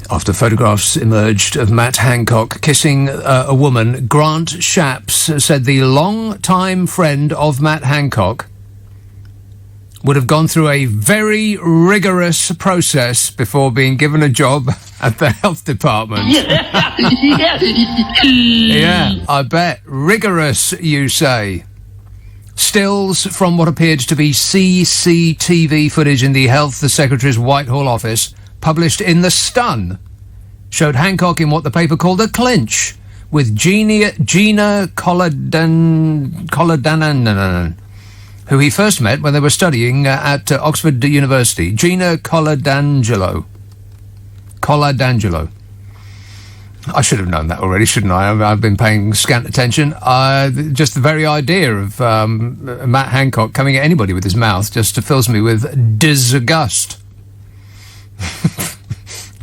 After photographs emerged of Matt Hancock kissing a woman, Grant Shapps said the long-time friend of Matt Hancock would have gone through a very rigorous process before being given a job at the health department. Yeah, I bet. Rigorous, you say. Stills from what appeared to be CCTV footage in the Health Secretary's Whitehall office, published in The Sun, showed Hancock in what the paper called a clinch with Gina Coladanan, who he first met when they were studying at Oxford University. Gina Coladangelo. I should have known that already, shouldn't I? I've been paying scant attention. Just the very idea of Matt Hancock coming at anybody with his mouth just fills me with disgust.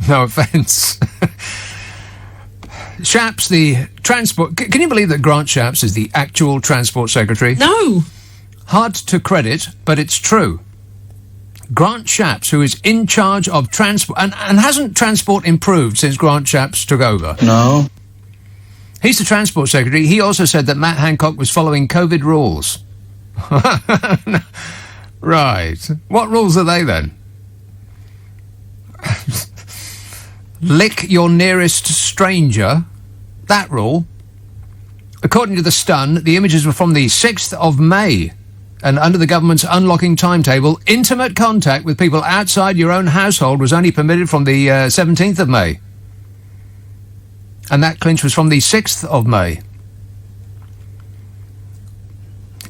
No offence. Shapps, the transport... Can you believe that Grant Shapps is the actual Transport Secretary? No. Hard to credit, but it's true. Grant Shapps, who is in charge of transport... And hasn't transport improved since Grant Shapps took over? No. He's the Transport Secretary. He also said that Matt Hancock was following COVID rules. Right. What rules are they, then? Lick your nearest stranger. That rule. According to The Sun, the images were from the 6th of May. And under the government's unlocking timetable, intimate contact with people outside your own household was only permitted from the 17th of May. And that clinch was from the 6th of May.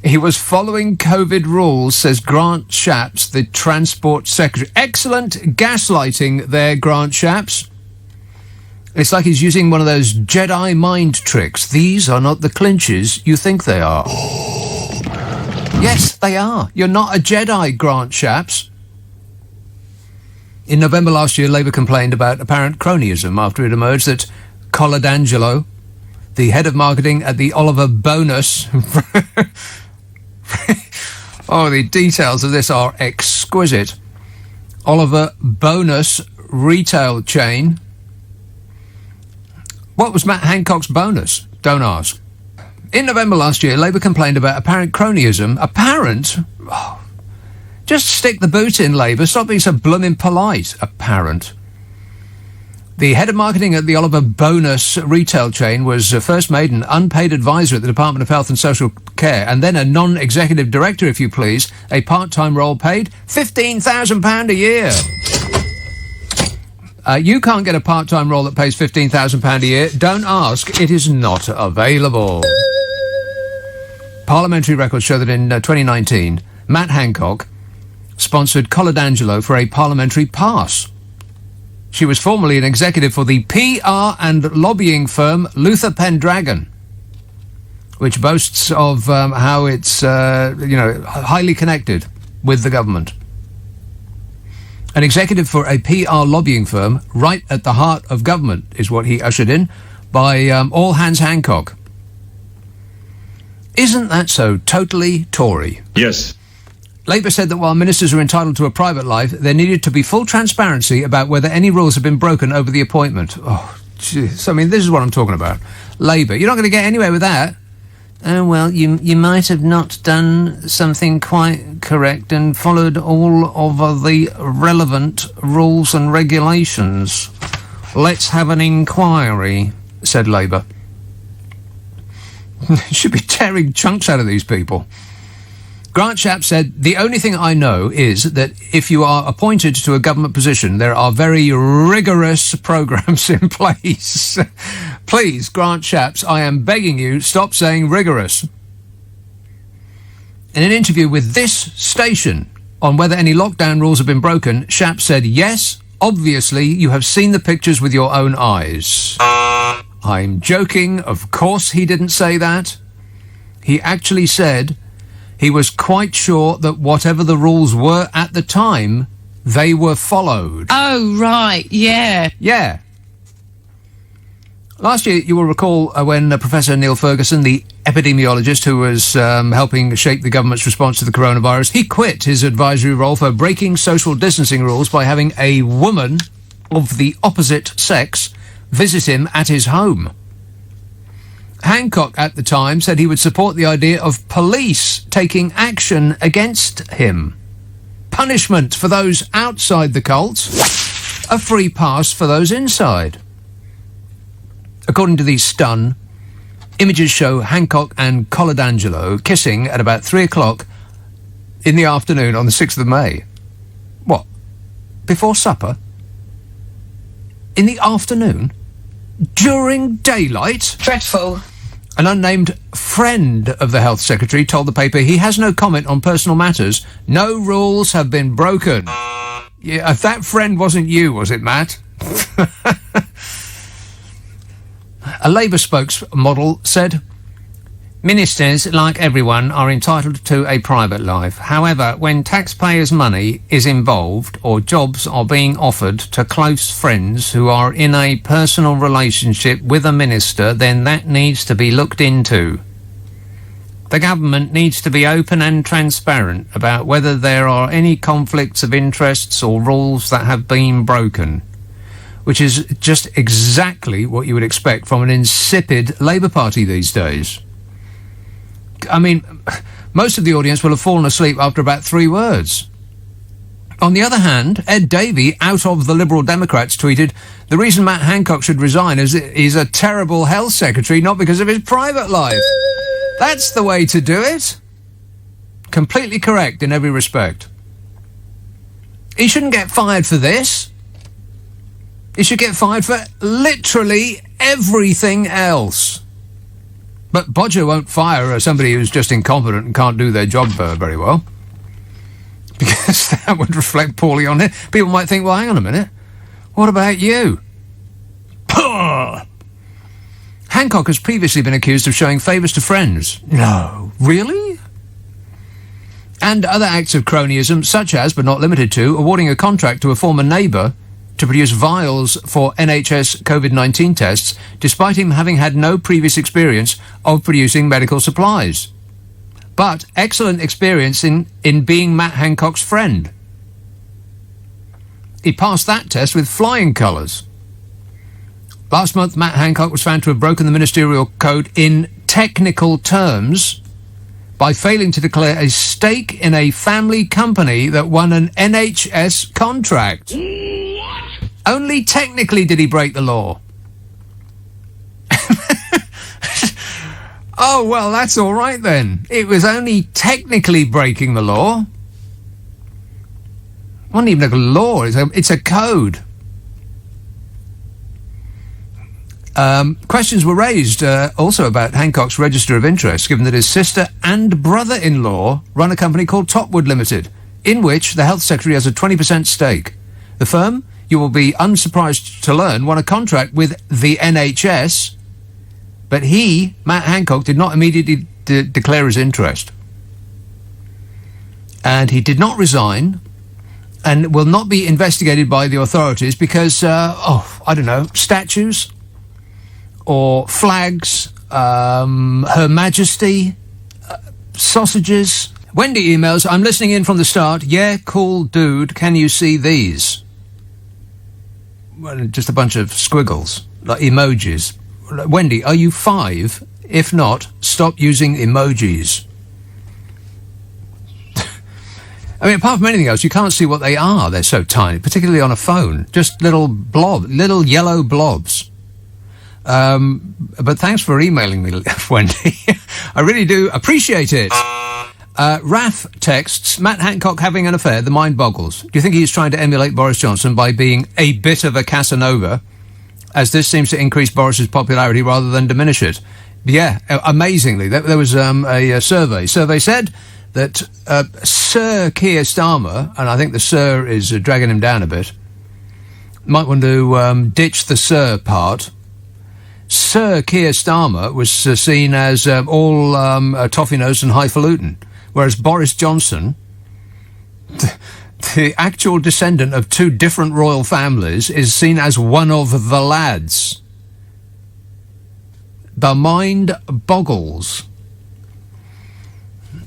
He was following COVID rules, says Grant Shapps, the Transport Secretary. Excellent gaslighting there, Grant Shapps. It's like he's using one of those Jedi mind tricks. These are not the clinches you think they are. Yes, they are. You're not a Jedi, Grant Shapps. In November last year, Labour complained about apparent cronyism after it emerged that Coladangelo, the head of marketing at the Oliver Bonus... Oh, the details of this are exquisite. Oliver Bonus retail chain. What was Matt Hancock's bonus? Don't ask. In November last year, Labour complained about apparent cronyism. Apparent? Oh, just stick the boot in, Labour. Stop being so blooming polite. Apparent. The head of marketing at the Oliver Bonus retail chain was first made an unpaid advisor at the Department of Health and Social Care, and then a non-executive director, if you please, a part-time role paid £15,000 a year. You can't get a part-time role that pays £15,000 a year. Don't ask. It is not available. Parliamentary records show that in 2019, Matt Hancock sponsored Coladangelo for a parliamentary pass. She was formerly an executive for the PR and lobbying firm Luther Pendragon, which boasts of how it's, highly connected with the government. An executive for a PR lobbying firm right at the heart of government is what he ushered in by All Hands Hancock. Isn't that so totally Tory? Yes. Labour said that while ministers are entitled to a private life, there needed to be full transparency about whether any rules have been broken over the appointment. Oh, jeez. I mean, this is what I'm talking about. Labour, you're not going to get anywhere with that. Oh, well, you might have not done something quite correct and followed all of the relevant rules and regulations. Let's have an inquiry, said Labour. Should be tearing chunks out of these people. Grant Shapps said, the only thing I know is that if you are appointed to a government position, there are very rigorous programmes in place. Please, Grant Shapps, I am begging you, stop saying rigorous. In an interview with this station on whether any lockdown rules have been broken, Shapps said, yes, obviously you have seen the pictures with your own eyes. I'm joking, of course he didn't say that. He actually said he was quite sure that whatever the rules were at the time, they were followed. Oh, right, yeah. Yeah. Last year, you will recall when Professor Neil Ferguson, the epidemiologist who was helping shape the government's response to the coronavirus, he quit his advisory role for breaking social distancing rules by having a woman of the opposite sex visit him at his home. Hancock at the time said he would support the idea of police taking action against him. Punishment for those outside the cult, a free pass for those inside. According to these Stun, images show Hancock and Coladangelo kissing at about 3 o'clock in the afternoon on the 6th of May. What? Before supper? In the afternoon? During daylight? Dreadful. An unnamed friend of the Health Secretary told the paper he has no comment on personal matters. No rules have been broken. Yeah, if that friend wasn't you, was it, Matt? A Labour spokesmodel said, "Ministers, like everyone, are entitled to a private life. However, when taxpayers' money is involved or jobs are being offered to close friends who are in a personal relationship with a minister, then that needs to be looked into. The government needs to be open and transparent about whether there are any conflicts of interests or rules that have been broken." Which is just exactly what you would expect from an insipid Labour Party these days. I mean, most of the audience will have fallen asleep after about 3 words. On the other hand, Ed Davey, out of the Liberal Democrats, tweeted, "The reason Matt Hancock should resign is he's a terrible health secretary, not because of his private life." That's the way to do it. Completely correct in every respect. He shouldn't get fired for this. He should get fired for literally everything else. But Bodger won't fire somebody who's just incompetent and can't do their job very well. Because that would reflect poorly on it. People might think, well, hang on a minute. What about you? Hancock has previously been accused of showing favours to friends. No. Really? And other acts of cronyism, such as, but not limited to, awarding a contract to a former neighbour to produce vials for NHS COVID-19 tests, despite him having had no previous experience of producing medical supplies. But excellent experience in being Matt Hancock's friend. He passed that test with flying colours. Last month, Matt Hancock was found to have broken the ministerial code in technical terms by failing to declare a stake in a family company that won an NHS contract. Only technically did he break the law. Oh, well, that's all right then. It was only technically breaking the law. It wasn't even a law, it's a code. Questions were raised also about Hancock's register of interest, given that his sister and brother-in-law run a company called Topwood Limited, in which the Health Secretary has a 20% stake. The firm, you will be unsurprised to learn, won a contract with the NHS, but he, Matt Hancock, did not immediately declare his interest. And he did not resign and will not be investigated by the authorities because, I don't know, statues or flags, Her Majesty, sausages. Wendy emails, "I'm listening in from the start. Yeah, cool dude, can you see these?" Well, just a bunch of squiggles, like emojis. Wendy, are you 5? If not, stop using emojis. I mean, apart from anything else, you can't see what they are. They're so tiny, particularly on a phone. Just little yellow blobs. But thanks for emailing me, Wendy. I really do appreciate it. Raf texts, "Matt Hancock having an affair, the mind boggles. Do you think he's trying to emulate Boris Johnson by being a bit of a Casanova, as this seems to increase Boris's popularity rather than diminish it?" Yeah, amazingly. There was a survey. Survey said that Sir Keir Starmer, and I think the Sir is dragging him down a bit, might want to ditch the Sir part. Sir Keir Starmer was seen as all toffee-nosed and highfalutin, whereas Boris Johnson, the actual descendant of 2 different royal families, is seen as one of the lads. The mind boggles.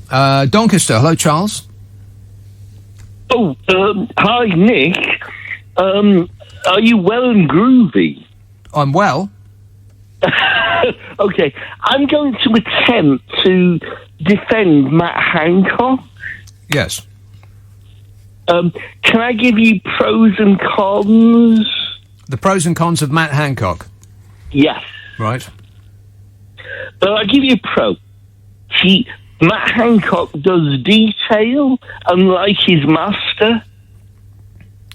Doncaster, hello, Charles. Hi, Nick. Are you well and groovy? I'm well. Okay, I'm going to attempt to defend Matt Hancock. Yes. Can I give you pros and cons? The pros and cons of Matt Hancock. Yes. Right. I'll give you a pro. Matt Hancock does detail, unlike his master.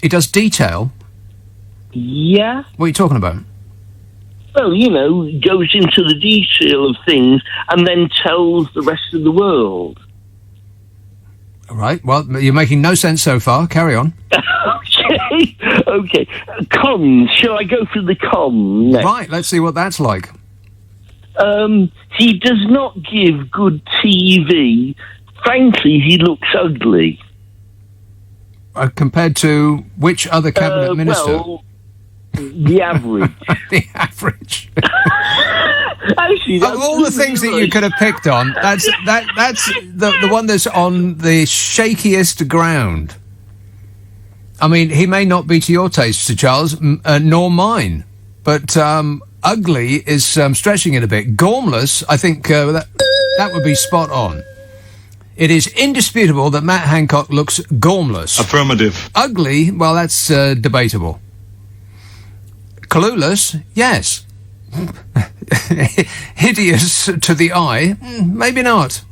He does detail? Yeah. What are you talking about? Well, goes into the detail of things and then tells the rest of the world. All right. Well, you're making no sense so far. Carry on. Okay. Cons. Shall I go for the cons next? Right. Let's see what that's like. He does not give good TV. Frankly, he looks ugly. Compared to which other cabinet minister? Well, the average. The average. Actually, of all the things that you could have picked on, that's the one that's on the shakiest ground. I mean, he may not be to your taste, Sir Charles, nor mine, but ugly is stretching it a bit. Gormless, I think that would be spot on. It is indisputable that Matt Hancock looks gormless. Affirmative. Ugly, well, that's debatable. Clueless, yes. Hideous to the eye, maybe not.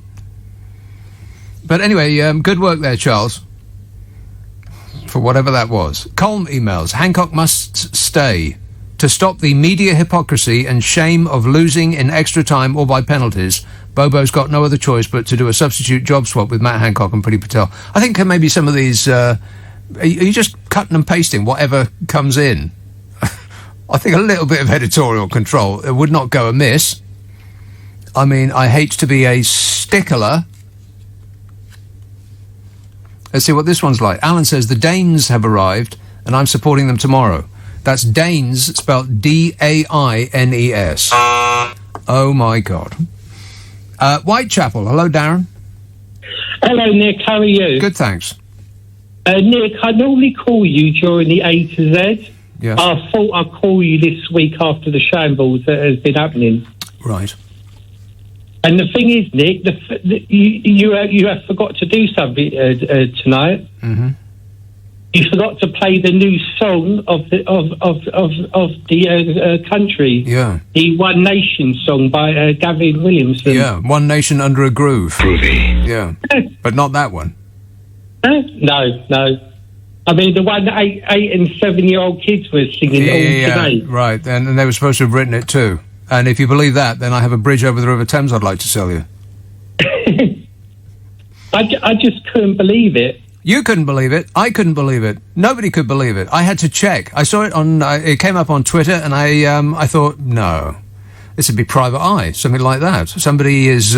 But anyway, good work there, Charles. For whatever that was. Colm emails, Hancock must stay. To stop the media hypocrisy and shame of losing in extra time or by penalties, Bobo's got no other choice but to do a substitute job swap with Matt Hancock and Priti Patel. I think maybe some of these... are you just cutting and pasting whatever comes in? I think a little bit of editorial control, it would not go amiss. I mean, I hate to be a stickler. Let's see what this one's like. Alan says, the Danes have arrived, and I'm supporting them tomorrow. That's Danes, spelled D-A-I-N-E-S. Oh, my God. Whitechapel. Hello, Darren. Hello, Nick. How are you? Good, thanks. Nick, I normally call you during the A to Z. Yes. I thought I'd call you this week after the shambles that has been happening. Right. And the thing is, Nick, you have forgot to do something tonight. Mm-hmm. You forgot to play the new song of the country. Yeah. The One Nation song by Gavin Williamson. Yeah, One Nation Under a Groove. Groovy. Yeah. But not that one. No. I mean, the one that 8 and 7-year-old kids were singing all today. Right, and they were supposed to have written it too. And if you believe that, then I have a bridge over the River Thames I'd like to sell you. I just couldn't believe it. You couldn't believe it. I couldn't believe it. Nobody could believe it. I had to check. I saw it on... it came up on Twitter, and I thought, no, this would be Private Eye, something like that. Somebody is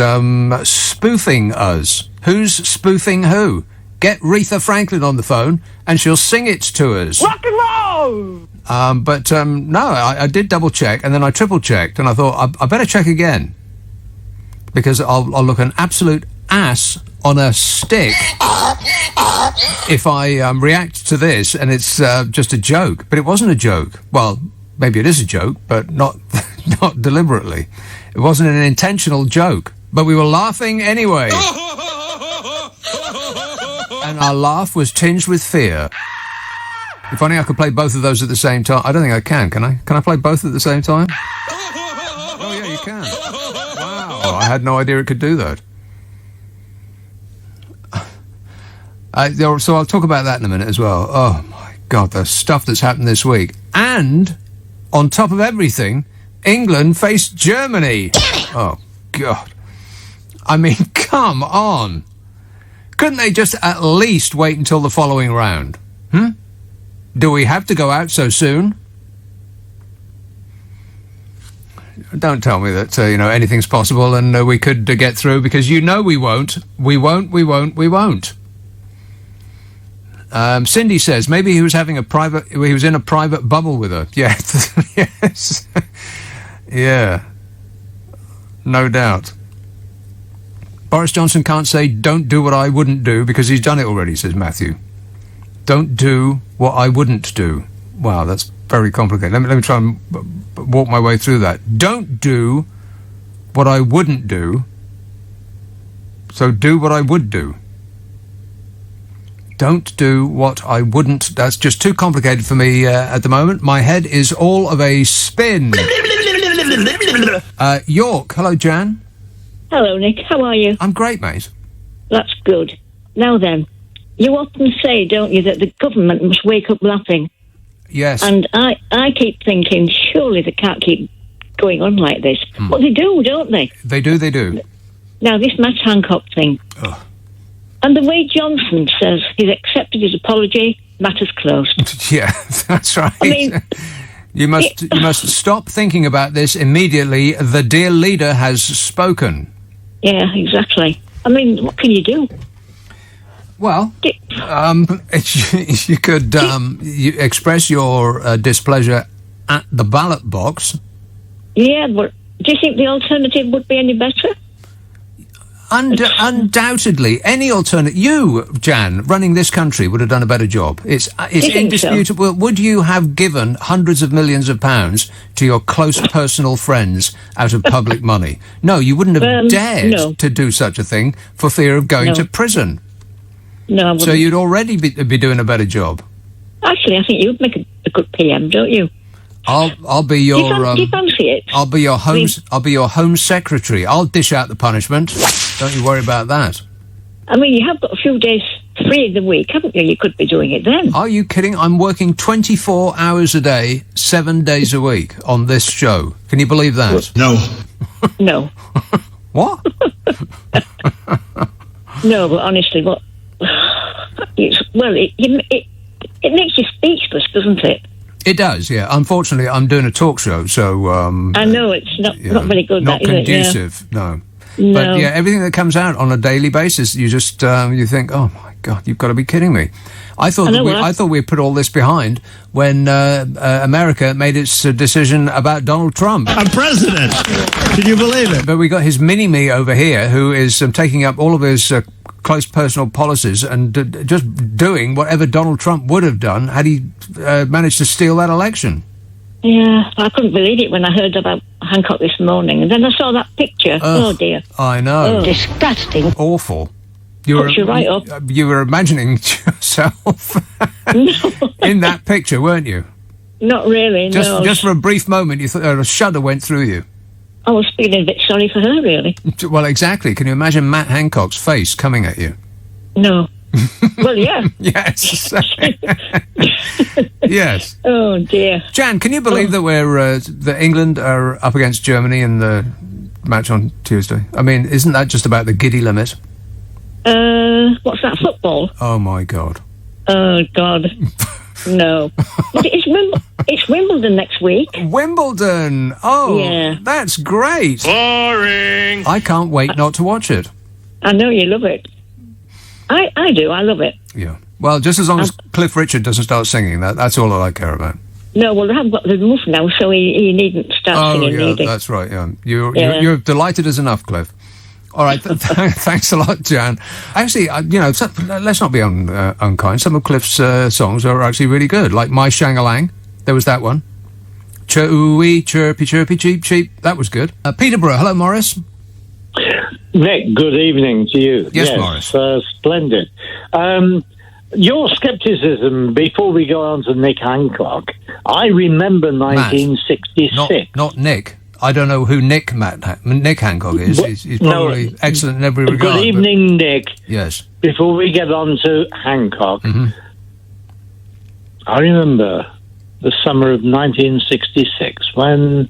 spoofing us. Who's spoofing who? Get Aretha Franklin on the phone, and she'll sing it to us. Rock and roll! No, I did double-check, and then I triple-checked, and I thought, I better check again. Because I'll look an absolute ass on a stick if I react to this and it's just a joke. But it wasn't a joke. Well, maybe it is a joke, but not deliberately. It wasn't an intentional joke. But we were laughing anyway. And our laugh was tinged with fear. If only I could play both of those at the same time. I don't think I can. Can I? Can I play both at the same time? Oh, yeah, you can. Wow. I had no idea it could do that. So I'll talk about that in a minute as well. Oh, my God, the stuff that's happened this week. And, on top of everything, England faced Germany. Oh, God. I mean, come on. Couldn't they just at least wait until the following round? Do we have to go out so soon? Don't tell me that, anything's possible and we could get through, because we won't. We won't. Cindy says maybe he was in a private bubble with her. Yeah. Yes. Yeah. No doubt. Boris Johnson can't say don't do what I wouldn't do because he's done it already, says Matthew. Don't do what I wouldn't do. Wow, that's very complicated. Let me try and walk my way through that. Don't do what I wouldn't do, so do what I would do. Don't do what I wouldn't. That's just too complicated for me at the moment. My head is all of a spin. York, hello, Jan. Hello, Nick. How are you? I'm great, mate. That's good. Now then, you often say, don't you, that the government must wake up laughing. Yes. And I keep thinking, surely they can't keep going on like this. But they do, don't they? They do. Now, this Matt Hancock thing. Ugh. And the way Johnson says he's accepted his apology, matter's closed. Yeah, that's right. I mean, you must stop thinking about this immediately. The dear leader has spoken. Yeah, exactly. I mean, what can you do? Well, you could you express your displeasure at the ballot box. Yeah, but do you think the alternative would be any better? Undoubtedly, any alternative. You, Jan, running this country would have done a better job. It's indisputable. So? Would you have given hundreds of millions of pounds to your close personal friends out of public money? No, you wouldn't have dared to do such a thing for fear of going to prison. No, I wouldn't. So you'd already be doing a better job. Actually, I think you'd make a good PM, don't you? I'll be your. Do you fancy it? I'll be your home secretary. I'll dish out the punishment. Don't you worry about that. I mean, you have got a few days free in the week, haven't you? You could be doing it then. Are you kidding? I'm working 24 hours a day, 7 days a week on this show. Can you believe that? No. No. What? No, but honestly, what? It makes you speechless, doesn't it? It does, yeah. Unfortunately, I'm doing a talk show, so... I know, it's not very good, not that, conducive, is it? No. No. But, yeah, everything that comes out on a daily basis, you just, you think, oh, my God, you've got to be kidding me. I thought we put all this behind when America made its decision about Donald Trump. I'm president. Can you believe it? But we got his mini-me over here who is taking up all of his... close personal policies and just doing whatever Donald Trump would have done had he managed to steal that election. Yeah, I couldn't believe it when I heard about Hancock this morning. And then I saw that picture. Oh, dear. I know. Oh, disgusting. Awful. Puts you right up. You were imagining yourself in that picture, weren't you? Not really, no. Just for a brief moment, you thought a shudder went through you. I was feeling a bit sorry for her, really. Well, exactly. Can you imagine Matt Hancock's face coming at you? No. Well, yeah. Yes. Yes. Oh, dear. Jan, can you believe that England are up against Germany in the match on Tuesday? I mean, isn't that just about the giddy limit? What's that, football? Oh, my God. Oh, God. No. It's Wimbledon next week. Wimbledon! Oh, yeah. That's great. Boring. I can't wait not to watch it. I know you love it. I do. I love it. Yeah. Well, just as long as Cliff Richard doesn't start singing, that's all I care about. No, well, I haven't got the roof now, so he needn't start singing. Oh, yeah, that's right, yeah. You're delighted as enough, Cliff. All right, thanks a lot, Jan. Actually, let's not be unkind. Some of Cliff's songs are actually really good, like My Shang-a-Lang. There was that one. Chirpy, chirpy, chirpy, cheep, cheep. That was good. Peterborough, hello, Morris. Nick, good evening to you. Yes, Morris. Splendid. Your scepticism, before we go on to Nick Hancock, I remember 1966. Not Nick. I don't know who Nick Hancock is. He's probably excellent in every regard. Good evening, Nick. Yes. Before we get on to Hancock, I remember the summer of 1966 when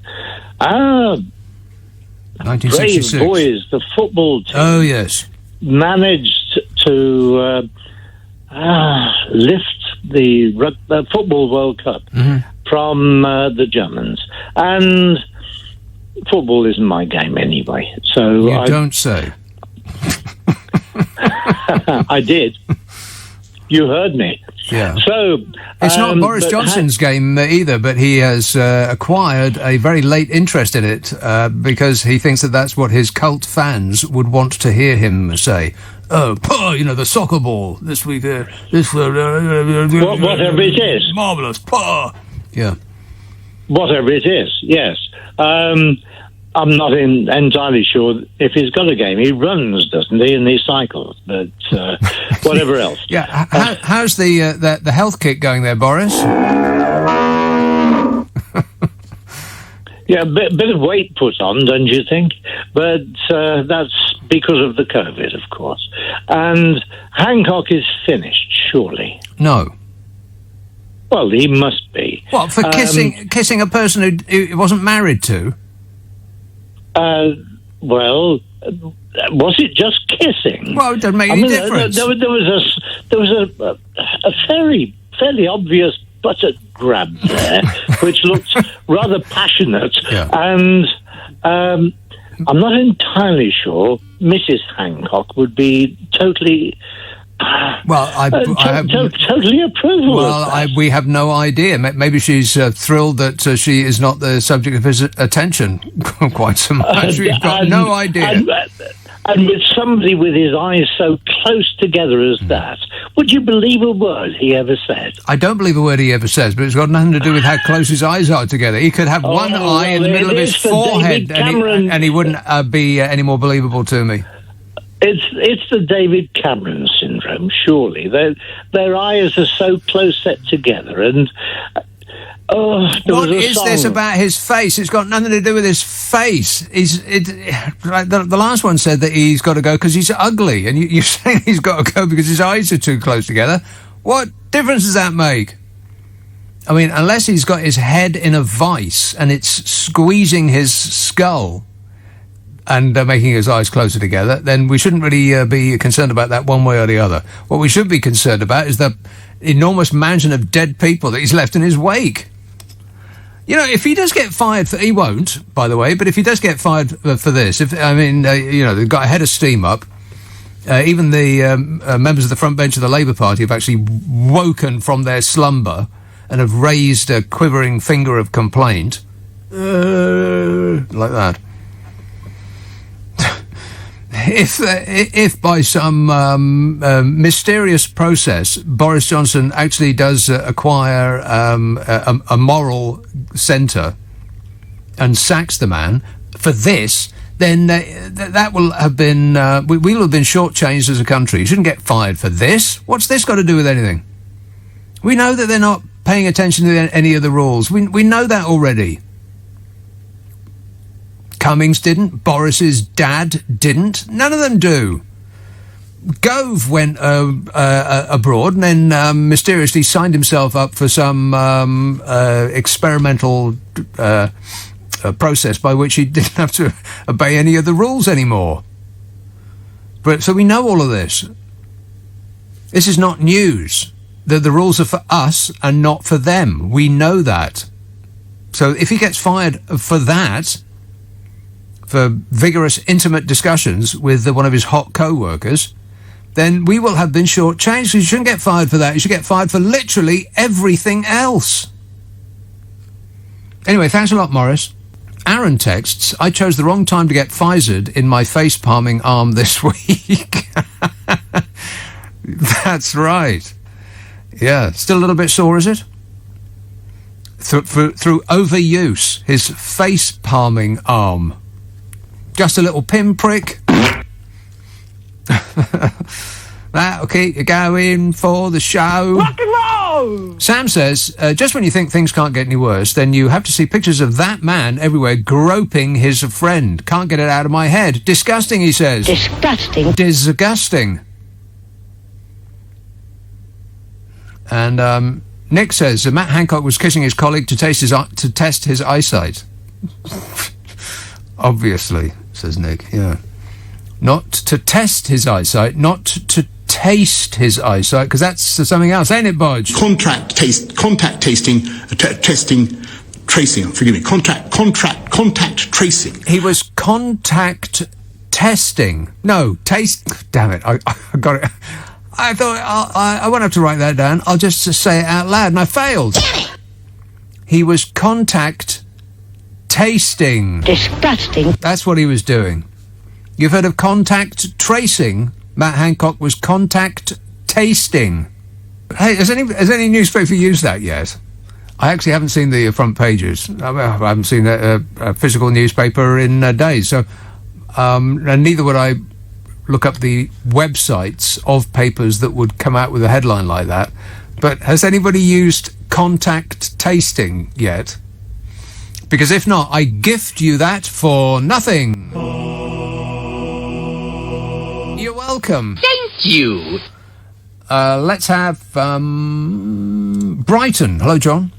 1966. Brave Boys, the football team, yes, managed to lift the Football World Cup from the Germans. And football isn't my game anyway. So don't say. I did. You heard me. Yeah. So It's not Boris but Johnson's game either, but he has acquired a very late interest in it because he thinks that that's what his cult fans would want to hear him say. Oh, the soccer ball this week. Whatever it is. Marvellous. Yeah. Whatever it is, yes. I'm not entirely sure if he's got a game. He runs, doesn't he, and he cycles, but whatever else. Yeah. How's the health kick going there, Boris? Yeah, a bit of weight put on, don't you think? But that's because of the COVID, of course. And Hancock is finished, surely. No. Well, he must be. What, for kissing a person who he wasn't married to? Well, was it just kissing? Well, it doesn't make any difference. There was a fairly obvious buttock grab there, which looked rather passionate. Yeah. And I'm not entirely sure Mrs. Hancock would be totally. Well, totally approval. Well, of that. we have no idea. Maybe she's thrilled that she is not the subject of his attention quite so much. We've got no idea. And with somebody with his eyes so close together as that, would you believe a word he ever said? I don't believe a word he ever says, but it's got nothing to do with how close his eyes are together. He could have one eye in the middle of his forehead, and he wouldn't be any more believable to me. It's the David Cameron syndrome, surely. Their eyes are so close set together, and what is this about his face? It's got nothing to do with his face. The last one said that he's got to go because he's ugly, and you're saying he's got to go because his eyes are too close together. What difference does that make? I mean, unless he's got his head in a vice and it's squeezing his skull and making his eyes closer together, then we shouldn't really be concerned about that one way or the other. What we should be concerned about is the enormous mansion of dead people that he's left in his wake. You know, if he does get fired he won't, by the way, but if he does get fired for this, they've got a head of steam up. Even the members of the front bench of the Labour Party have actually woken from their slumber and have raised a quivering finger of complaint. Like that. If by some mysterious process Boris Johnson actually does acquire a moral centre and sacks the man for this, then that will have been we will have been shortchanged as a country. You shouldn't get fired for this. What's this got to do with anything? We know that they're not paying attention to any of the rules. We know that already. Cummings didn't. Boris's dad didn't. None of them do. Gove went abroad and then mysteriously signed himself up for some experimental process by which he didn't have to obey any of the rules anymore. But so we know all of this. This is not news. The rules are for us and not for them. We know that. So if he gets fired for that, for vigorous, intimate discussions with one of his hot co-workers, then we will have been shortchanged. So you shouldn't get fired for that. You should get fired for literally everything else. Anyway, thanks a lot, Morris. Aaron texts, I chose the wrong time to get Pfizered in my face-palming arm this week. That's right. Yeah, still a little bit sore, is it? Through overuse, his face-palming arm. Just a little pinprick. That'll keep you going for the show. Rock and roll! Sam says, just when you think things can't get any worse, then you have to see pictures of that man everywhere groping his friend. Can't get it out of my head. Disgusting, he says. Disgusting. Disgusting. And Nick says, Matt Hancock was kissing his colleague to test his eyesight. Obviously, says Nick, yeah. Not to test his eyesight, not to taste his eyesight, because that's something else, ain't it, Bodge? Contact tracing. He was contact testing. No, taste. Damn it, I got it. I thought I won't have to write that down. I'll just say it out loud, and I failed. He was contact tasting. Disgusting. That's what he was doing. You've heard of contact tracing? Matt Hancock was contact tasting. Hey, has any newspaper used that yet? I actually haven't seen the front pages. I haven't seen a physical newspaper in days. So, and neither would I look up the websites of papers that would come out with a headline like that. But has anybody used contact tasting yet? Because if not, I gift you that for nothing. You're welcome. Thank you. Let's have Brighton. Hello, John.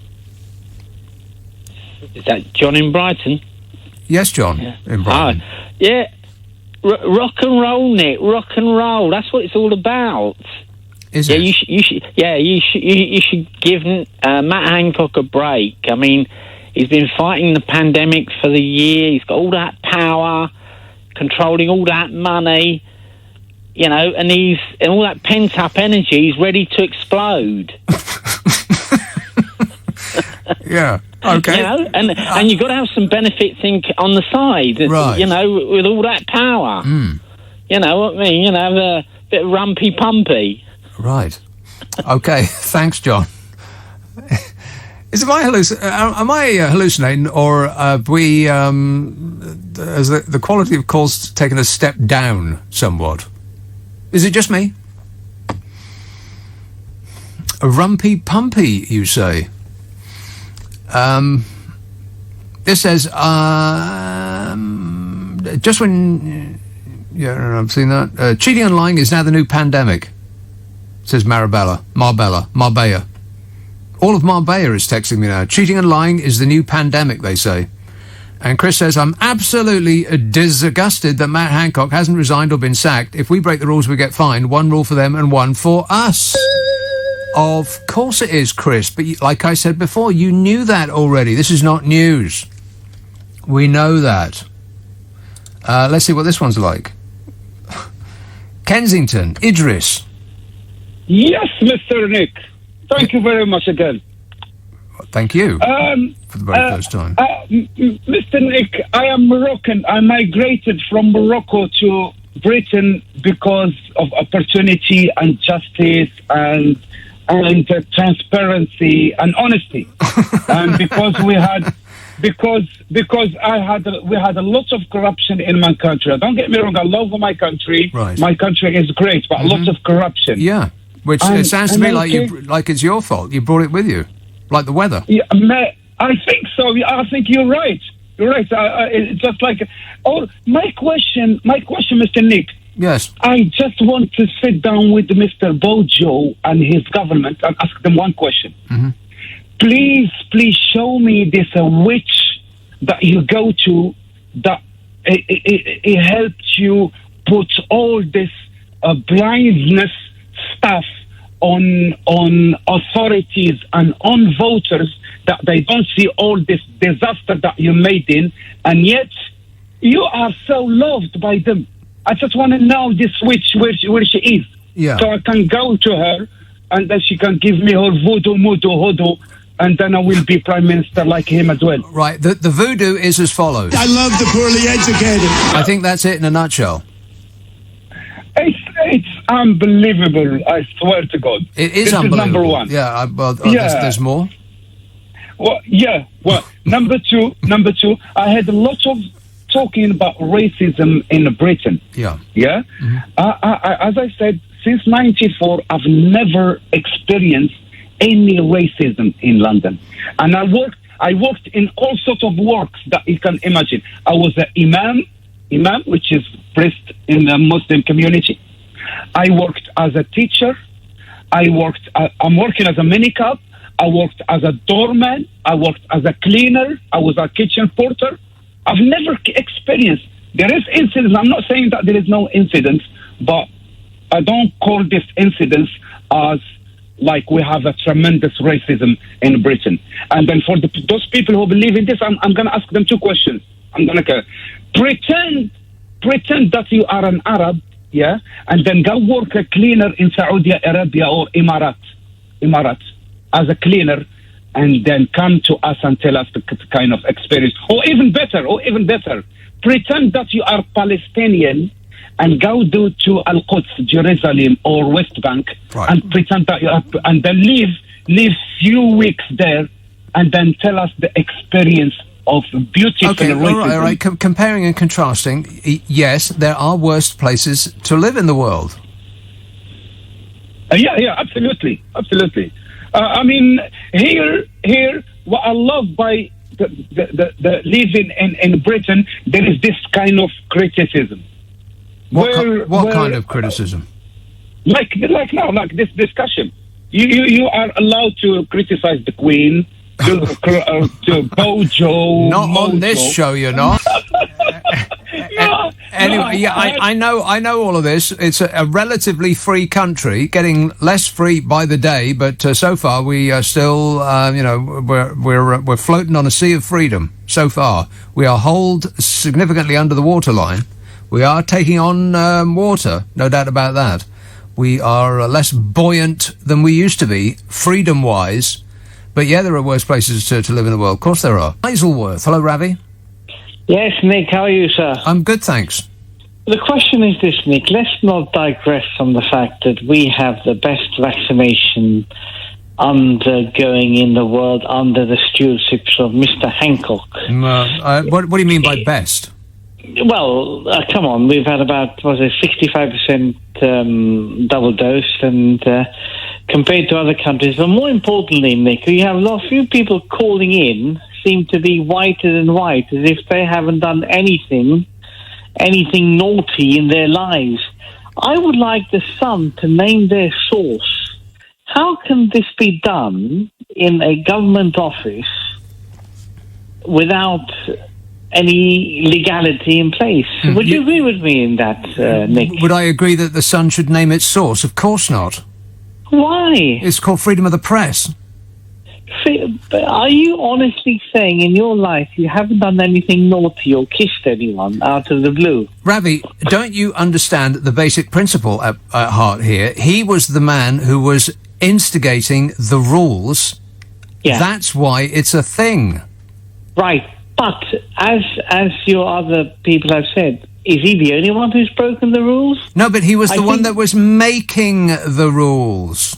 Is that John in Brighton? Yes, John, in Brighton. Yeah. Rock and roll, Nick. Rock and roll. That's what it's all about. Is it? You should give Matt Hancock a break. I mean, he's been fighting the pandemic for the year. He's got all that power, controlling all that money, you know, and all that pent up energy. He's ready to explode. Yeah. Okay. You know, and you've got to have some benefits on the side, right. You know, with all that power. Mm. You know what I mean? You know, have a bit of rumpy-pumpy. Right. Okay. Thanks, John. Am I hallucinating, or have we, has the quality of calls taken a step down somewhat? Is it just me? A rumpy-pumpy, you say? This says, just when... Yeah, I've seen that. Cheating and lying is now the new pandemic, says Marbella. All of Marbella is texting me now. Cheating and lying is the new pandemic, they say. And Chris says, I'm absolutely disgusted that Matt Hancock hasn't resigned or been sacked. If we break the rules, we get fined. One rule for them and one for us. Of course it is, Chris. But like I said before, you knew that already. This is not news. We know that. Let's see what this one's like. Kensington, Idris. Yes, Mr. Nick. Thank you very much again. Thank you. For the very first time. Mr. Nick, I am Moroccan. I migrated from Morocco to Britain because of opportunity and justice and transparency and honesty. And because we had a lot of corruption in my country. Don't get me wrong, I love my country. Right. My country is great, but lots of corruption. Yeah. Which it sounds to me like it's your fault. You brought it with you, like the weather. Yeah, I think so. I think you're right. You're right. It's just like, my question, Mr. Nick. Yes. I just want to sit down with Mr. Bojo and his government and ask them one question. Mm-hmm. Please show me this witch that you go to that it helped you put all this blindness stuff on authorities and on voters that they don't see all this disaster that you made in, and yet you are so loved by them. I just want to know this witch where she is, so I can go to her and then she can give me her voodoo, hoodoo, and then I will be prime minister like him as well. Right. The voodoo is as follows. I love the poorly educated. I think that's it in a nutshell. It's unbelievable. I swear to God. It is this unbelievable. Is number one. Yeah. There's more. Well, yeah. Well, number two. I had a lot of talking about racism in Britain. Yeah. Yeah. Mm-hmm. As I said, since '94, I've never experienced any racism in London, and I worked in all sorts of works that you can imagine. I was an imam, which is priest in the Muslim community. I worked as a teacher. I'm working as a minicab. I worked as a doorman. I worked as a cleaner. I was a kitchen porter. I've never experienced. There is incidents. I'm not saying that there is no incidents, but I don't call this incidents as like we have a tremendous racism in Britain. And then for those people who believe in this, I'm going to ask them two questions. I'm going to pretend that you are an Arab yeah, and then go work a cleaner in Saudi Arabia or Emirates as a cleaner, and then come to us and tell us the kind of experience, or even better, pretend that you are Palestinian and go to Al-Quds, Jerusalem, or West Bank, and pretend that you are, and then live few weeks there, and then tell us the experience of beautiful racism. All right. Comparing and contrasting, yes, there are worse places to live in the world. Yeah, absolutely. I mean, here, what I love by the living in Britain, there is this kind of criticism. What kind of criticism? Like now, like this discussion. You are allowed to criticize the Queen, to Bojo. Not on this show, you're not. Anyway, I know all of this. It's a relatively free country, getting less free by the day, but so far we are still, we're floating on a sea of freedom. So far, we are holed significantly under the waterline. We are taking on water, no doubt about that. We are less buoyant than we used to be, freedom-wise. But yeah, there are worse places to live in the world. Of course there are. Isleworth. Hello, Ravi. Yes, Nick, how are you, sir? I'm good, thanks. The question is this, Nick. Let's not digress from the fact that we have the best vaccination undergoing in the world under the stewardship of Mr. Hancock. What do you mean by best? Well, come on, we've had about, 65% double dose, and compared to other countries. But more importantly, Nick, you have a few people calling in seem to be whiter than white, as if they haven't done anything naughty in their lives. I would like the Sun to name their source. How can this be done in a government office without any legality in place? Would you agree with me in that, Nick? Would I agree that the Sun should name its source? Of course not. Why? It's called freedom of the press. Are you honestly saying in your life you haven't done anything naughty or kissed anyone out of the blue? Ravi, don't you understand the basic principle at heart here? He was the man who was instigating the rules. Yeah. That's why it's a thing. Right. But as your other people have said, is he the only one who's broken the rules? No, but he was the one that was making the rules.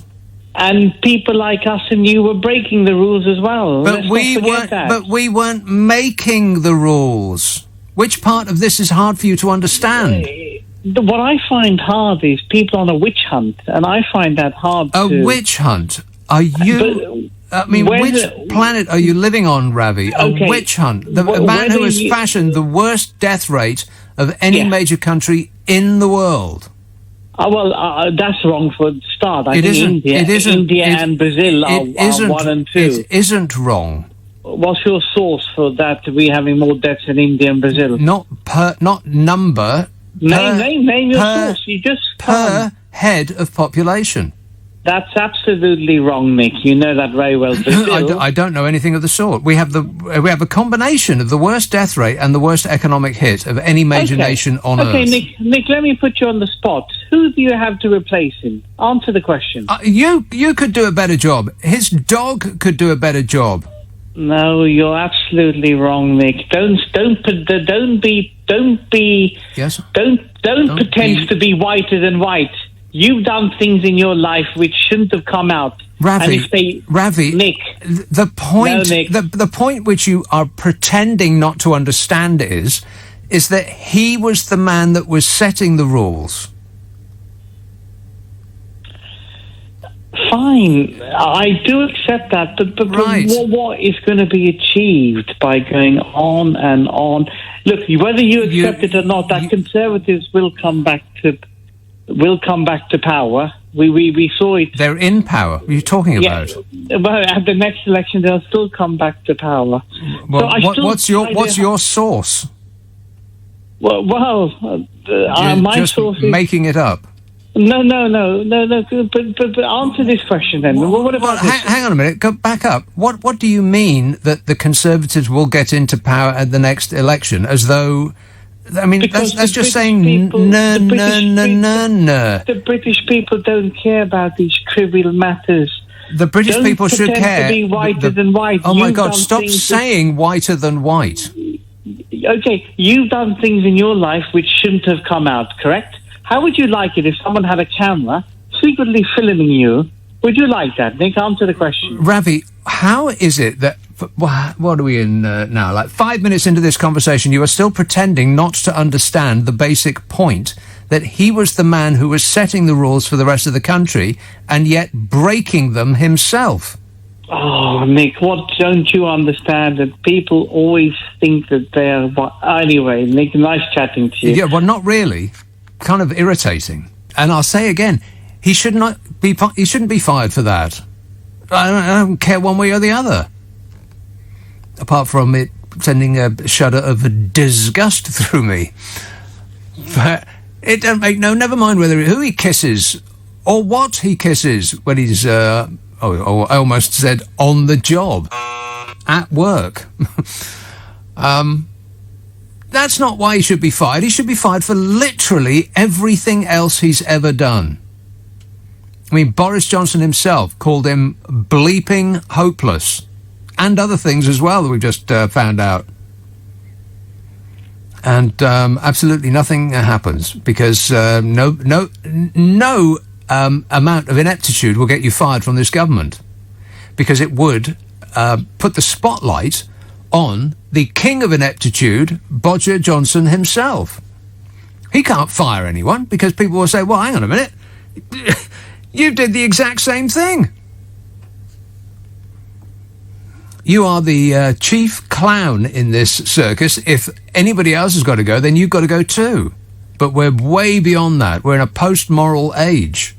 And people like us and you were breaking the ruls as well. But we weren't making the rules. Which part of this is hard for you to understand? What I find hard is people on a witch hunt, and I find that hard A witch hunt? Are you... which planet are you living on, Ravi? A witch hunt. A man who has fashioned the worst death rate of any major country in the world. That's wrong for the start. I It think isn't. India and Brazil are 1 and 2. It isn't wrong. What's your source for that, to be having more deaths in India and Brazil? Not number. Name your source. You just per head of population. That's absolutely wrong, Nick. You know that very well. Brazil, I don't know anything of the sort. We have a combination of the worst death rate and the worst economic hit of any major nation on Earth. Okay, Nick, let me put you on the spot. Who do you have to replace him? Answer the question. You could do a better job. His dog could do a better job. No, you're absolutely wrong, Nick. Don't pretend to be whiter than white. You've done things in your life which shouldn't have come out. Ravi, Nick, the point which you are pretending not to understand is that he was the man that was setting the rules. Fine, I do accept that, but right. What is going to be achieved by going on and on? Look, whether you accept it or not, that Conservatives will come back to power. We saw it. They're in power. What are you talking about? Well, at the next election, they'll still come back to power. Well, what's your source? Well, my just source is making it up. No. But answer this question then. What about this? Hang on a minute. Go back up. What do you mean that the Conservatives will get into power at the next election? As though I mean, that's just saying no. The British people don't care about these trivial matters. The British people should care. To be whiter than white. Oh my God! Stop saying whiter than white. Okay, you've done things in your life which shouldn't have come out. Correct? How would you like it if someone had a camera secretly filming you? Would you like that? Nick, answer the question. Ravi, how is it that, what are we in now? Like 5 minutes into this conversation, you are still pretending not to understand the basic point that he was the man who was setting the rules for the rest of the country and yet breaking them himself? Oh, Nick, what don't you understand? That people always think that they're... Anyway, Nick, nice chatting to you. Yeah, well, not really. Kind of irritating. And I'll say again, he shouldn't be fired for that. I don't care one way or the other. Apart from it sending a shudder of disgust through me. But it don't make never mind who he kisses or what he kisses when he's, I almost said on the job, at work. That's not why he should be fired. He should be fired for literally everything else he's ever done. I mean, Boris Johnson himself called him bleeping hopeless, and other things as well that we've just found out. And absolutely nothing happens because no amount of ineptitude will get you fired from this government, because it would put the spotlight on the king of ineptitude, Bodger Johnson himself. He can't fire anyone because people will say, well, hang on a minute, you did the exact same thing. You are the chief clown in this circus. If anybody else has got to go, then you've got to go too. But we're way beyond that. We're in a post-moral age.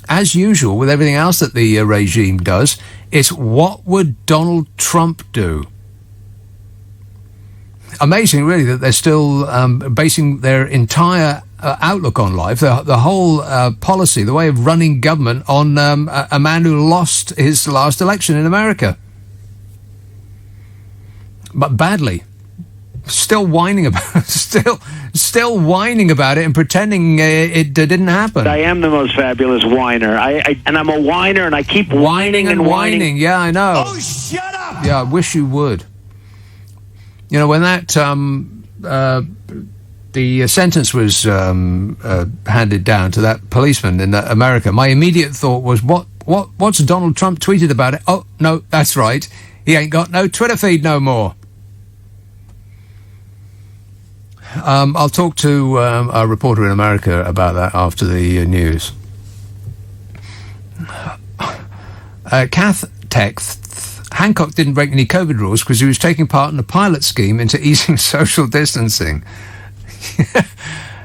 As usual, with everything else that the regime does, it's what would Donald Trump do? Amazing, really, that they're still basing their entire outlook on life, the whole policy, the way of running government on a man who lost his last election in America. But badly. Still whining about still whining about it and pretending it didn't happen. I am the most fabulous whiner. And I'm a whiner, and I keep whining and whining. Yeah, I know. Oh, shut up! Yeah, I wish you would. You know, when that the sentence was handed down to that policeman in America, my immediate thought was, what's Donald Trump tweeted about it? Oh, no, that's right. He ain't got no Twitter feed no more. I'll talk to a reporter in America about that after the news. Kath texts, Hancock didn't break any COVID rules because he was taking part in a pilot scheme into easing social distancing.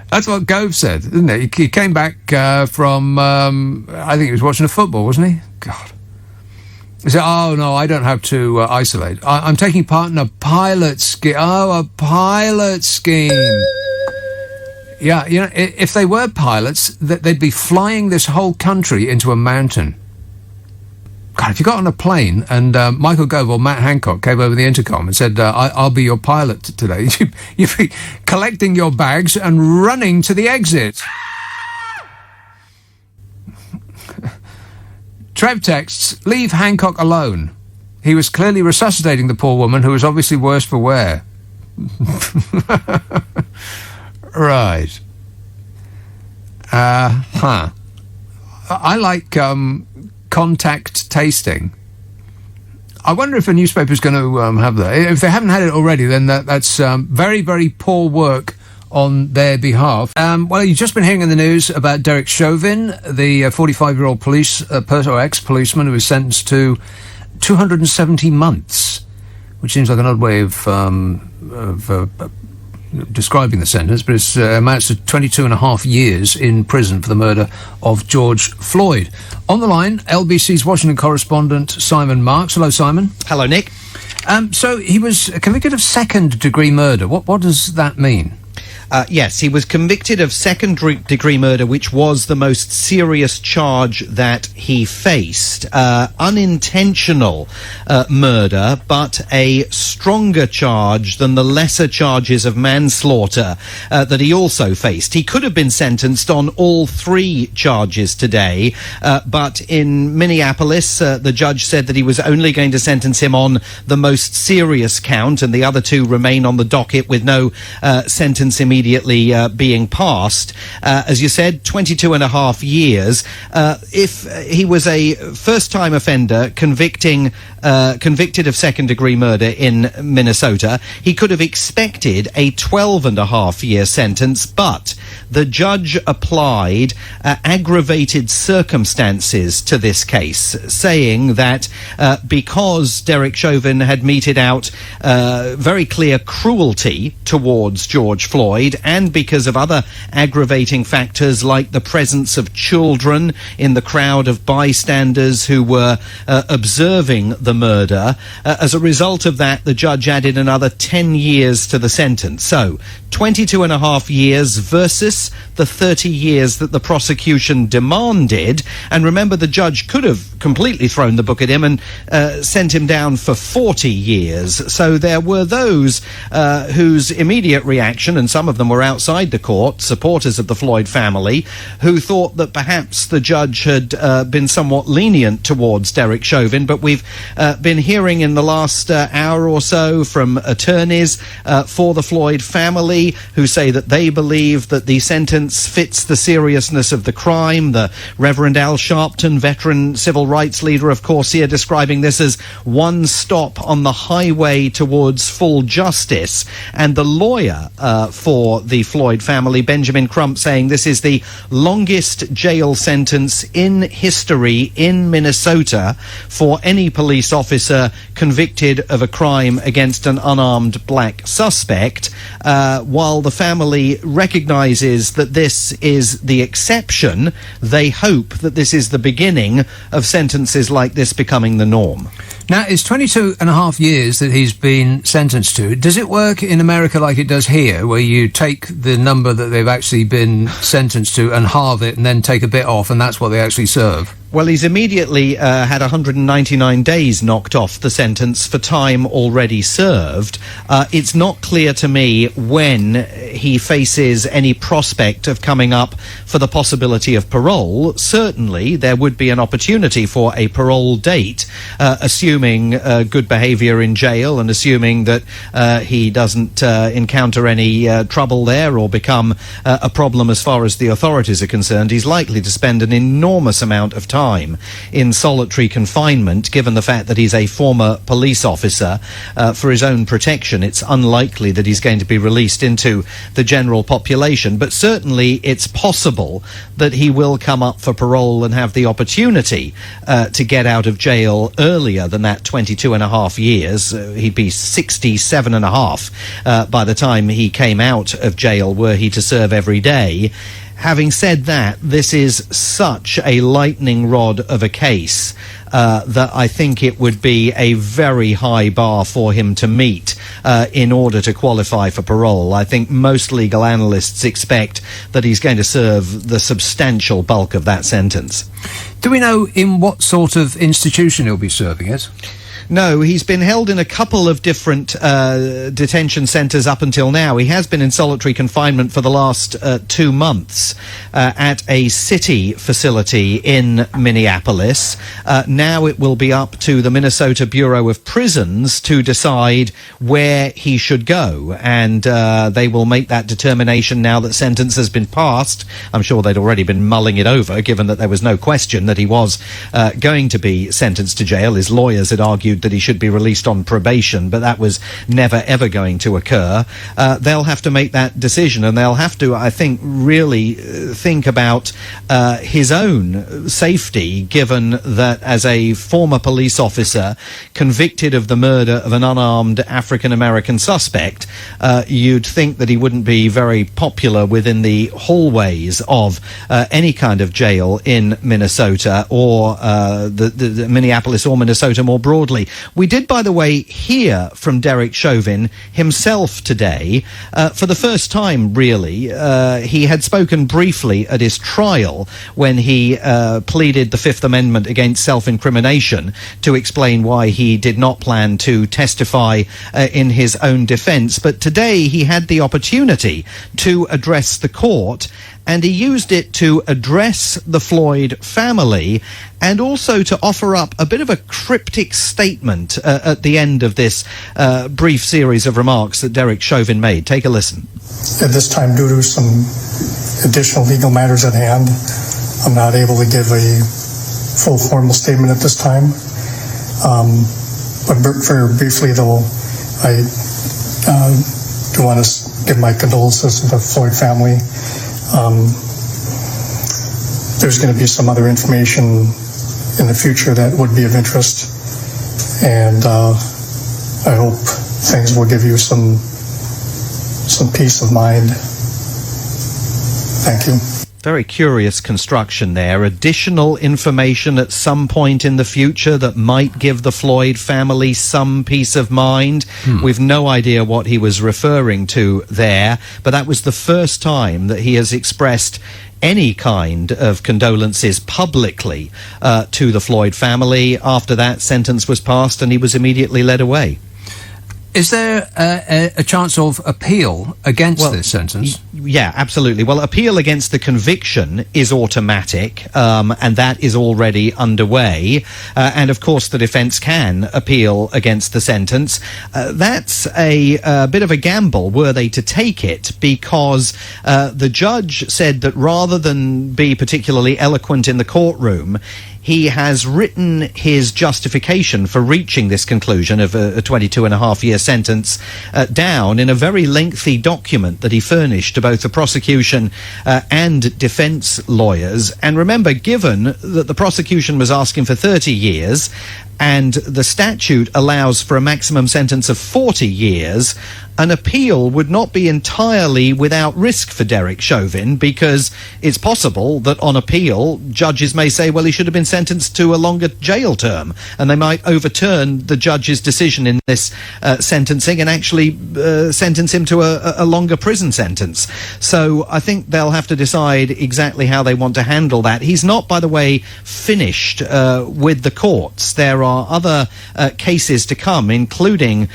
That's what Gove said, isn't it? He came back from, I think he was watching a football, wasn't he? God. He said, oh, no, I don't have to isolate. I'm taking part in a pilot scheme. Oh, a pilot scheme. Yeah, you know, if they were pilots, they'd be flying this whole country into a mountain. God, if you got on a plane and Michael Gove or Matt Hancock came over the intercom and said, I'll be your pilot today, you'd be collecting your bags and running to the exit. Trev texts, leave Hancock alone. He was clearly resuscitating the poor woman who was obviously worse for wear. Right. I like contact tasting. I wonder if a newspaper's going to have that. If they haven't had it already, then that's very, very poor work on their behalf. Well, you've just been hearing in the news about Derek Chauvin, the 45-year-old ex-policeman who was sentenced to 270 months, which seems like an odd way of describing the sentence, but it amounts to 22 and a half years in prison for the murder of George Floyd. On the line, LBC's Washington correspondent Simon Marks. Hello, Simon. Hello, Nick. So he was convicted of second-degree murder. What does that mean? Yes, he was convicted of second-degree murder, which was the most serious charge that he faced. Unintentional murder, but a stronger charge than the lesser charges of manslaughter that he also faced. He could have been sentenced on all three charges today, but in Minneapolis, the judge said that he was only going to sentence him on the most serious count, and the other two remain on the docket with no sentence immediately being passed. As you said, 22 and a half years. If he was a first-time offender convicted of second-degree murder in Minnesota, he could have expected a 12-and-a-half-year sentence, but the judge applied aggravated circumstances to this case, saying that because Derek Chauvin had meted out very clear cruelty towards George Floyd, and because of other aggravating factors like the presence of children in the crowd of bystanders who were observing the murder, as a result of that, the judge added another 10 years to the sentence. So 22 and a half years versus the 30 years that the prosecution demanded. And remember, the judge could have completely thrown the book at him and sent him down for 40 years. So there were those whose immediate reaction, and some of them were outside the court, supporters of the Floyd family, who thought that perhaps the judge had been somewhat lenient towards Derek Chauvin. But we've been hearing in the last hour or so from attorneys for the Floyd family who say that they believe that the sentence fits the seriousness of the crime. The Reverend Al Sharpton, veteran civil rights leader, of course, here describing this as one stop on the highway towards full justice. And the lawyer for the Floyd family, Benjamin Crump, saying this is the longest jail sentence in history in Minnesota for any police officer convicted of a crime against an unarmed black suspect, while the family recognizes that this is the exception. They hope that this is the beginning of sentences like this becoming the norm. Now, it's 22 and a half years that he's been sentenced to. Does it work in America like it does here, where you take the number that they've actually been sentenced to and halve it and then take a bit off, and that's what they actually serve? Well, he's immediately had 199 days knocked off the sentence for time already served. It's not clear to me when he faces any prospect of coming up for the possibility of parole. Certainly, there would be an opportunity for a parole date, assuming good behaviour in jail and assuming that he doesn't encounter any trouble there or become a problem as far as the authorities are concerned. He's likely to spend an enormous amount of time in solitary confinement, given the fact that he's a former police officer. For his own protection, it's unlikely that he's going to be released into the general population, but certainly it's possible that he will come up for parole and have the opportunity to get out of jail earlier than that 22 and a half years. He'd be 67 and a half by the time he came out of jail, were he to serve every day. Having said that, this is such a lightning rod of a case that I think it would be a very high bar for him to meet in order to qualify for parole. I think most legal analysts expect that he's going to serve the substantial bulk of that sentence. Do we know in what sort of institution he'll be serving it? No, he's been held in a couple of different detention centres up until now. He has been in solitary confinement for the last 2 months at a city facility in Minneapolis. Now it will be up to the Minnesota Bureau of Prisons to decide where he should go, and they will make that determination now that sentence has been passed. I'm sure they'd already been mulling it over, given that there was no question that he was going to be sentenced to jail. His lawyers had argued that he should be released on probation, but that was never ever going to occur. They'll have to make that decision, and they'll have to, I think, really think about his own safety, given that as a former police officer convicted of the murder of an unarmed African-American suspect, you'd think that he wouldn't be very popular within the hallways of any kind of jail in Minnesota or the Minneapolis or Minnesota more broadly. family. We did, by the way, hear from Derek Chauvin himself today. For the first time, really. He had spoken briefly at his trial when he pleaded the Fifth Amendment against self-incrimination to explain why he did not plan to testify in his own defense. But today he had the opportunity to address the court, and he used it to address the Floyd family and also to offer up a bit of a cryptic statement at the end of this brief series of remarks that Derek Chauvin made. Take a listen. At this time, due to some additional legal matters at hand, I'm not able to give a full formal statement at this time. But very briefly, though, I do want to give my condolences to the Floyd family. There's going to be some other information in the future that would be of interest, and I hope things will give you some peace of mind. Thank you. Very curious construction there. Additional information at some point in the future that might give the Floyd family some peace of mind. We've no idea what he was referring to there, but that was the first time that he has expressed any kind of condolences publicly to the Floyd family. After that sentence was passed and he was immediately led away. Is there a chance of appeal against this sentence? Yeah, absolutely. Well, appeal against the conviction is automatic, and that is already underway. And, of course, the defence can appeal against the sentence. That's a bit of a gamble, were they to take it, because the judge said that rather than be particularly eloquent in the courtroom, he has written his justification for reaching this conclusion of a 22-and-a-half-year sentence down in a very lengthy document that he furnished to both the prosecution and defence lawyers. And remember, given that the prosecution was asking for 30 years and the statute allows for a maximum sentence of 40 years, an appeal would not be entirely without risk for Derek Chauvin, because it's possible that on appeal, judges may say, well, he should have been sentenced to a longer jail term, and they might overturn the judge's decision in this sentencing and actually sentence him to a longer prison sentence. So I think they'll have to decide exactly how they want to handle that. He's not, by the way, finished with the courts. There are other cases to come, including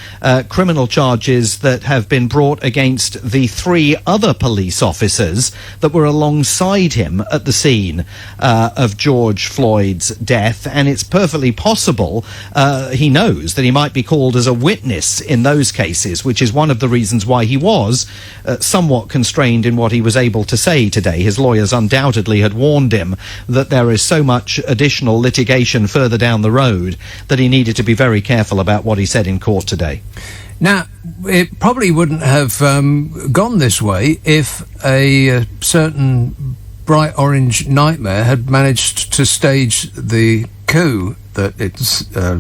criminal charges that have been brought against the 3 other police officers that were alongside him at the scene of George Floyd's death. And it's perfectly possible he knows that he might be called as a witness in those cases, which is one of the reasons why he was somewhat constrained in what he was able to say today. His lawyers undoubtedly had warned him that there is so much additional litigation further down the road that he needed to be very careful about what he said in court today. Now, it probably wouldn't have gone this way if a certain bright orange nightmare had managed to stage the coup that it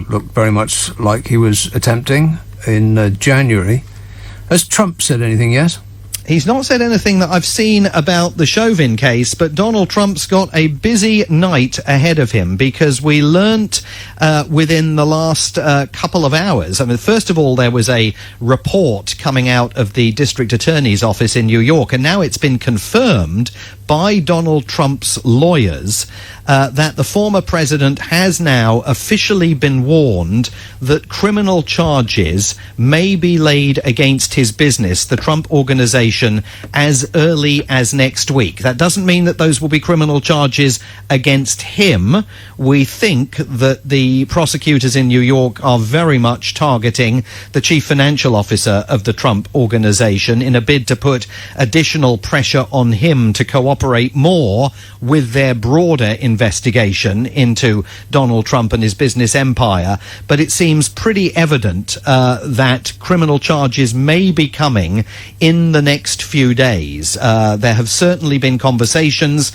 looked very much like he was attempting in January. Has Trump said anything yet? He's not said anything that I've seen about the Chauvin case, but Donald Trump's got a busy night ahead of him, because we learnt within the last couple of hours. I mean, first of all, there was a report coming out of the district attorney's office in New York, and now it's been confirmed by Donald Trump's lawyers that the former president has now officially been warned that criminal charges may be laid against his business, the Trump Organization, as early as next week. That doesn't mean that those will be criminal charges against him. We think that the prosecutors in New York are very much targeting the chief financial officer of the Trump Organization in a bid to put additional pressure on him to cooperate more with their broader investigation into Donald Trump and his business empire. But it seems pretty evident that criminal charges may be coming in the next few days. There have certainly been conversations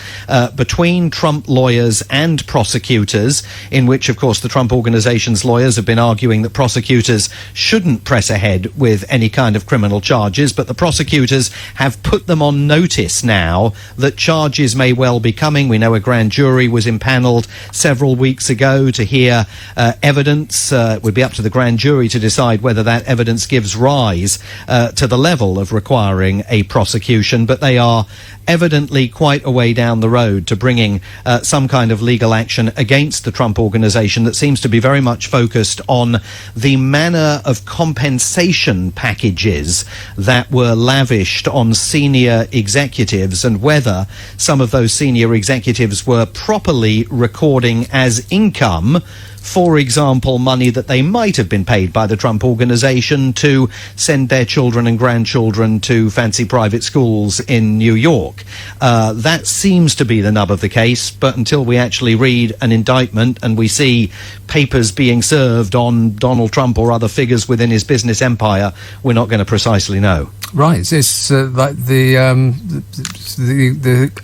between Trump lawyers and prosecutors, in which, of course, the Trump Organization's lawyers have been arguing that prosecutors shouldn't press ahead with any kind of criminal charges, but the prosecutors have put them on notice now that charges may well be coming. We know a grand jury was impaneled several weeks ago to hear evidence. It would be up to the grand jury to decide whether that evidence gives rise to the level of requiring a prosecution, but they are evidently quite a way down the road to bringing some kind of legal action against the Trump Organization that seems to be very much focused on the manner of compensation packages that were lavished on senior executives and whether some of those senior executives were properly recording as income, for example, money that they might have been paid by the Trump Organization to send their children and grandchildren to fancy private schools in New York. That seems to be the nub of the case, but until we actually read an indictment and we see papers being served on Donald Trump or other figures within his business empire, we're not going to precisely know. Right, it's like the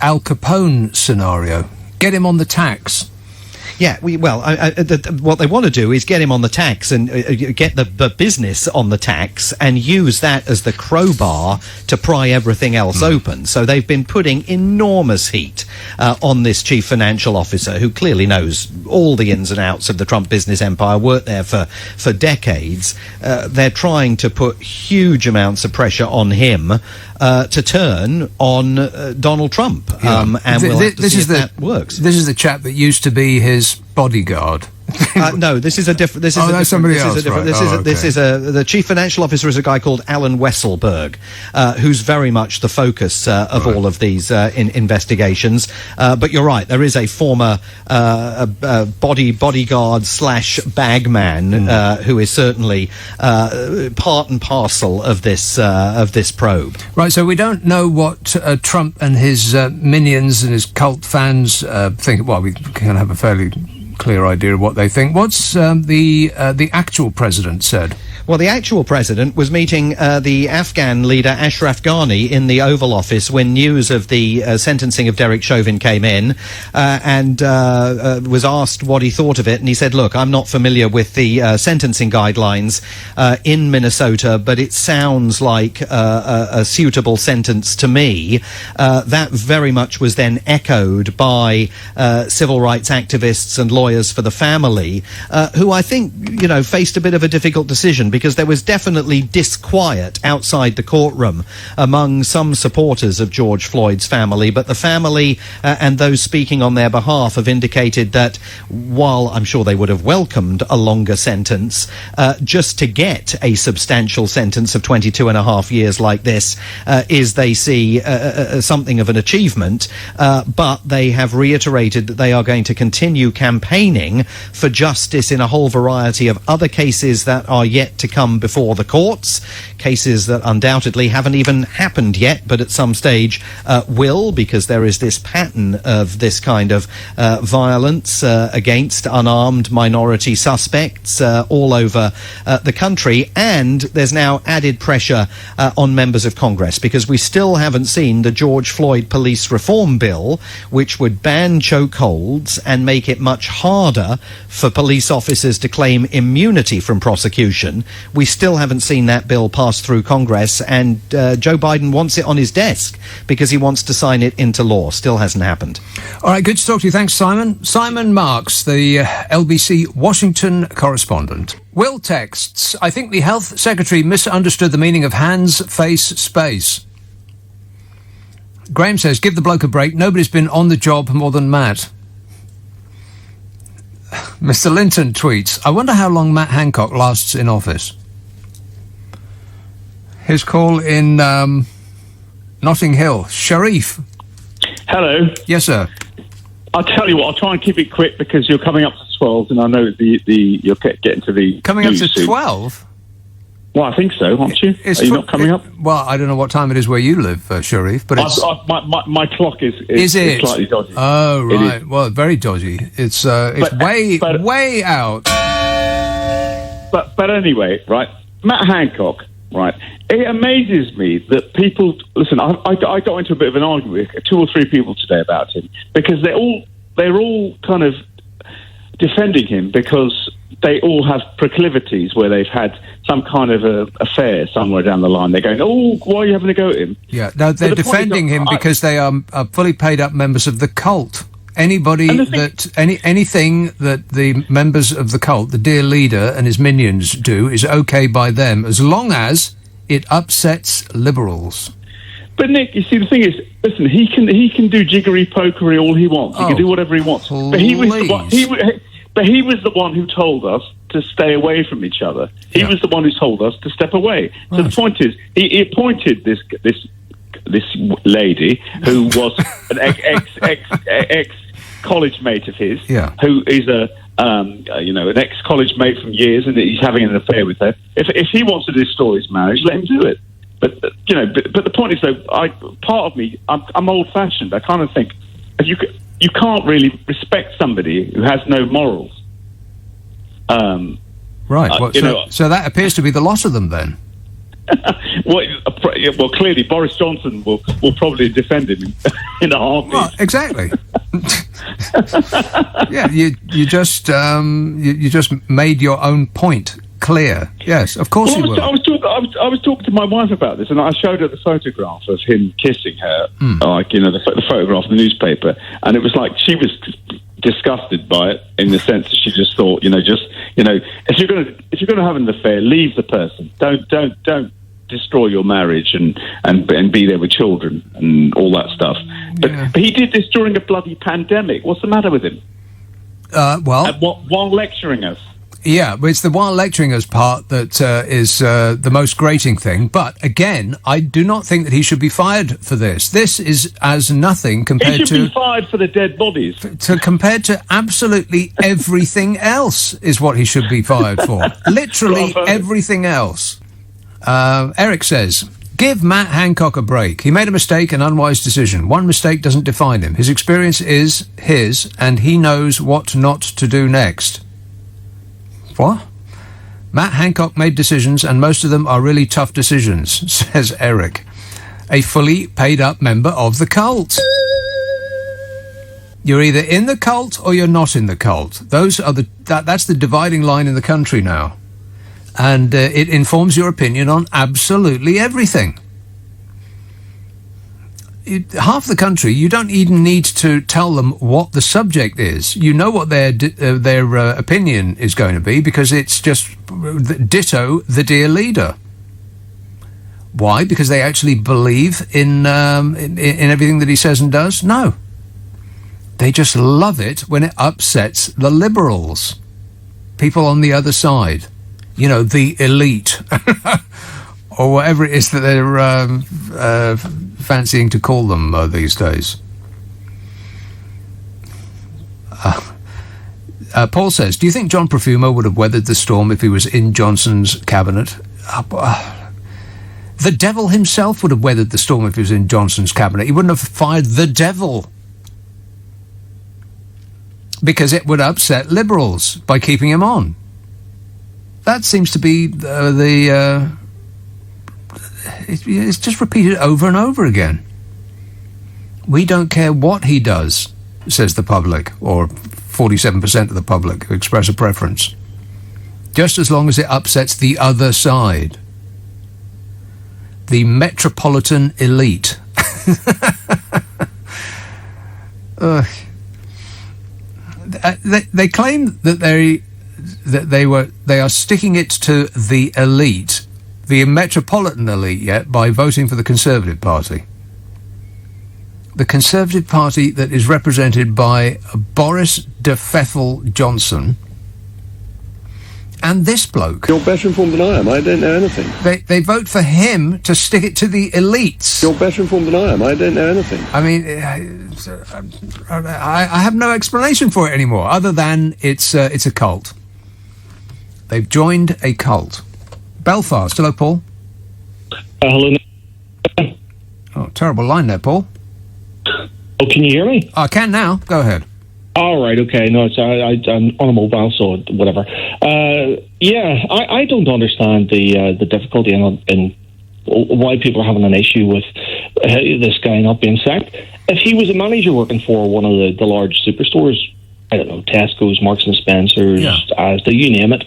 Al Capone scenario. Get him on the tax. Yeah, what they want to do is get him on the tax and get the business on the tax and use that as the crowbar to pry everything else open. So they've been putting enormous heat on this chief financial officer who clearly knows all the ins and outs of the Trump business empire, worked there for decades. They're trying to put huge amounts of pressure on him to turn on Donald Trump. And we'll have to see if that works. This is the chap that used to be his bodyguard. No, this is a different. This is somebody else. This is the chief financial officer is a guy called Alan Weselberg, who's very much the focus of all of these investigations. But you're right, there is a former bodyguard / bagman who is certainly part and parcel of this probe. Right. So we don't know what Trump and his minions and his cult fans think. Well, we can have a fairly clear idea of what they think. What's the actual president said? Well, the actual president was meeting the Afghan leader Ashraf Ghani in the Oval Office when news of the sentencing of Derek Chauvin came in, and was asked what he thought of it, and he said, look, I'm not familiar with the sentencing guidelines in Minnesota, but it sounds like a suitable sentence to me. That very much was then echoed by civil rights activists and lawyers for the family, who I think, faced a bit of a difficult decision, because there was definitely disquiet outside the courtroom among some supporters of George Floyd's family, but the family and those speaking on their behalf have indicated that while I'm sure they would have welcomed a longer sentence, just to get a substantial sentence of 22 and a half years like this is, they see, something of an achievement, but they have reiterated that they are going to continue campaigning for justice in a whole variety of other cases that are yet to come before the courts, cases that undoubtedly haven't even happened yet, but at some stage will, because there is this pattern of this kind of violence against unarmed minority suspects all over the country. And there's now added pressure on members of Congress, because we still haven't seen the George Floyd police reform bill, which would ban chokeholds and make it much harder for police officers to claim immunity from prosecution. We still haven't seen that bill pass through Congress, and Joe Biden wants it on his desk because he wants to sign it into law. Still hasn't happened. All right, good to talk to you. Thanks, Simon. Simon Marks, the LBC Washington correspondent. Will texts, I think the health secretary misunderstood the meaning of hands, face, space. Graham says, give the bloke a break. Nobody's been on the job more than Matt. Mr. Linton tweets, I wonder how long Matt Hancock lasts in office. His call in Notting Hill. Sharif. Hello. Yes, sir. I'll tell you what, I'll try and keep it quick because you're coming up to 12 and I know you're getting to the coming up to soon. 12? Well, I think so, aren't you? Are you not coming up? Well, I don't know what time it is where you live, Sharif, but it's... my clock is slightly dodgy. Oh, right. Well, very dodgy. It's way out. But anyway, right, Matt Hancock, right, it amazes me that people... Listen, I got into a bit of an argument with 2 or 3 people today about him because they're all kind of defending him because they all have proclivities where they've had some kind of a affair somewhere down the line. They're going, oh, why are you having a go at him? Yeah, no, they're defending him because they are fully paid up members of the cult. anybody anything that the members of the cult, the dear leader and his minions do, is okay by them, as long as it upsets liberals. But Nick, you see, the thing is, listen, he can do jiggery pokery all he wants. He can do whatever he wants. But he was the one who told us to stay away from each other. He was the one who told us to step away. So the point is, he appointed this lady who was an ex college mate of his, who is an ex college mate from years, and he's having an affair with her. If he wants to destroy his marriage, let him do it. But the point is, though, part of me, I'm old fashioned. I kind of think you can't really respect somebody who has no morals. Right. So that appears to be the lot of them then. Well, clearly Boris Johnson will probably defend him in a heartbeat. Well, exactly. Yeah, you just made your own point clear. Yes, of course you will. I was talking to my wife about this, and I showed her the photograph of him kissing her, the photograph in the newspaper, and it was like she was disgusted by it, in the sense that she just thought, if you're going to have an affair, leave the person. Don't destroy your marriage and be there with children and all that stuff. But he did this during a bloody pandemic. What's the matter with him? While lecturing us. Yeah, but it's the while lecturing us part that is the most grating thing. But again, I do not think that he should be fired for this. This is as nothing compared to... He should be fired for the dead bodies. Compared to absolutely everything else is what he should be fired for. Literally everything else. Eric says, give Matt Hancock a break. He made a mistake, an unwise decision. One mistake doesn't define him. His experience is his, and he knows what not to do next. What? Matt Hancock made decisions, and most of them are really tough decisions, says Eric, a fully paid-up member of the cult. You're either in the cult or you're not in the cult. Those are that's the dividing line in the country now. And it informs your opinion on absolutely everything. Half the country, you don't even need to tell them what the subject is. You know what their opinion is going to be, because it's just ditto the dear leader. Why? Because they actually believe in everything that he says and does? No. They just love it when it upsets the liberals. People on the other side. The elite. Or whatever it is that they're fancying to call them these days. Paul says, do you think John Profumo would have weathered the storm if he was in Johnson's cabinet? The devil himself would have weathered the storm if he was in Johnson's cabinet. He wouldn't have fired the devil. Because it would upset liberals by keeping him on. That seems to be it's just repeated over and over again. We don't care what he does, says the public, or 47% of the public who express a preference, just as long as it upsets the other side. The metropolitan elite. They claim that they are sticking it to the elite, the metropolitan elite, yet by voting for the Conservative Party. The Conservative Party that is represented by Boris de Pfeffel Johnson and this bloke. You're better informed than I am. I don't know anything. They vote for him to stick it to the elites. You're better informed than I am. I don't know anything. I mean, I have no explanation for it anymore, other than it's a cult. They've joined a cult. Belfast. Hello, Paul. Hello. Oh, terrible line there, Paul. Oh, can you hear me? I can now. Go ahead. All right, okay. No, I'm on a mobile, so whatever. I don't understand the difficulty in why people are having an issue with this guy not being sacked. If he was a manager working for one of the large superstores, I don't know, Tesco's, Marks and Spencer's, Asda, you name it,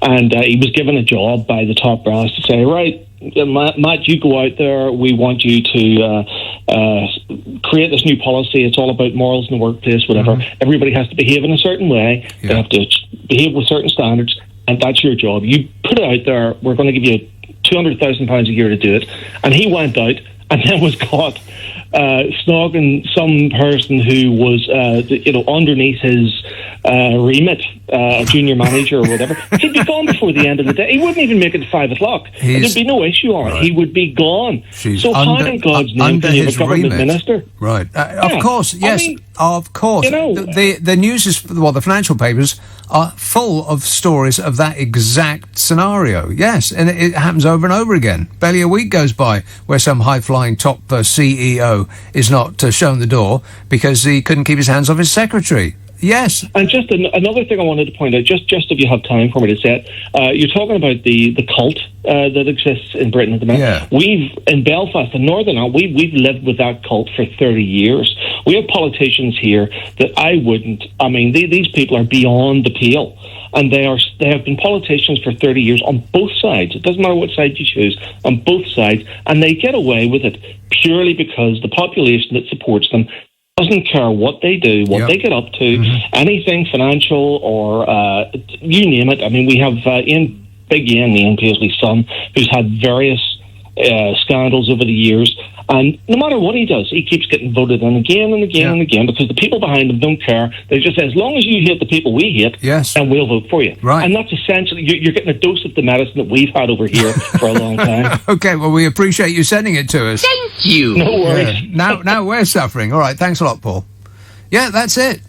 and he was given a job by the top brass to say, right, Matt, you go out there, we want you to create this new policy. It's all about morals in the workplace, whatever. Everybody has to behave in a certain way. They have to behave with certain standards, and that's your job. You put it out there. We're going to give you £200,000 a year to do it. And he went out and then was caught snogging some person who was, underneath his remit, a junior manager or whatever. He'd be gone before the end of the day. He wouldn't even make it to 5 o'clock. There'd be no issue on it. He would be gone. So how in God's name can you have a government minister? Right. Of course, yes. I mean, of course. The news is, the financial papers are full of stories of that exact scenario. Yes, and it happens over and over again. Barely a week goes by where some high-flying top CEO is not shown the door because he couldn't keep his hands off his secretary. Yes. And just another thing I wanted to point out, just if you have time for me to say it, you're talking about the cult that exists in Britain at the minute. Yeah. We've, in Belfast, in Northern Ireland, we've lived with that cult for 30 years. We have politicians here that these people are beyond the pale. And they have been politicians for 30 years on both sides. It doesn't matter what side you choose, on both sides. And they get away with it purely because the population that supports them doesn't care what they do, what they get up to, anything financial or you name it. I mean, we have Big Ian Paisley's son, who's had various scandals over the years. And no matter what he does, he keeps getting voted in again and again and again because the people behind him don't care. They just say, as long as you hate the people we hate, then we'll vote for you. Right. And that's essentially, you're getting a dose of the medicine that we've had over here for a long time. Okay, well, we appreciate you sending it to us. Thank you. No worries. Yeah. Now we're suffering. All right, thanks a lot, Paul. Yeah, that's it.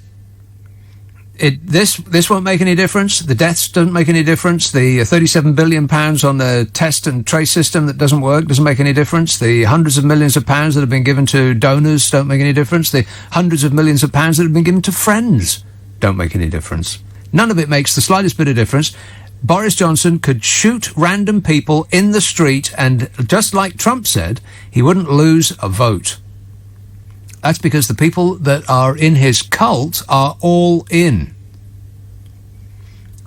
This won't make any difference. The deaths don't make any difference. The £37 billion on the test and trace system that doesn't work doesn't make any difference. The hundreds of millions of pounds that have been given to donors don't make any difference. The hundreds of millions of pounds that have been given to friends don't make any difference. None of it makes the slightest bit of difference. Boris Johnson could shoot random people in the street and, just like Trump said, he wouldn't lose a vote. That's because the people that are in his cult are all in.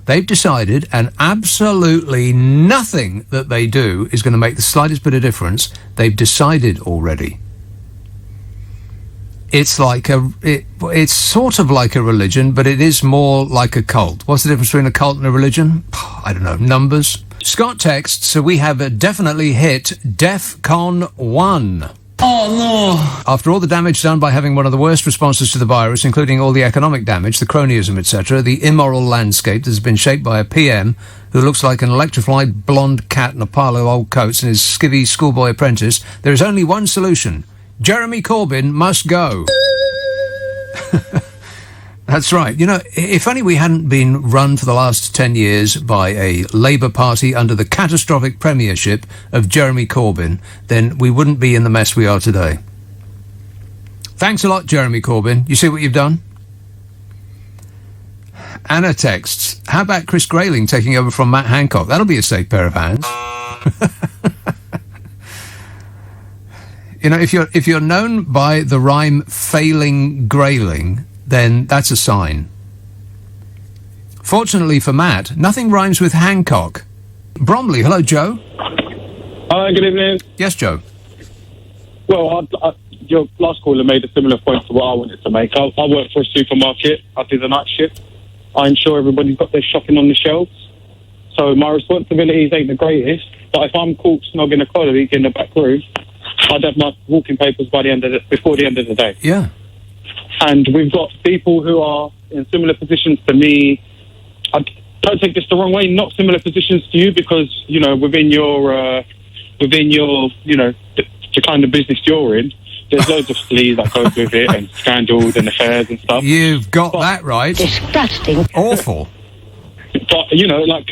They've decided, and absolutely nothing that they do is going to make the slightest bit of difference. They've decided already. It's it's sort of like a religion, but it is more like a cult. What's the difference between a cult and a religion? I don't know. Numbers. Scott texts, so we have definitely hit DEFCON 1. Oh, no. After all the damage done by having one of the worst responses to the virus, including all the economic damage, the cronyism, etc., the immoral landscape that has been shaped by a PM who looks like an electrified blonde cat in a pile of old coats and his skivvy schoolboy apprentice, there is only one solution. Jeremy Corbyn must go. That's right. You know, if only we hadn't been run for the last 10 years by a Labour Party under the catastrophic premiership of Jeremy Corbyn, then we wouldn't be in the mess we are today. Thanks a lot, Jeremy Corbyn. You see what you've done? Anna texts, how about Chris Grayling taking over from Matt Hancock? That'll be a safe pair of hands. You know, if you're known by the rhyme failing Grayling, then that's a sign. Fortunately for Matt, nothing rhymes with Hancock. Bromley, hello, Joe. Hi, good evening. Yes, Joe. Well, your last caller made a similar point to what I wanted to make. I work for a supermarket. I do the night shift. I ensure everybody's got their shopping on the shelves. So my responsibilities ain't the greatest, but if I'm caught snogging a colleague in the back room, I'd have my walking papers before the end of the day. Yeah. And we've got people who are in similar positions to me. I don't take this the wrong way, not similar positions to you, because, you know, within your you know, the kind of business you're in, there's loads of sleaze that goes with it and scandals and affairs and stuff. You've got that right. Disgusting. Awful. But, you know, like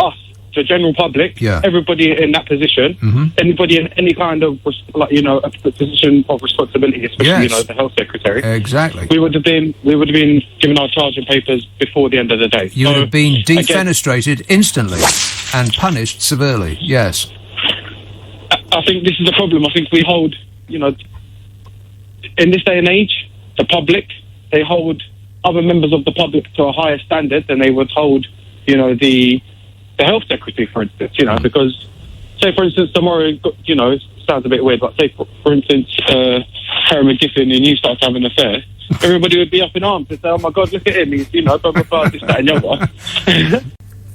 us, the general public, yeah. Everybody in that position, anybody in any kind of, like, you know, a position of responsibility, especially, you know, the health secretary. Exactly. We would have been given our charging papers before the end of the day. You would have been defenestrated instantly and punished severely, yes. I think this is the problem. I think we hold, you know, in this day and age, the public, they hold other members of the public to a higher standard than they would hold, you know, the health secretary, for instance, you know, because, say, for instance, tomorrow, you know, sounds a bit weird, but say, for instance, Harry McGiffin and you start having an affair, everybody would be up in arms and say, oh my God, look at him, he's, you know, blah, blah, blah, this, that and the other.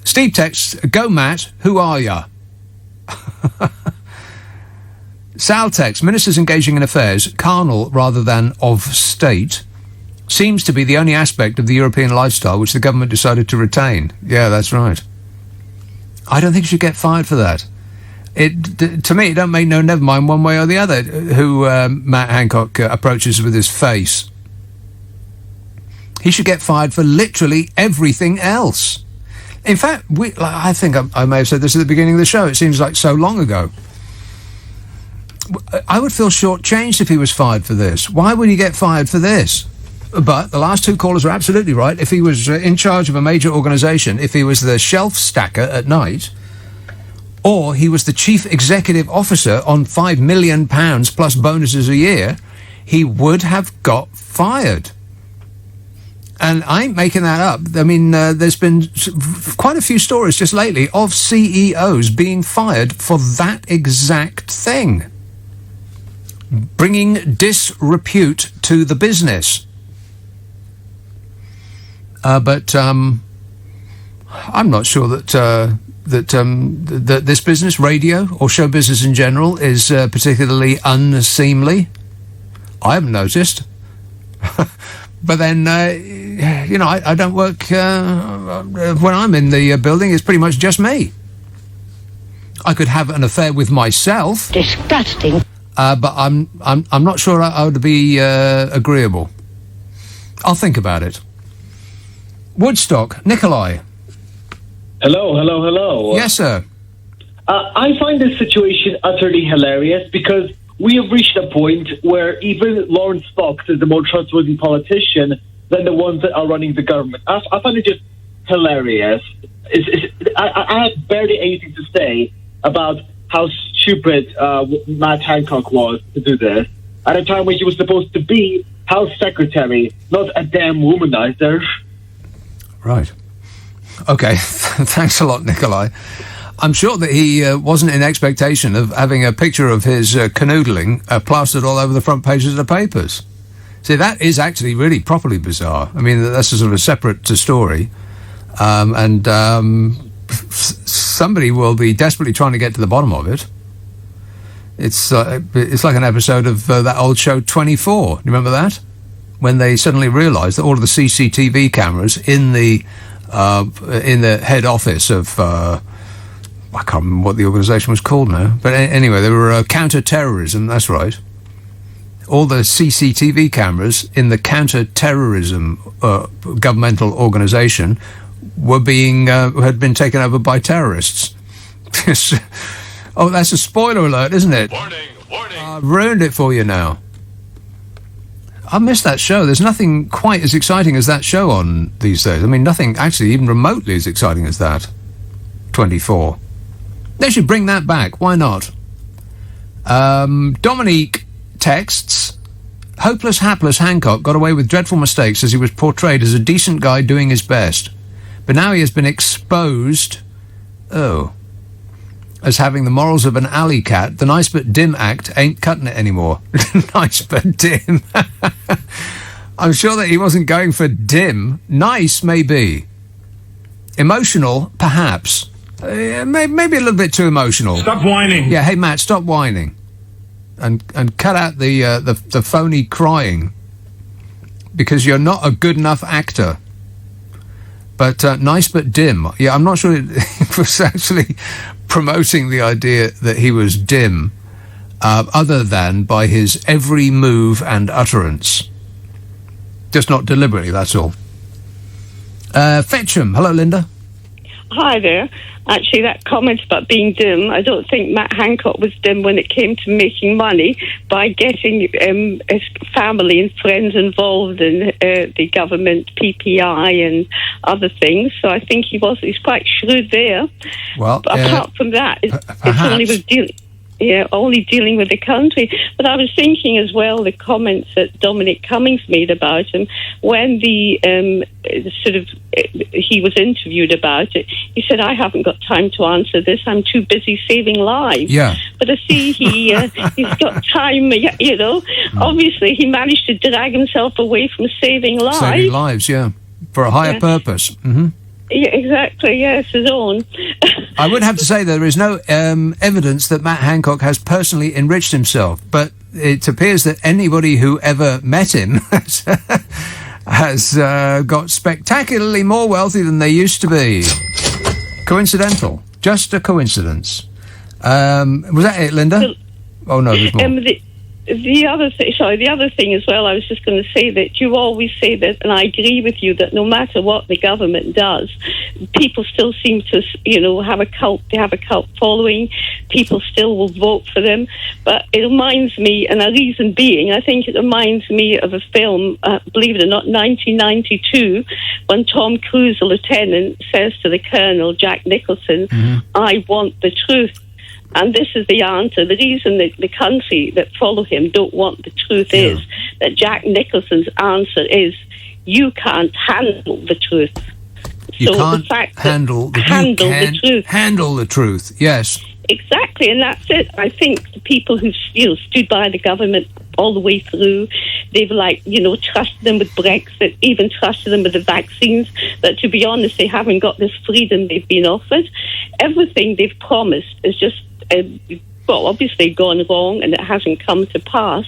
Steve texts, go Matt, who are ya? Sal texts, ministers engaging in affairs, carnal rather than of state, seems to be the only aspect of the European lifestyle which the government decided to retain. Yeah, that's right. I don't think you should get fired for that. To me, it don't make no never mind one way or the other who Matt Hancock approaches with his face. He should get fired for literally everything else. In fact, I think I may have said this at the beginning of the show. It seems like so long ago. I would feel shortchanged if he was fired for this. Why would he get fired for this? But the last two callers are absolutely right. If he was in charge of a major organisation, if he was the shelf stacker at night, or he was the chief executive officer on £5 million plus bonuses a year, he would have got fired. And I ain't making that up. I mean, there's been quite a few stories just lately of CEOs being fired for that exact thing. Bringing disrepute to the business. But I'm not sure that this business, radio, or show business in general, is particularly unseemly. I haven't noticed. But then, you know, I don't work... when I'm in the building, it's pretty much just me. I could have an affair with myself. Disgusting. But I'm not sure I would be agreeable. I'll think about it. Woodstock, Nikolai. Hello. Yes, sir. I find this situation utterly hilarious because we have reached a point where even Lawrence Fox is a more trustworthy politician than the ones that are running the government. I find it just hilarious. I have barely anything to say about how stupid Matt Hancock was to do this at a time when he was supposed to be House Secretary, not a damn womanizer. Right. Okay. Thanks a lot, Nikolai. I'm sure that he wasn't in expectation of having a picture of his canoodling plastered all over the front pages of the papers. See, that is actually really properly bizarre. I mean, that's a sort of a separate story. Somebody will be desperately trying to get to the bottom of it. It's like an episode of that old show 24. Do you remember that? When they suddenly realised that all of the CCTV cameras in the head office of I can't remember what the organisation was called now, but anyway, they were counter-terrorism. That's right. All the CCTV cameras in the counter-terrorism governmental organisation were had been taken over by terrorists. Oh, that's a spoiler alert, isn't it? Warning! I've ruined it for you now. I missed that show. There's nothing quite as exciting as that show on these days. I mean, nothing actually even remotely as exciting as that. 24. They should bring that back. Why not? Dominique texts, hopeless, hapless Hancock got away with dreadful mistakes as he was portrayed as a decent guy doing his best. But now he has been exposed, as having the morals of an alley cat. The nice but dim act ain't cutting it anymore. Nice but dim. I'm sure that he wasn't going for dim. Nice, maybe. Emotional, perhaps. Maybe a little bit too emotional. Stop whining. Yeah, hey, Matt, stop whining. And cut out the phony crying. Because you're not a good enough actor. But nice but dim. Yeah, I'm not sure it was actually promoting the idea that he was dim, other than by his every move and utterance. Just not deliberately, that's all. Fetcham. Hello, Linda. Hi there. Actually, that comment about being dim, I don't think Matt Hancock was dim when it came to making money by getting his family and friends involved in the government PPI and other things. So I think he's quite shrewd there. Well, but apart from that, it's only with dealing. only dealing with the country. But I was thinking as well the comments that Dominic Cummings made about him when he was interviewed about it. He said, "I haven't got time to answer this. I'm too busy saving lives." Yeah. But I see he's got time. Obviously he managed to drag himself away from saving lives. Saving lives, yeah, for a higher purpose. Mm-hmm. Yeah, exactly. Yes, his own. I would have to say there is no evidence that Matt Hancock has personally enriched himself, but it appears that anybody who ever met him has got spectacularly more wealthy than they used to be. Coincidental. Just a coincidence. Was that it, Linda? Oh, no, there's more. The other thing as well, I was just going to say that you always say that, and I agree with you, that no matter what the government does, people still seem to, have a cult. They have a cult following. People still will vote for them. But it reminds me, and the reason being, I think it reminds me of a film, believe it or not, 1992, when Tom Cruise, the lieutenant, says to the Colonel, Jack Nicholson, "I want the truth." And this is the answer. The reason that the country that follow him don't want the truth is that Jack Nicholson's answer is, you can't handle the truth. You can't handle the truth. Handle the truth, yes. Exactly, and that's it. I think the people who stood by the government all the way through, they've trusted them with Brexit, even trusted them with the vaccines, but to be honest, they haven't got this freedom they've been offered. Everything they've promised is just obviously gone wrong and it hasn't come to pass.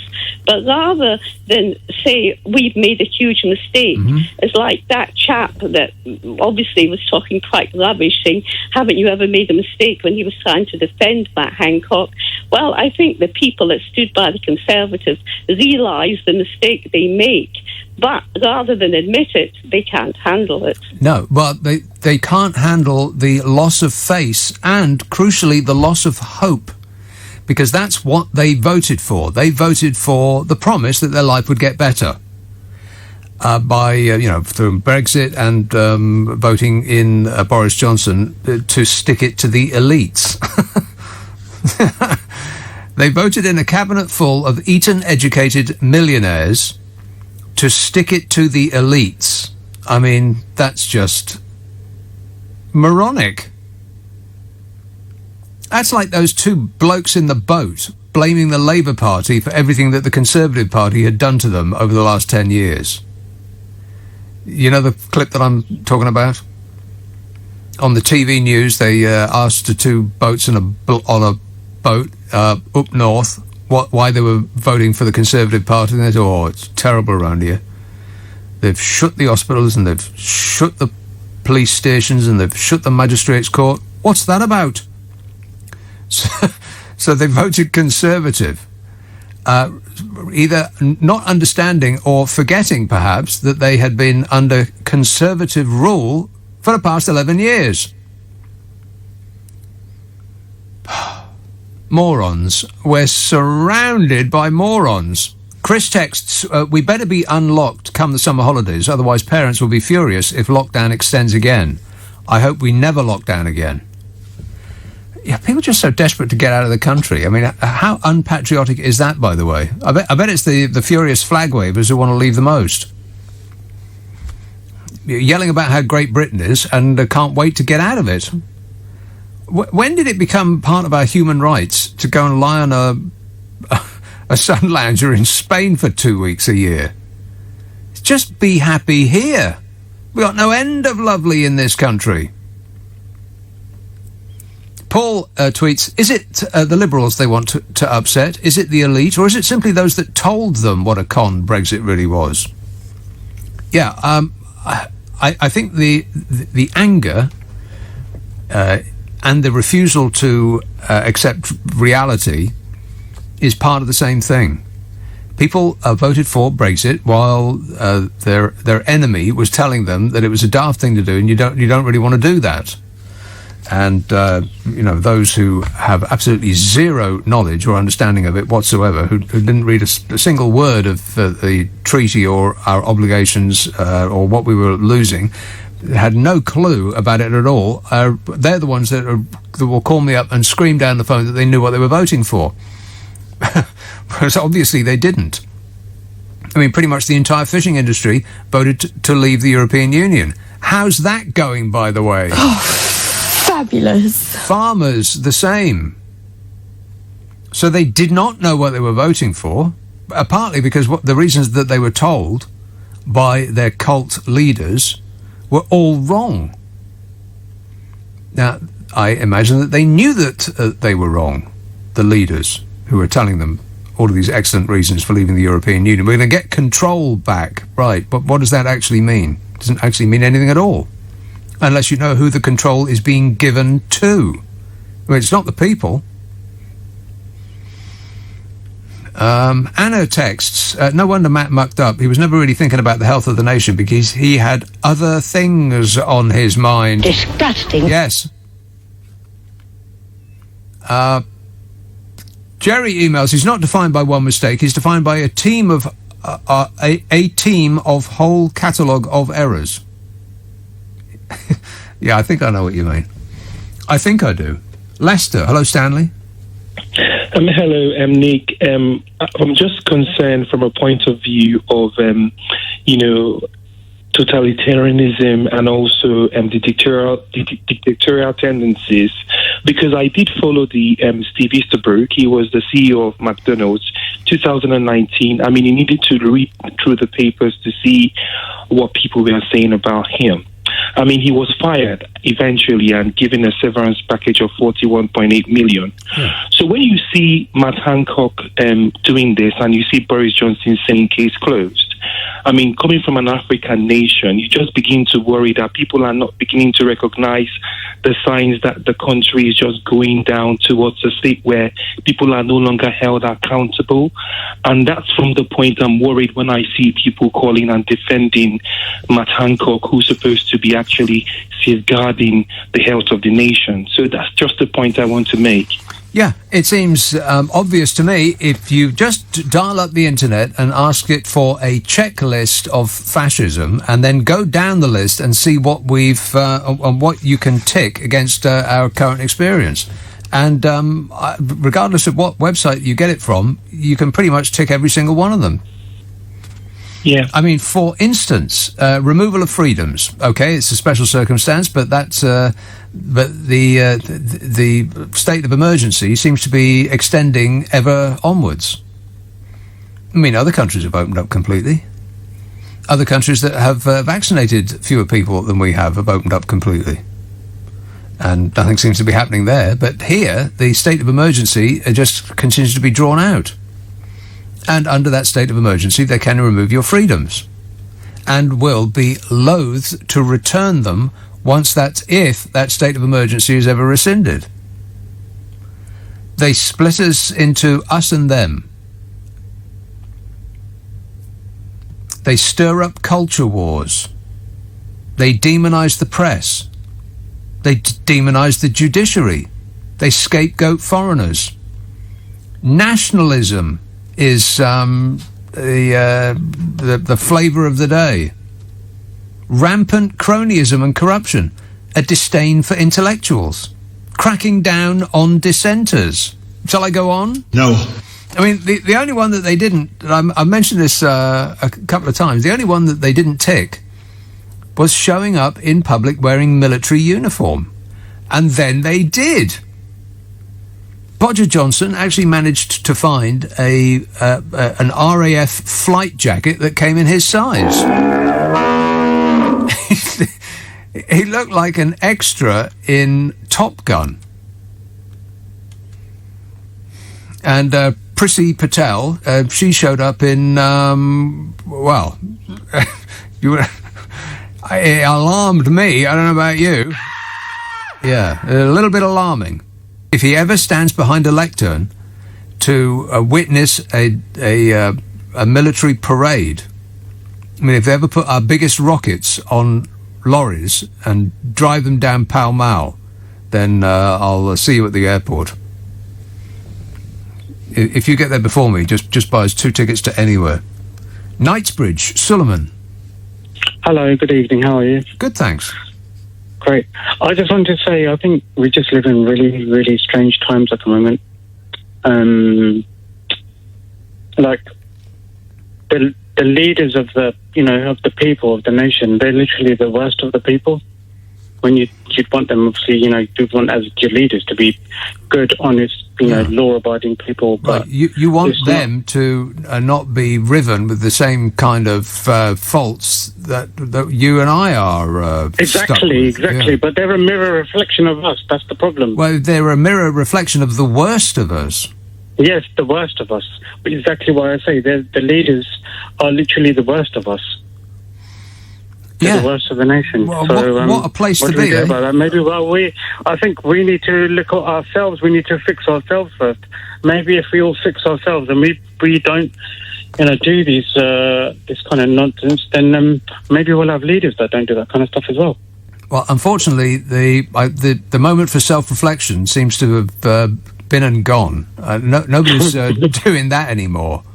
But rather than say we've made a huge mistake, it's like that chap that obviously was talking quite rubbish, saying, "Haven't you ever made a mistake?" when he was trying to defend Matt Hancock. Well, I think the people that stood by the Conservatives realise the mistake they make, but rather than admit it, they can't handle it. No, but they can't handle the loss of face and, crucially, the loss of hope. Because that's what they voted for. They voted for the promise that their life would get better through Brexit and voting in Boris Johnson to stick it to the elites. They voted in a cabinet full of Eton-educated millionaires to stick it to the elites. I mean, that's just moronic. That's like those two blokes in the boat blaming the Labour Party for everything that the Conservative Party had done to them over the last 10 years. You know the clip that I'm talking about? On the TV news, they asked the two boats on a boat up north why they were voting for the Conservative Party, and they said, "Oh, it's terrible around here. They've shut the hospitals and they've shut the police stations and they've shut the magistrates' court. What's that about?" So they voted Conservative, either not understanding or forgetting, perhaps, that they had been under Conservative rule for the past 11 years. Morons. We're surrounded by morons. Chris texts, "We better be unlocked come the summer holidays, otherwise parents will be furious if lockdown extends again. I hope we never lock down again." Yeah, people are just so desperate to get out of the country. I mean, how unpatriotic is that, by the way? I bet it's the furious flag wavers who want to leave the most. Yelling about how great Britain is and can't wait to get out of it. When did it become part of our human rights to go and lie on a sun lounger in Spain for 2 weeks a year? Just be happy here. We've got no end of lovely in this country. Paul tweets, "Is it the Liberals they want to upset? Is it the elite? Or is it simply those that told them what a con Brexit really was?" Yeah, I think the anger and the refusal to accept reality is part of the same thing. People voted for Brexit while their enemy was telling them that it was a daft thing to do, and you don't really want to do that. And those who have absolutely zero knowledge or understanding of it whatsoever, who didn't read a single word of the treaty or our obligations or what we were losing, had no clue about it at all. They're the ones that will call me up and scream down the phone that they knew what they were voting for. Whereas obviously they didn't. I mean, pretty much the entire fishing industry voted to leave the European Union. How's that going, by the way? Oh, fabulous. Farmers, the same. So they did not know what they were voting for, partly because the reasons that they were told by their cult leaders were all wrong. Now, I imagine that they knew that they were wrong, the leaders who were telling them all of these excellent reasons for leaving the European Union. We're going to get control back, right, but what does that actually mean? It doesn't actually mean anything at all, unless you know who the control is being given to. I mean, it's not the people. Anna texts, no wonder Matt mucked up. He was never really thinking about the health of the nation because he had other things on his mind. Disgusting. Yes. Jerry emails, he's not defined by one mistake, he's defined by a team of a team of whole catalogue of errors. Yeah, I think I know what you mean. I think I do. Lester, hello Stanley. Hello, Nick. I'm just concerned from a point of view of, totalitarianism and also the dictatorial tendencies, because I did follow the Steve Easterbrook. He was the CEO of McDonald's 2019. I mean, he needed to read through the papers to see what people were saying about him. I mean, he was fired eventually and given a severance package of 41.8 million. So when you see Matt Hancock doing this and you see Boris Johnson saying case closed, I mean, coming from an African nation, you just begin to worry that people are not beginning to recognize the signs that the country is just going down towards a state where people are no longer held accountable. And that's from the point I'm worried when I see people calling and defending Matt Hancock, who's supposed to be actually safeguarding the health of the nation. So that's just the point I want to make. Yeah, it seems obvious to me if you just dial up the internet and ask it for a checklist of fascism and then go down the list and see what what you can tick against our current experience. And regardless of what website you get it from, you can pretty much tick every single one of them. Yeah. I mean, for instance, removal of freedoms. Okay, it's a special circumstance, but that's but the state of emergency seems to be extending ever onwards. I mean, other countries have opened up completely. Other countries that have vaccinated fewer people than we have opened up completely. And nothing seems to be happening there. But here, the state of emergency just continues to be drawn out. And under that state of emergency, they can remove your freedoms and will be loath to return them if that state of emergency is ever rescinded. They split us into us and them. They stir up culture wars. They demonize the press. They demonize the judiciary. They scapegoat foreigners. Nationalism is the flavour of the day. Rampant cronyism and corruption, a disdain for intellectuals, cracking down on dissenters. Shall I go on? No. I mean, the only one that they didn't, I mentioned this a couple of times, the only one that they didn't tick was showing up in public wearing military uniform. And then they did. Roger Johnson actually managed to find an RAF flight jacket that came in his size. He looked like an extra in Top Gun. And Prissy Patel, she showed up in, it alarmed me. I don't know about you. Yeah, a little bit alarming. If he ever stands behind a lectern to witness a military parade, I mean, if they ever put our biggest rockets on lorries and drive them down Pall Mall, then I'll see you at the airport. If you get there before me, just buy us 2 tickets to anywhere. Knightsbridge, Suleiman. Hello, good evening. How are you? Good, thanks. Great. I just wanted to say, I think we just live in really, really strange times at the moment. Like the leaders of the people of the nation, they're literally the worst of the people. When you'd want them, obviously, you'd want as your leaders to be good, honest, law-abiding people. But you want them to not be riven with the same kind of faults that you and I are Exactly. Yeah. But they're a mirror reflection of us. That's the problem. Well, they're a mirror reflection of the worst of us. Yes, the worst of us. But exactly why I say the leaders are literally the worst of us. They're the worst of the nation. Well, so, what a place what to do we be, do eh? about that? Maybe, I think we need to look at ourselves. We need to fix ourselves first. Maybe if we all fix ourselves and we don't, do this kind of nonsense, then maybe we'll have leaders that don't do that kind of stuff as well. Well, unfortunately, the moment for self-reflection seems to have been and gone. Nobody's doing that anymore.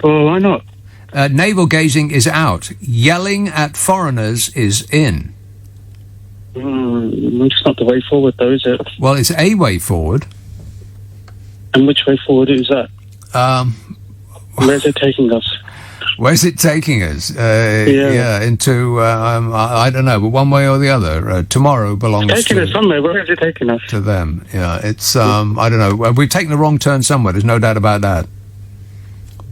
Well, why not? Navel gazing is out. Yelling at foreigners is in. It's not the way forward, though, is it? Well, it's a way forward. And which way forward is that? Where's it taking us? Where's it taking us? Into, I don't know, but one way or the other. Tomorrow belongs It's taking us somewhere. Where is it taking us? to them. Yeah, it's, I don't know. We've taken the wrong turn somewhere. There's no doubt about that.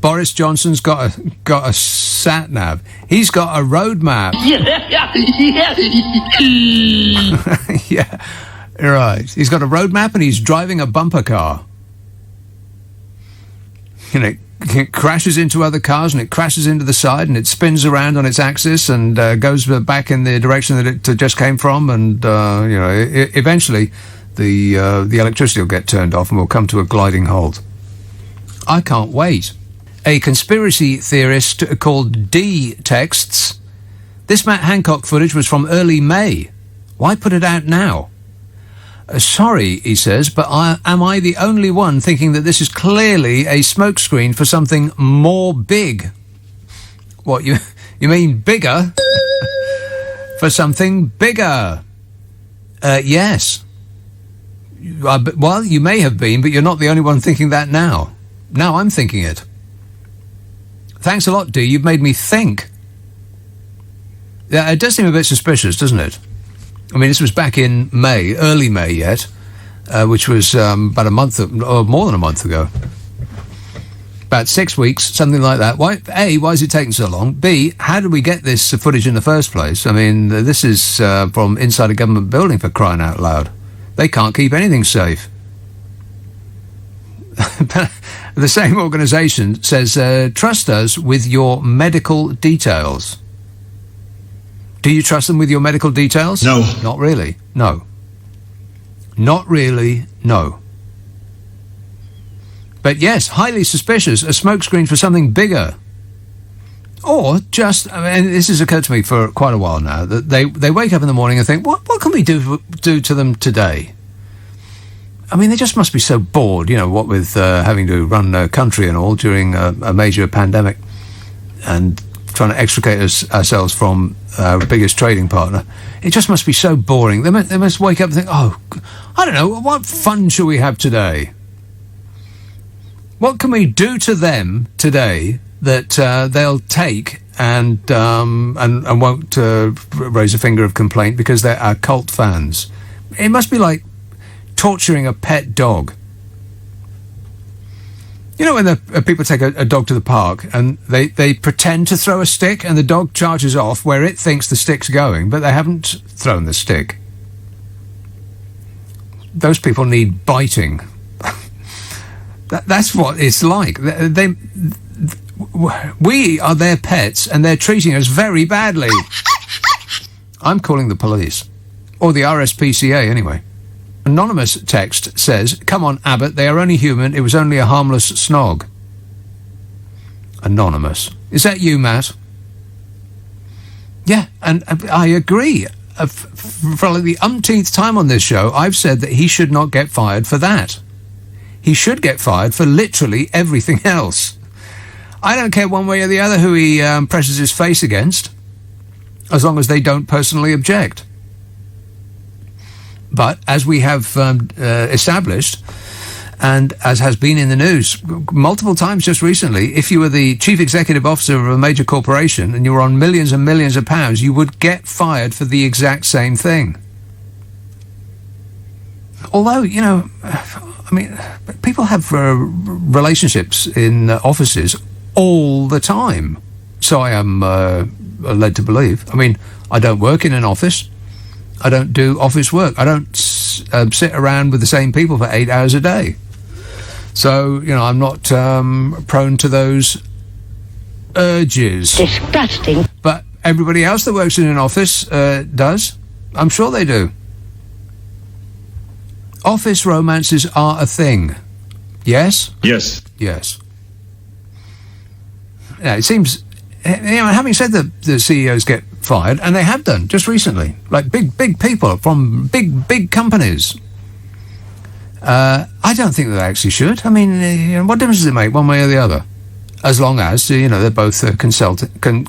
Boris Johnson's got a sat nav. He's got a road map. Yeah, right. He's got a road map and he's driving a bumper car. It crashes into other cars and it crashes into the side and it spins around on its axis and goes back in the direction that it just came from. And eventually, the electricity will get turned off and we'll come to a gliding halt. I can't wait. A conspiracy theorist called D texts, "This Matt Hancock footage was from early May. Why put it out now?" Sorry, he says, but am I the only one thinking that this is clearly a smokescreen for something more big? What, you mean bigger? For something bigger? Yes. Well, you may have been, but you're not the only one thinking that now. Now I'm thinking it. Thanks a lot, D. You've made me think. Yeah, it does seem a bit suspicious, doesn't it? I mean, this was back in May, early May yet, which was about a month, or more than a month ago. About 6 weeks, something like that. Why is it taking so long? B, how did we get this footage in the first place? I mean, this is from inside a government building, for crying out loud. They can't keep anything safe. The same organisation says, trust us with your medical details. Do you trust them with your medical details? No. Not really, no. Not really, no. But yes, highly suspicious, a smokescreen for something bigger. Or just, I mean, this has occurred to me for quite a while now, that they wake up in the morning and think, what can we do to them today? I mean, they just must be so bored, what with having to run a country and all during a major pandemic and trying to extricate ourselves from our biggest trading partner. It just must be so boring. They must wake up and think, I don't know, what fun shall we have today? What can we do to them today that they'll take and won't raise a finger of complaint because they're our cult fans? It must be like torturing a pet dog. You know when the people take a dog to the park and they pretend to throw a stick and the dog charges off where it thinks the stick's going, but they haven't thrown the stick. Those people need biting. That's what it's like. We are their pets and they're treating us very badly. I'm calling the police. Or the RSPCA anyway. Anonymous text says, "Come on, Abbott, they are only human. It was only a harmless snog." Anonymous. Is that you, Matt? Yeah, and I agree. For like the umpteenth time on this show, I've said that he should not get fired for that. He should get fired for literally everything else. I don't care one way or the other who he presses his face against. as long as they don't personally object. But as we have established, and as has been in the news multiple times just recently, if you were the chief executive officer of a major corporation and you were on millions and millions of pounds, you would get fired for the exact same thing. Although, you know, I mean, people have relationships in offices all the time. So I am led to believe. I mean, I don't work in an office. I don't do office work. I don't sit around with the same people for 8 hours a day. So, you know, I'm not prone to those urges. Disgusting. But everybody else that works in an office does. I'm sure they do. Office romances are a thing. Yes? Yes. Yes. Yeah, it seems... You know, having said that the CEOs get fired, and they have done just recently, like big people from big companies. I don't think that they actually should. I mean, you know, what difference does it make one way or the other? As long as, you know, they're both consenting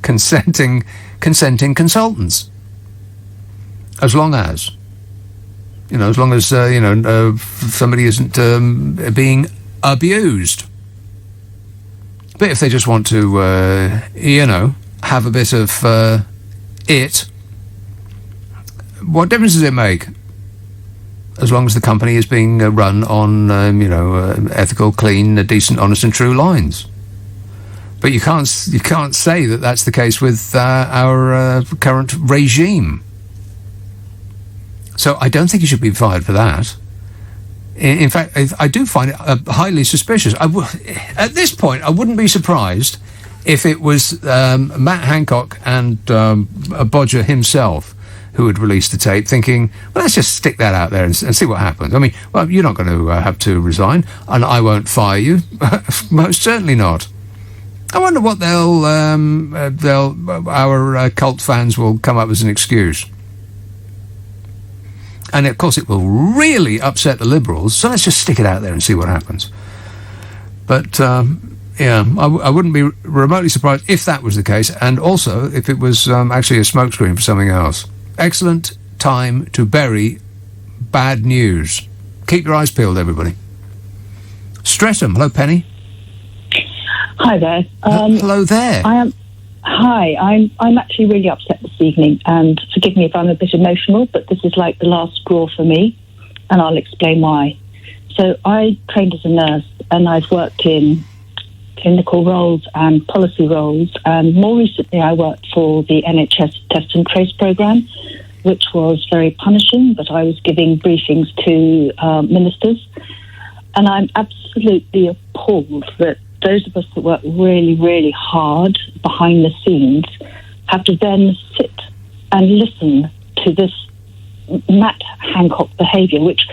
consultants. As long as, you know, somebody isn't being abused. But if they just want to, you know, have a bit of it, what difference does it make? As long as the company is being run on, ethical, clean, decent, honest, and true lines. But you can't say that that's the case with our current regime. So I don't think you should be fired for that. In fact, I do find it highly suspicious. At this point, I wouldn't be surprised if it was Matt Hancock and Bodger himself who had released the tape, thinking, well, let's just stick that out there and see what happens. I mean, well, you're not going to have to resign, and I won't fire you. Most certainly not. I wonder what our cult fans will come up as an excuse. And, of course, it will really upset the Liberals, so let's just stick it out there and see what happens. But, yeah, I wouldn't be remotely surprised if that was the case, and also if it was actually a smokescreen for something else. Excellent time to bury bad news. Keep your eyes peeled, everybody. Streatham, hello, Penny. Hi there. Hello there. I'm actually really upset this evening, and forgive me if I'm a bit emotional, but this is like the last straw for me, and I'll explain why. So I trained as a nurse, and I've worked in clinical roles and policy roles, and more recently I worked for the NHS Test and Trace programme, which was very punishing, but I was giving briefings to ministers, and I'm absolutely appalled that those of us that work really, really hard behind the scenes have to then sit and listen to this Matt Hancock behaviour, which,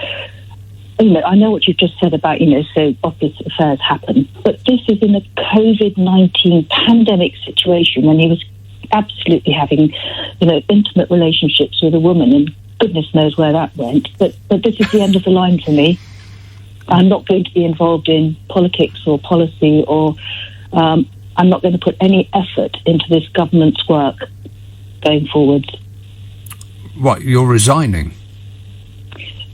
you know, I know what you've just said about, you know, so office affairs happen, but this is in a COVID-19 pandemic situation when he was absolutely having, you know, intimate relationships with a woman, and goodness knows where that went. But this is the end of the line for me. I'm not going to be involved in politics or policy, or I'm not going to put any effort into this government's work going forward. What, you're resigning?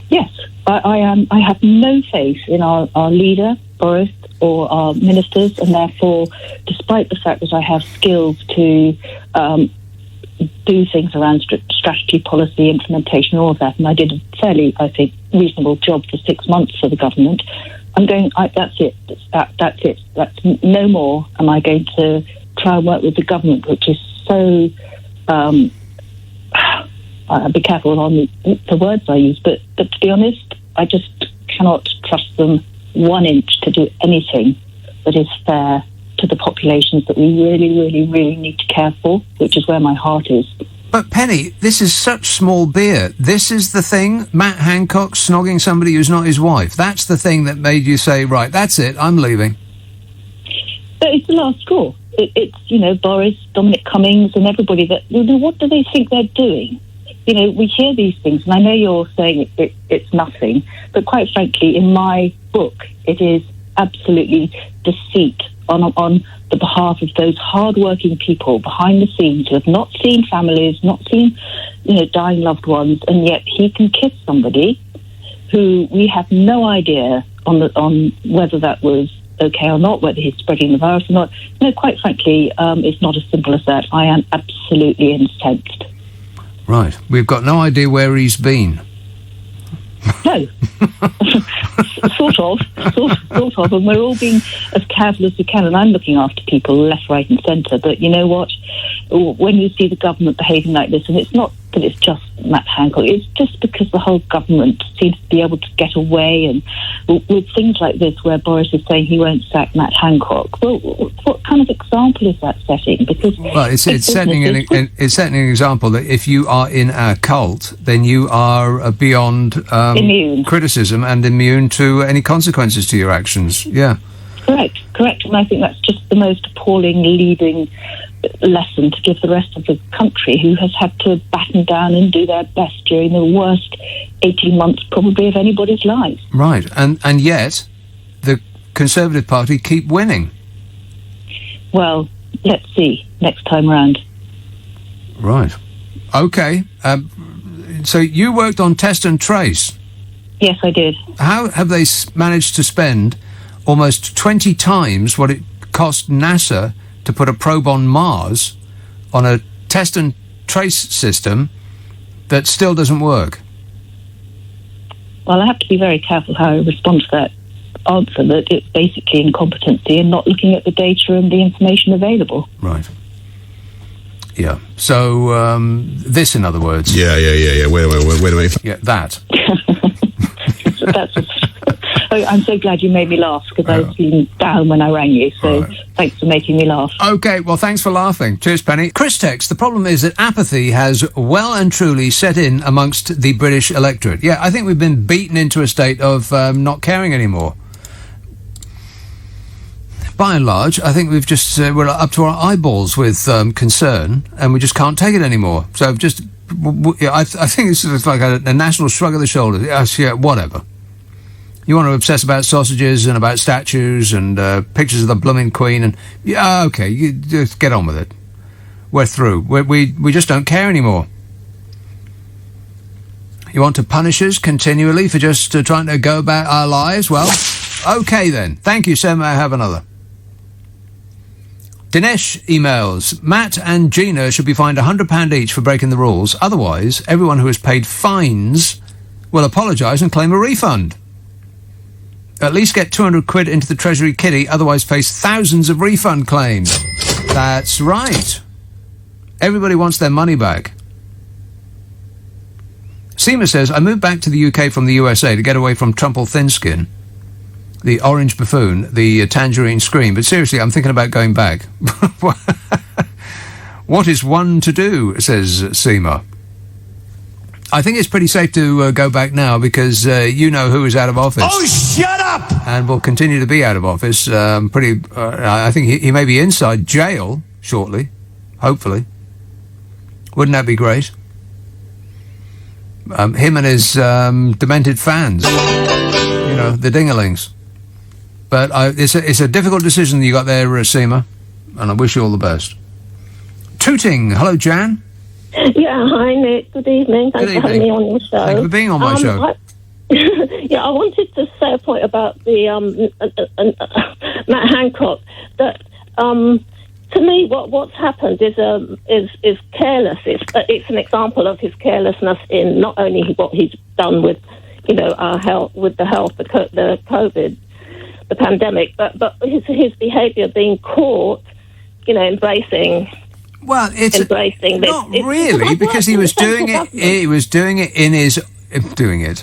Yes, I am. I have no faith in our leader, Boris, or our ministers, and therefore, despite the fact that I have skills to do things around strategy, policy, implementation, all of that, and I did a fairly, I think, reasonable job for 6 months for the government. I'm going, that's it. That's it. That's no more am I going to try and work with the government, which is so, I'll be careful on the words I use, but to be honest, I just cannot trust them 1 inch to do anything that is fair to the populations that we really, really, really need to care for, which is where my heart is. But Penny, this is such small beer. This is the thing, Matt Hancock snogging somebody who's not his wife. That's the thing that made you say, right, that's it, I'm leaving. But it's the last straw. It's, you know, Boris, Dominic Cummings and everybody that, you know, what do they think they're doing? You know, we hear these things, and I know you're saying it's nothing, but quite frankly, in my book, it is absolutely deceit on the behalf of those hard-working people behind the scenes who have not seen families, not seen, dying loved ones, and yet he can kiss somebody who we have no idea on whether that was okay or not, whether he's spreading the virus or not. No, quite frankly, it's not as simple as that. I am absolutely incensed. Right. We've got no idea where he's been. No. sort of, and we're all being as careful as we can, and I'm looking after people left, right and centre, but you know what? When you see the government behaving like this, and it's not that it's just Matt Hancock, it's just because the whole government seems to be able to get away, and with things like this where Boris is saying he won't sack Matt Hancock. Well, what kind of example is that setting? Because it's setting an example that if you are in a cult, then you are beyond immune criticism and immune to any consequences to your actions. Yeah. Correct. And I think that's just the most appalling leading lesson to give the rest of the country, who has had to batten down and do their best during the worst 18 months probably of anybody's life. Right, and yet the Conservative Party keep winning. Well, let's see next time round. Right. Okay. So you worked on Test and Trace. Yes, I did. How have they managed to spend almost 20 times what it cost NASA to put a probe on Mars on a test and trace system that still doesn't work? Well, I have to be very careful how I respond to that answer, that it's basically incompetency and not looking at the data and the information available. Right. Yeah. So, this, in other words. Yeah. Wait a minute. Yeah, that. I'm so glad you made me laugh, because I was feeling down when I rang you, so thanks for making me laugh. OK, well, thanks for laughing. Cheers, Penny. Chris texts, the problem is that apathy has well and truly set in amongst the British electorate. Yeah, I think we've been beaten into a state of not caring anymore. By and large, I think we've just, we're up to our eyeballs with concern, and we just can't take it anymore. So I think it's sort of like a national shrug of the shoulders. Yeah, whatever. You want to obsess about sausages and about statues and pictures of the blooming Queen, and yeah, okay, you just get on with it. We're through. We just don't care anymore. You want to punish us continually for just trying to go about our lives? Well, okay then. Thank you, sir. May I have another? Dinesh emails, Matt and Gina should be fined £100 each for breaking the rules. Otherwise, everyone who has paid fines will apologise and claim a refund. At least get 200 quid into the Treasury kitty, otherwise face thousands of refund claims. That's right. Everybody wants their money back. Seema says, I moved back to the UK from the USA to get away from Trumple Thinskin, the orange buffoon, the tangerine scream. But seriously, I'm thinking about going back. What is one to do, says Seema. I think it's pretty safe to go back now, because you know who is out of office. Oh, shut up! And will continue to be out of office. I think he may be inside jail shortly, hopefully. Wouldn't that be great? Him and his demented fans, the dingalings. But it's a difficult decision you got there, Seema, and I wish you all the best. Tooting, hello, Jan. Yeah, hi Nick. Good evening. Thanks for having me on your show. Thank you for being on my show. I wanted to say a point about the Matt Hancock. That to me, what's happened is careless. It's an example of his carelessness in not only what he's done with our health, the COVID, the pandemic, but his behaviour being caught, embracing. Well, it's embracing this. Not really, because he was doing it. He was doing it in his. Doing it.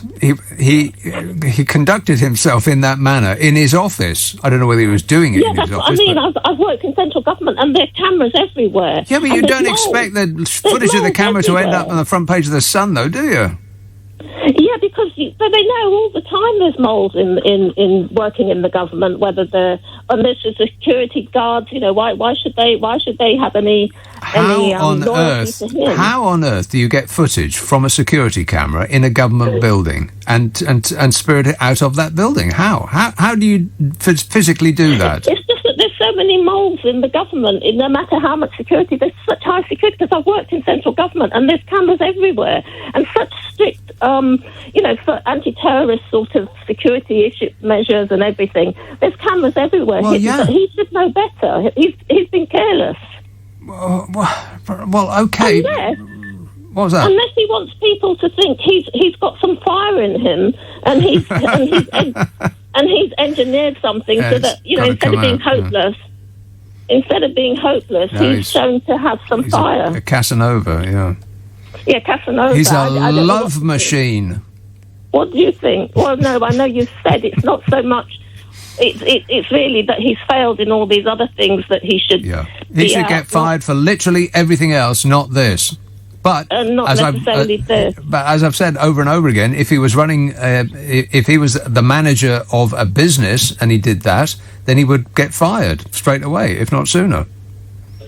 He conducted himself in that manner in his office. I don't know whether he was doing it in his office. I mean, I've worked in central government, and there are cameras everywhere. Yeah, but you don't expect the footage of the camera to end up on the front page of the Sun, though, do you? Yeah, because they know all the time there's moles in working in the government. Whether unless it's security guards, why should they have any loyalty to him? How on earth do you get footage from a security camera in a government building and spirit it out of that building? How do you physically do that? It's just that there's so many moles in the government. No matter how much security, there's such high security, because I've worked in central government and there's cameras everywhere, and such strict, for anti-terrorist sort of security issue measures and everything. There's cameras everywhere. Well, yeah. He should know better. He's been careless. Well, okay. What was that? Unless he wants people to think he's got some fire in him, and he's engineered something so that instead of being hopeless, he's shown to have some fire. A Casanova, yeah. Yeah, Casanova. He's a I don't know love machine. What do you think? Well, no, I know you've said it's not so much. It's really that he's failed in all these other things that he should. Yeah, he should get fired for literally everything else, not this. But not necessarily this. But as I've said over and over again, if he was running, if he was the manager of a business and he did that, then he would get fired straight away, if not sooner.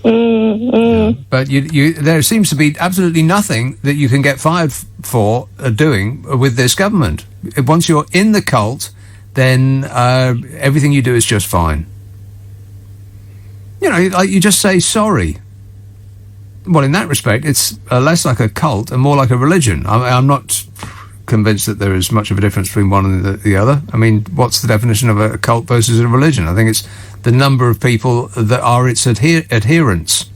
But there seems to be absolutely nothing that you can get fired for doing with this government. Once you're in the cult, then everything you do is just fine. You just say sorry. Well, in that respect, it's less like a cult and more like a religion. I'm not convinced that there is much of a difference between one and the other. I mean, what's the definition of a cult versus a religion? I think it's the number of people that are its adherents.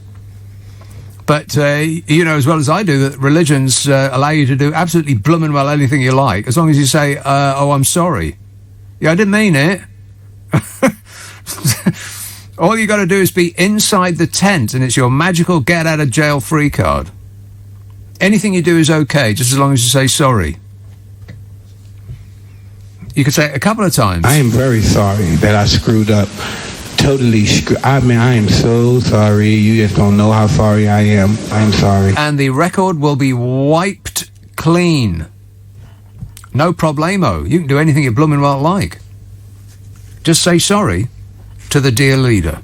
But, as well as I do, that religions allow you to do absolutely bloomin' well anything you like, as long as you say, I'm sorry. Yeah, I didn't mean it. All you got to do is be inside the tent, and it's your magical get-out-of-jail-free card. Anything you do is okay, just as long as you say sorry. You could say it a couple of times. I am very sorry that I screwed up. Totally I am so sorry. You just don't know how sorry I am. I'm sorry. And the record will be wiped clean. No problemo. You can do anything you bloomin' well like. Just say sorry to the dear leader.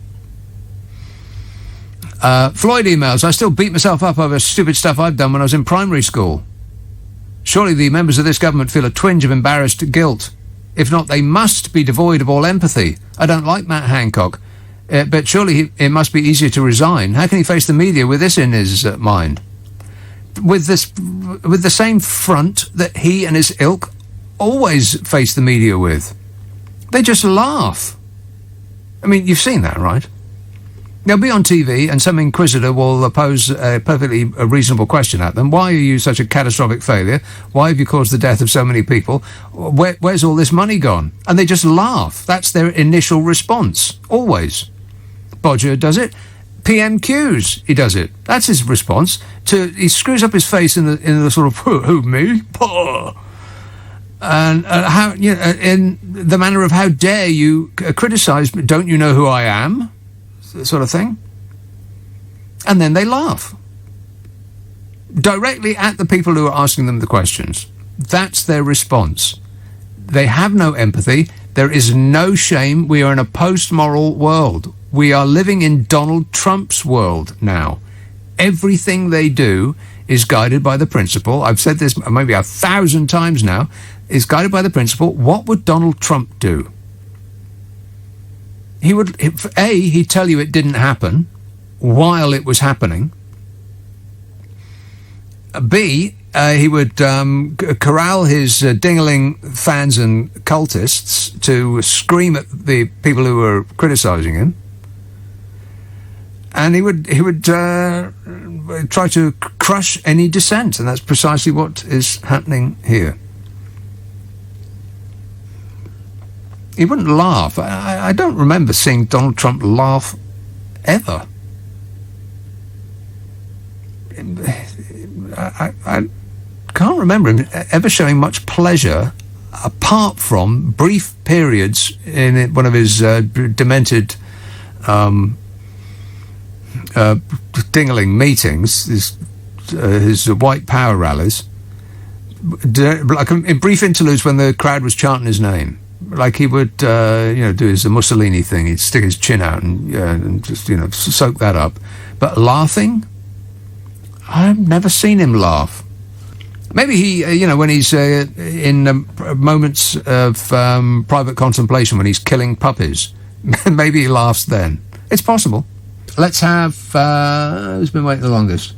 Floyd emails, I still beat myself up over stupid stuff I've done when I was in primary school. Surely the members of this government feel a twinge of embarrassed guilt. If not, they must be devoid of all empathy. I don't like Matt Hancock, but surely it must be easier to resign. How can he face the media with this in his mind? With the same front that he and his ilk always face the media with. They just laugh. I mean, you've seen that, right? They'll be on TV and some inquisitor will pose a perfectly reasonable question at them. Why are you such a catastrophic failure? Why have you caused the death of so many people? Where's all this money gone? And they just laugh. That's their initial response, always. Bodger does it. PMQs, he does it. That's his response. He screws up his face in the sort of, who, me? And in the manner of, how dare you criticise me? Don't you know who I am? Sort of thing. And then they laugh. Directly at the people who are asking them the questions. That's their response. They have no empathy. There is no shame. We are in a post-moral world. We are living in Donald Trump's world now. Everything they do is guided by the principle, I've said this maybe 1,000 times now, is guided by the principle, what would Donald Trump do? He would, he'd tell you it didn't happen while it was happening. B, he would corral his dingling fans and cultists to scream at the people who were criticising him. And he would try to crush any dissent, and that's precisely what is happening here. He wouldn't laugh. I don't remember seeing Donald Trump laugh ever. I can't remember him ever showing much pleasure, apart from brief periods in one of his demented dingling meetings, his white power rallies, like in brief interludes when the crowd was chanting his name. Like he would, do his Mussolini thing. He'd stick his chin out and just, soak that up. But laughing, I've never seen him laugh. Maybe he, when he's in moments of private contemplation, when he's killing puppies, maybe he laughs then. It's possible. Let's have, who's been waiting the longest?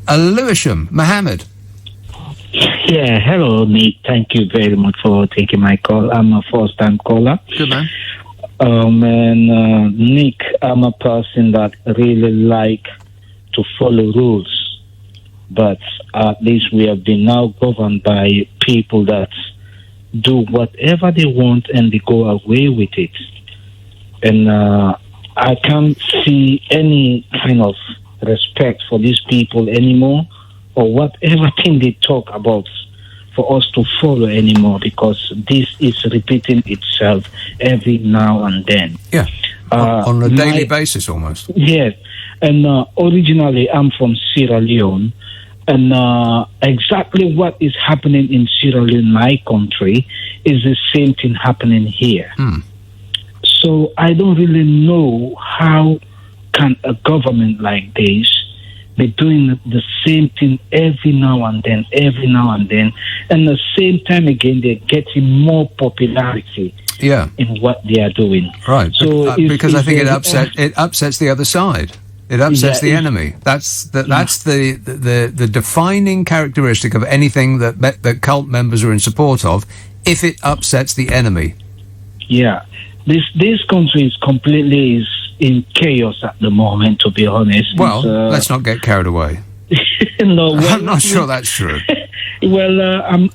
Lewisham, Mohammed. Yeah, hello, Nick. Thank you very much for taking my call. I'm a first-time caller. Good man. Nick, I'm a person that really like to follow rules, but at least we have been now governed by people that do whatever they want and they go away with it. And I can't see any kind of respect for these people anymore, or whatever thing they talk about for us to follow anymore, because this is repeating itself every now and then. Yeah, on a daily basis almost. Yes, and originally I'm from Sierra Leone, and exactly what is happening in Sierra Leone, my country, is the same thing happening here. So I don't really know how can a government like this be doing the same thing every now and then, and the same time again they're getting more popularity in what they are doing. Right, so because I think it upsets the other side. It upsets the enemy. That's the defining characteristic of anything that cult members are in support of. If it upsets the enemy. Yeah, this country is completely in chaos at the moment, to be honest. Well, let's not get carried away. No, well, I'm not sure that's true. Well,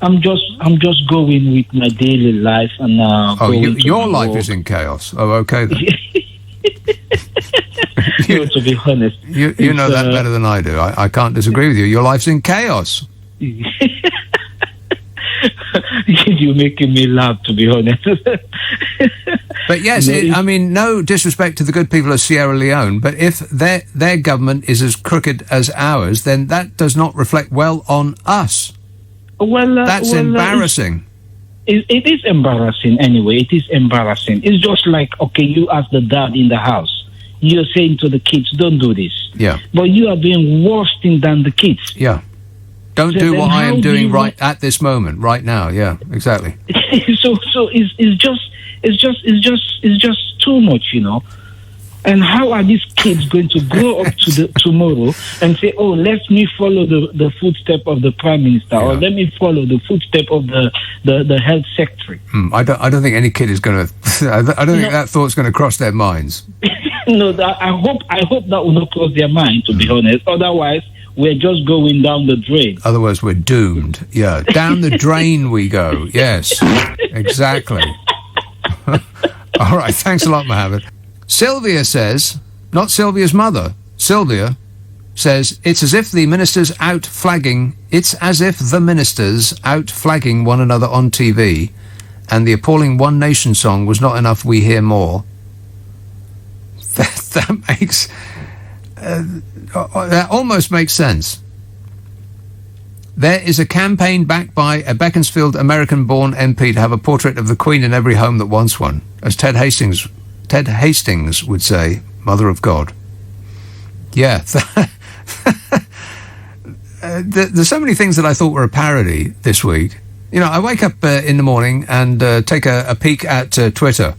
I'm just going with my daily life, and your life is in chaos. Oh, okay then. No, to be honest, you know that better than I do. I can't disagree with you. Your life's in chaos. You're making me laugh, to be honest. But yes, I mean, no disrespect to the good people of Sierra Leone, but if their government is as crooked as ours, then that does not reflect well on us. Well, that's embarrassing. It is embarrassing anyway. It is embarrassing. It's just like, okay, you as the dad in the house, you're saying to the kids, don't do this. Yeah. But you are doing worse thing than the kids. Yeah. Don't do what I am doing right at this moment, right now. Yeah, exactly. So it's just too much, you know. And how are these kids going to grow up to tomorrow and say, "Oh, let me follow the footstep of the prime minister, or let me follow the footstep of the health secretary"? I don't think any kid is going to. I don't think that thought's going to cross their minds. No, I hope that will not cross their mind. To be honest, otherwise we're just going down the drain. Otherwise, we're doomed. Yeah, down the drain we go. Yes, exactly. All right, thanks a lot, Mohammed. Sylvia says, not Sylvia's mother, Sylvia says, it's as if the ministers out flagging one another on TV, and the appalling One Nation song was not enough, we hear more. That makes... that almost makes sense. There is a campaign backed by a Beaconsfield American-born MP to have a portrait of the Queen in every home that wants one. As Ted Hastings would say, Mother of God. Yeah. There's so many things that I thought were a parody this week. You know, I wake up in the morning and take a peek at Twitter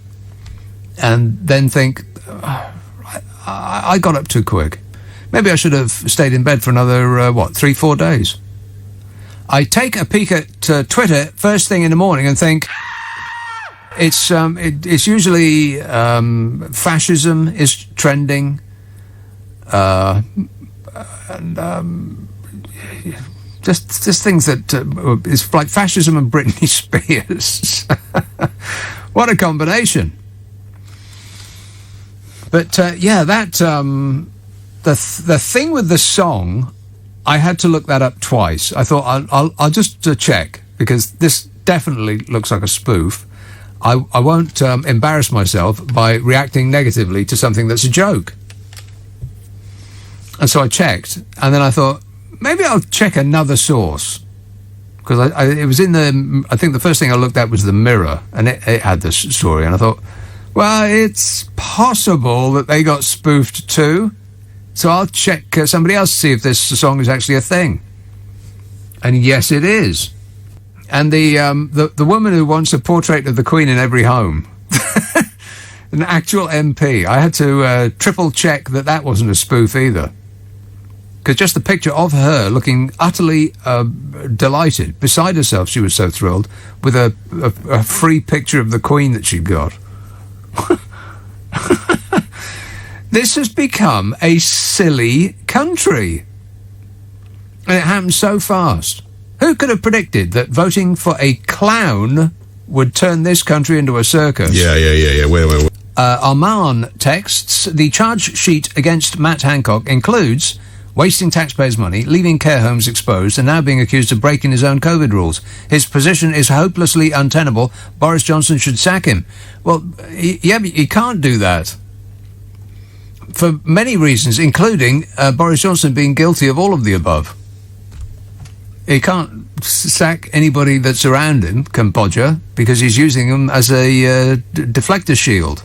and then think, I got up too quick. Maybe I should have stayed in bed for another, 3-4 days. I take a peek at Twitter first thing in the morning and think, it's usually fascism is trending, and just things that is like fascism and Britney Spears. What a combination! But that the thing with the song, I had to look that up twice. I thought I'll just check, because this definitely looks like a spoof. I won't embarrass myself by reacting negatively to something that's a joke. And so I checked, and then I thought, maybe I'll check another source. Because it was in I think the first thing I looked at was the Mirror, and it had this story, and I thought, well, it's possible that they got spoofed too. So I'll check somebody else to see if this song is actually a thing. And yes, it is. And the woman who wants a portrait of the Queen in every home, An actual MP. I had to triple check that wasn't a spoof either. Because just the picture of her looking utterly delighted, beside herself, she was so thrilled, with a free picture of the Queen that she'd got. This has become a silly country. And it happened so fast. Who could have predicted that voting for a clown would turn this country into a circus? Yeah. Wait. Arman texts, the charge sheet against Matt Hancock includes wasting taxpayers' money, leaving care homes exposed, and now being accused of breaking his own COVID rules. His position is hopelessly untenable. Boris Johnson should sack him. Well, but he can't do that. For many reasons, including Boris Johnson being guilty of all of the above. He can't sack anybody that's around him, Cambodia, because he's using them as a deflector shield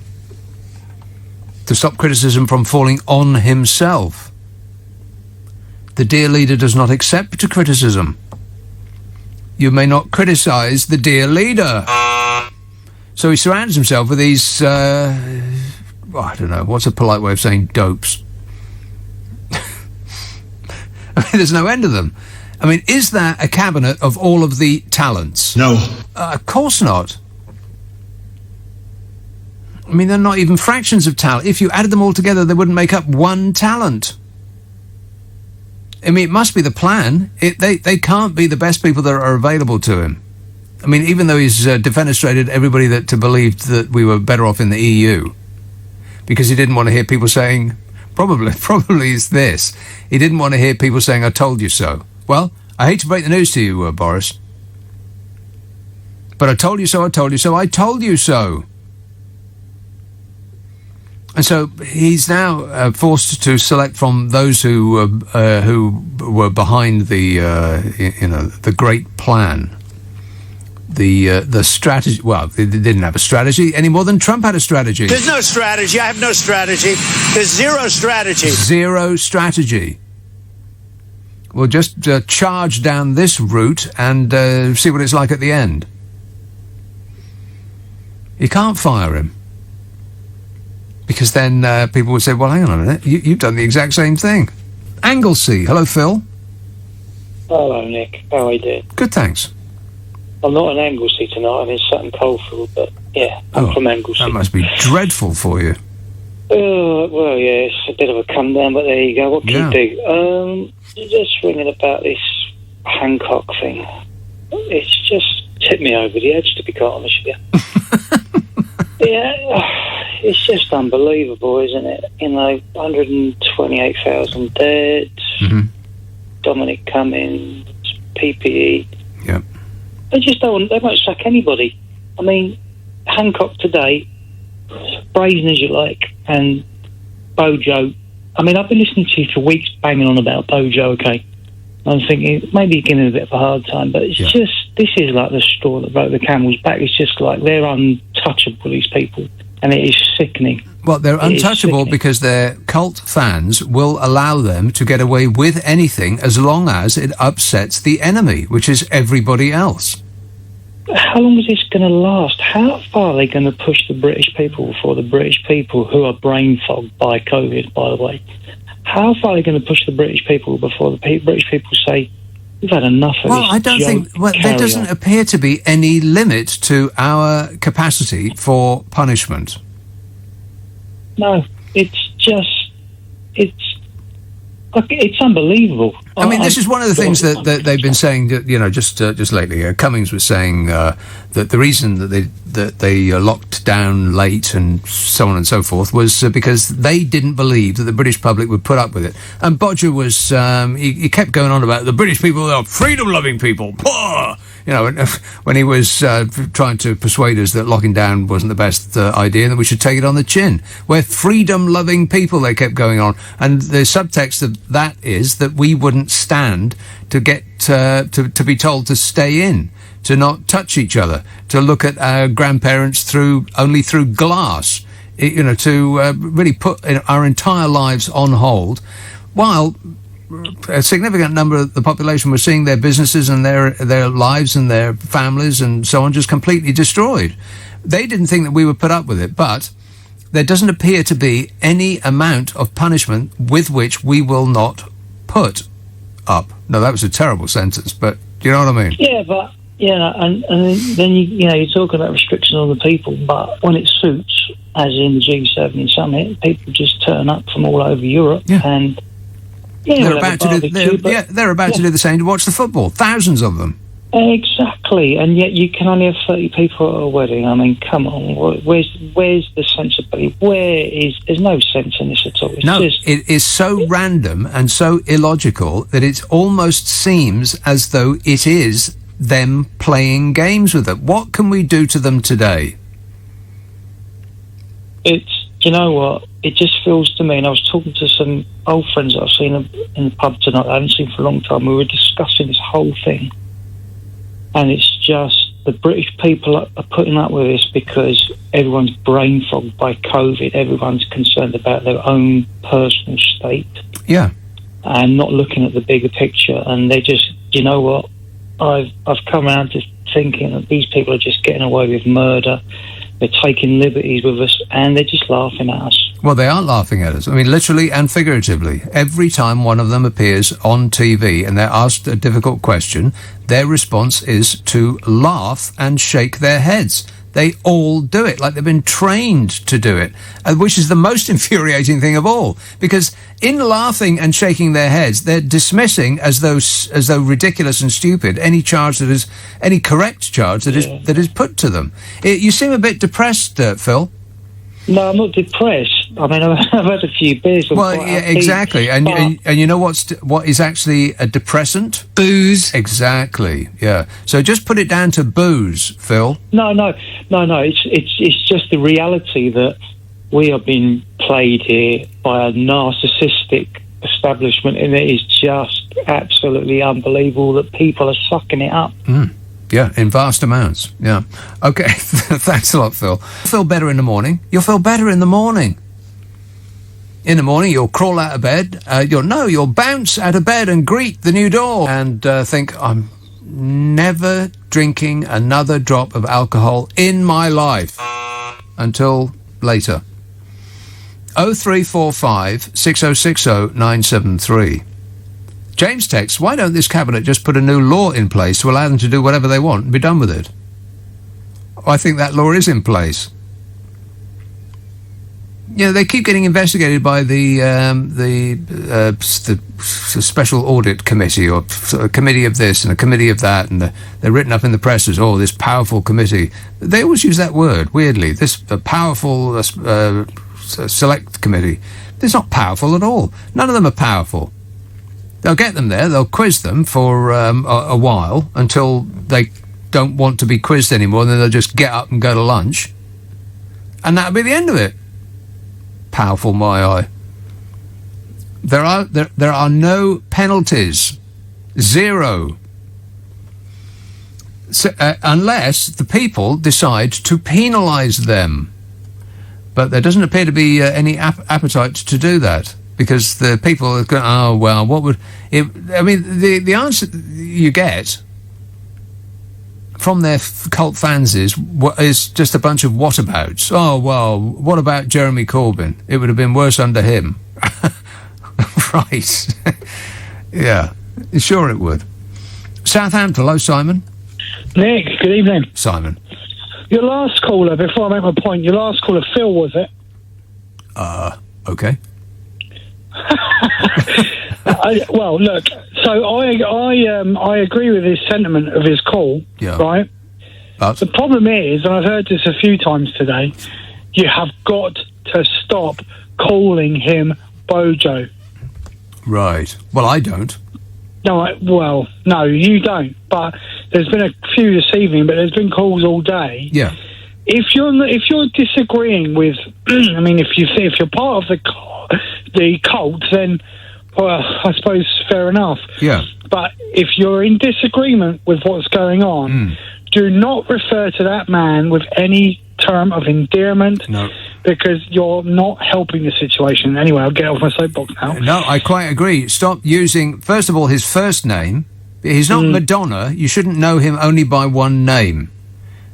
to stop criticism from falling on himself. The dear leader does not accept criticism. You may not criticise the dear leader. So he surrounds himself with these, I don't know, what's a polite way of saying dopes? I mean, there's no end to them. I mean, is that a cabinet of all of the talents? No. Of course not. I mean, they're not even fractions of talent. If you added them all together, they wouldn't make up one talent. I mean, it must be the plan. They can't be the best people that are available to him. I mean, even though he's defenestrated everybody that believed that we were better off in the EU, because he didn't want to hear people saying, probably it's this. He didn't want to hear people saying, I told you so. Well, I hate to break the news to you, Boris. But I told you so, I told you so, I told you so. And so he's now forced to select from those who were behind the great plan, the strategy. Well, they didn't have a strategy any more than Trump had a strategy. There's no strategy. I have no strategy. There's zero strategy. Zero strategy. We'll just charge down this route and see what it's like at the end. You can't fire him. Because then people would say, well, hang on a minute, you've done the exact same thing. Anglesey. Hello, Phil. Hello, Nick. How are you doing? Good, thanks. I'm not in Anglesey tonight. I'm in Sutton Coldfield, but yeah, I'm from Anglesey. That must be dreadful for you. Well, yeah, it's a bit of a come down, but there you go. What can you do? Just ringing about this Hancock thing. It's just tipped me over the edge, to be quite honest with you. Yeah, it's just unbelievable, isn't it? 128,000 dead. Mm-hmm. Dominic Cummings, PPE. Yeah. They won't sack anybody. I mean, Hancock today, brazen as you like, and Bojo. I mean, I've been listening to you for weeks banging on about Bojo, okay? I'm thinking, maybe you're giving a bit of a hard time, but it's just, this is like the straw that broke the camel's back. It's just like, they're untouchable, these people, and it is sickening. Well, they're untouchable because their cult fans will allow them to get away with anything as long as it upsets the enemy, which is everybody else. How long is this going to last? How far are they going to push the British people before the British people, who are brain fogged by COVID, by the way, how far are they going to push the British people before the British people say, we've had enough of this? Well, I don't think there doesn't appear to be any limit to our capacity for punishment. No, it's unbelievable. I mean, this is one of the things that they've been saying, just lately. Cummings was saying that the reason that they locked down late and so on and so forth was because they didn't believe that the British public would put up with it. And Bodger was, he kept going on about the British people are freedom-loving people. When he was trying to persuade us that locking down wasn't the best idea and that we should take it on the chin. We're freedom-loving people, they kept going on. And the subtext of that is that we wouldn't stand to get to be told to stay in, to not touch each other, to look at our grandparents only through glass, to really put our entire lives on hold, while a significant number of the population were seeing their businesses and their lives and their families and so on just completely destroyed. They didn't think that we would put up with it, but there doesn't appear to be any amount of punishment with which we will not put up. No, that was a terrible sentence, but do you know what I mean? Yeah, but and then you're talking about restriction on the people, but when it suits, as in the G7 in Summit, people just turn up from all over Europe and they're about to do the same to watch the football. Thousands of them. Exactly, and yet you can only have 30 people at a wedding. I mean, come on, where's the sensibility? There's no sense in this at all. It is so random and so illogical that it almost seems as though it is them playing games with it. What can we do to them today? You know what? It just feels to me, and I was talking to some old friends that I've seen in the pub tonight, I haven't seen for a long time, we were discussing this whole thing. And it's just the British people are putting up with this because everyone's brain fogged by COVID. Everyone's concerned about their own personal state. Yeah. And not looking at the bigger picture. And they just, you know what? I've come around to thinking that these people are just getting away with murder. They're taking liberties with us, and they're just laughing at us. Well, they aren't laughing at us. I mean, literally and figuratively. Every time one of them appears on TV and they're asked a difficult question, their response is to laugh and shake their heads. They all do it, like they've been trained to do it, which is the most infuriating thing of all. Because in laughing and shaking their heads, they're dismissing as though ridiculous and stupid any correct charge that is put to them. You seem a bit depressed, Phil. No, I'm not depressed. I mean, I've had a few beers. Well, yeah, exactly. And you know what is actually a depressant? Booze. Exactly. Yeah. So just put it down to booze, Phil. No. It's just the reality that we are being played here by a narcissistic establishment, and it is just absolutely unbelievable that people are sucking it up. Yeah, in vast amounts. Yeah. Okay. Thanks a lot, Phil. Feel better in the morning. You'll feel better in the morning. In the morning, you'll crawl out of bed. You'll bounce out of bed and greet the new door and think, I'm never drinking another drop of alcohol in my life until later. 0345 6060 973. James texts, why don't this cabinet just put a new law in place to allow them to do whatever they want and be done with it? I think that law is in place. They keep getting investigated by the special audit committee, or a committee of this and a committee of that, and they're written up in the press as, this powerful committee. They always use that word, weirdly, this powerful select committee. It's not powerful at all. None of them are powerful. They'll get them there, they'll quiz them for a while until they don't want to be quizzed anymore, and then they'll just get up and go to lunch. And that'll be the end of it. Powerful, my eye. There are no penalties. Zero. So, unless the people decide to penalise them. But there doesn't appear to be any appetite to do that. Because the people are going, what would it... I mean, the answer you get from their cult fans is just a bunch of whatabouts. What about Jeremy Corbyn? It would have been worse under him. Right. Yeah, sure it would. Southampton, hello, Simon. Nick, good evening. Simon. Your last caller, before I make my point, your last caller, Phil, was it? Okay. Look. So I agree with his sentiment of his call. Yeah. Right. But the problem is, and I've heard this a few times today, you have got to stop calling him Bojo. Right. Well, I don't. No, you don't. But there's been a few this evening, but there's been calls all day. Yeah. If you're disagreeing with, I mean, if you're part of the cult, then, well, I suppose fair enough. Yeah. But if you're in disagreement with what's going on, do not refer to that man with any term of endearment. No. Because you're not helping the situation. Anyway, I'll get off my soapbox now. No, I quite agree. Stop using, first of all, his first name. He's not Madonna. You shouldn't know him only by one name.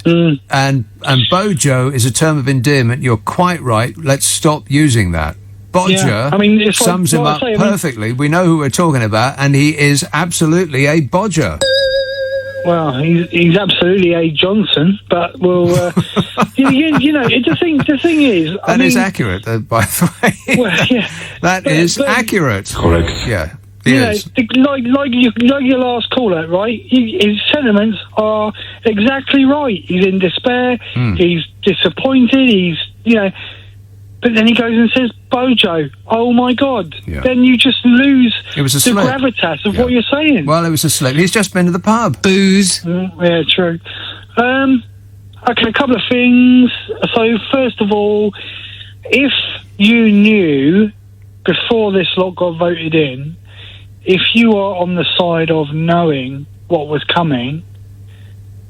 And bojo is a term of endearment. You're quite right. Let's stop using that. Bodger Yeah, I mean, it's sums him up perfectly. We know who we're talking about, and he is absolutely a bodger. Well, he's absolutely a Johnson, but we'll, you know, the thing is... That is accurate, by the way. Well, yeah. That is accurate. Correct. Yeah. You know, like your last caller, right? His sentiments are exactly right. He's in despair. He's disappointed. He's, you know... But then he goes and says, Bojo, oh my God. Yeah. Then you just lose It was a the slip. gravitas of what you're saying. Well, it was a slip. He's just been to the pub. Booze. Yeah, true. Okay, a couple of things. So, first of all, if you knew before this lot got voted in, if you are on the side of knowing what was coming,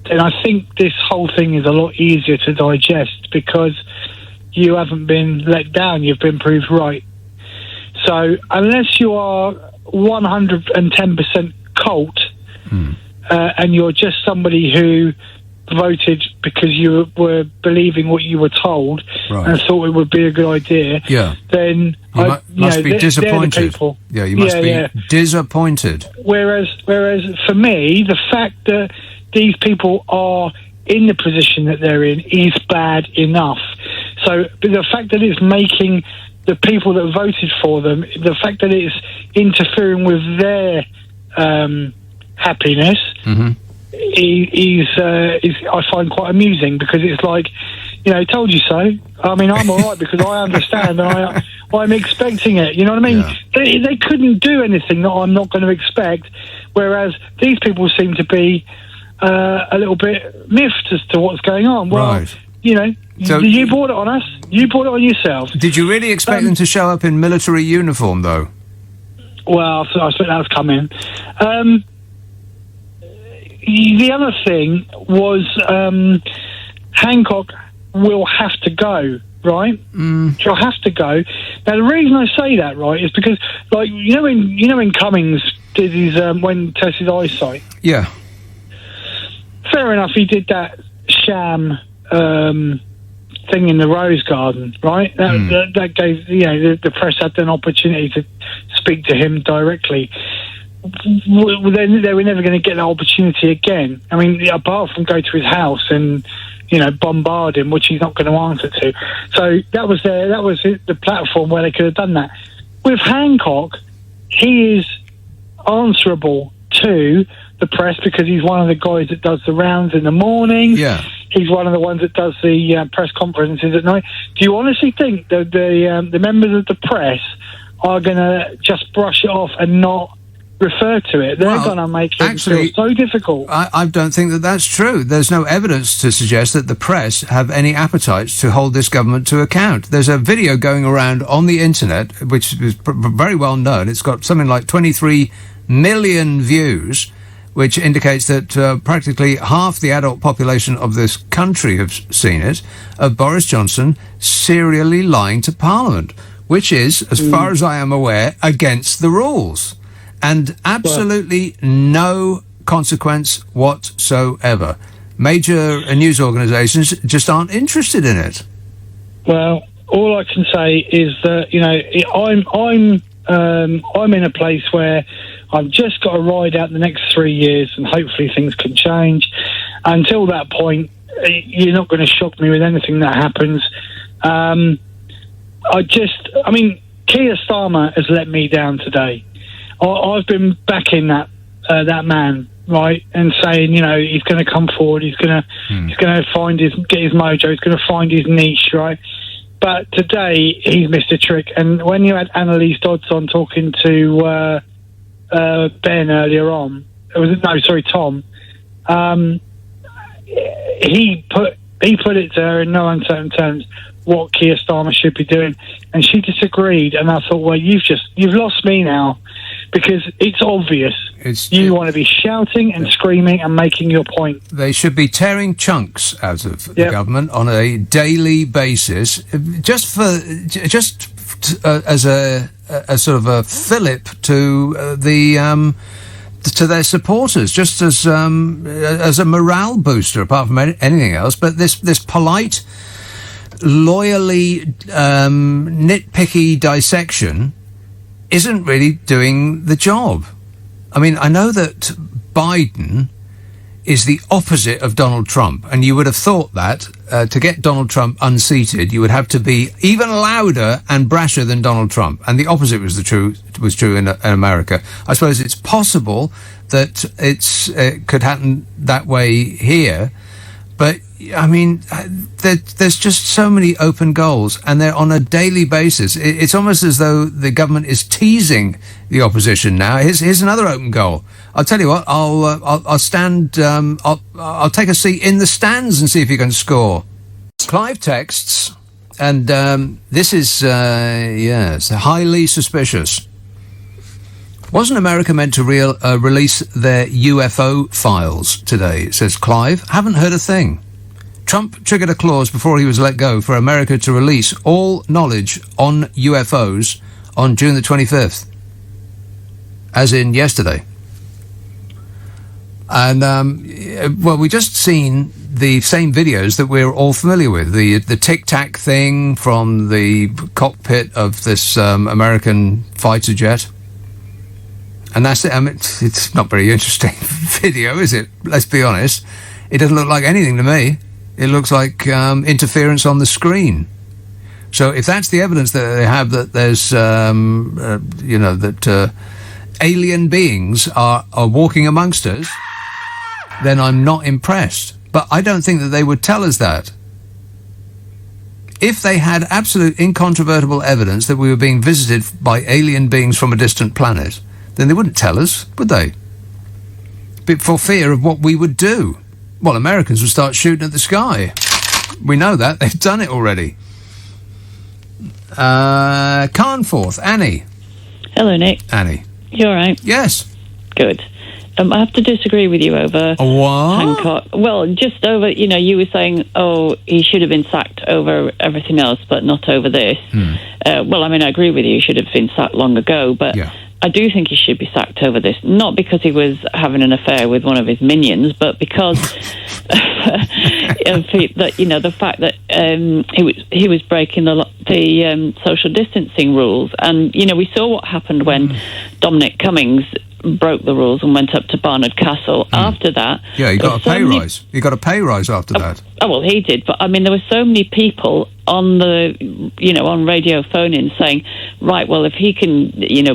then I think this whole thing is a lot easier to digest because you haven't been let down, you've been proved right. So unless you are 110% cult and you're just somebody who voted because you were believing what you were told and thought it would be a good idea, then you must be disappointed. Yeah, you must be disappointed. Whereas for me, the fact that these people are in the position that they're in is bad enough. So the fact that it's making the people that voted for them, the fact that it's interfering with their happiness, is I find quite amusing because it's like, you know, told you so. I mean, I'm all right because I understand and I'm expecting it. You know what I mean? Yeah. They couldn't do anything that I'm not going to expect, whereas these people seem to be a little bit miffed as to what's going on. Well, you know, so you brought it on us. You brought it on yourself. Did you really expect them to show up in military uniform, though? Well, I expect that was coming. The other thing was Hancock will have to go, right? He'll have to go. Now, the reason I say that, right, is because, like, you know when Cummings did his when tested his eyesight. Yeah. Fair enough. He did that sham thing in the Rose Garden, right? That gave, you know, the press had an opportunity to speak to him directly. They were never going to get that opportunity again. I mean, apart from go to his house and, you know, bombard him, which he's not going to answer to. So that was the platform where they could have done that. With Hancock, he is answerable to the press because he's one of the guys that does the rounds in the morning. Yeah. He's one of the ones that does the press conferences at night. Do you honestly think that the members of the press are going to just brush it off and not refer to it? They're going to make it feel so difficult. I don't think that that's true. There's no evidence to suggest that the press have any appetite to hold this government to account. There's a video going around on the internet, which is very well known. It's got something like 23 million views, which indicates that practically half the adult population of this country have seen it, of Boris Johnson serially lying to Parliament, which is, as far as I am aware, against the rules. And absolutely no consequence whatsoever. Major news organisations just aren't interested in it. Well, all I can say is that, you know, I'm in a place where I've just got to ride out the next 3 years and hopefully things can change. Until that point, you're not going to shock me with anything that happens. I mean, Keir Starmer has let me down today. I've been backing that man, right, and saying, you know, he's going to come forward, he's going to get his mojo, he's going to find his niche, right? But today he's missed a trick. And when you had Annalise Dodds on talking to Ben earlier on, Tom. He put it to her in no uncertain terms what Keir Starmer should be doing, and she disagreed. And I thought, well, you've lost me now, because it's obvious you want to be shouting and screaming and making your point. They should be tearing chunks out of the government on a daily basis, just as a sort of a fillip to to their supporters, just as a morale booster, apart from anything else. But this polite, loyally nitpicky dissection isn't really doing the job. I mean, I know that Biden is the opposite of Donald Trump, and you would have thought that to get Donald Trump unseated, you would have to be even louder and brasher than Donald Trump, and the opposite was true in America. I suppose it's possible that it could happen that way here, but I mean, there's just so many open goals, and they're on a daily basis. It's almost as though the government is teasing the opposition now. Here's another open goal. I'll tell you what. I'll stand. I'll take a seat in the stands and see if you can score. Clive texts, and this is yes, highly suspicious. Wasn't America meant to release their UFO files today? Says Clive. Haven't heard a thing. Trump triggered a clause before he was let go for America to release all knowledge on UFOs on June the 25th. As in yesterday. And, well, we just seen the same videos that we're all familiar with. The tic-tac thing from the cockpit of this American fighter jet. And that's it. I mean, it's not very interesting video, is it? Let's be honest. It doesn't look like anything to me. It looks like interference on the screen. So if that's the evidence that they have that there's, that alien beings are walking amongst us, then I'm not impressed. But I don't think that they would tell us that. If they had absolute incontrovertible evidence that we were being visited by alien beings from a distant planet, then they wouldn't tell us, would they? But for fear of what we would do. Well, Americans would start shooting at the sky. We know that. They've done it already. Carnforth, Annie. Hello, Nick. Annie. You all right? Yes. Good. I have to disagree with you over what? Hancock. Well, just over, you were saying, he should have been sacked over everything else, but not over this. Well, I mean, I agree with you. He should have been sacked long ago, but I do think he should be sacked over this. Not because he was having an affair with one of his minions, but because the fact that he was breaking the social distancing rules, and we saw what happened when Dominic Cummings broke the rules and went up to Barnard Castle. After that, he got a pay rise. He got a pay rise after that. Oh well, he did. But I mean, there were so many people on the on radio phone-in saying, right, well, if he can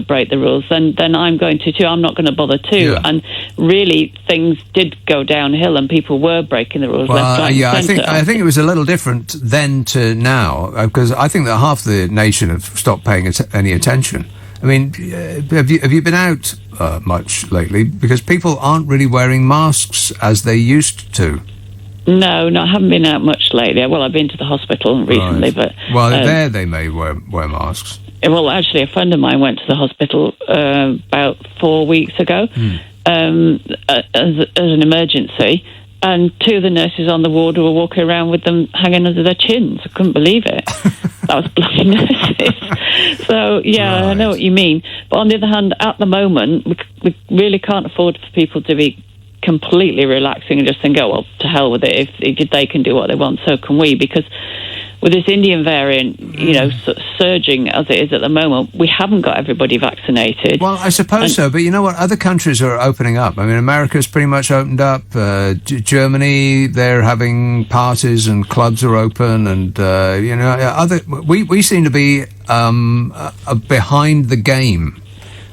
break the rules, then I'm going to too. I'm not going to bother too. Yeah. And really, things did go downhill, and people were breaking the rules. Well, I think it was a little different then to now, because I think that half the nation have stopped paying any attention. I mean, have you been out much lately? Because people aren't really wearing masks as they used to. No, I haven't been out much lately. Well, I've been to the hospital recently, but there they may wear masks. Well, actually, a friend of mine went to the hospital about 4 weeks ago as an emergency. And two of the nurses on the ward were walking around with them hanging under their chins. I couldn't believe it. That was bloody nurses. So, yeah, right. I know what you mean. But on the other hand, at the moment, we really can't afford for people to be completely relaxing and just think, well, to hell with it. If they can do what they want, so can we. Because with this Indian variant, surging as it is at the moment, we haven't got everybody vaccinated. Well, I suppose so, but you know what? Other countries are opening up. I mean, America's pretty much opened up. Germany, they're having parties and clubs are open, and we seem to be behind the game.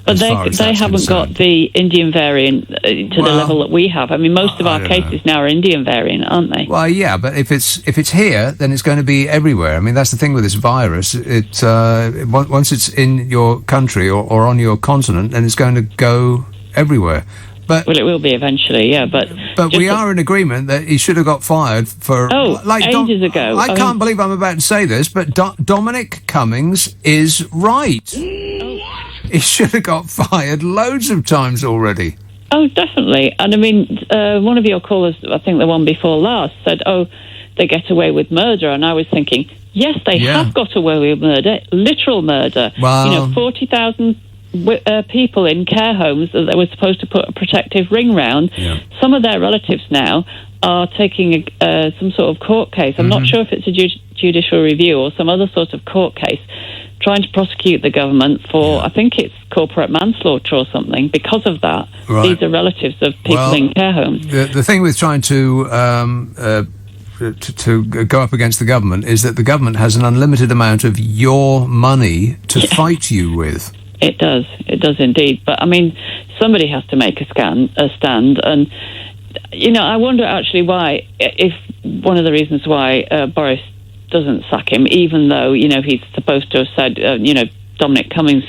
But they haven't got the Indian variant to the level that we have. I mean, most of our cases now are Indian variant, aren't they? Well, yeah, but if it's here, then it's going to be everywhere. I mean, that's the thing with this virus. Once it's in your country or on your continent, then it's going to go everywhere. Well, it will be eventually, yeah. But we are in agreement that he should have got fired for ages ago. I can't believe I'm about to say this, but Dominic Cummings is right. He should have got fired loads of times already. Oh, definitely. And I mean, one of your callers, I think the one before last, said, they get away with murder. And I was thinking, yes, they have got away with murder, literal murder. Wow. 40,000 people in care homes that they were supposed to put a protective ring round. Yeah. Some of their relatives now are taking some sort of court case. I'm not sure if it's a judicial review or some other sort of court case, trying to prosecute the government for, I think it's corporate manslaughter or something, because of that. Right. These are relatives of people in care homes. The thing with trying to go up against the government is that the government has an unlimited amount of your money to fight you with. It does indeed. But I mean, somebody has to make a stand, and I wonder actually why, if one of the reasons why Boris doesn't sack him, even though he's supposed to have said, Dominic Cummings,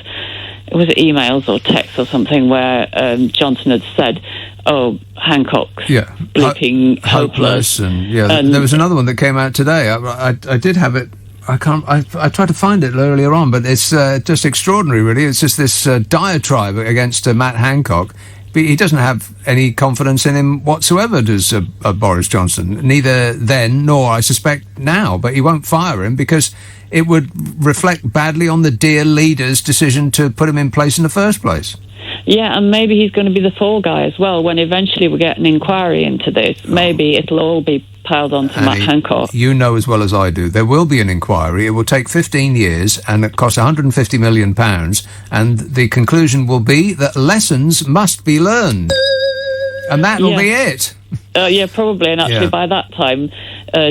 was it emails or texts or something where Johnson had said, "Oh, Hancock's bleeping hopeless," and there was another one that came out today. I did have it. I tried to find it earlier on, but it's just extraordinary, really. It's just this diatribe against Matt Hancock. But he doesn't have any confidence in him whatsoever, does Boris Johnson. Neither then, nor, I suspect, now. But he won't fire him because it would reflect badly on the dear leader's decision to put him in place in the first place. Yeah, and maybe he's going to be the fall guy as well. When eventually we get an inquiry into this, maybe it'll all be piled on to Matt Hancock. You know as well as I do, there will be an inquiry. It will take 15 years and it costs £150 million, and the conclusion will be that lessons must be learned. And that'll be it. Yeah, probably. And actually by that time,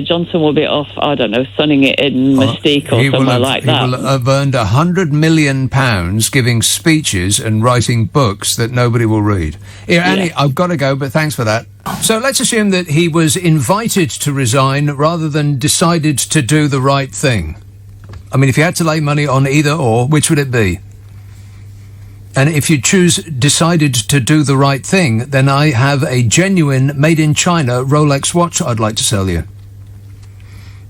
Johnson will be off, I don't know, sunning it in Mystique or somewhere like that. He will have earned £100 million giving speeches and writing books that nobody will read. Annie, I've got to go, but thanks for that. So let's assume that he was invited to resign rather than decided to do the right thing. I mean, if you had to lay money on either or, which would it be? And if you choose decided to do the right thing, then I have a genuine made-in-China Rolex watch I'd like to sell you.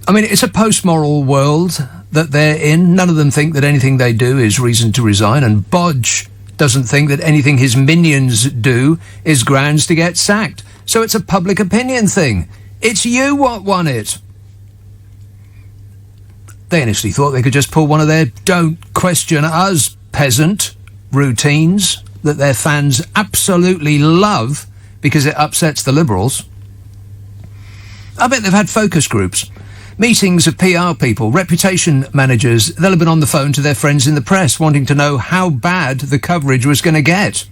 I mean, it's a post-moral world that they're in. None of them think that anything they do is reason to resign, and Bodge doesn't think that anything his minions do is grounds to get sacked. So it's a public opinion thing. It's you what won it. They initially thought they could just pull one of their "don't question us, peasant" routines that their fans absolutely love because it upsets the Liberals. I bet they've had focus groups, meetings of PR people, reputation managers. They'll have been on the phone to their friends in the press wanting to know how bad the coverage was going to get.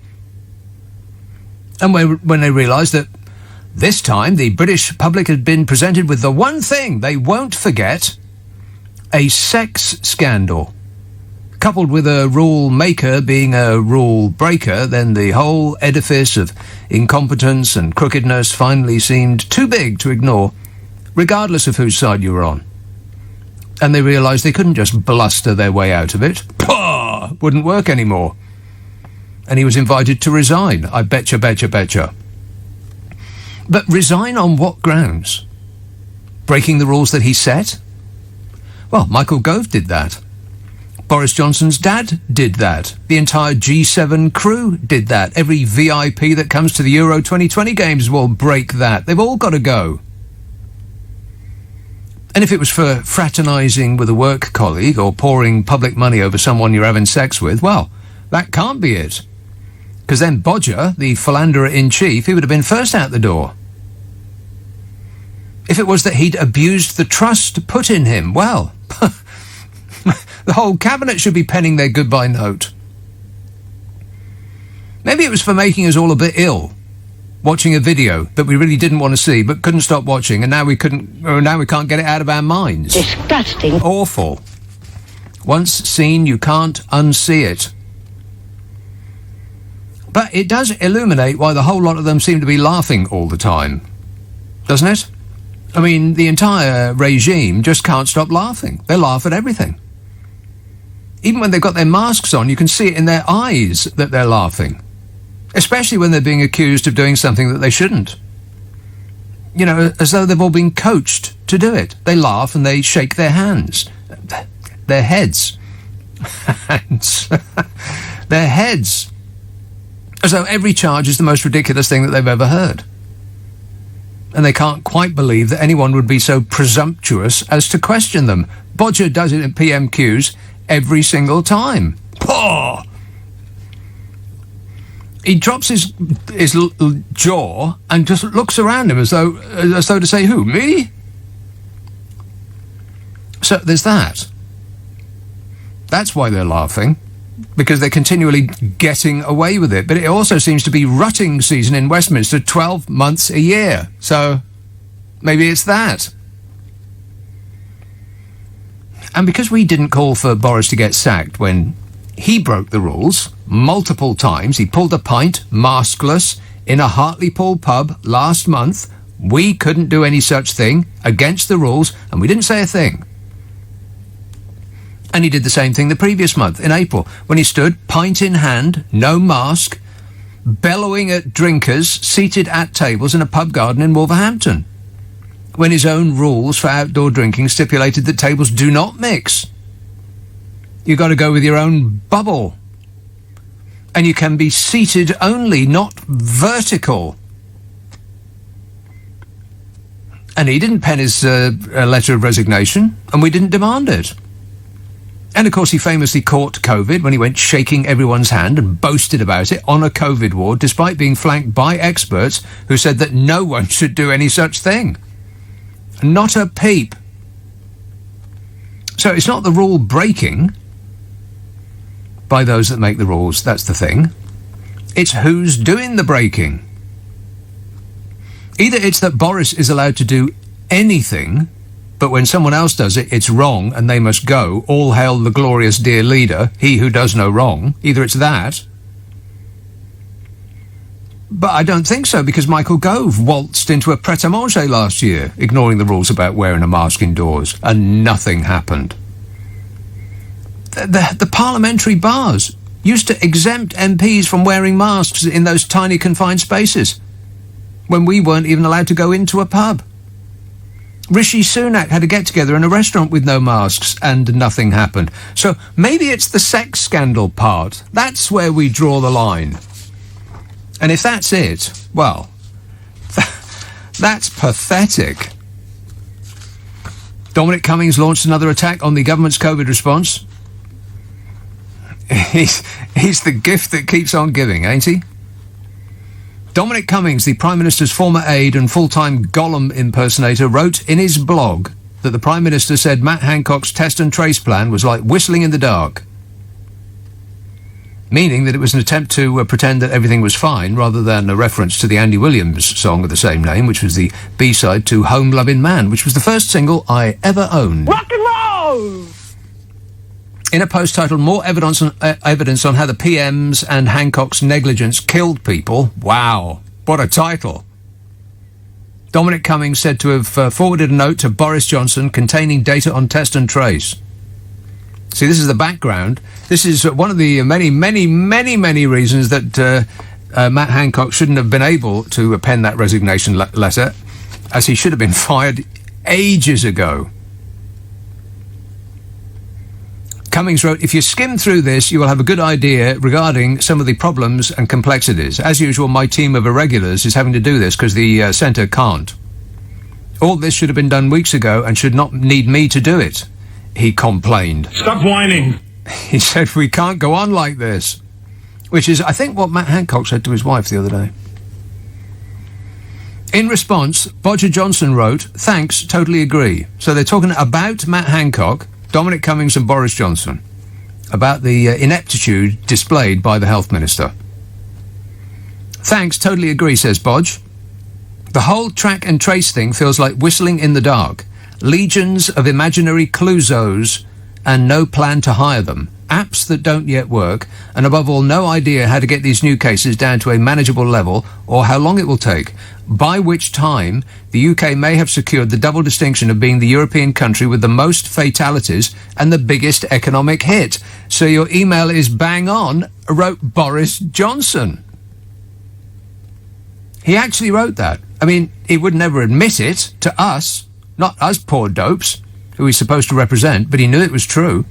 And when they realised that this time the British public had been presented with the one thing they won't forget, a sex scandal. Coupled with a rule maker being a rule breaker, then the whole edifice of incompetence and crookedness finally seemed too big to ignore, regardless of whose side you were on. And they realised they couldn't just bluster their way out of it. Pah! Wouldn't work anymore. And he was invited to resign. I betcha. But resign on what grounds? Breaking the rules that he set? Well, Michael Gove did that. Boris Johnson's dad did that. The entire G7 crew did that. Every VIP that comes to the Euro 2020 games will break that. They've all got to go. And if it was for fraternising with a work colleague or pouring public money over someone you're having sex with, well, that can't be it. Because then Bodger, the philanderer-in-chief, he would have been first out the door. If it was that he'd abused the trust put in him, well, the whole cabinet should be penning their goodbye note. Maybe it was for making us all a bit ill, watching a video that we really didn't want to see but couldn't stop watching, and now we can't get it out of our minds. Disgusting. Awful. Once seen, you can't unsee it. But it does illuminate why the whole lot of them seem to be laughing all the time, doesn't it? I mean, the entire regime just can't stop laughing. They laugh at everything. Even when they've got their masks on, you can see it in their eyes that they're laughing. Especially when they're being accused of doing something that they shouldn't. You know, as though they've all been coached to do it. They laugh and they shake their hands. Their heads. Hands. Their heads. As though every charge is the most ridiculous thing that they've ever heard. And they can't quite believe that anyone would be so presumptuous as to question them. Bodger does it in PMQs every single time. Paw! He drops his jaw and just looks around him as though to say, who, me? So there's that. That's why they're laughing, because they're continually getting away with it. But it also seems to be rutting season in Westminster 12 months a year. So maybe it's that. And because we didn't call for Boris to get sacked when he broke the rules multiple times, he pulled a pint, maskless, in a Hartlepool pub last month, we couldn't do any such thing against the rules, and we didn't say a thing. And he did the same thing the previous month, in April, when he stood, pint in hand, no mask, bellowing at drinkers seated at tables in a pub garden in Wolverhampton, when his own rules for outdoor drinking stipulated that tables do not mix. You've got to go with your own bubble. And you can be seated only, not vertical. And he didn't pen his letter of resignation, and we didn't demand it. And, of course, he famously caught COVID when he went shaking everyone's hand and boasted about it on a COVID ward, despite being flanked by experts who said that no one should do any such thing. Not a peep. So it's not the rule breaking by those that make the rules, that's the thing. It's who's doing the breaking. Either it's that Boris is allowed to do anything, but when someone else does it, it's wrong and they must go. All hail the glorious dear leader, he who does no wrong. Either it's that. But I don't think so, because Michael Gove waltzed into a pret-a-manger last year, ignoring the rules about wearing a mask indoors, and nothing happened. The parliamentary bars used to exempt MPs from wearing masks in those tiny confined spaces, when we weren't even allowed to go into a pub. Rishi Sunak had a get-together in a restaurant with no masks, and nothing happened. So maybe it's the sex scandal part. That's where we draw the line. And if that's it, well, that's pathetic. Dominic Cummings launched another attack on the government's COVID response. He's the gift that keeps on giving, ain't he? Dominic Cummings, the Prime Minister's former aide and full-time Gollum impersonator, wrote in his blog that the Prime Minister said Matt Hancock's test and trace plan was like whistling in the dark, meaning that it was an attempt to pretend that everything was fine, rather than a reference to the Andy Williams song of the same name, which was the B-side to Home Lovin' Man, which was the first single I ever owned. Rock and roll! In a post titled More Evidence on How the PM's and Hancock's Negligence Killed People. Wow, what a title. Dominic Cummings said to have forwarded a note to Boris Johnson containing data on test and trace. See, this is the background. This is one of the many reasons that Matt Hancock shouldn't have been able to pen that resignation letter, as he should have been fired ages ago. Cummings wrote, if you skim through this, you will have a good idea regarding some of the problems and complexities. As usual, my team of irregulars is having to do this because the centre can't. All this should have been done weeks ago and should not need me to do it, he complained. Stop whining. He said, we can't go on like this, which is, I think, what Matt Hancock said to his wife the other day. In response, Bodger Johnson wrote, thanks, totally agree. So they're talking about Matt Hancock, Dominic Cummings and Boris Johnson, about the ineptitude displayed by the health minister. Thanks, totally agree, says Bodge. The whole track and trace thing feels like whistling in the dark. Legions of imaginary Cluzos and no plan to hire them. Apps that don't yet work, and above all, no idea how to get these new cases down to a manageable level or how long it will take, by which time the UK may have secured the double distinction of being the European country with the most fatalities and the biggest economic hit. So your email is bang on, wrote Boris Johnson. He actually wrote that. I mean, he would never admit it to us, not us poor dopes, who he's supposed to represent, but he knew it was true.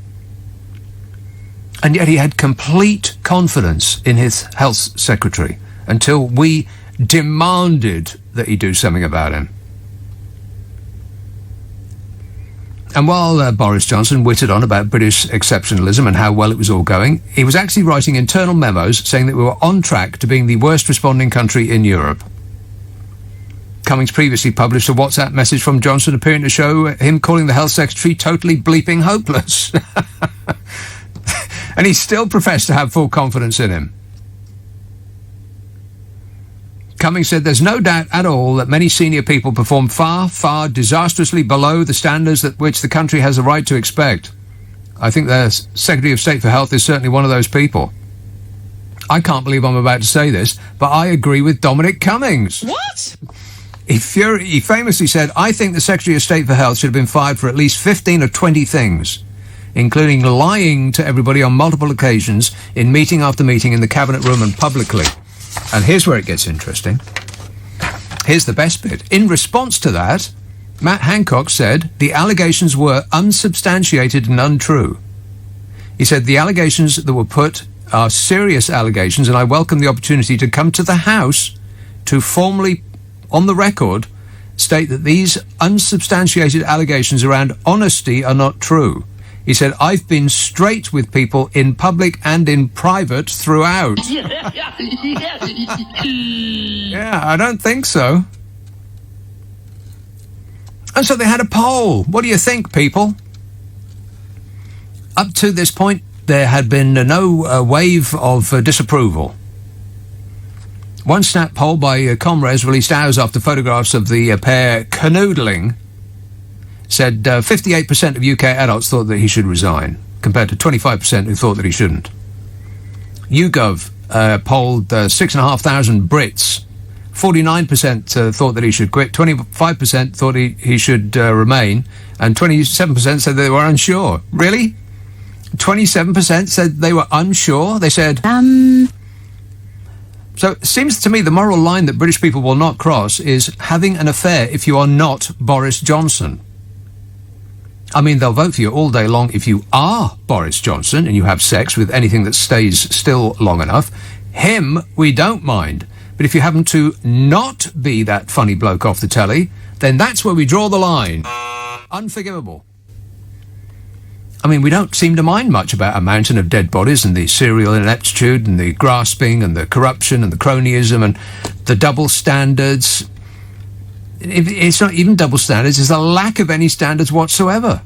And yet he had complete confidence in his health secretary until we demanded that he do something about him. And while Boris Johnson wittered on about British exceptionalism and how well it was all going, he was actually writing internal memos saying that we were on track to being the worst responding country in Europe. Cummings previously published a WhatsApp message from Johnson appearing to show him calling the Health Secretary totally bleeping hopeless. And he still professed to have full confidence in him. Cummings said there's no doubt at all that many senior people perform far, far disastrously below the standards that which the country has a right to expect. I think the Secretary of State for Health is certainly one of those people. I can't believe I'm about to say this, but I agree with Dominic Cummings. What? He famously said, I think the Secretary of State for Health should have been fired for at least 15 or 20 things, including lying to everybody on multiple occasions in meeting after meeting in the Cabinet room and publicly. And here's where it gets interesting. Here's the best bit. In response to that, Matt Hancock said the allegations were unsubstantiated and untrue. He said the allegations that were put are serious allegations, and I welcome the opportunity to come to the House to formally, on the record, state that these unsubstantiated allegations around honesty are not true. He said, I've been straight with people in public and in private throughout. Yeah, I don't think so. And so they had a poll. What do you think, people? Up to this point, there had been no wave of disapproval. One snap poll by Comres, released hours after photographs of the pair canoodling, said 58% of UK adults thought that he should resign, compared to 25% who thought that he shouldn't. YouGov polled 6,500 Brits. 49% thought that he should quit, 25% thought he should remain, and 27% said they were unsure. Really? 27% said they were unsure? They said... So it seems to me the moral line that British people will not cross is having an affair if you are not Boris Johnson. I mean, they'll vote for you all day long if you are Boris Johnson and you have sex with anything that stays still long enough. Him, we don't mind. But if you happen to not be that funny bloke off the telly, then that's where we draw the line. Unforgivable. I mean, we don't seem to mind much about a mountain of dead bodies and the serial ineptitude and the grasping and the corruption and the cronyism and the double standards. It's not even double standards, it's a lack of any standards whatsoever.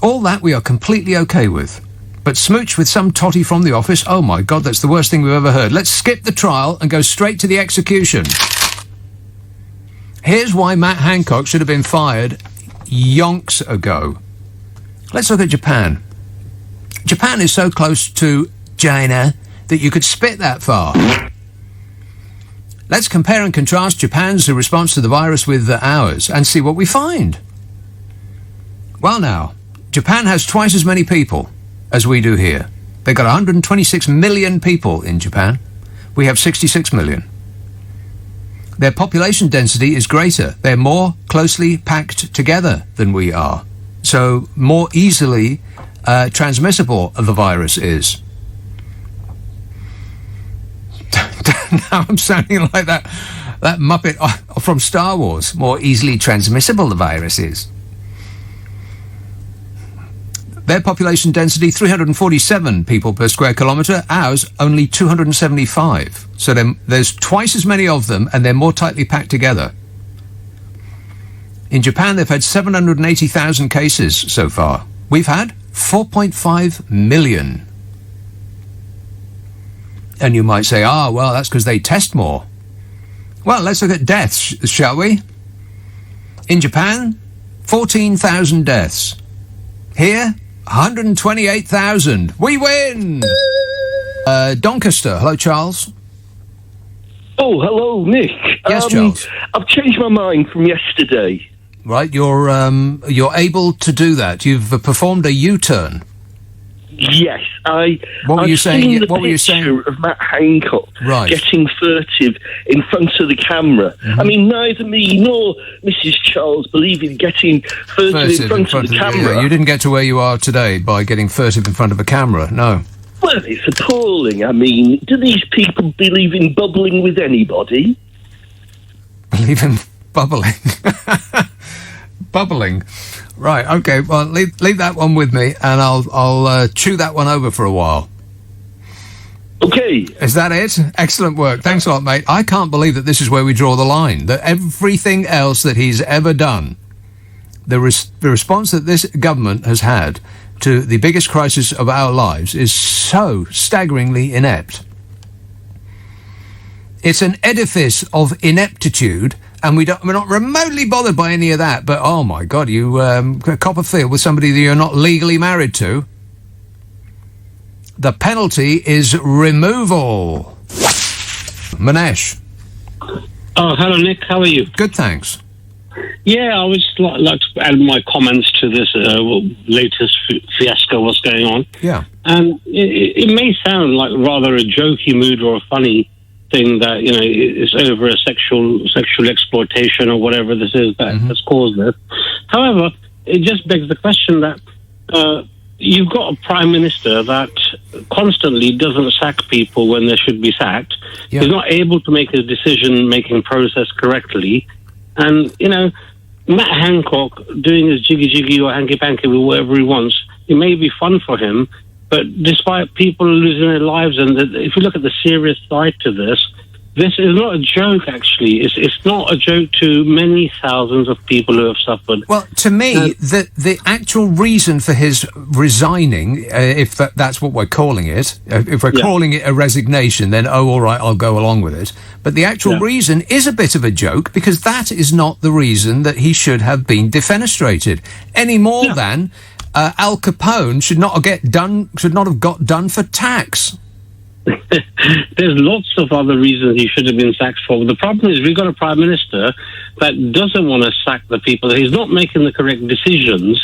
All that we are completely okay with. But smooch with some totty from the office, oh my God, that's the worst thing we've ever heard. Let's skip the trial and go straight to the execution. Here's why Matt Hancock should have been fired yonks ago. Let's look at Japan. Japan is so close to China that you could spit that far. Let's compare and contrast Japan's response to the virus with ours and see what we find. Well now, Japan has twice as many people as we do here. They've got 126 million people in Japan. We have 66 million. Their population density is greater. They're more closely packed together than we are. So more easily transmissible the virus is. Now I'm sounding like that Muppet from Star Wars. More easily transmissible the virus is. Their population density, 347 people per square kilometre. Ours, only 275. So there's twice as many of them, and they're more tightly packed together. In Japan, they've had 780,000 cases so far. We've had 4.5 million. And you might say, well, that's because they test more. Well, let's look at deaths, shall we? In Japan, 14,000 deaths. Here, 128,000. We win! Doncaster. Hello, Charles. Oh, hello, Nick. Yes, Charles. I've changed my mind from yesterday. Right, you're able to do that. You've performed a U-turn. Yes, What were you saying? Seen the What were you saying? picture of Matt Hancock getting furtive in front of the camera. Mm-hmm. I mean, neither me nor Mrs. Charles believe in getting furtive in front of the camera. Yeah, you didn't get to where you are today by getting furtive in front of a camera, no. Well, it's appalling. I mean, do these people believe in bubbling with anybody? Believe in bubbling? bubbling. Right, okay, well, leave that one with me, and I'll chew that one over for a while. Okay. Is that it? Excellent work. Thanks a lot, mate. I can't believe that this is where we draw the line, that everything else that he's ever done, the response that this government has had to the biggest crisis of our lives is so staggeringly inept. It's an edifice of ineptitude, and we're not remotely bothered by any of that, but oh my God, you cop a field with somebody that you're not legally married to. The penalty is removal. Manesh. Oh, hello, Nick. How are you? Good, thanks. Yeah, I would just like to add my comments to this latest fiasco, what's going on. Yeah. And it may sound like rather a jokey mood or a funny thing that, you know, it's over a sexual exploitation or whatever this is that has caused this. However, it just begs the question that you've got a prime minister that constantly doesn't sack people when they should be sacked. Yeah. He's not able to make his decision-making process correctly. And, you know, Matt Hancock doing his jiggy-jiggy or hanky-panky with whatever he wants, it may be fun for him, but despite people losing their lives, and if you look at the serious side to this is not a joke, actually. It's not a joke to many thousands of people who have suffered. Well, to me, the actual reason for his resigning, if that's what we're calling it, if we're calling it a resignation, then, all right, I'll go along with it. But the actual reason is a bit of a joke, because that is not the reason that he should have been defenestrated, any more than Al Capone should not have got done for tax. There's lots of other reasons he should have been sacked for. The problem is we've got a prime minister that doesn't want to sack the people. He's not making the correct decisions.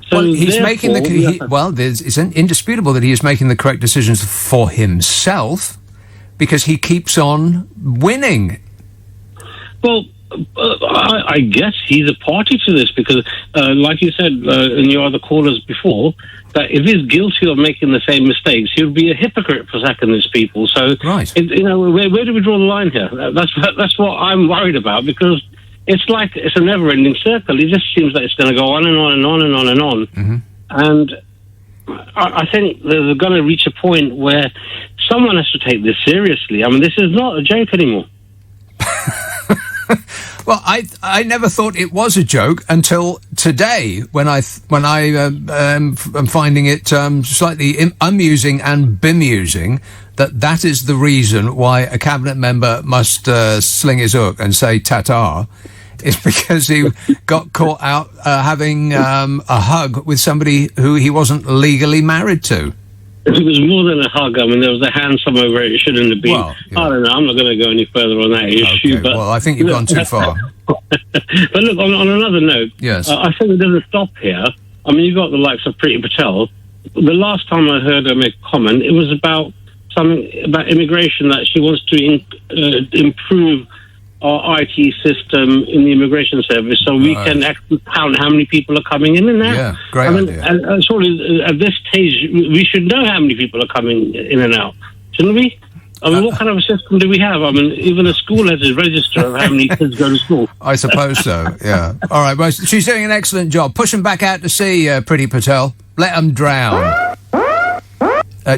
So well, he's making it's indisputable that he is making the correct decisions for himself, because he keeps on winning. Well, I guess he's a party to this because, like you said in your other callers before, that if he's guilty of making the same mistakes, he would be a hypocrite for sacking these people. So, right. Where do we draw the line here? That's what I'm worried about, because it's like it's a never-ending circle. It just seems like it's going to go on and on and on and on and on. Mm-hmm. And I think they're going to reach a point where someone has to take this seriously. I mean, this is not a joke anymore. Well, I never thought it was a joke until today, when I am finding it slightly amusing and bemusing that is the reason why a cabinet member must sling his hook and say ta-ta, is because he got caught out having a hug with somebody who he wasn't legally married to. It was more than a hug. I mean, there was a hand somewhere where it shouldn't have been. Well, yeah. I don't know. I'm not going to go any further on that issue. Okay, but well, I think you've gone too far. But look, on another note, yes. I think it doesn't stop here. I mean, you've got the likes of Priti Patel. The last time I heard her make a comment, it was about something about immigration, that she wants to improve our IT system in the immigration service so we can actually count how many people are coming in and out. Yeah, great idea. And surely at this stage, we should know how many people are coming in and out, shouldn't we? I mean, what kind of a system do we have? I mean, even a school has a register of how many kids go to school. I suppose so, yeah. All right, well, she's doing an excellent job. Push them back out to sea, Priti Patel. Let them drown.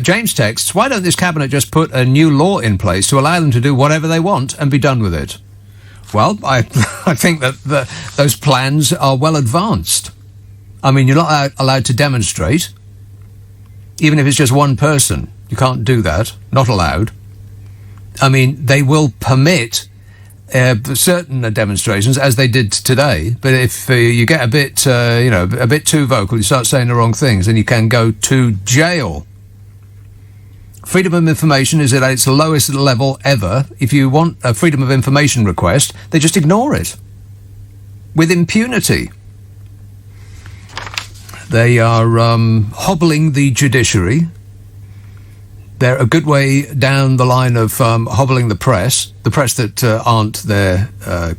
James texts, why don't this cabinet just put a new law in place to allow them to do whatever they want and be done with it? Well, I think that those plans are well advanced. I mean, you're not allowed to demonstrate, even if it's just one person. You can't do that. Not allowed. I mean, they will permit certain demonstrations, as they did today. But if you get a bit too vocal, you start saying the wrong things, then you can go to jail. Freedom of information is at its lowest level ever. If you want a freedom of information request, they just ignore it with impunity. They are hobbling the judiciary. They're a good way down the line of hobbling the press that aren't their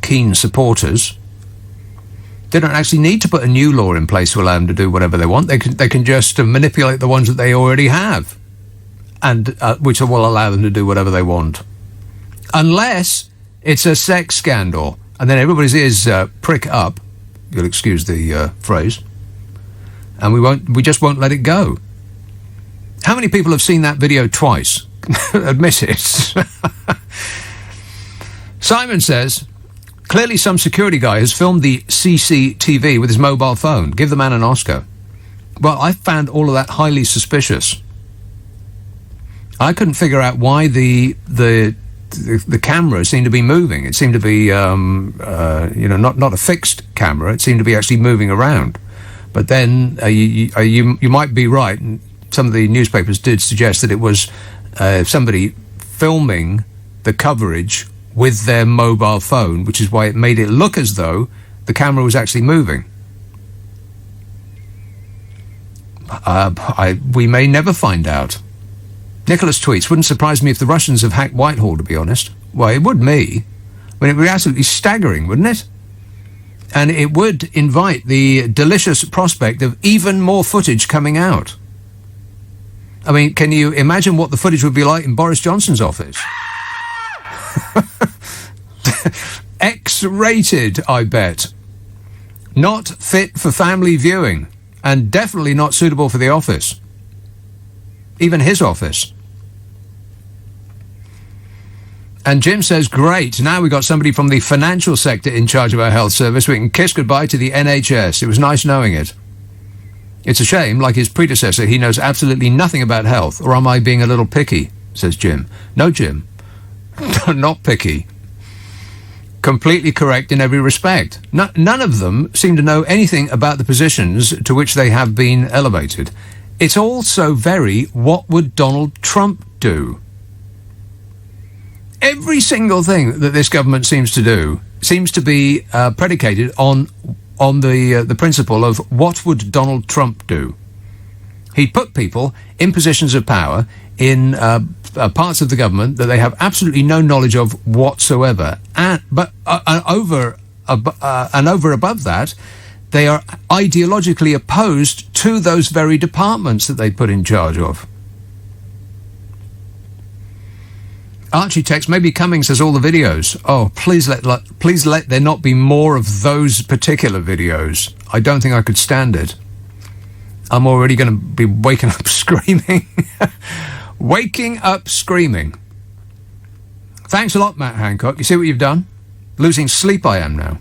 keen supporters. They don't actually need to put a new law in place to allow them to do whatever they want. They can just manipulate the ones that they already have, and which will allow them to do whatever they want. Unless it's a sex scandal, and then everybody's ears prick up. You'll excuse the phrase. And we just won't let it go. How many people have seen that video twice? Admit it. Simon says, clearly some security guy has filmed the CCTV with his mobile phone. Give the man an Oscar. Well, I found all of that highly suspicious. I couldn't figure out why the camera seemed to be moving. It seemed to be, not a fixed camera. It seemed to be actually moving around. But then you might be right. And some of the newspapers did suggest that it was somebody filming the coverage with their mobile phone, which is why it made it look as though the camera was actually moving. We may never find out. Nicholas tweets, wouldn't surprise me if the Russians have hacked Whitehall, to be honest. Well, it would me. I mean, it would be absolutely staggering, wouldn't it? And it would invite the delicious prospect of even more footage coming out. I mean, can you imagine what the footage would be like in Boris Johnson's office? X-rated, I bet. Not fit for family viewing, and definitely not suitable for the office. Even his office. And Jim says, great, now we've got somebody from the financial sector in charge of our health service. We can kiss goodbye to the NHS. It was nice knowing it. It's a shame, like his predecessor, he knows absolutely nothing about health. Or am I being a little picky, says Jim. No, Jim. Not picky. Completely correct in every respect. None of them seem to know anything about the positions to which they have been elevated. It's all so very, what would Donald Trump do? Every single thing that this government seems to do seems to be predicated on the principle of what would Donald Trump do. He put people in positions of power in parts of the government that they have absolutely no knowledge of whatsoever, and over above that, they are ideologically opposed to those very departments that they put in charge of. Archie texts, maybe Cummings has all the videos. Oh, please let there not be more of those particular videos. I don't think I could stand it. I'm already going to be waking up screaming. Waking up screaming. Thanks a lot, Matt Hancock. You see what you've done? Losing sleep I am now.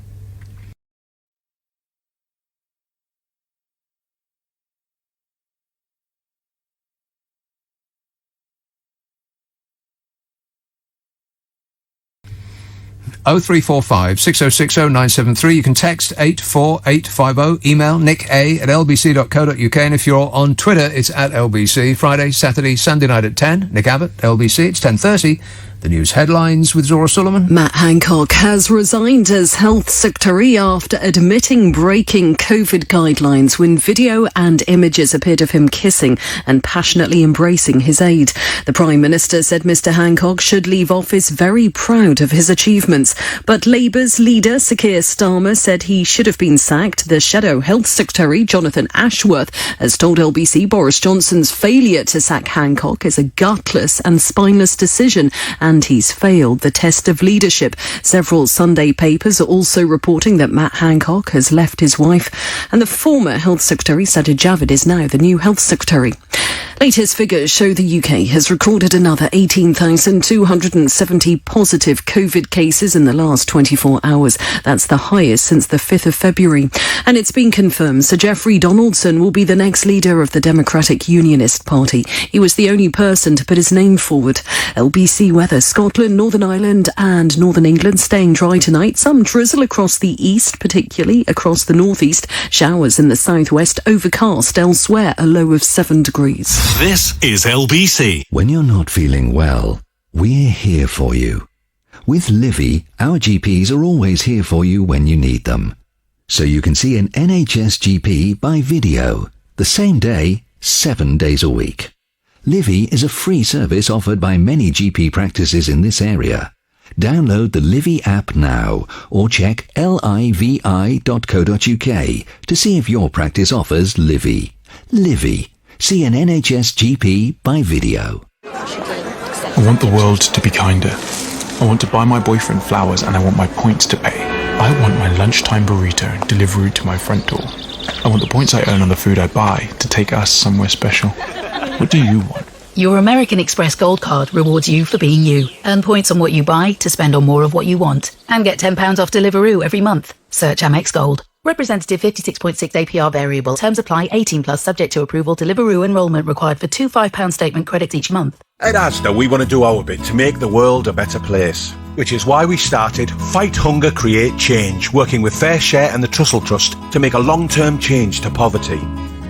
Oh 0345 6060 973. You can text 84850. Email nick@lbc.co.uk. And if you're on Twitter, it's @LBC. Friday, Saturday, Sunday night at 10. Nick Abbott, LBC. It's 10:30. The news headlines with Zora Sullivan. Matt Hancock has resigned as Health Secretary after admitting breaking COVID guidelines when video and images appeared of him kissing and passionately embracing his aide. The Prime Minister said Mr Hancock should leave office very proud of his achievements. But Labour's leader, Sir Keir Starmer, said he should have been sacked. The Shadow Health Secretary, Jonathan Ashworth, has told LBC Boris Johnson's failure to sack Hancock is a gutless and spineless decision, and he's failed the test of leadership. Several Sunday papers are also reporting that Matt Hancock has left his wife, and the former Health Secretary, Sajid Javid, is now the new Health Secretary. Latest figures show the UK has recorded another 18,270 positive COVID cases in the last 24 hours. That's the highest since the 5th of February. And it's been confirmed Sir Geoffrey Donaldson will be the next leader of the Democratic Unionist Party. He was the only person to put his name forward. LBC weather. Scotland, Northern Ireland and Northern England staying dry tonight. Some drizzle across the east, particularly across the northeast. Showers in the southwest. Overcast elsewhere. A low of 7 degrees. This is LBC. When you're not feeling well, we're here for you. With Livy, our GPs are always here for you when you need them. So you can see an NHS GP by video, the same day, 7 days a week. Livy is a free service offered by many GP practices in this area. Download the Livy app now or check livi.co.uk to see if your practice offers Livy. Livy. See an NHS GP by video. I want the world to be kinder. I want to buy my boyfriend flowers and I want my points to pay. I want my lunchtime burrito delivered to my front door. I want the points I earn on the food I buy to take us somewhere special. What do you want? Your American Express Gold Card rewards you for being you. Earn points on what you buy to spend on more of what you want. And get £10 off Deliveroo every month. Search Amex Gold. Representative 56.6 APR variable. Terms apply. 18 plus subject to approval. Deliveroo enrolment required for 2 £5 statement credits each month. At Asda, we want to do our bit to make the world a better place, which is why we started Fight Hunger, Create Change, working with Fair Share and the Trussell Trust to make a long-term change to poverty.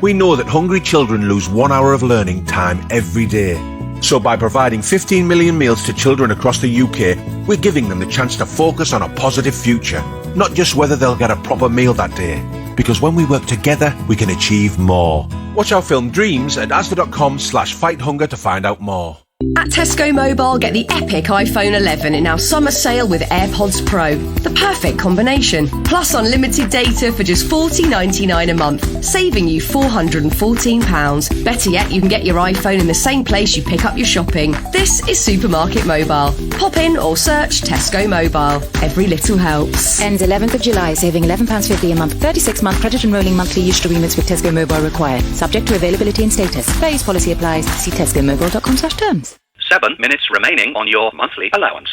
We know that hungry children lose 1 hour of learning time every day. So by providing 15 million meals to children across the UK, we're giving them the chance to focus on a positive future, not just whether they'll get a proper meal that day. Because when we work together, we can achieve more. Watch our film Dreams at asda.com/fighthunger to find out more. At Tesco Mobile, get the epic iPhone 11 in our summer sale with AirPods Pro. The perfect combination. Plus unlimited data for just $40.99 a month, saving you £414. Better yet, you can get your iPhone in the same place you pick up your shopping. This is Supermarket Mobile. Pop in or search Tesco Mobile. Every little helps. Ends 11th of July, saving £11.50 a month. 36-month credit and rolling monthly use agreements with Tesco Mobile required. Subject to availability and status. Various policy applies. See tescomobile.com/terms. 7 minutes remaining on your monthly allowance.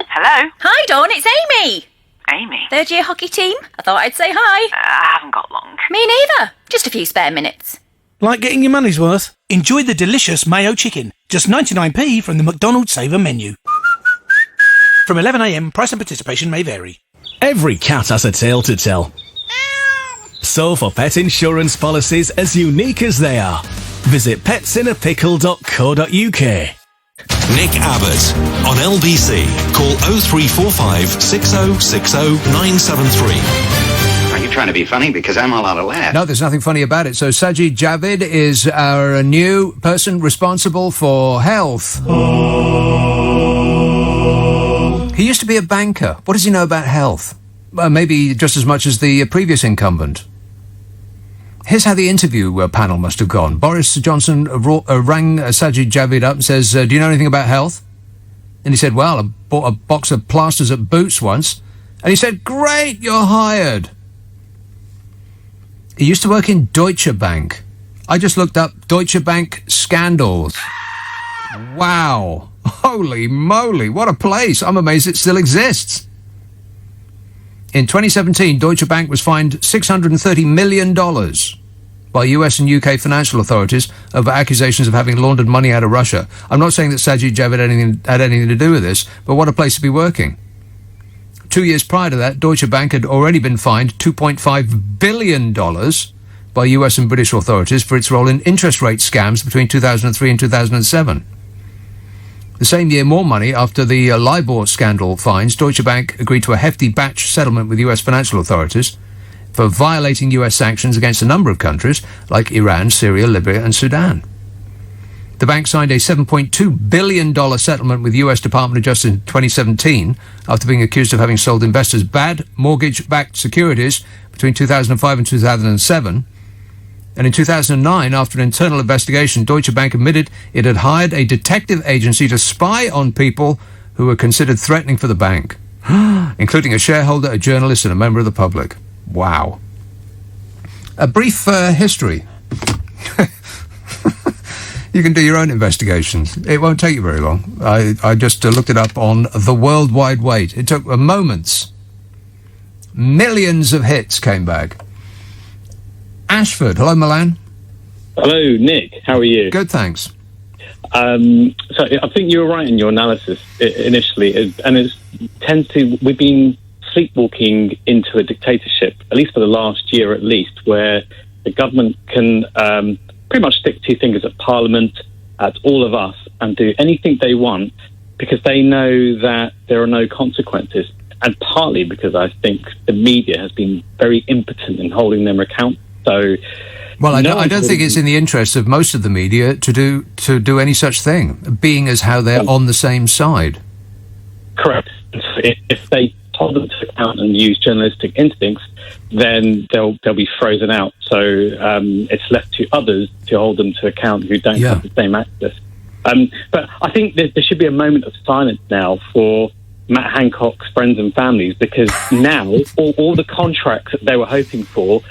Hello? Hi, Dawn, it's Amy. Amy? Third year hockey team. I thought I'd say hi. I haven't got long. Me neither. Just a few spare minutes. Like getting your money's worth? Enjoy the delicious mayo chicken. Just 99p from the McDonald's Saver menu. From 11 a.m, price and participation may vary. Every cat has a tale to tell. So for pet insurance policies as unique as they are, visit petsinnapickle.co.uk. Nick Abbott on LBC. Call 0345 6060 973. Are you trying to be funny? Because I'm all out of laughs. No, there's nothing funny about it. So Sajid Javid is our new person responsible for health. He used to be a banker. What does he know about health? Maybe just as much as the previous incumbent. Here's how the interview panel must have gone. Boris Johnson rang Sajid Javid up and says, do you know anything about health? And he said, well, I bought a box of plasters at Boots once. And he said, great, you're hired. He used to work in Deutsche Bank. I just looked up Deutsche Bank scandals. Wow. Holy moly, what a place. I'm amazed it still exists. In 2017, Deutsche Bank was fined $630 million by US and UK financial authorities over accusations of having laundered money out of Russia. I'm not saying that Sajid Javid had anything to do with this, but what a place to be working. 2 years prior to that, Deutsche Bank had already been fined $2.5 billion by US and British authorities for its role in interest rate scams between 2003 and 2007. The same year, more money after the LIBOR scandal fines, Deutsche Bank agreed to a hefty batch settlement with US financial authorities for violating US sanctions against a number of countries like Iran, Syria, Libya and Sudan. The bank signed a $7.2 billion settlement with US Department of Justice in 2017 after being accused of having sold investors bad mortgage-backed securities between 2005 and 2007. And in 2009, after an internal investigation, Deutsche Bank admitted it had hired a detective agency to spy on people who were considered threatening for the bank, including a shareholder, a journalist, and a member of the public. Wow. A brief history. You can do your own investigations. It won't take you very long. I just looked it up on the World Wide Web. It took moments. Millions of hits came back. Ashford. Hello, Milan. Hello, Nick. How are you? Good, thanks. So I think you were right in your analysis initially, and it tends to, we've been sleepwalking into a dictatorship, at least for the last year at least, where the government can pretty much stick two fingers at Parliament, at all of us, and do anything they want because they know that there are no consequences. And partly because I think the media has been very impotent in holding them accountable. So, well, I don't think it's in the interest of most of the media to do any such thing, being as how they're on the same side. Correct. If they hold them to account and use journalistic instincts, then they'll be frozen out. So it's left to others to hold them to account who don't have the same access. But I think there should be a moment of silence now for Matt Hancock's friends and families, because now all the contracts that they were hoping for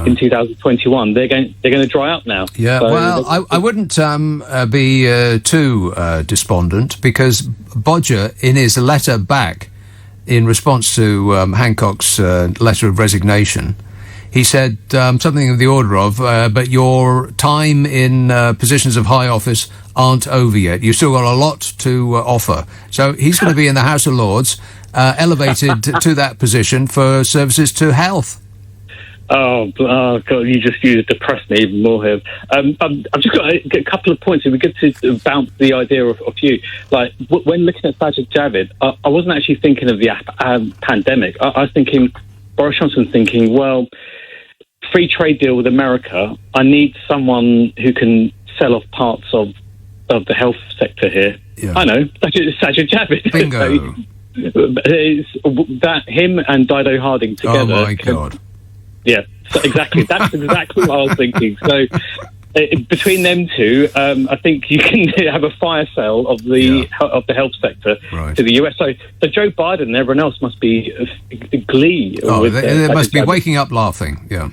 in 2021, they're going to dry up now. Yeah, So well, I wouldn't be too despondent, because Bodger, in his letter back in response to Hancock's letter of resignation, he said something of the order of, but your time in positions of high office aren't over yet. You've still got a lot to offer. So he's going to be in the House of Lords, elevated to that position for services to health. Oh God! You depressed me even more here. I've just got a couple of points. It'd be good to bounce the idea off you. Like when looking at Sajid Javid, I wasn't actually thinking of the pandemic. I was thinking, Boris Johnson thinking, well, free trade deal with America. I need someone who can sell off parts of the health sector here. Yeah. I know, Sajid Javid. Bingo. That him and Dido Harding together. Oh my God. Yeah, so exactly. That's exactly what I was thinking. So between them two, I think you can have a fire sale of the health sector to the US. So Joe Biden and everyone else must be glee. Oh, they must be waking up laughing. Yeah.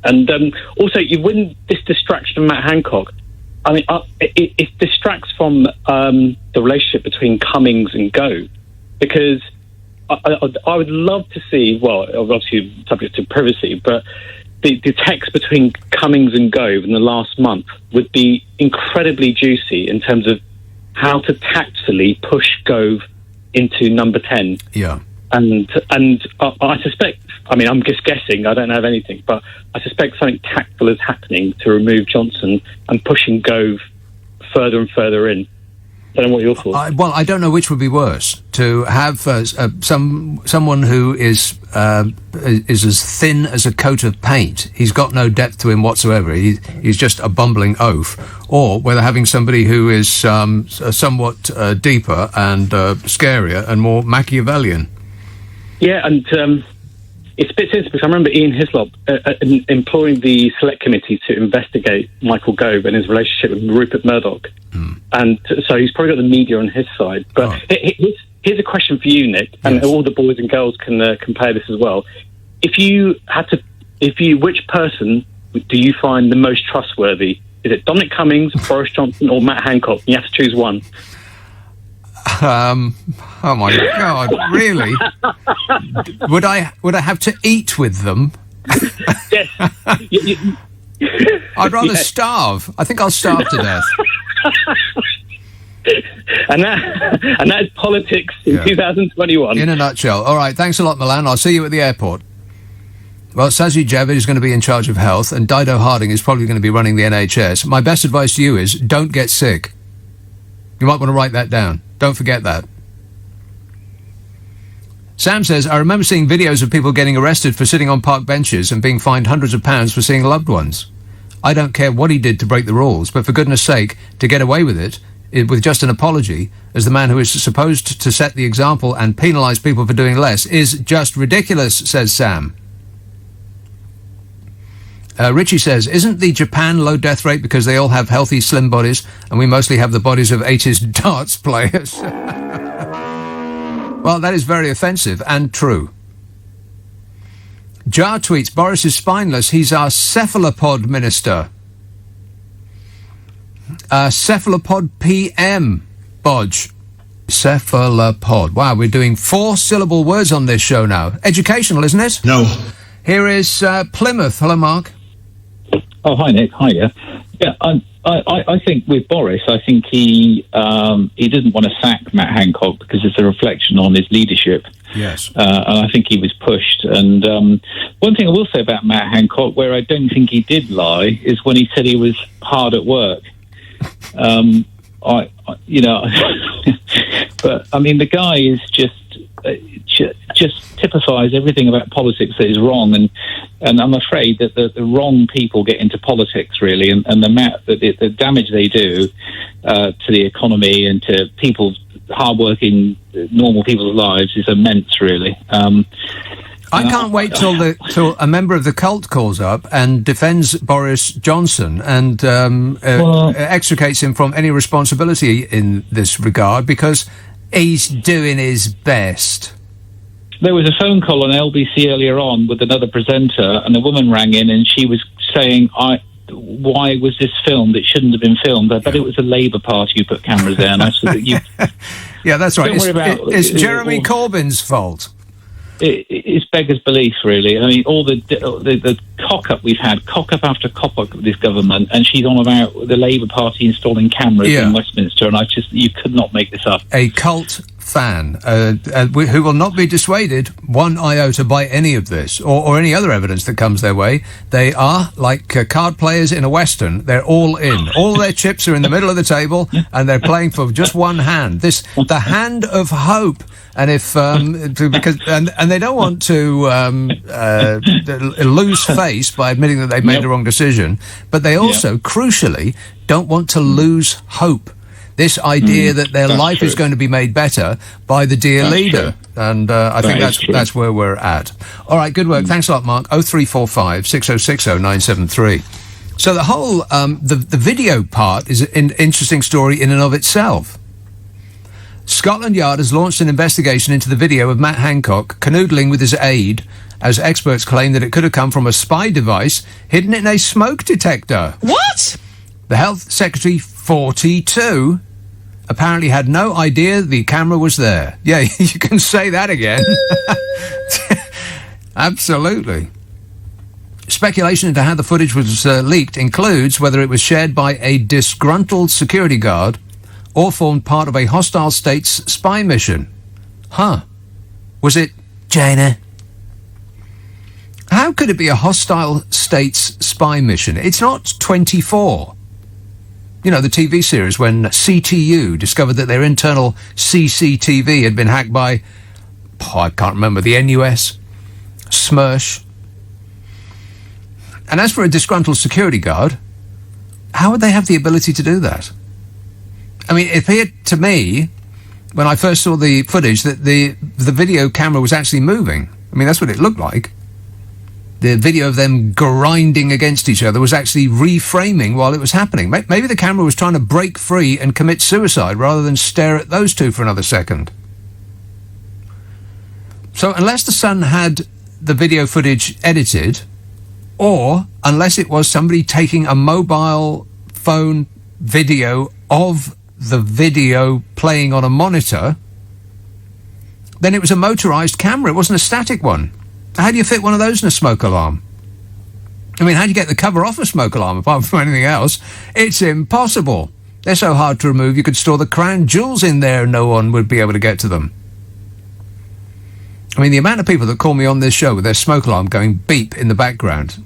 And also, when this distracts from Matt Hancock, I mean, it distracts from the relationship between Cummings and Gove, because I would love to see, well, obviously subject to privacy, but the text between Cummings and Gove in the last month would be incredibly juicy in terms of how to tactfully push Gove into number 10. Yeah. And I suspect, I mean, I'm just guessing, I don't have anything, but I suspect something tactful is happening to remove Johnson and pushing Gove further and further in. I don't know what your thoughts. Well, I don't know which would be worse, to have someone who is as thin as a coat of paint. He's got no depth to him whatsoever. He's just a bumbling oaf. Or whether having somebody who is somewhat deeper and scarier and more Machiavellian. Yeah, and it's a bit sensitive, because I remember Ian Hislop employing the select committee to investigate Michael Gove and his relationship with Rupert Murdoch. And so he's probably got the media on his side. But here's a question for you, Nick, and all the boys and girls can compare this as well. Which person do you find the most trustworthy? Is it Dominic Cummings, Boris Johnson, or Matt Hancock? You have to choose one. Oh my God! Really? Would I have to eat with them? Yes. I'd rather starve. I think I'll starve to death. And that is politics in 2021. In a nutshell. All right. Thanks a lot, Milan. I'll see you at the airport. Well, Sajid Javid is going to be in charge of health, and Dido Harding is probably going to be running the NHS. My best advice to you is don't get sick. You might want to write that down. Don't forget that. Sam says, I remember seeing videos of people getting arrested for sitting on park benches and being fined hundreds of pounds for seeing loved ones. I don't care what he did to break the rules, but for goodness sake, to get away with it with just an apology, as the man who is supposed to set the example and penalise people for doing less, is just ridiculous, says Sam. Richie says, isn't the Japan low death rate because they all have healthy, slim bodies and we mostly have the bodies of 80s darts players? Well, that is very offensive and true. Jar tweets, Boris is spineless. He's our cephalopod minister. Cephalopod PM, Bodge. Cephalopod. Wow, we're doing 4-syllable words on this show now. Educational, isn't it? No. Here is Plymouth. Hello, Mark. Oh, hi, Nick. Hiya. Yeah, I think with Boris, I think he didn't want to sack Matt Hancock because it's a reflection on his leadership. Yes. And I think he was pushed. And one thing I will say about Matt Hancock, where I don't think he did lie, is when he said he was hard at work. But I mean, the guy is just typifies everything about politics that is wrong, and I'm afraid that the wrong people get into politics really, and the damage they do to the economy and to people's hardworking normal people's lives is immense, really. I can't wait till a member of the cult calls up and defends Boris Johnson and extricates him from any responsibility in this regard, because He's doing his best. There was a phone call on LBC earlier on with another presenter, and a woman rang in and she was saying, why was this filmed? It shouldn't have been filmed. I bet it was the Labour Party who put cameras there. And I said, yeah, that's right. Don't worry about It's Jeremy Corbyn's fault. It's beggars belief, really. I mean, all the cock-up we've had, cock-up after cock-up with this government, and she's on about the Labour Party installing cameras in Westminster, and you could not make this up. A cult fan who will not be dissuaded one iota by any of this or any other evidence that comes their way. They are like card players in a Western. They're all in. All their chips are in the middle of the table, and they're playing for just one hand. The hand of hope. And if because they don't want to lose face by admitting that they've made the wrong decision, but they also, crucially, don't want to lose hope. This idea that their life is going to be made better by the dear leader. True. And I think that's where we're at. All right, good work. Thanks a lot, Mark. 0345 6060 973. So the whole, the video part is an interesting story in and of itself. Scotland Yard has launched an investigation into the video of Matt Hancock canoodling with his aide, as experts claim that it could have come from a spy device hidden in a smoke detector. What? The Health Secretary, 42, apparently had no idea the camera was there. Yeah, you can say that again. Absolutely. Speculation into how the footage was leaked includes whether it was shared by a disgruntled security guard or formed part of a hostile state's spy mission. Huh. Was it China? How could it be a hostile state's spy mission? It's not 24. You know, the TV series when CTU discovered that their internal CCTV had been hacked by, I can't remember, the NUS, SMERSH. And as for a disgruntled security guard, how would they have the ability to do that? I mean, it appeared to me, when I first saw the footage, that the video camera was actually moving. I mean, that's what it looked like. The video of them grinding against each other was actually reframing while it was happening. Maybe the camera was trying to break free and commit suicide rather than stare at those two for another second. So unless the Sun had the video footage edited, or unless it was somebody taking a mobile phone video of the video playing on a monitor, then it was a motorised camera. It wasn't a static one. How do you fit one of those in a smoke alarm? I mean, how do you get the cover off a smoke alarm apart from anything else? It's impossible. They're so hard to remove, you could store the crown jewels in there and no one would be able to get to them. I mean, the amount of people that call me on this show with their smoke alarm going beep in the background,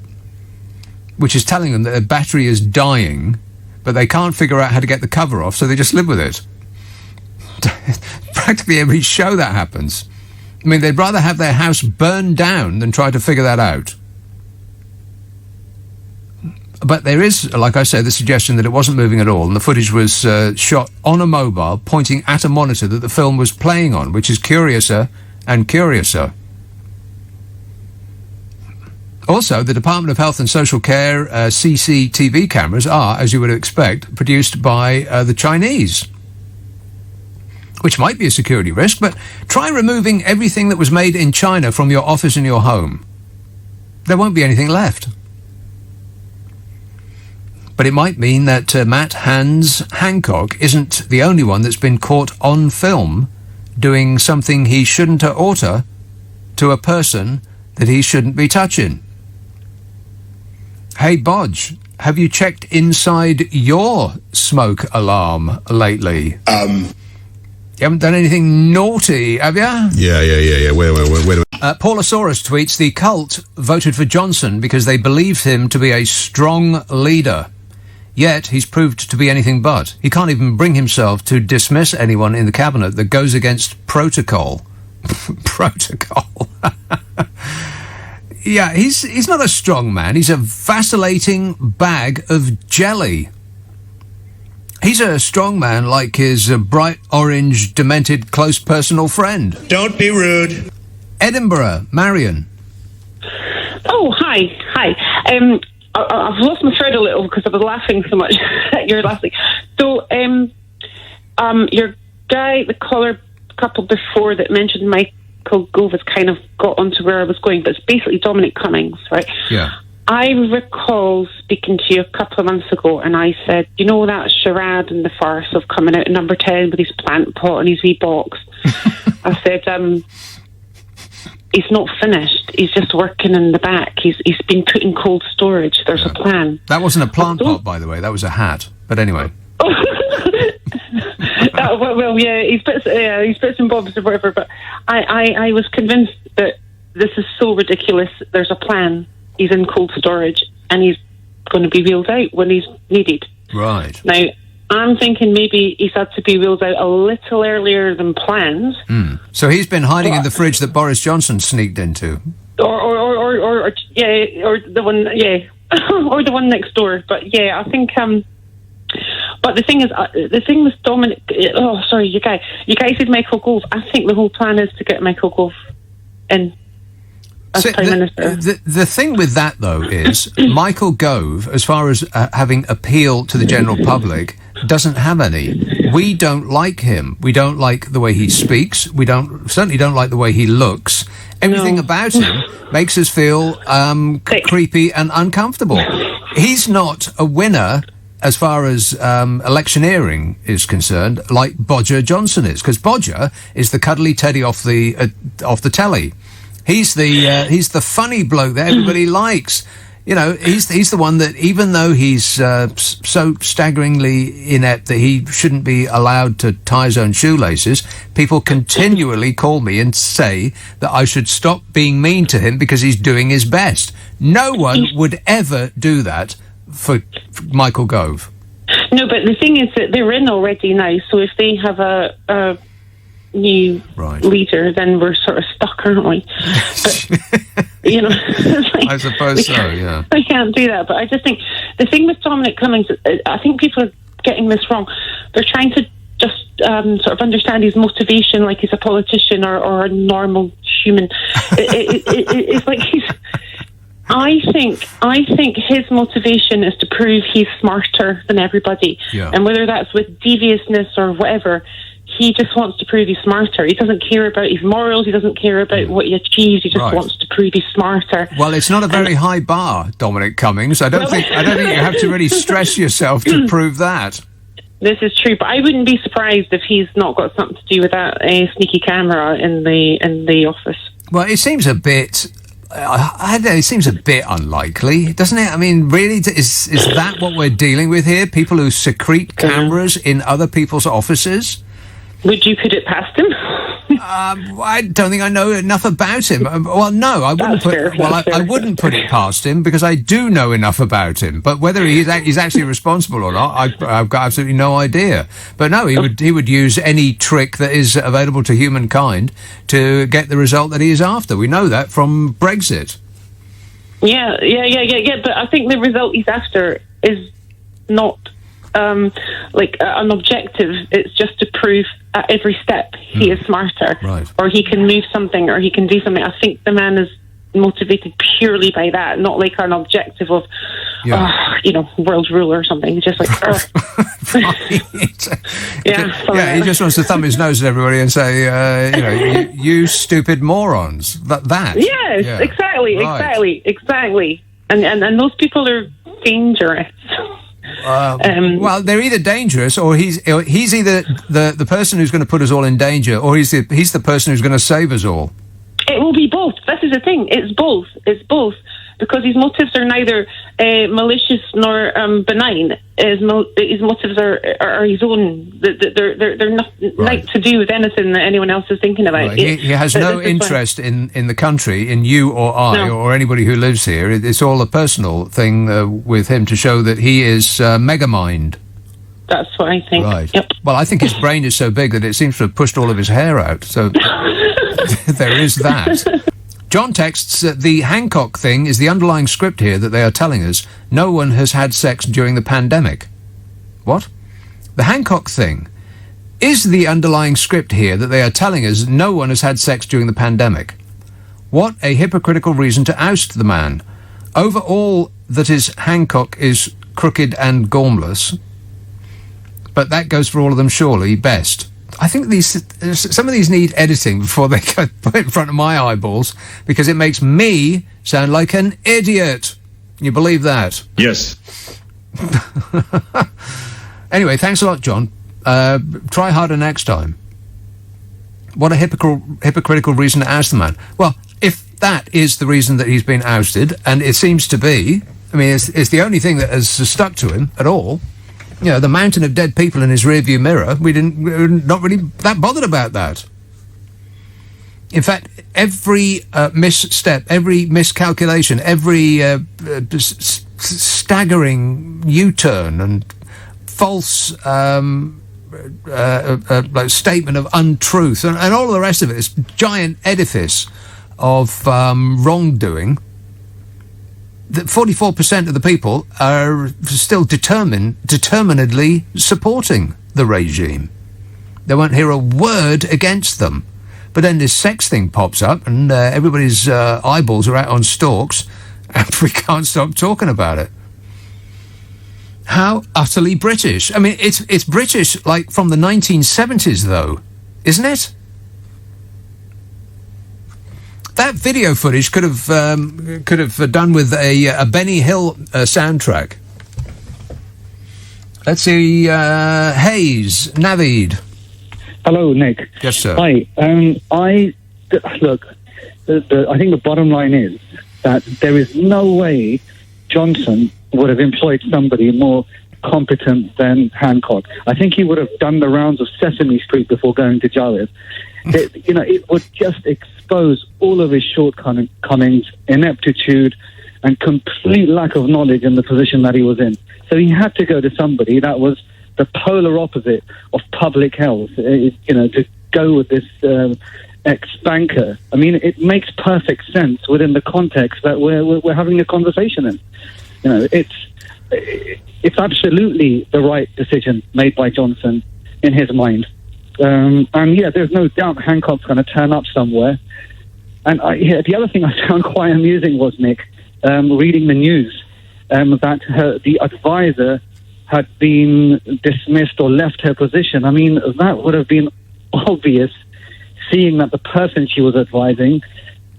which is telling them that their battery is dying, but they can't figure out how to get the cover off, so they just live with it. Practically every show that happens. I mean, they'd rather have their house burned down than try to figure that out. But there is, like I said, the suggestion that it wasn't moving at all, and the footage was shot on a mobile, pointing at a monitor that the film was playing on, which is curiouser and curiouser. Also, the Department of Health and Social Care CCTV cameras are, as you would expect, produced by the Chinese, which might be a security risk, but try removing everything that was made in China from your office and your home. There won't be anything left. But it might mean that Matt Hancock isn't the only one that's been caught on film doing something he shouldn't oughta to a person that he shouldn't be touching. Hey, Bodge, have you checked inside your smoke alarm lately? You haven't done anything naughty, have you? Yeah. Where do Paulosaurus tweets, the cult voted for Johnson because they believed him to be a strong leader. Yet he's proved to be anything but. He can't even bring himself to dismiss anyone in the cabinet that goes against protocol. Protocol. Yeah, he's not a strong man. He's a vacillating bag of jelly. He's a strong man like his bright orange, demented, close personal friend. Don't be rude. Edinburgh, Marion. Oh, hi. I've lost my thread a little because I was laughing so much at your last week. So, your guy, the caller couple before that mentioned Michael Gove has kind of got onto where I was going, but it's basically Dominic Cummings, right? Yeah. I recall speaking to you a couple of months ago, and I said, you know that charade and the farce of coming out at number 10 with his plant pot and his wee box? I said, he's not finished. He's just working in the back. He's been put in cold storage. There's a plan. That wasn't a plant pot, by the way. That was a hat. But anyway. Well, yeah, he's bits and bobs or whatever, but I was convinced that this is so ridiculous. There's a plan. He's in cold storage, and he's going to be wheeled out when he's needed. Right. Now, I'm thinking maybe he's had to be wheeled out a little earlier than planned. So he's been hiding in the fridge that Boris Johnson sneaked into. Or the one, or the one next door. But yeah, I think. But the thing is, the thing with Dominic. Oh, sorry, you guys said Michael Gove. I think the whole plan is to get Michael Gove in. The thing with that, though, is Michael Gove, as far as having appeal to the general public, doesn't have any. We don't like him. We don't like the way he speaks. We certainly don't like the way he looks. Everything about him makes us feel creepy and uncomfortable. He's not a winner as far as electioneering is concerned, like Bodger Johnson is, because Bodger is the cuddly teddy off the telly. He's the funny bloke that everybody likes. You know, he's the one that, even though he's so staggeringly inept that he shouldn't be allowed to tie his own shoelaces, people continually call me and say that I should stop being mean to him because he's doing his best. No one would ever do that for Michael Gove. No, but the thing is that they're in already now, so if they have a new leader, then we're sort of stuck, aren't we? But, you know, like, I suppose so, yeah. I can't do that, but I just think the thing with Dominic Cummings, I think people are getting this wrong. They're trying to just sort of understand his motivation like he's a politician or a normal human. It's like I think his motivation is to prove he's smarter than everybody. Yeah. And whether that's with deviousness or whatever, he just wants to prove he's smarter. He doesn't care about his morals. He doesn't care about what he achieves. He just wants to prove he's smarter. Well, it's not a very high bar, Dominic Cummings. I don't think you have to really stress yourself to prove that. This is true, but I wouldn't be surprised if he's not got something to do with that sneaky camera in the office. Well, it seems a bit. I don't know, it seems a bit unlikely, doesn't it? I mean, really, is that what we're dealing with here? People who secrete cameras in other people's offices? Would you put it past him? I don't think I know enough about him. Well, no, I wouldn't I wouldn't put it past him because I do know enough about him. But whether he's actually responsible or not, I've got absolutely no idea. But no, he would use any trick that is available to humankind to get the result that he is after. We know that from Brexit. Yeah. But I think the result he's after is not an objective. It's just to prove at every step he is smarter, or he can move something, or he can do something. I think the man is motivated purely by that, not like an objective of, world ruler or something. Just like, he just wants to thumb his nose at everybody and say, you stupid morons. Yes, exactly. And those people are dangerous. Well, they're either dangerous, or he's either the person who's going to put us all in danger, or he's the person who's going to save us all. It will be both. This is the thing. It's both, because his motives are neither malicious nor benign. His motives are his own. They're nothing to do with anything that anyone else is thinking about. Right. He has no interest in the country, in you or I or anybody who lives here. It's all a personal thing with him to show that he is megamind. That's what I think. Right. Yep. Well, I think his brain is so big that it seems to have pushed all of his hair out. So there is that. John texts that the Hancock thing is the underlying script here that they are telling us no one has had sex during the pandemic. What? The Hancock thing is the underlying script here that they are telling us no one has had sex during the pandemic. What a hypocritical reason to oust the man. Over all that is Hancock is crooked and gormless. But that goes for all of them surely best. I think some of these need editing before they go put in front of my eyeballs, because it makes me sound like an idiot. You believe that? Yes. Anyway, thanks a lot, John. Try harder next time. What a hypocritical reason to oust the man. Well, if that is the reason that he's been ousted, and it seems to be, I mean, it's the only thing that has stuck to him at all. You know, the mountain of dead people in his rearview mirror, we're not really that bothered about that. In fact, every misstep, every miscalculation, every staggering U-turn and false like statement of untruth and all of the rest of it, this giant edifice of wrongdoing, that 44% of the people are still determinedly supporting the regime. They won't hear a word against them. But then this sex thing pops up, and everybody's eyeballs are out on stalks, and we can't stop talking about it. How utterly British. I mean, it's British, like, from the 1970s, though, isn't it? That video footage could have done with a Benny Hill soundtrack. Let's see, Hayes, Navid. Hello, Nick. Yes, sir. Hi. Look, I think the bottom line is that there is no way Johnson would have employed somebody more competent than Hancock. I think he would have done the rounds of Sesame Street before going to Jarvis. It would just expose all of his shortcomings, ineptitude, and complete lack of knowledge in the position that he was in. So he had to go to somebody that was the polar opposite of public health, to go with this ex-banker. I mean, it makes perfect sense within the context that we're having a conversation in. It's absolutely the right decision made by Johnson in his mind. There's no doubt Hancock's going to turn up somewhere. And the other thing I found quite amusing was, Nick, reading the news, that the advisor had been dismissed or left her position. I mean, that would have been obvious, seeing that the person she was advising,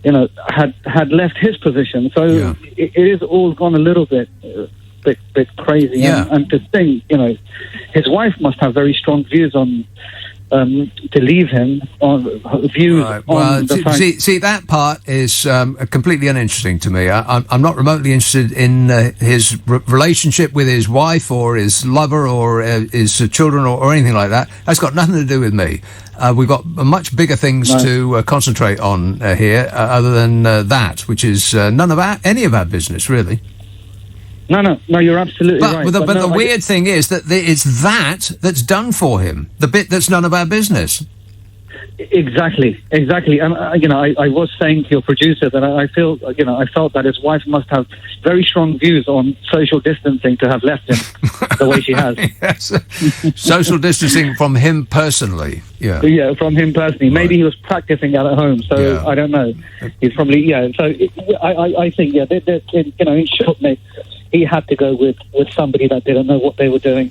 had left his position. So it is all gone a little bit crazy. Yeah. And to think, his wife must have very strong views on to leave him on views right. on the fact. See, that part is completely uninteresting to me. I'm not remotely interested in his relationship with his wife or his lover or his children or anything like that. That's got nothing to do with me. We've got much bigger things to concentrate on here, other than that, which is none of any of our business, really. No, you're absolutely right. But the weird thing is that it's that's done for him, the bit that's none of our business. Exactly. And I was saying to your producer that I felt that his wife must have very strong views on social distancing to have left him the way she has. Yes. Social distancing from him personally. Yeah, from him personally. Right. Maybe he was practicing that at home, so I don't know. He's probably So I think in short, mate, he had to go with somebody that didn't know what they were doing.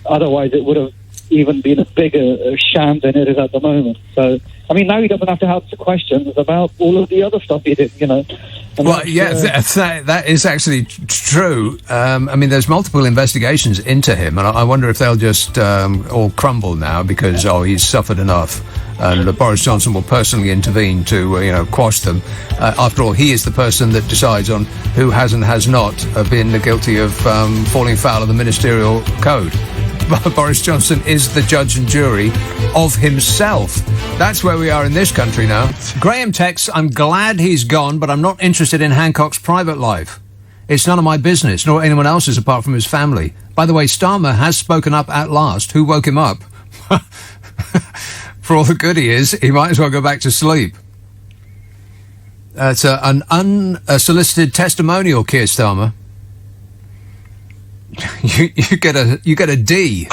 Otherwise, it would have even been a bigger sham than it is at the moment. So, I mean, now he doesn't have to answer questions about all of the other stuff he did, And that is actually true. I mean, there's multiple investigations into him, and I wonder if they'll just all crumble now because, he's suffered enough. And Boris Johnson will personally intervene to, quash them. After all, he is the person that decides on who has and has not been guilty of falling foul of the ministerial code. Boris Johnson is the judge and jury of himself. That's where we are in this country now. Graham texts, I'm glad he's gone, but I'm not interested in Hancock's private life. It's none of my business, nor anyone else's apart from his family. By the way, Starmer has spoken up at last. Who woke him up? For all the good he is, he might as well go back to sleep. It's an unsolicited testimonial, Keir Starmer. You get a D.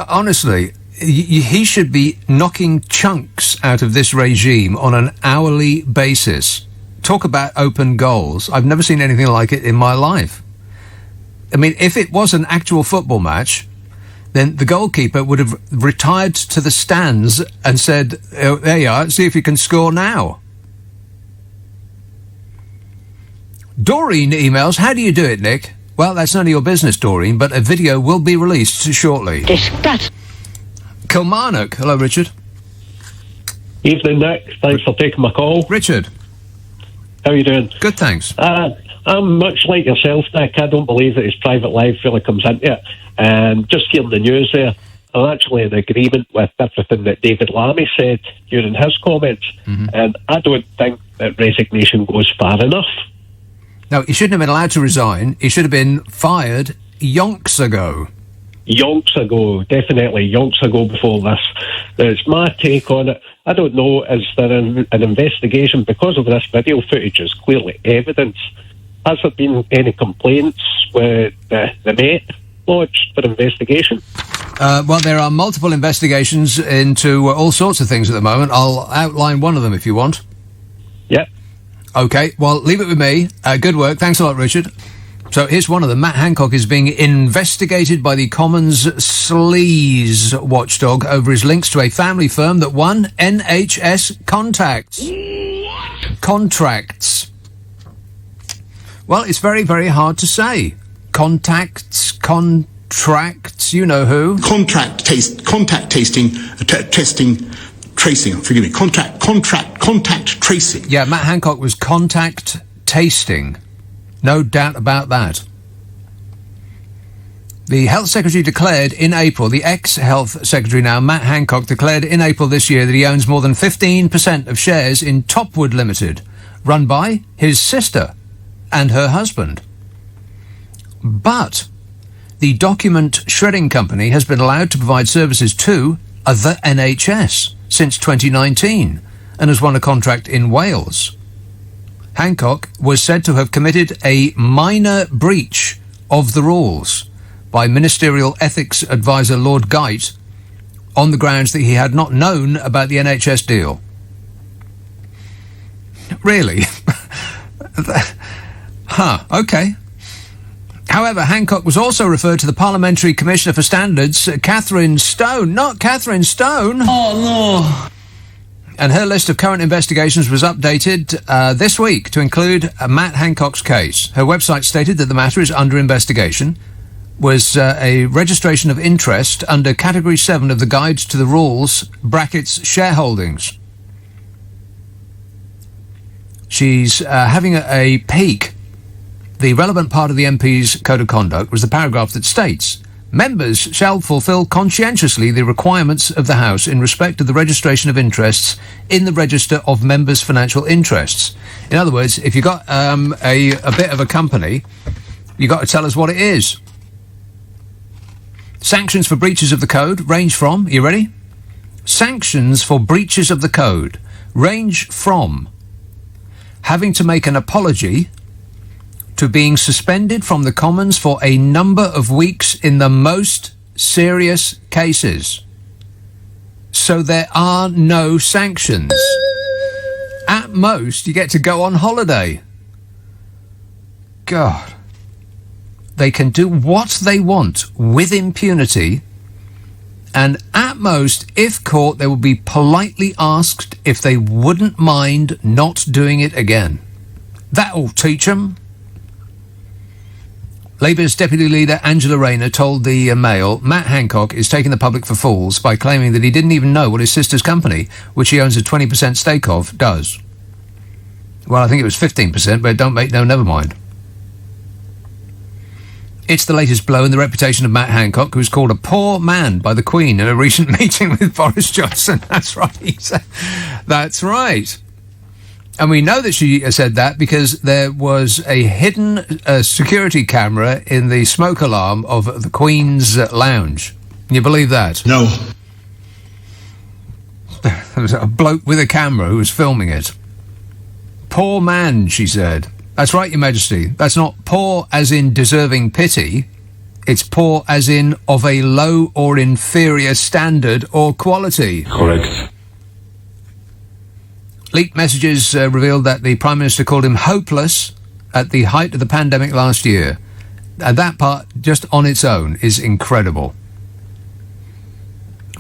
Honestly, he should be knocking chunks out of this regime on an hourly basis. Talk about open goals. I've never seen anything like it in my life. I mean, if it was an actual football match, then the goalkeeper would have retired to the stands and said, oh, there you are, see if you can score now. Doreen emails, how do you do it, Nick? Well, that's none of your business, Doreen, but a video will be released shortly. Kilmarnock. Hello, Richard. Evening, Nick. Thanks for taking my call. Richard. How are you doing? Good, thanks. I'm much like yourself, Nick. I don't believe that his private life really comes into it. And just hearing the news there, I'm actually in agreement with everything that David Lammy said during his comments. And I don't think that resignation goes far enough. No, he shouldn't have been allowed to resign. He should have been fired yonks ago. Yonks ago, definitely yonks ago before this. It's my take on it. I don't know, is there an investigation? Because of this video footage is clearly evidence. Has there been any complaints with the Met lodged for investigation? Well, there are multiple investigations into all sorts of things at the moment. I'll outline one of them if you want. Yep. OK, well, leave it with me. Good work. Thanks a lot, Richard. So here's one of them. Matt Hancock is being investigated by the Commons sleaze watchdog over his links to a family firm that won NHS contracts. Well, it's very, very hard to say. Contracts, you know who. Contact tracing, contact tracing. Yeah, Matt Hancock was contact tasting. No doubt about that. The Health Secretary declared in April, the ex-Health Secretary now, Matt Hancock, declared in April this year that he owns more than 15% of shares in Topwood Limited, run by his sister and her husband. But the document shredding company has been allowed to provide services to the NHS since 2019 and has won a contract in Wales. Hancock was said to have committed a minor breach of the rules by Ministerial Ethics Advisor Lord Geit on the grounds that he had not known about the NHS deal. Really? OK. However, Hancock was also referred to the Parliamentary Commissioner for Standards, Catherine Stone. Not Catherine Stone! Oh, no! And her list of current investigations was updated this week to include Matt Hancock's case. Her website stated that the matter is under investigation, was a registration of interest under Category 7 of the Guides to the Rules, brackets, shareholdings. She's having a peek. The relevant part of the MP's Code of Conduct was the paragraph that states, members shall fulfil conscientiously the requirements of the House in respect of the registration of interests in the Register of Members' Financial Interests. In other words, if you've got a bit of a company, you've got to tell us what it is. Sanctions for breaches of the code range from, are you ready? Sanctions for breaches of the code range from having to make an apology to being suspended from the Commons for a number of weeks in the most serious cases. So there are no sanctions. At most, you get to go on holiday. God. They can do what they want with impunity, and at most, if caught, they will be politely asked if they wouldn't mind not doing it again. That'll teach them. Labour's Deputy Leader Angela Rayner told the Mail, Matt Hancock is taking the public for fools by claiming that he didn't even know what his sister's company, which he owns a 20% stake of, does. Well, I think it was 15%, but never mind. It's the latest blow in the reputation of Matt Hancock, who was called a poor man by the Queen in a recent meeting with Boris Johnson. That's right. That's right. And we know that she said that because there was a hidden security camera in the smoke alarm of the Queen's lounge. Can you believe that? No. There was a bloke with a camera who was filming it. Poor man, she said. That's right, Your Majesty. That's not poor as in deserving pity. It's poor as in of a low or inferior standard or quality. Correct. Leaked messages revealed that the Prime Minister called him hopeless at the height of the pandemic last year. And that part, just on its own, is incredible.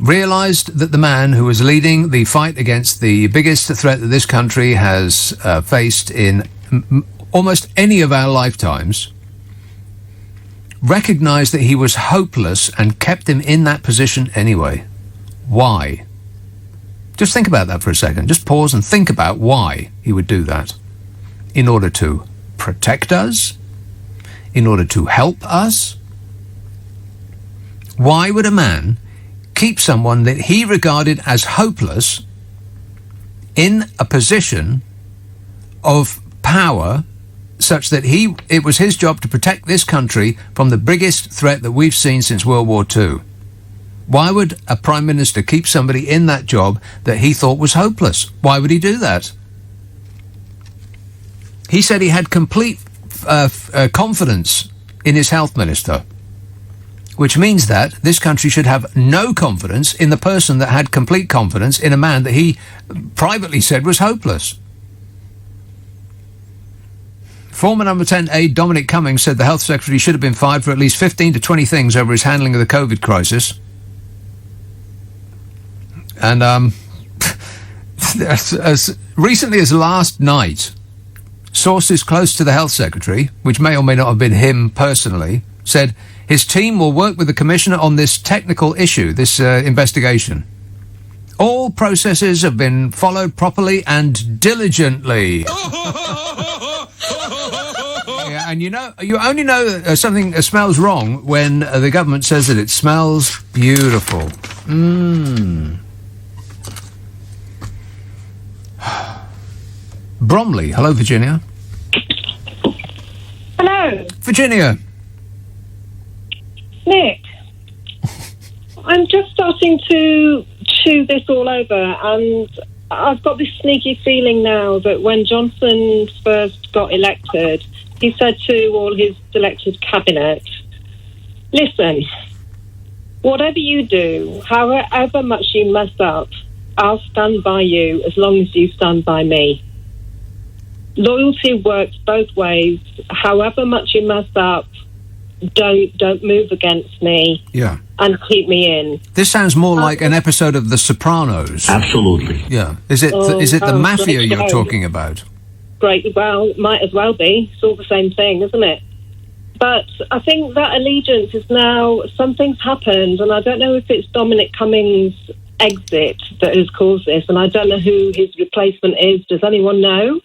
realised that the man who was leading the fight against the biggest threat that this country has faced in almost any of our lifetimes, recognised that he was hopeless and kept him in that position anyway. Why? Just think about that for a second. Just pause and think about why he would do that. In order to protect us? In order to help us? Why would a man keep someone that he regarded as hopeless in a position of power such that it was his job to protect this country from the biggest threat that we've seen since World War II? Why would a Prime Minister keep somebody in that job that he thought was hopeless? Why would he do that? He said he had complete confidence in his health minister, which means that this country should have no confidence in the person that had complete confidence in a man that he privately said was hopeless. Former number 10 aide Dominic Cummings said the health secretary should have been fired for at least 15 to 20 things over his handling of the COVID crisis. And as recently as last night, sources close to the health secretary, which may or may not have been him personally, said his team will work with the commissioner on this technical issue, this investigation. All processes have been followed properly and diligently. Yeah, and you only know that something smells wrong when the government says that it smells beautiful. Bromley, hello, Virginia. Hello. Virginia. Nick, I'm just starting to chew this all over, and I've got this sneaky feeling now that when Johnson first got elected, he said to all his elected cabinet, listen, whatever you do, however much you mess up, I'll stand by you as long as you stand by me. Loyalty works both ways. However much you mess up, don't move against me. Yeah. And keep me in. This sounds more like an episode of The Sopranos. Absolutely. Yeah. Is it the mafia you're talking about? Great. Well, might as well be. It's all the same thing, isn't it? But I think that allegiance is now, something's happened, and I don't know if it's Dominic Cummings' exit that has caused this, and I don't know who his replacement is. Does anyone know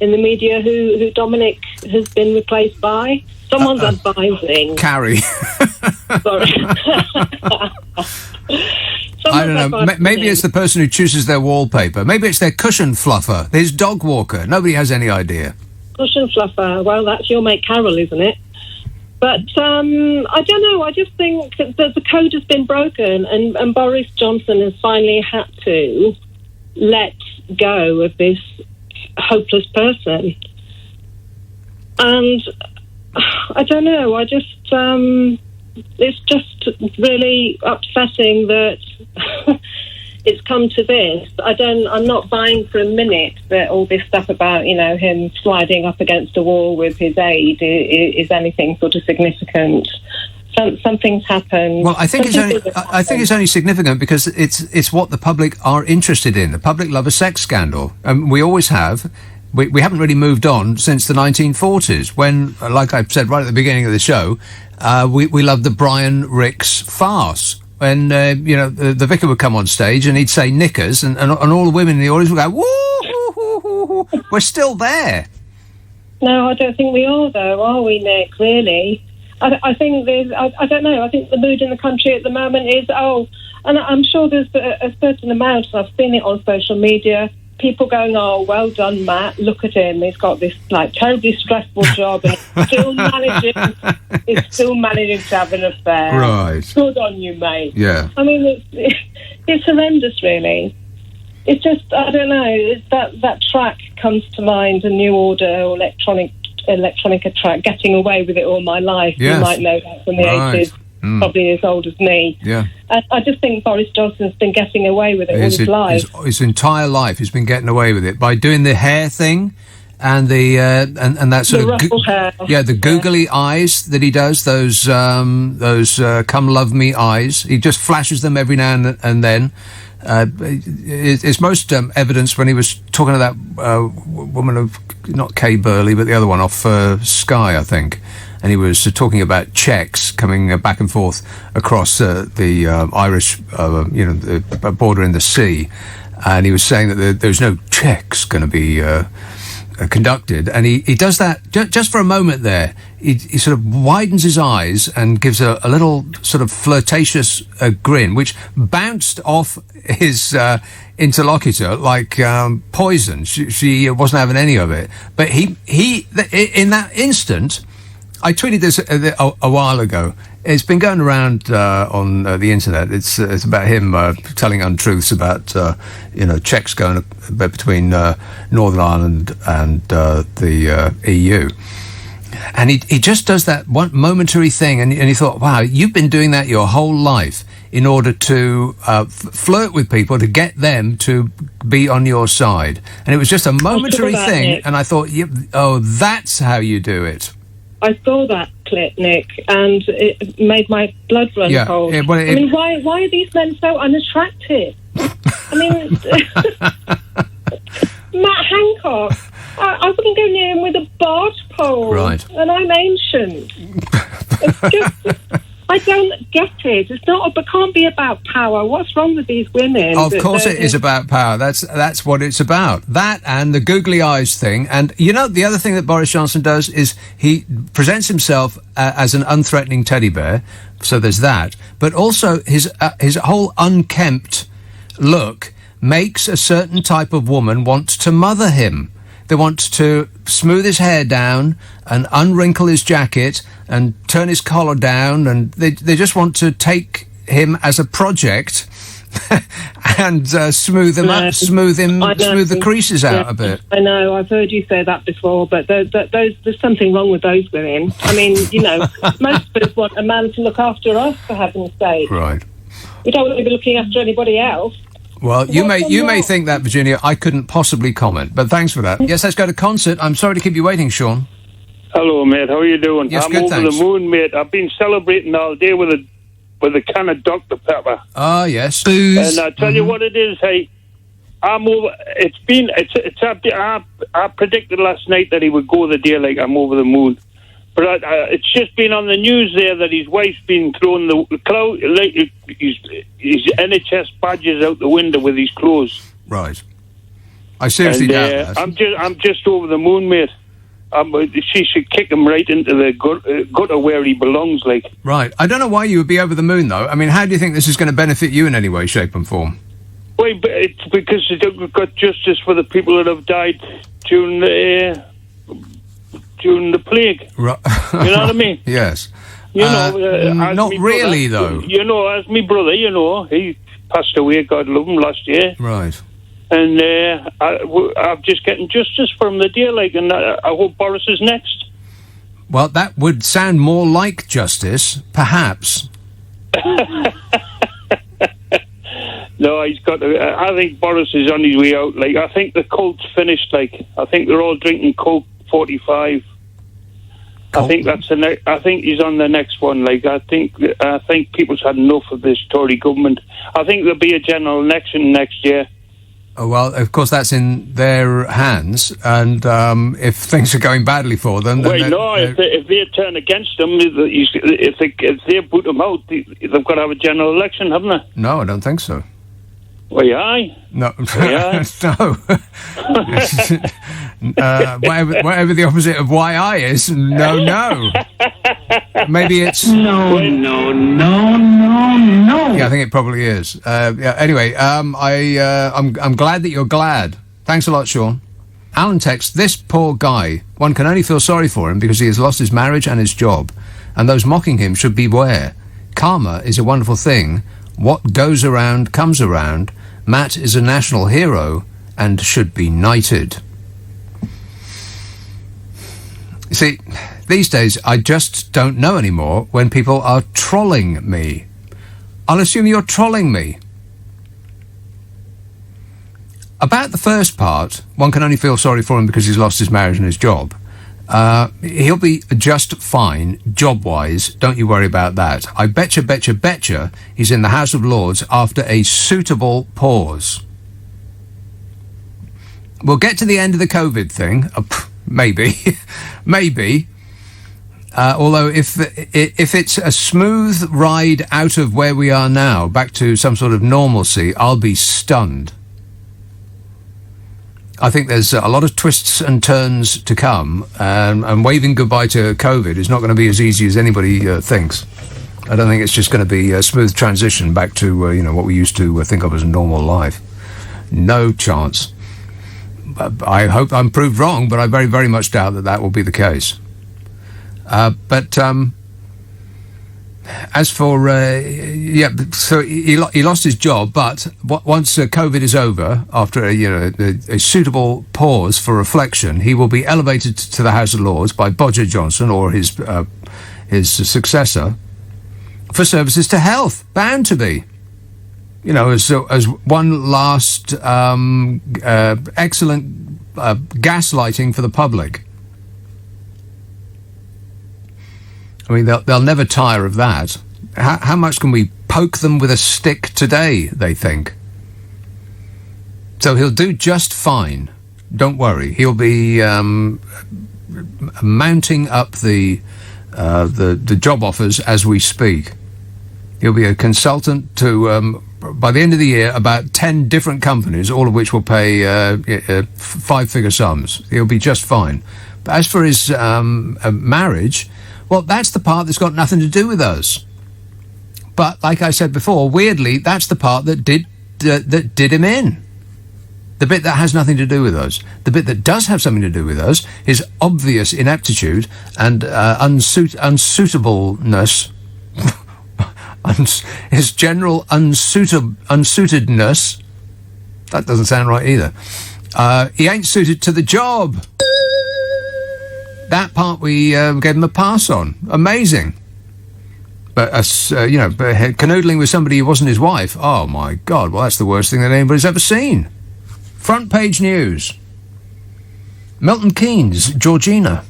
in the media who Dominic has been replaced by? Someone's advising. Carrie. Sorry. I don't know. Maybe it's the person who chooses their wallpaper. Maybe it's their cushion fluffer, his dog walker. Nobody has any idea. Cushion fluffer. Well, that's your mate Carol, isn't it? But I don't know. I just think that the code has been broken, and Boris Johnson has finally had to let go of this hopeless person. And I don't know. I just it's just really upsetting that it's come to this. I'm not buying for a minute that all this stuff about him sliding up against a wall with his aide is anything sort of significant. Something's happened. Well, I think it's only significant because it's what the public are interested in. The public love a sex scandal, and we always have. We haven't really moved on since the 1940s, when, like I said right at the beginning of the show, we loved the Brian Ricks farce. When, the vicar would come on stage and he'd say knickers, and all the women in the audience would go, woo, we're still there. No, I don't think we are, though, are we, Nick, really? I think I don't know, I think the mood in the country at the moment is, and I'm sure there's a certain amount, and I've seen it on social media, people going, oh, well done, Matt, look at him, he's got this terribly stressful job and he's still managing to have an affair. Right. Good on you, mate. Yeah. I mean, it's horrendous, really. It's just, I don't know, that track comes to mind, A New Order, or Electronica track, Getting Away With It All My Life. Yes. You might know that from the 80s. Probably as old as me. Yeah. I just think Boris Johnson's been getting away with it all his life. His entire life he's been getting away with it by doing the hair thing. and the and that sort The of ruffled hair. the googly eyes that he does, those come love me eyes. He just flashes them every now and then. It's most evidence when he was talking to that woman of, not Kay Burley, but the other one off Sky, I think. And he was talking about checks coming back and forth across the Irish, the border in the sea. And he was saying that there's no checks going to be conducted. And he does that just for a moment there. He sort of widens his eyes and gives a little sort of flirtatious grin, which bounced off his interlocutor like poison. She wasn't having any of it. But he in that instant, I tweeted this a while ago. It's been going around on the internet. It's about him telling untruths about checks going between Northern Ireland and the EU. And he just does that one momentary thing, and he thought, wow, you've been doing that your whole life in order to flirt with people, to get them to be on your side. And it was just a momentary thing, Nick. and I thought, that's how you do it. I saw that clip, Nick, and it made my blood run cold. Why are these men so unattractive? I mean, Matt Hancock, I wouldn't go near him with a barge pole. Right. And I'm ancient. It's just, I don't get it. It can't be about power. What's wrong with these women? Of course it is about power. That's what it's about. That and the googly eyes thing. And, the other thing that Boris Johnson does is he presents himself as an unthreatening teddy bear. So there's that. But also his whole unkempt look makes a certain type of woman want to mother him. They want to smooth his hair down and unwrinkle his jacket and turn his collar down, and they just want to take him as a project and smooth him up, smooth the creases out a bit. I know, I've heard you say that before, but there's something wrong with those women. I mean, most of us want a man to look after us, for heaven's sake. Right. We don't want to be looking after anybody else. Well, you may think that, Virginia. I couldn't possibly comment, but thanks for that. Yes, let's go to concert. I'm sorry to keep you waiting, Sean. Hello, mate. How are you doing? Yes, I'm good, over thanks. the moon, mate. I've been celebrating all day with a can of Dr. Pepper. Ah, yes. And I tell you what it is, hey. I'm over. I predicted last night that he would go the day like I'm over the moon. But it's just been on the news there that his wife's been throwing the cloud, his NHS badges out the window with his clothes. Right. I seriously doubt that. I'm just over the moon, mate. She should kick him right into the gutter where he belongs, like. Right. I don't know why you would be over the moon, though. I mean, how do you think this is going to benefit you in any way, shape, and form? Well, it's because we've got justice for the people that have died during the plague. Right. You know what I mean? Yes. As not me really, brother, though. As my brother, he passed away, God love him, last year. Right. And I'm just getting justice from the deal, like, and I hope Boris is next. Well, that would sound more like justice, perhaps. No, he's got to. I think Boris is on his way out. Like, I think the cult's finished. Like, I think they're all drinking Coke 45. I think that's I think he's on the next one. Like, I think people's had enough of this Tory government. I think there'll be a general election next year. Oh, well, of course, that's in their hands, and if things are going badly for them... Then if they turn against him, if they boot him out, they've got to have a general election, haven't they? No, I don't think so. Well, aye. No. Yeah. No. Whatever the opposite of why is, no. Maybe it's... No. Yeah, I think it probably is. Anyway, I'm glad that you're glad. Thanks a lot, Sean. Alan texts, this poor guy, one can only feel sorry for him because he has lost his marriage and his job, and those mocking him should beware. Karma is a wonderful thing. What goes around comes around. Matt is a national hero and should be knighted. You see, these days I just don't know anymore when people are trolling me. I'll assume you're trolling me. About the first part, one can only feel sorry for him because he's lost his marriage and his job. He'll be just fine, job-wise. Don't you worry about that. I betcha he's in the House of Lords after a suitable pause. We'll get to the end of the COVID thing. Maybe. Maybe. Although if it's a smooth ride out of where we are now, back to some sort of normalcy, I'll be stunned. I think there's a lot of twists and turns to come, and waving goodbye to COVID is not going to be as easy as anybody thinks. I don't think it's just going to be a smooth transition back to what we used to think of as a normal life. No chance. I hope I'm proved wrong, but I very, very much doubt that will be the case. As for so he lost his job, but once COVID is over, after a suitable pause for reflection, he will be elevated to the House of Lords by Bodger Johnson or his successor for services to health. Bound to be, as one last excellent gaslighting for the public. I mean, they'll never tire of that. How much can we poke them with a stick today, they think? So he'll do just fine. Don't worry. He'll be mounting up the job offers as we speak. He'll be a consultant to, by the end of the year, about 10 different companies, all of which will pay 5-figure sums. He'll be just fine. But as for his marriage... well, that's the part that's got nothing to do with us. But like I said before, weirdly, that's the part that did him in. The bit that has nothing to do with us. The bit that does have something to do with us is obvious ineptitude and unsuitableness. His general unsuitedness. That doesn't sound right either. He ain't suited to the job. That part we gave him a pass on. Amazing. But canoodling with somebody who wasn't his wife, oh my God, well, that's the worst thing that anybody's ever seen. Front page news. Milton Keynes, Georgina.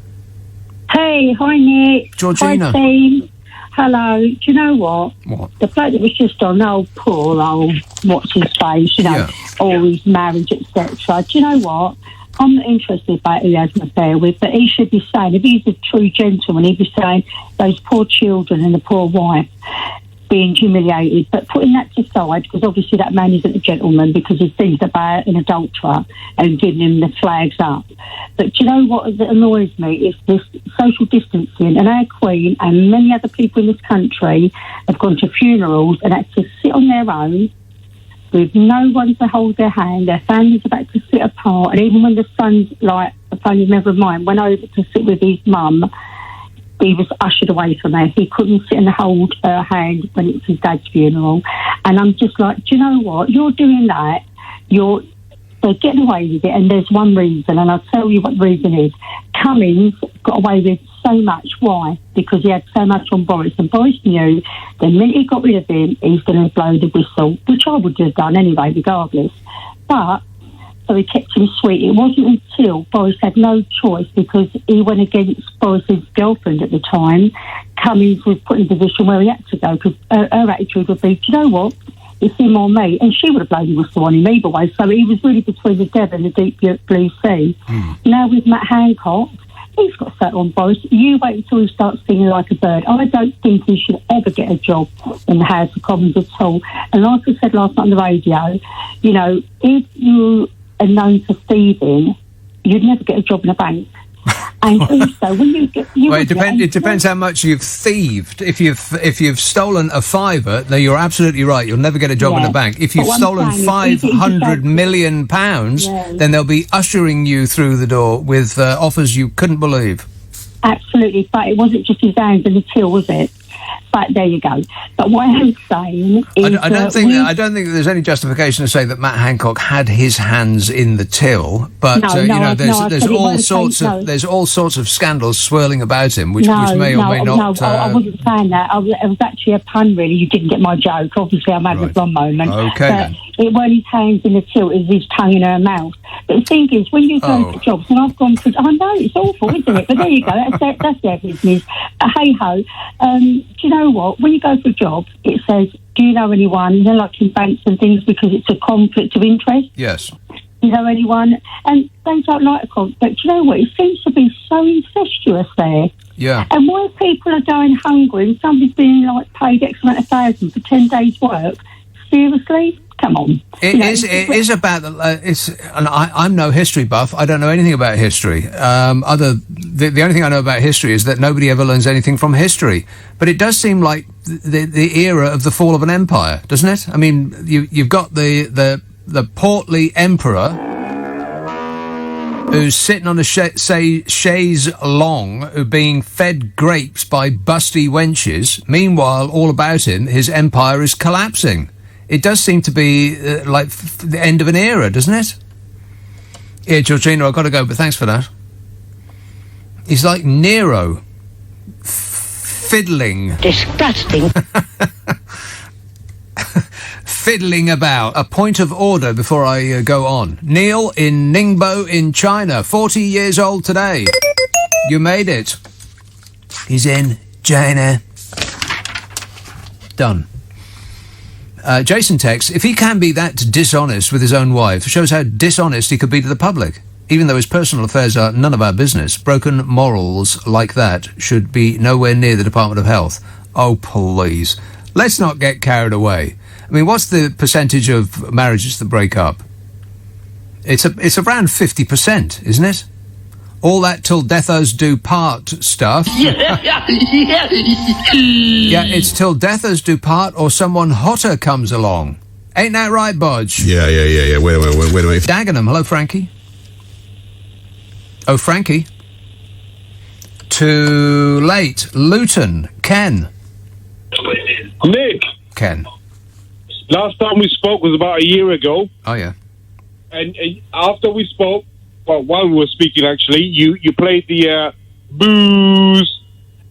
Hey, hi Nick. Georgina. Hi team. Hello. Do you know what? What? The bloke that was just on, poor old, what's his face, all his marriage, etc. Do you know what? I'm not interested about who he has an affair with, but he should be saying, if he's a true gentleman, he'd be saying those poor children and the poor wife being humiliated. But putting that to side, because obviously that man isn't a gentleman because he thinks about an adulterer and giving him the flags up. But do you know what annoys me is this social distancing, and our Queen and many other people in this country have gone to funerals and had to sit on their own with no one to hold their hand. Their families about to sit apart, and even when the son's a family member of mine went over to sit with his mum, he was ushered away from her. He couldn't sit and hold her hand when it was his dad's funeral. And I'm just like, do you know what? You're doing that. They're getting away with it, and there's one reason, and I'll tell you what the reason is. Cummings got away with so much. Why? Because he had so much on Boris, and Boris knew the minute he got rid of him, he's going to blow the whistle, which I would have done anyway, regardless. But, so he kept him sweet. It wasn't until Boris had no choice, because he went against Boris's girlfriend at the time. Cummings was put in a position where he had to go, because her attitude would be, do you know what? It's him or me, and she would have blown the whistle on him either way. So he was really between the devil and the deep blue sea. Now with Matt Hancock, he's got set on Boris. You wait until he starts singing like a bird. I don't think he should ever get a job in the House of Commons at all. And like I said last night on the radio, if you are known for thieving, you'd never get a job in a bank. And also, when you get... it depends how much you've thieved. If you've stolen a fiver, then you're absolutely right. You'll never get a job in a bank. If you've stolen £500 million, then they'll be ushering you through the door with offers you couldn't believe. Absolutely, but it wasn't just his hands and the till, was it? But there you go. But what I'm saying is, I don't think there's any justification to say that Matt Hancock had his hands in the till. But there's all sorts of scandals swirling about him, which may or may not. No, I wasn't saying that. It was actually a pun, really. You didn't get my joke. Obviously, I'm having a blonde moment. Okay. But it weren't his hands in the tilt, it was his tongue in her mouth. But the thing is, when you go for jobs, and I've gone for, I know, it's awful, isn't it? But there you go, that's their business. Hey-ho. Do you know what? When you go for a job, it says, do you know anyone? They're like in banks and things because it's a conflict of interest. Yes. Do you know anyone? And they don't like a conflict. But do you know what? It seems to be so incestuous there. Yeah. And why people are going hungry and somebody's being like paid X amount of thousand for 10 days' work? Seriously? Come on. It is about and I'm no history buff. I don't know anything about history. The only thing I know about history is that nobody ever learns anything from history. But it does seem like the era of the fall of an empire, doesn't it? I mean, you've got the portly emperor who's sitting on a chaise longue, being fed grapes by busty wenches. Meanwhile, all about him, his empire is collapsing. It does seem to be like the end of an era, doesn't it? Yeah, Georgina, I've got to go, but thanks for that. He's like Nero. Fiddling. Disgusting. Fiddling about. A point of order before I go on. Neil in Ningbo in China, 40 years old today. You made it. He's in China. Done. Jason texts, if he can be that dishonest with his own wife, shows how dishonest he could be to the public. Even though his personal affairs are none of our business, broken morals like that should be nowhere near the Department of Health. Oh, please. Let's not get carried away. I mean, what's the percentage of marriages that break up? It's around 50%, isn't it? All that till death us do part stuff. Yeah, it's till death us do part or someone hotter comes along. Ain't that right, Bodge? Yeah. Wait a minute. Dagenham, hello, Frankie. Oh, Frankie. Too late. Luton, Ken. Nick. Ken. Last time we spoke was about a year ago. Oh, yeah. And after we spoke, well, while we were speaking, actually, you played the booze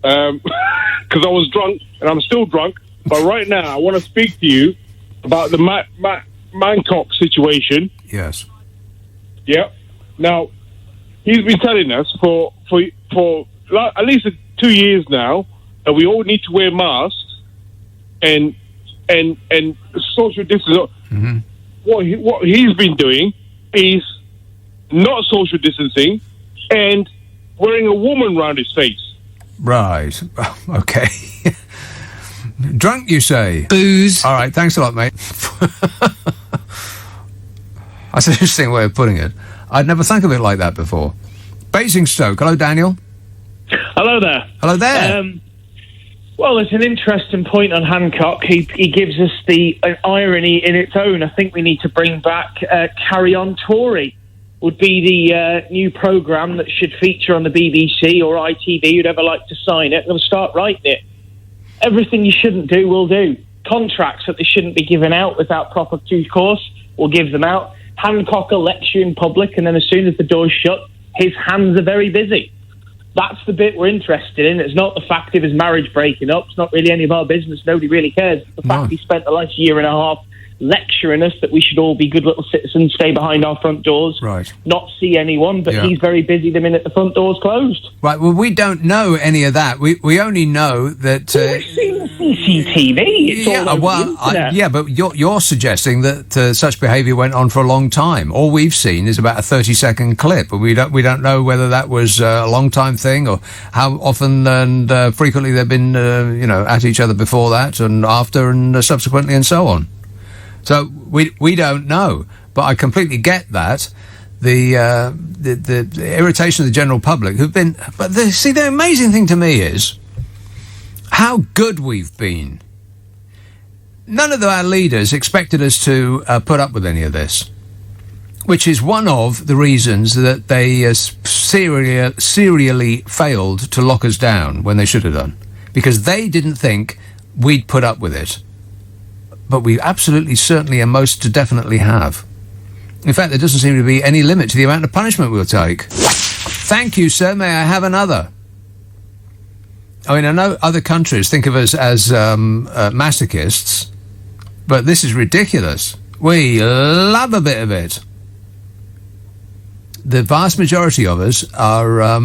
because I was drunk, and I'm still drunk. But right now, I want to speak to you about the Matt Hancock situation. Yes. Yeah. Now, he's been telling us for at least 2 years now that we all need to wear masks and social distance. Mm-hmm. What he's been doing is not social distancing and wearing a woman round his face. Right. Okay. Drunk, you say? Booze. All right, thanks a lot, mate. That's an interesting way of putting it. I'd never thought of it like that before. Basingstoke. Hello, Daniel. Hello there. Hello there. Well, it's an interesting point on Hancock. He gives us an irony in its own. I think we need to bring back Carry On Tory. Would be the new programme that should feature on the BBC or ITV, who'd ever like to sign it. They'll start writing it. Everything you shouldn't do, we'll do. Contracts that they shouldn't be given out without proper due course, we'll give them out. Hancock will lecture in public, and then as soon as the door's shut, his hands are very busy. That's the bit we're interested in. It's not the fact of his marriage breaking up. It's not really any of our business. Nobody really cares. The fact he spent the last year and a half lecturing us that we should all be good little citizens, stay behind our front doors, right, not see anyone, but he's very busy the minute the front door's closed. Right, well, we don't know any of that. We only know that... we've seen the CCTV. It's all over the internet. But you're suggesting that such behaviour went on for a long time. All we've seen is about a 30-second clip, and we don't know whether that was a long-time thing or how often and frequently they've been, at each other before that and after and subsequently and so on. So we don't know, but I completely get that. The irritation of the general public who've been... But the amazing thing to me is how good we've been. None of our leaders expected us to put up with any of this, which is one of the reasons that they serially failed to lock us down when they should have done, because they didn't think we'd put up with it. But we absolutely, certainly, and most definitely have. In fact, there doesn't seem to be any limit to the amount of punishment we'll take. Thank you, sir. May I have another? I mean, I know other countries think of us as masochists, but this is ridiculous. We love a bit of it. The vast majority of us are.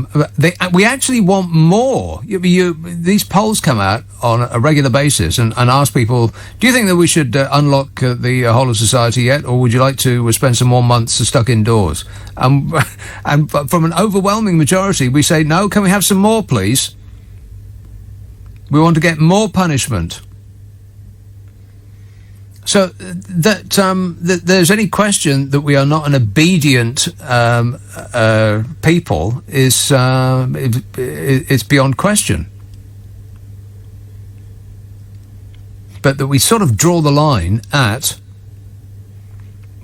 We actually want more. These polls come out on a regular basis and ask people, do you think that we should unlock the whole of society yet, or would you like to spend some more months stuck indoors? And from an overwhelming majority, we say, no, can we have some more, please? We want to get more punishment. So that there's any question that we are not an obedient people is it's beyond question. But that we sort of draw the line at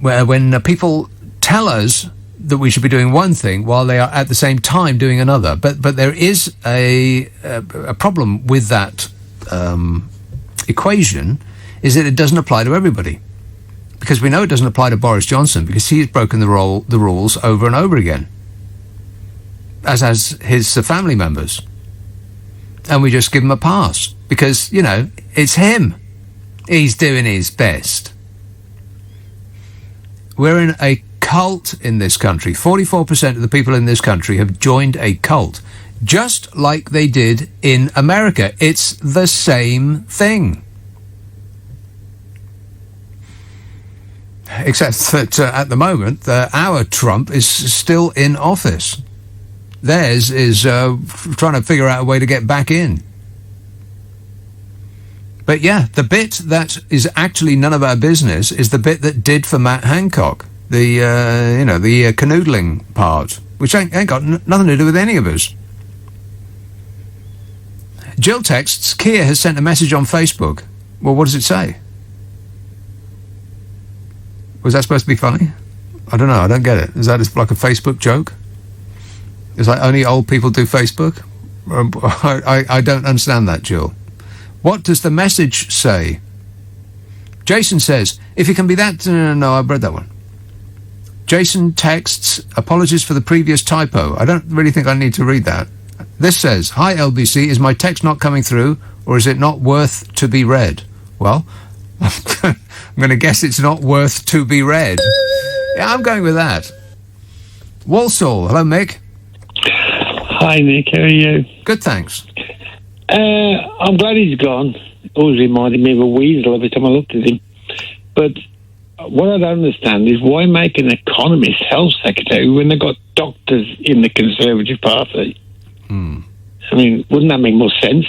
when people tell us that we should be doing one thing while they are at the same time doing another. But there is a problem with that equation. Is that it doesn't apply to everybody. Because we know it doesn't apply to Boris Johnson because he's broken the rules over and over again. As has his family members. And we just give him a pass. Because, it's him. He's doing his best. We're in a cult in this country. 44% of the people in this country have joined a cult. Just like they did in America. It's the same thing. Except that at the moment, our Trump is still in office. Theirs is trying to figure out a way to get back in. But yeah, the bit that is actually none of our business is the bit that did for Matt Hancock. The canoodling part, which ain't got nothing to do with any of us. Jill texts, Keir has sent a message on Facebook. Well, what does it say? Was that supposed to be funny? I don't know. I don't get it. Is that just like a Facebook joke? It's like only old people do Facebook? I don't understand that, Jill. What does the message say? Jason says, if you can be that... No, I've read that one. Jason texts, apologies for the previous typo. I don't really think I need to read that. This says, hi LBC, is my text not coming through or is it not worth to be read? Well... I'm going to guess it's not worth to be read. Yeah, I'm going with that. Walsall. Hello, Mick. Hi, Nick. How are you? Good, thanks. I'm glad he's gone. Always reminded me of a weasel every time I looked at him. But what I don't understand is why make an economist health secretary when they've got doctors in the Conservative Party? I mean, wouldn't that make more sense?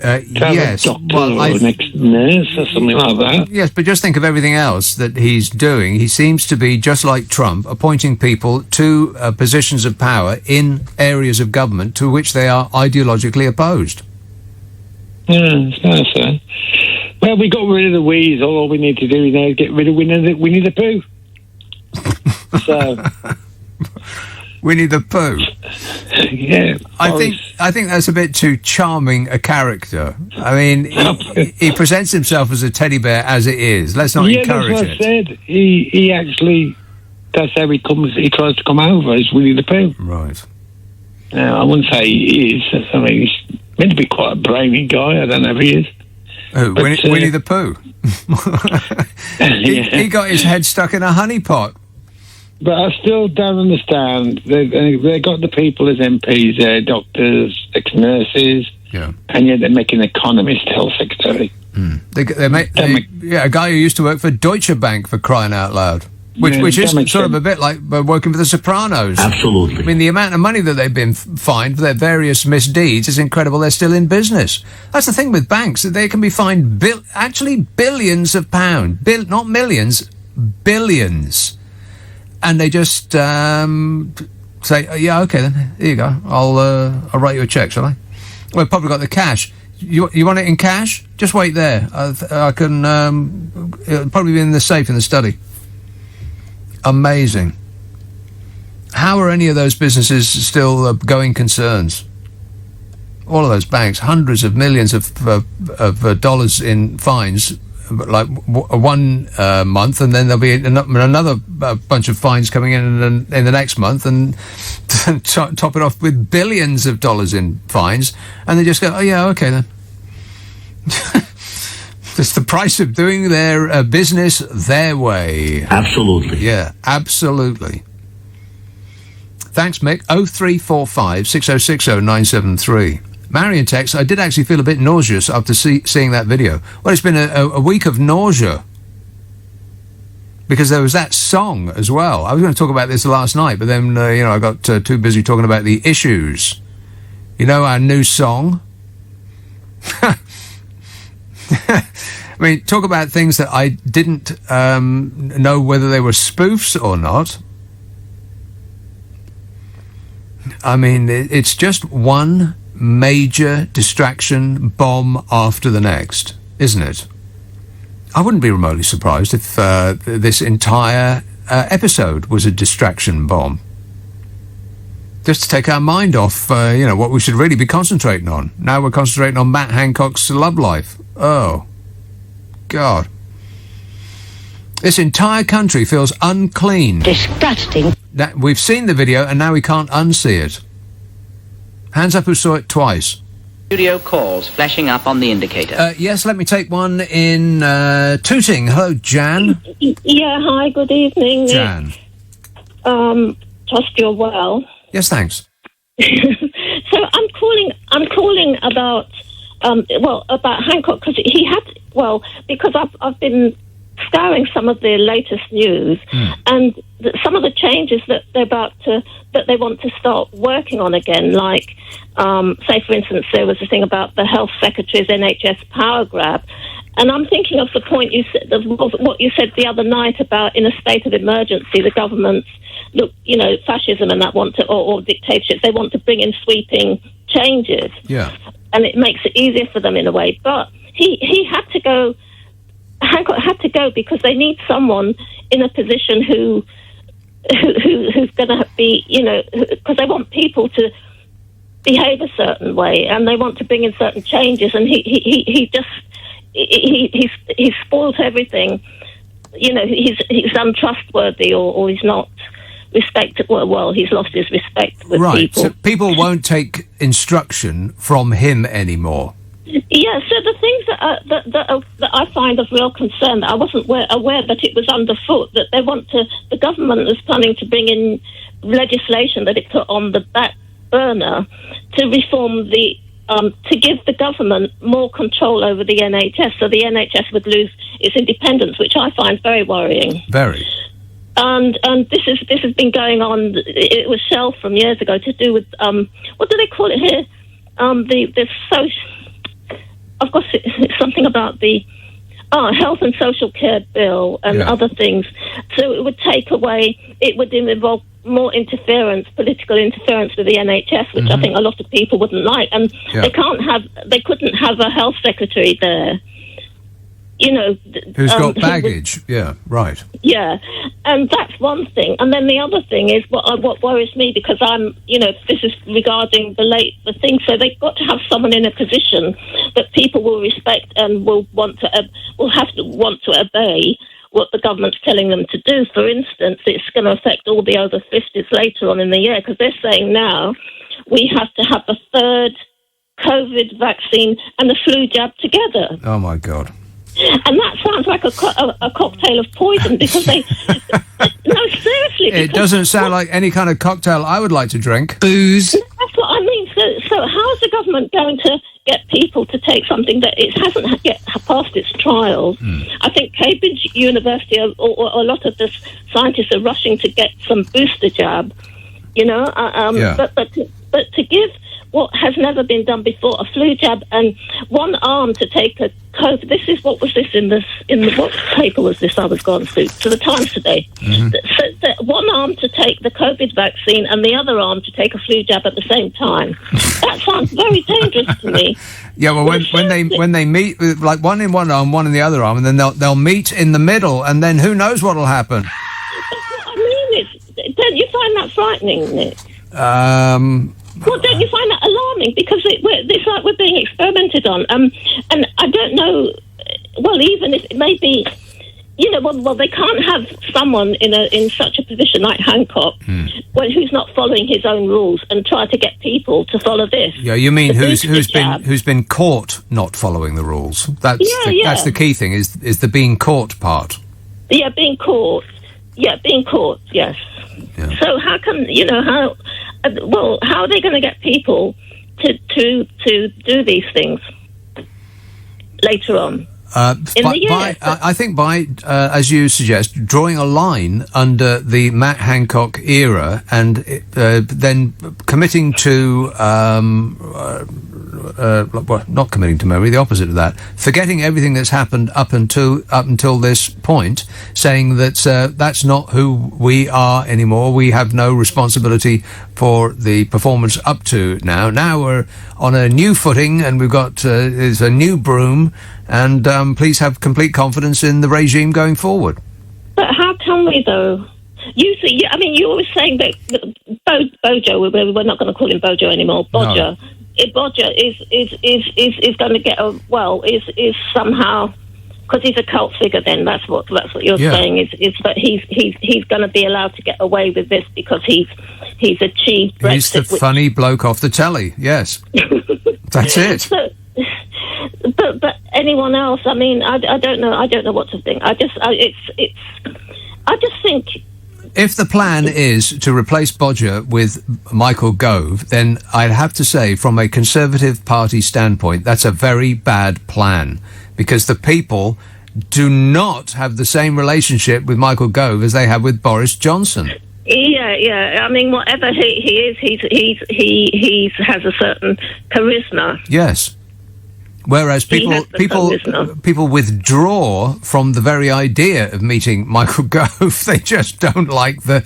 Yes. Well, or next nurse or something like that. Yes, but just think of everything else that he's doing. He seems to be, just like Trump, appointing people to positions of power in areas of government to which they are ideologically opposed. Yeah, it's nice, eh? Well, we got rid of the weasel. All we need to do is get rid of Winnie the Pooh. So... Winnie the Pooh. Yeah, I think that's a bit too charming a character. I mean, he presents himself as a teddy bear as it is. Let's not encourage that's what I said. He actually, that's how he comes. He tries to come over as Winnie the Pooh. Right. Now, I wouldn't say he is. I mean, he's meant to be quite a brainy guy. I don't know if he is. Who? Winnie the Pooh. He got his head stuck in a honey pot. But I still don't understand. They got the people as MPs there, doctors, ex-nurses, and yet they're making an economist health secretary. A guy who used to work for Deutsche Bank, for crying out loud. Which is sort of a bit like working for the Sopranos. Absolutely. I mean, the amount of money that they've been fined for their various misdeeds is incredible. They're still in business. That's the thing with banks. They can be fined billions of pounds. Not millions, billions. And they just say, yeah, okay then, here you go. I'll write you a cheque, shall I? Well, I've probably got the cash. You want it in cash? Just wait there. I can, it'll probably be in the safe in the study. Amazing. How are any of those businesses still going concerns? All of those banks, hundreds of millions of dollars in fines, like 1 month, and then there'll be another bunch of fines coming in the next month, and top it off with billions of dollars in fines, and they just go, oh yeah, okay then. That's the price of doing their business their way. Absolutely. Yeah, absolutely. Thanks, Mick. 0345 6060 973. Marion texts, I did actually feel a bit nauseous after seeing that video. Well, it's been a week of nausea. Because there was that song as well. I was going to talk about this last night, but then, I got too busy talking about the issues. You know, our new song. I mean, talk about things that I didn't know whether they were spoofs or not. I mean, it's just one major distraction bomb after the next, isn't it? I wouldn't be remotely surprised if this entire episode was a distraction bomb. Just to take our mind off, what we should really be concentrating on. Now we're concentrating on Matt Hancock's love life. Oh, God. This entire country feels unclean. Disgusting. We've seen the video and now we can't unsee it. Hands up who saw it twice. Studio calls flashing up on the indicator. Yes, let me take one in Tooting. Hello, Jan. Yeah, hi, good evening, Nick. Jan. Trust you're well. Yes, thanks. So I'm calling about about Hancock because because I've been scouring some of the latest news and some of the changes that they want to start working on again, like say for instance there was a thing about the health secretary's NHS power grab, and I'm thinking of the point you said of what you said the other night about in a state of emergency the governments fascism and that or dictatorships, they want to bring in sweeping changes, and it makes it easier for them in a way, but he had to go. Hancock had to go because they need someone in a position who's going to be, because they want people to behave a certain way and they want to bring in certain changes, and he spoiled everything. He's untrustworthy or he's not respected. Well, he's lost his respect with people. So people won't take instruction from him anymore. Yeah, so the things that I find of real concern, I wasn't aware that it was underfoot, that the government is planning to bring in legislation that it put on the back burner to reform to give the government more control over the NHS, so the NHS would lose its independence, which I find very worrying. Very. And this has been going on. It was shelved from years ago to do with what do they call it here? The social. Of course, it's something about the health and social care bill and other things. So it would take away. It would involve more political interference with the NHS, which I think a lot of people wouldn't like. And they couldn't have a health secretary there. Who's got baggage? Yeah, right. Yeah, and that's one thing. And then the other thing is what worries me, because this is regarding the thing. So they've got to have someone in a position that people will respect and will have to want to obey what the government's telling them to do. For instance, it's going to affect all the over 50s later on in the year, because they're saying now we have to have a third COVID vaccine and a flu jab together. Oh my God. And that sounds like a cocktail of poison, because they... No, seriously. It doesn't sound like any kind of cocktail I would like to drink. Booze. That's what I mean. So how is the government going to get people to take something that it hasn't yet passed its trials? I think Cambridge University or a lot of the scientists are rushing to get some booster jab, but to give what has never been done before, a flu jab and one arm to take a COVID. What paper was this I was going to the Times today? So one arm to take the COVID vaccine and the other arm to take a flu jab at the same time. That sounds very dangerous to me. Yeah, well, when they meet, like one in one arm, one in the other arm, and then they'll meet in the middle, and then who knows what'll happen? That's what I mean. Don't you find that frightening, Nick? Well, don't you find that alarming? Because it's like we're being experimented on. And I don't know, well, even if it may be, they can't have someone in such a position like Hancock who's not following his own rules and try to get people to follow this. Yeah, you mean The who's been caught not following the rules? That's that's the key thing. Is the being caught part? Yeah, being caught. Yeah, being caught. Yes. Yeah. So how come how? How are they going to get people to do these things later on? I think by as you suggest, drawing a line under the Matt Hancock era and then committing to not committing to memory, the opposite of that, forgetting everything that's happened up until this point, saying that that's not who we are anymore. We have no responsibility for the performance up to now. Now we're on a new footing, and we've got is a new broom. And please have complete confidence in the regime going forward. But how can we, though? You see, I mean, you were saying that Bojo, we're not going to call him Bojo anymore. Bodger, Bodger is going to get is somehow, because he's a cult figure. Then that's what you're saying is that he's going to be allowed to get away with this because he's achieved Brexit. He's the funny bloke off the telly. Yes, that's it. But anyone else? I mean, I don't know. I don't know what to think. I just think if the plan is to replace Bodger with Michael Gove, then I'd have to say, from a Conservative Party standpoint, that's a very bad plan, because the people do not have the same relationship with Michael Gove as they have with Boris Johnson. Yeah. I mean, whatever he is, he has a certain charisma. Yes. Whereas people withdraw from the very idea of meeting Michael Gove. They just don't like they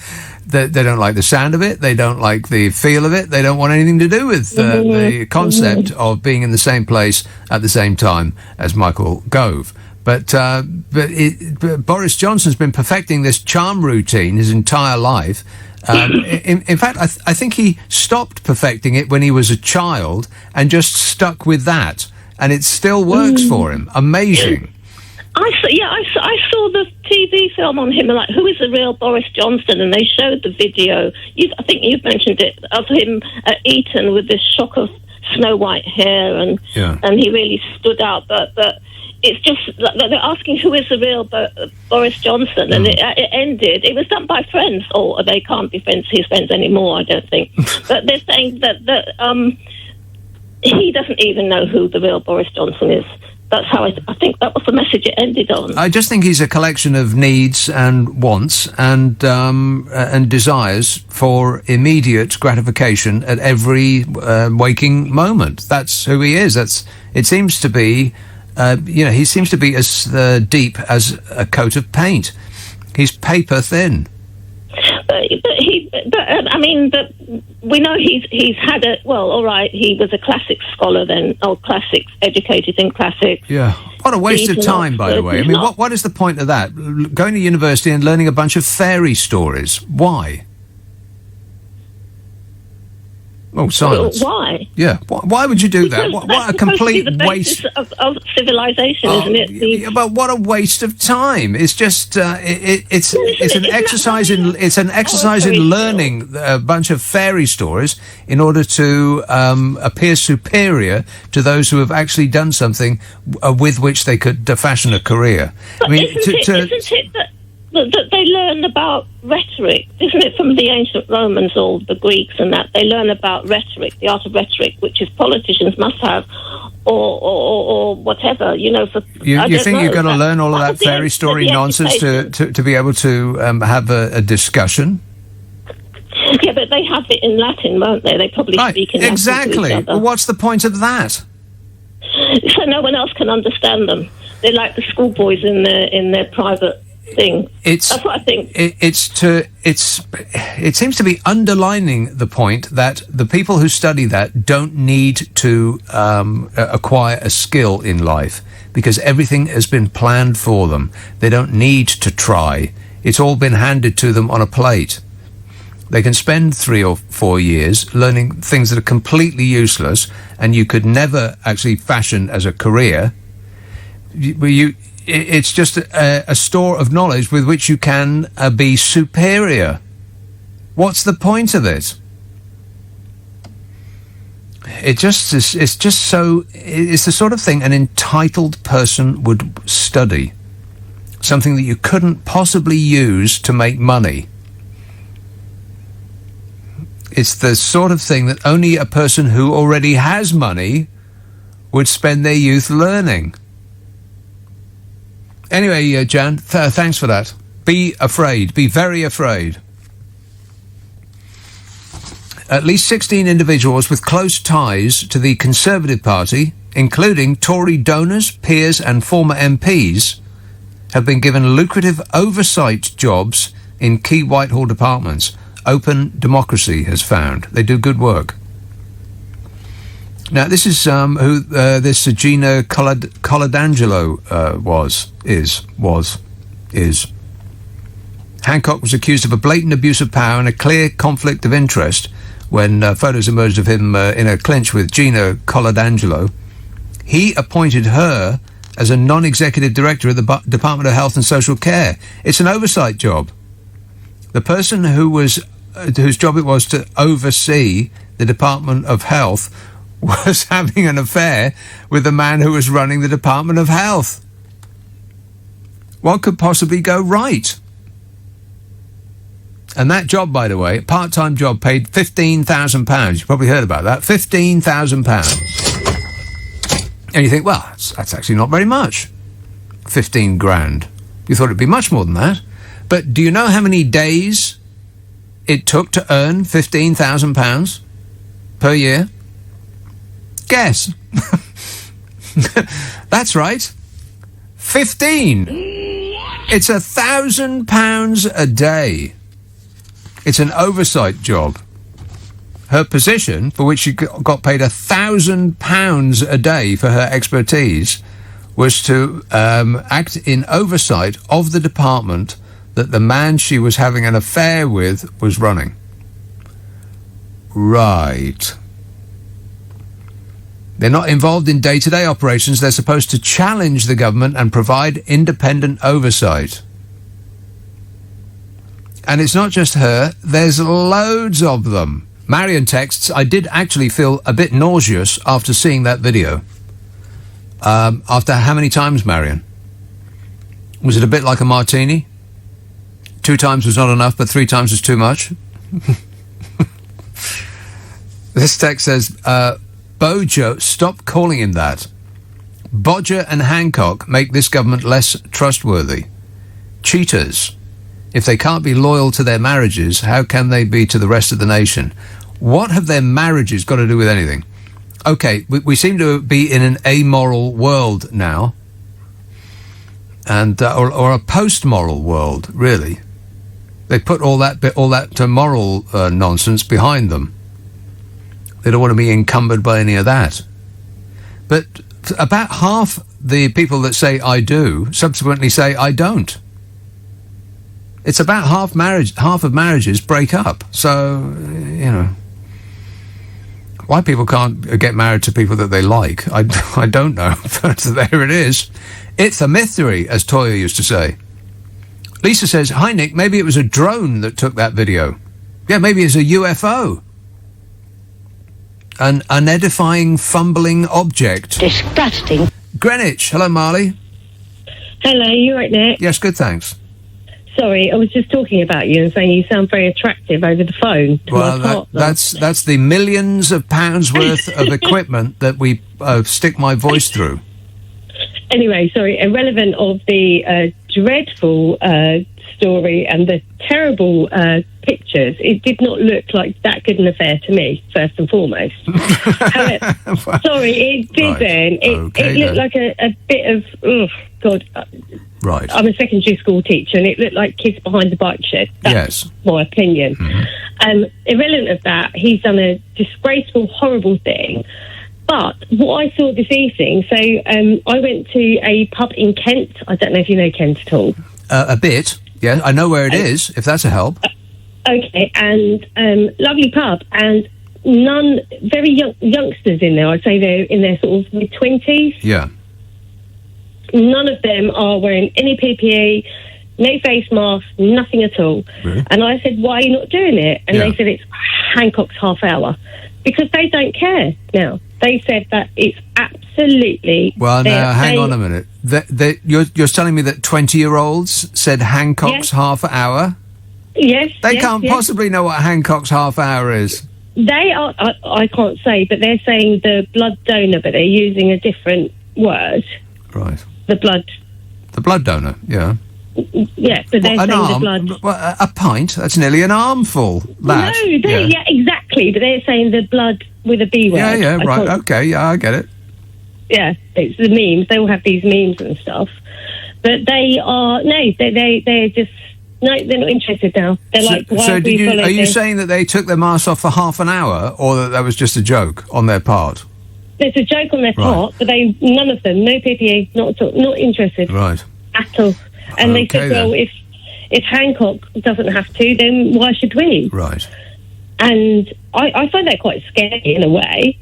don't like the sound of it. They don't like the feel of it. They don't want anything to do with the concept of being in the same place at the same time as Michael Gove. But Boris Johnson's been perfecting this charm routine his entire life. In fact, I think he stopped perfecting it when he was a child and just stuck with that. And it still works for him. Amazing. I saw the TV film on him, like, who is the real Boris Johnson? And they showed the video. I think you've mentioned it, of him at Eton with this shock of snow white hair, and he really stood out. But it's just they're asking who is the real Boris Johnson, and it ended. It was done by friends, or they can't be his friends anymore, I don't think. But they're saying that he doesn't even know who the real Boris Johnson is. That's how I think that was the message it ended on. I just think he's a collection of needs and wants and desires for immediate gratification at every waking moment. That's who he is. It seems to be, he seems to be as deep as a coat of paint. He's paper thin. But we know he's had all right, he was a classics scholar then, or classics, educated in classics. Yeah. What a waste of time, by the way. I mean, what is the point of that? Going to university and learning a bunch of fairy stories. Why? Oh, silence. Why? Yeah. Why would you do that? What a complete waste of civilization, isn't it? But what a waste of time! It's just it's an exercise in learning a bunch of fairy stories in order to appear superior to those who have actually done something with which they could fashion a career. But I mean, isn't it that they learn about rhetoric, isn't it, from the ancient Romans or the Greeks and that? They learn about rhetoric, the art of rhetoric, which is politicians must have, or whatever, you think you've got to learn all of that fairy story nonsense to be able to have a discussion? Yeah, but they have it in Latin, won't they? They probably speak in Latin exactly. to each other. Well, what's the point of that? So no one else can understand them. They're like the schoolboys in their private thing. That's what I think. It seems to be underlining the point that the people who study that don't need to acquire a skill in life, because everything has been planned for them. They don't need to try. It's all been handed to them on a plate. They can spend 3 or 4 years learning things that are completely useless and you could never actually fashion as a career. It's just a store of knowledge with which you can be superior. What's the point of it? It just is, it's just so... It's the sort of thing an entitled person would study. Something that you couldn't possibly use to make money. It's the sort of thing that only a person who already has money would spend their youth learning. Anyway, Jan, thanks for that. Be afraid. Be very afraid. At least 16 individuals with close ties to the Conservative Party, including Tory donors, peers and former MPs, have been given lucrative oversight jobs in key Whitehall departments. Open Democracy has found. They do good work. Now, this is who this Gina Coladangelo is. Hancock was accused of a blatant abuse of power and a clear conflict of interest when photos emerged of him in a clinch with Gina Coladangelo. He appointed her as a non-executive director of the Department of Health and Social Care. It's an oversight job. The person whose job it was to oversee the Department of Health was having an affair with the man who was running the Department of Health. What could possibly go right? And that job, by the way, part-time job, paid £15,000. You probably heard about that. £15,000. And you think, well, that's actually not very much. 15 grand. You thought it'd be much more than that. But do you know how many days it took to earn £15,000 per year? Guess. That's right. 15. It's £1,000 a day. It's an oversight job. Her position, for which she got paid £1,000 a day for her expertise, was to act in oversight of the department that the man she was having an affair with was running. Right. They're not involved in day-to-day operations. They're supposed to challenge the government and provide independent oversight. And it's not just her. There's loads of them. Marion texts, I did actually feel a bit nauseous after seeing that video. After how many times, Marion? Was it a bit like a martini? 2 times was not enough, but 3 times was too much? This text says, Bojo, stop calling him that. Bodger and Hancock make this government less trustworthy. Cheaters. If they can't be loyal to their marriages, how can they be to the rest of the nation? What have their marriages got to do with anything? Okay, we seem to be in an amoral world now, and or a post-moral world, really. They put all that moral nonsense behind them. They don't want to be encumbered by any of that. But about half the people that say I do subsequently say I don't. It's about half of marriages break up. So, you know, why people can't get married to people that they like, I don't know. But there it is. It's a mystery, as Toya used to say. Lisa says, hi, Nick, maybe it was a drone that took that video. Yeah, maybe it's a UFO. An unedifying, fumbling object. Disgusting. Greenwich. Hello, Marley. Hello, you right, Nick? Yes, good, thanks. Sorry, I was just talking about you and saying you sound very attractive over the phone to my partner. That's the millions of pounds worth of equipment that we stick my voice through. Anyway, sorry, irrelevant of the dreadful story and the terrible pictures, it did not look like that good an affair to me, first and foremost. However, sorry, it didn't. Right. It looked like a bit of, oh, God. Right. I'm a secondary school teacher, and it looked like kids behind the bike shed. That's my opinion. Mm-hmm. Irrelevant of that, he's done a disgraceful, horrible thing. But what I saw this evening, so I went to a pub in Kent. I don't know if you know Kent at all. A bit, yeah. I know where it is, if that's a help. Okay, and lovely pub, and very youngsters in there. I'd say they're in their sort of mid-20s. Yeah. None of them are wearing any PPE. no face mask, nothing at all. Really? And I said, why are you not doing it? And they said it's Hancock's half hour. Because they don't care now. They said that it's absolutely... Well, now, hang on a minute. You're telling me that 20-year-olds said Hancock's half hour? Yes. They can't possibly know what Hancock's half hour is. They are... I can't say, but they're saying the blood donor, but they're using a different word. Right. The blood... The blood donor, yeah. Yeah, but they're saying the blood... Well, a pint? That's nearly an armful. That. No, yeah, exactly. But they're saying the blood with a B word. Yeah, right. Okay, yeah, I get it. Yeah, it's the memes. They all have these memes and stuff. But they are... No, they're just... No, they're not interested now. They're like, why so are you saying that they took their masks off for half an hour, or that was just a joke on their part? There's a joke on their part, but none of them, no PPE, not at all, not interested. Right. At all. And they said, well, if Hancock doesn't have to, then why should we? Right. And I find that quite scary in a way,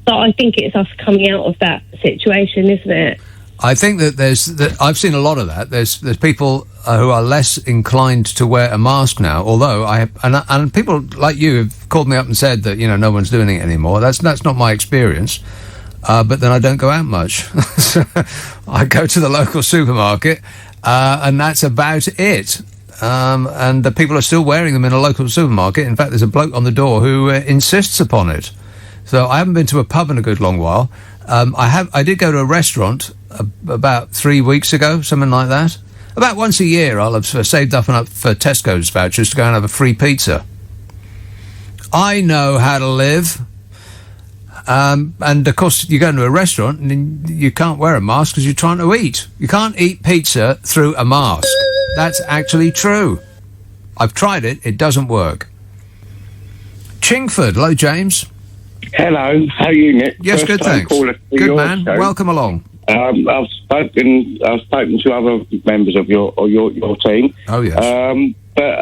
but I think it's us coming out of that situation, isn't it? I think that I've seen a lot of that. There's people who are less inclined to wear a mask now. Although and people like you have called me up and said that no one's doing it anymore. That's not my experience. But then I don't go out much. I go to the local supermarket, and that's about it. And the people are still wearing them in a local supermarket. In fact, there's a bloke on the door who insists upon it. So I haven't been to a pub in a good long while. I did go to a restaurant about 3 weeks ago, something like that. About once a year, I'll have saved up for Tesco's vouchers to go and have a free pizza. I know how to live. And of course, you go into a restaurant and you can't wear a mask because you're trying to eat. You can't eat pizza through a mask. That's actually true. I've tried it. It doesn't work. Chingford. Hello, James. Hello. How are you, Nick? Yes, good, thanks. Good, man. Show. Welcome along. I've spoken to other members of your team. Oh, yes. But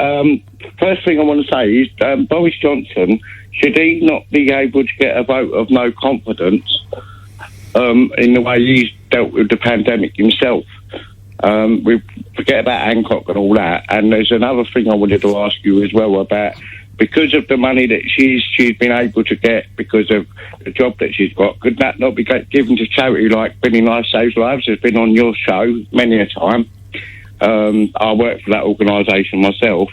first thing I want to say is Boris Johnson, should he not be able to get a vote of no confidence in the way he's dealt with the pandemic himself? We forget about Hancock and all that. And there's another thing I wanted to ask you as well about, because of the money that she's been able to get because of the job that she's got, could that not be given to charity like Billy Life Saves Lives has been on your show many a time? I work for that organisation myself,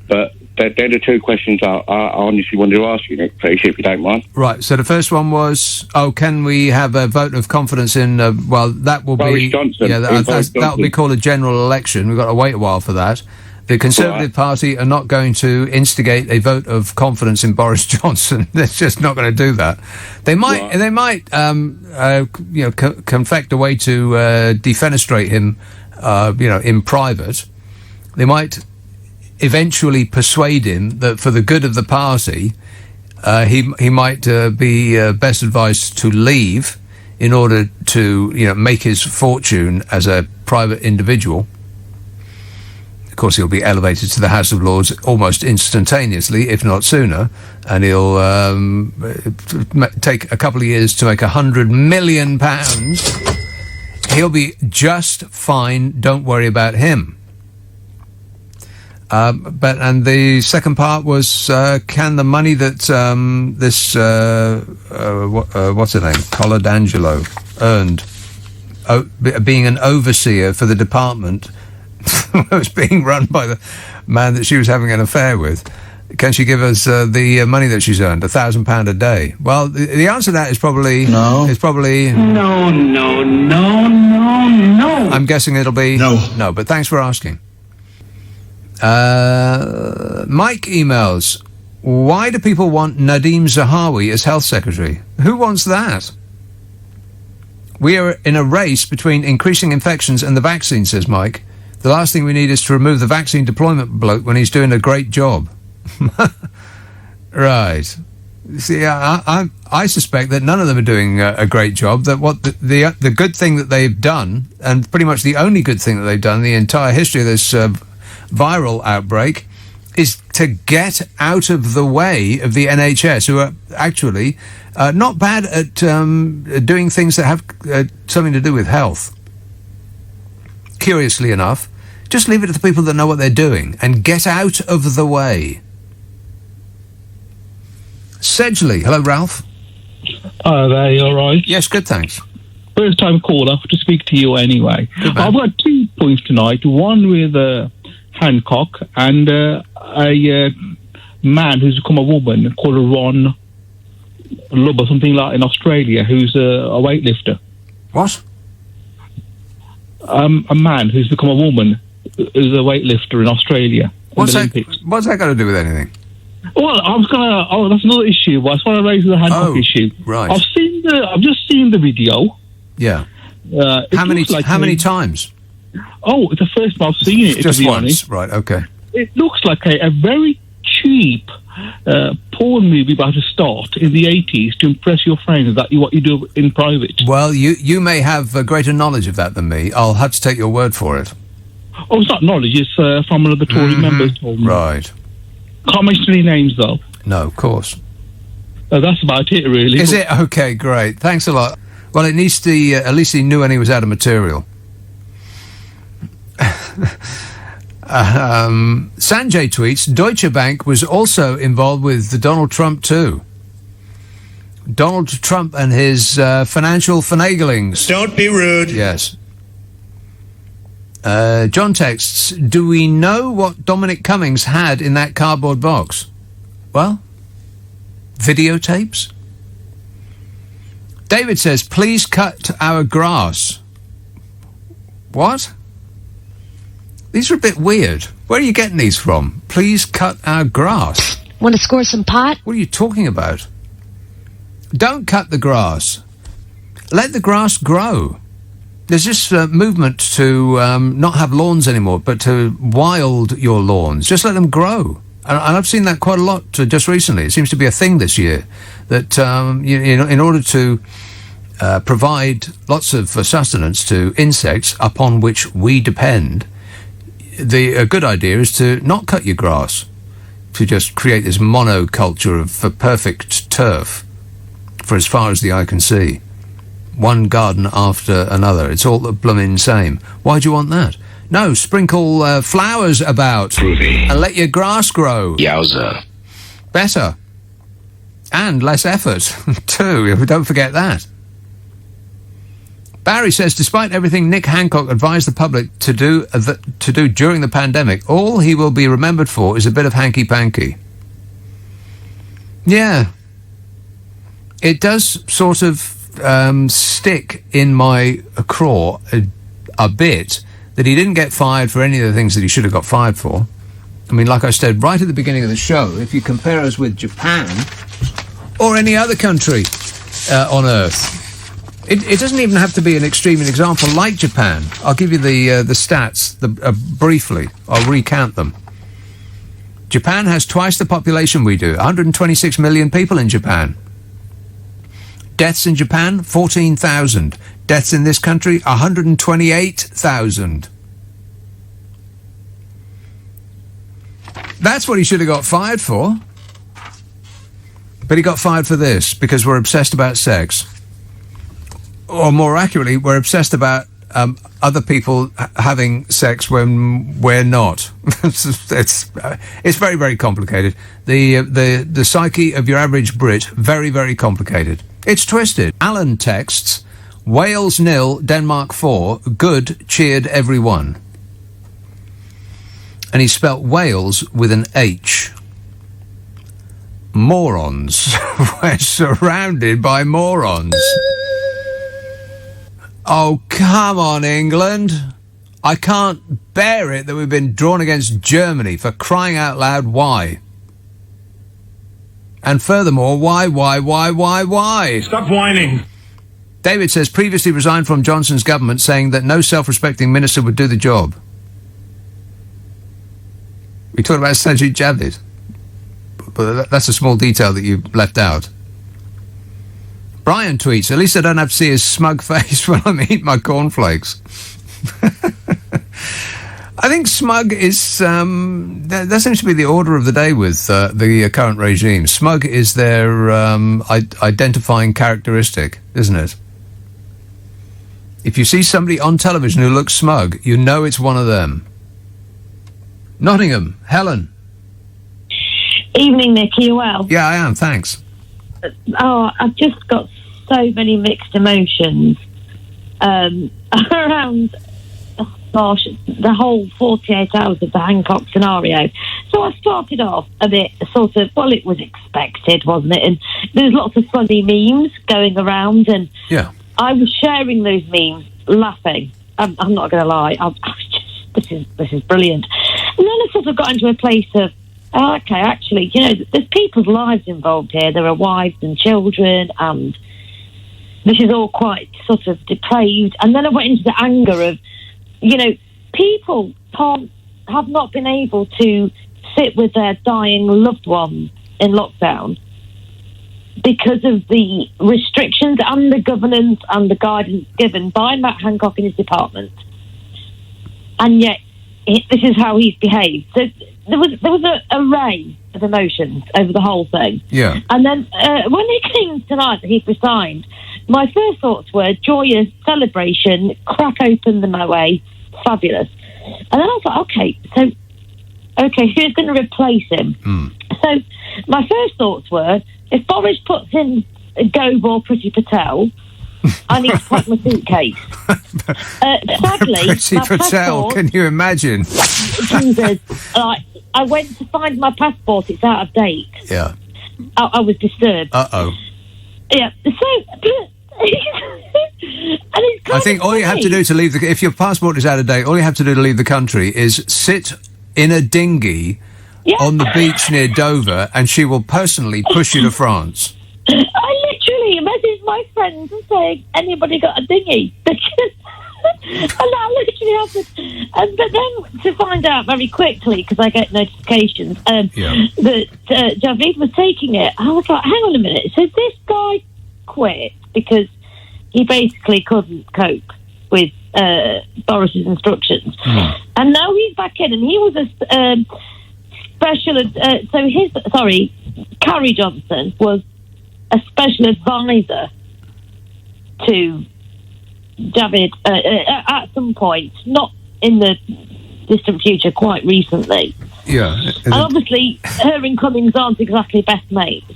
but they're the two questions I honestly wanted to ask you, Nick, please, if you don't mind. Right, so the first one was, can we have a vote of confidence in, that will Boris Johnson. Yeah, that'll be called a general election. We've got to wait a while for that. The Conservative Party are not going to instigate a vote of confidence in Boris Johnson. They're just not going to do that. They might, confect a way to defenestrate him, in private. They might eventually persuade him that for the good of the party, he might be best advised to leave in order to, make his fortune as a private individual. Of course, he'll be elevated to the House of Lords almost instantaneously, if not sooner, and he'll take a couple of years to make £100 million. He'll be just fine. Don't worry about him. And the second part was, can the money that what's her name, Coladangelo, earned, being an overseer for the department, was being run by the man that she was having an affair with. Can she give us the money that she's earned, £1,000 a day? Well, the answer to that is probably no. Is probably no. I'm guessing it'll be no. But thanks for asking. Mike emails, why do people want Nadeem Zahawi as health secretary? Who wants that? We are in a race between increasing infections and the vaccine, says Mike. The last thing we need is to remove the vaccine deployment bloke when he's doing a great job. Right. See, I suspect that none of them are doing a great job. That what the good thing that they've done, and pretty much the only good thing that they've done in the entire history of this viral outbreak, is to get out of the way of the NHS, who are actually not bad at doing things that have something to do with health. Curiously enough, Just leave it to the people that know what they're doing and get out of the way. Sedgley. Hello, Ralph. Hello there, you all right? Yes, good, thanks. First time caller to speak to you anyway. I've got 2 points tonight. One with Hancock and a man who's become a woman called Ron Lubb or something like in Australia, who's a weightlifter. What? A man who's become a woman who's a weightlifter in Australia. What's that got to do with anything? Well, I was gonna. Oh, that's another issue. But I just want to raise the Hancock issue. Right. I've just seen the video. Yeah. How many times? Oh, it's the first time I've seen it. Just to be once. honest. Right. Okay. It looks like a very cheap porn movie about to start in the 80s to impress your friends that what you do in private. Well, you may have greater knowledge of that than me. I'll have to take your word for it. Oh, it's not knowledge. It's from another Tory member told me. Right. Can't mention any names though. No, of course. That's about it, really. Is it? Okay, great. Thanks a lot. Well, at least he knew when he was out of material. Sanjay tweets, Deutsche Bank was also involved with Donald Trump too. Donald Trump and his financial finaglings. Don't be rude. Yes. John texts, do we know what Dominic Cummings had in that cardboard box? Well, videotapes? David says, please cut our grass. What? These are a bit weird. Where are you getting these from? Please cut our grass. Want to score some pot? What are you talking about? Don't cut the grass. Let the grass grow. There's this movement to not have lawns anymore, but to wild your lawns. Just let them grow. And I've seen that quite a lot just recently. It seems to be a thing this year that in order to provide lots of sustenance to insects upon which we depend, a good idea is to not cut your grass, to just create this monoculture of perfect turf for as far as the eye can see. One garden after another. It's all the blooming same. Why do you want that? No, sprinkle flowers about. Groovy. And let your grass grow. Yowza. Better. And less effort, too. Don't forget that. Barry says, despite everything Nick Hancock advised the public to do during the pandemic, all he will be remembered for is a bit of hanky-panky. Yeah. It does sort of stick in my craw a bit that he didn't get fired for any of the things that he should have got fired for. I mean, like I said right at the beginning of the show, if you compare us with Japan or any other country on Earth, it doesn't even have to be an extreme example like Japan. I'll give you the stats briefly. I'll recount them. Japan has twice the population we do. 126 million people in Japan. Deaths in Japan, 14,000. Deaths in this country, 128,000. That's what he should have got fired for. But he got fired for this, because we're obsessed about sex. Or more accurately, we're obsessed about other people having sex when we're not. It's very, very complicated. The psyche of your average Brit, very, very complicated. It's twisted. Alan texts, Wales 0, Denmark 4, good, cheered everyone. And he spelt Wales with an H. Morons. We're surrounded by morons. Oh, come on, England. I can't bear it that we've been drawn against Germany, for crying out loud. Why? And furthermore, why? Stop whining. David says, previously resigned from Johnson's government, saying that no self-respecting minister would do the job. We talked about Sajid Javid, but that's a small detail that you left out. Brian tweets, at least I don't have to see his smug face when I'm eating my cornflakes. I think smug is, that seems to be the order of the day with the current regime. Smug is their identifying characteristic, isn't it? If you see somebody on television who looks smug, you know it's one of them. Nottingham. Helen. Evening, Nick. Are you well? Yeah, I am. Thanks. Oh, I've just got so many mixed emotions around, the whole 48 hours of the Hancock scenario. So I started off a bit sort of, well, it was expected, wasn't it? And there's lots of funny memes going around, and I was sharing those memes, laughing. I'm not going to lie. I was just, this is brilliant. And then I sort of got into a place of, okay, actually, there's people's lives involved here. There are wives and children, and this is all quite sort of depraved. And then I went into the anger of, people have not been able to sit with their dying loved ones in lockdown because of the restrictions and the governance and the guidance given by Matt Hancock and his department. And yet, this is how he's behaved. So there was an array of emotions over the whole thing. Yeah. And then when it came tonight that he resigned, my first thoughts were joyous celebration, crack open the Moe, fabulous. And then I thought, okay, who's going to replace him? So my first thoughts were, if Boris puts in Gove or Priti Patel, I need to pack my suitcase. Sadly, Priti my Patel, passport, can you imagine? Jesus, I went to find my passport, it's out of date. Yeah. I was disturbed. Uh-oh. Yeah, so... I think all you have to do to leave if your passport is out of date, all you have to do to leave the country is sit in a dinghy on the beach near Dover, and she will personally push you to France. I literally messaged my friends and saying, anybody got a dinghy? And I literally have to... but then to find out very quickly, because I get notifications, that Javid was taking it, I was like, hang on a minute. So this guy quit because he basically couldn't cope with Boris's instructions. And now he's back in, and he was a special... Carrie Johnson was a special advisor to Javid at some point, not in the distant future, quite recently. Yeah. And obviously, her incomings aren't exactly best mates.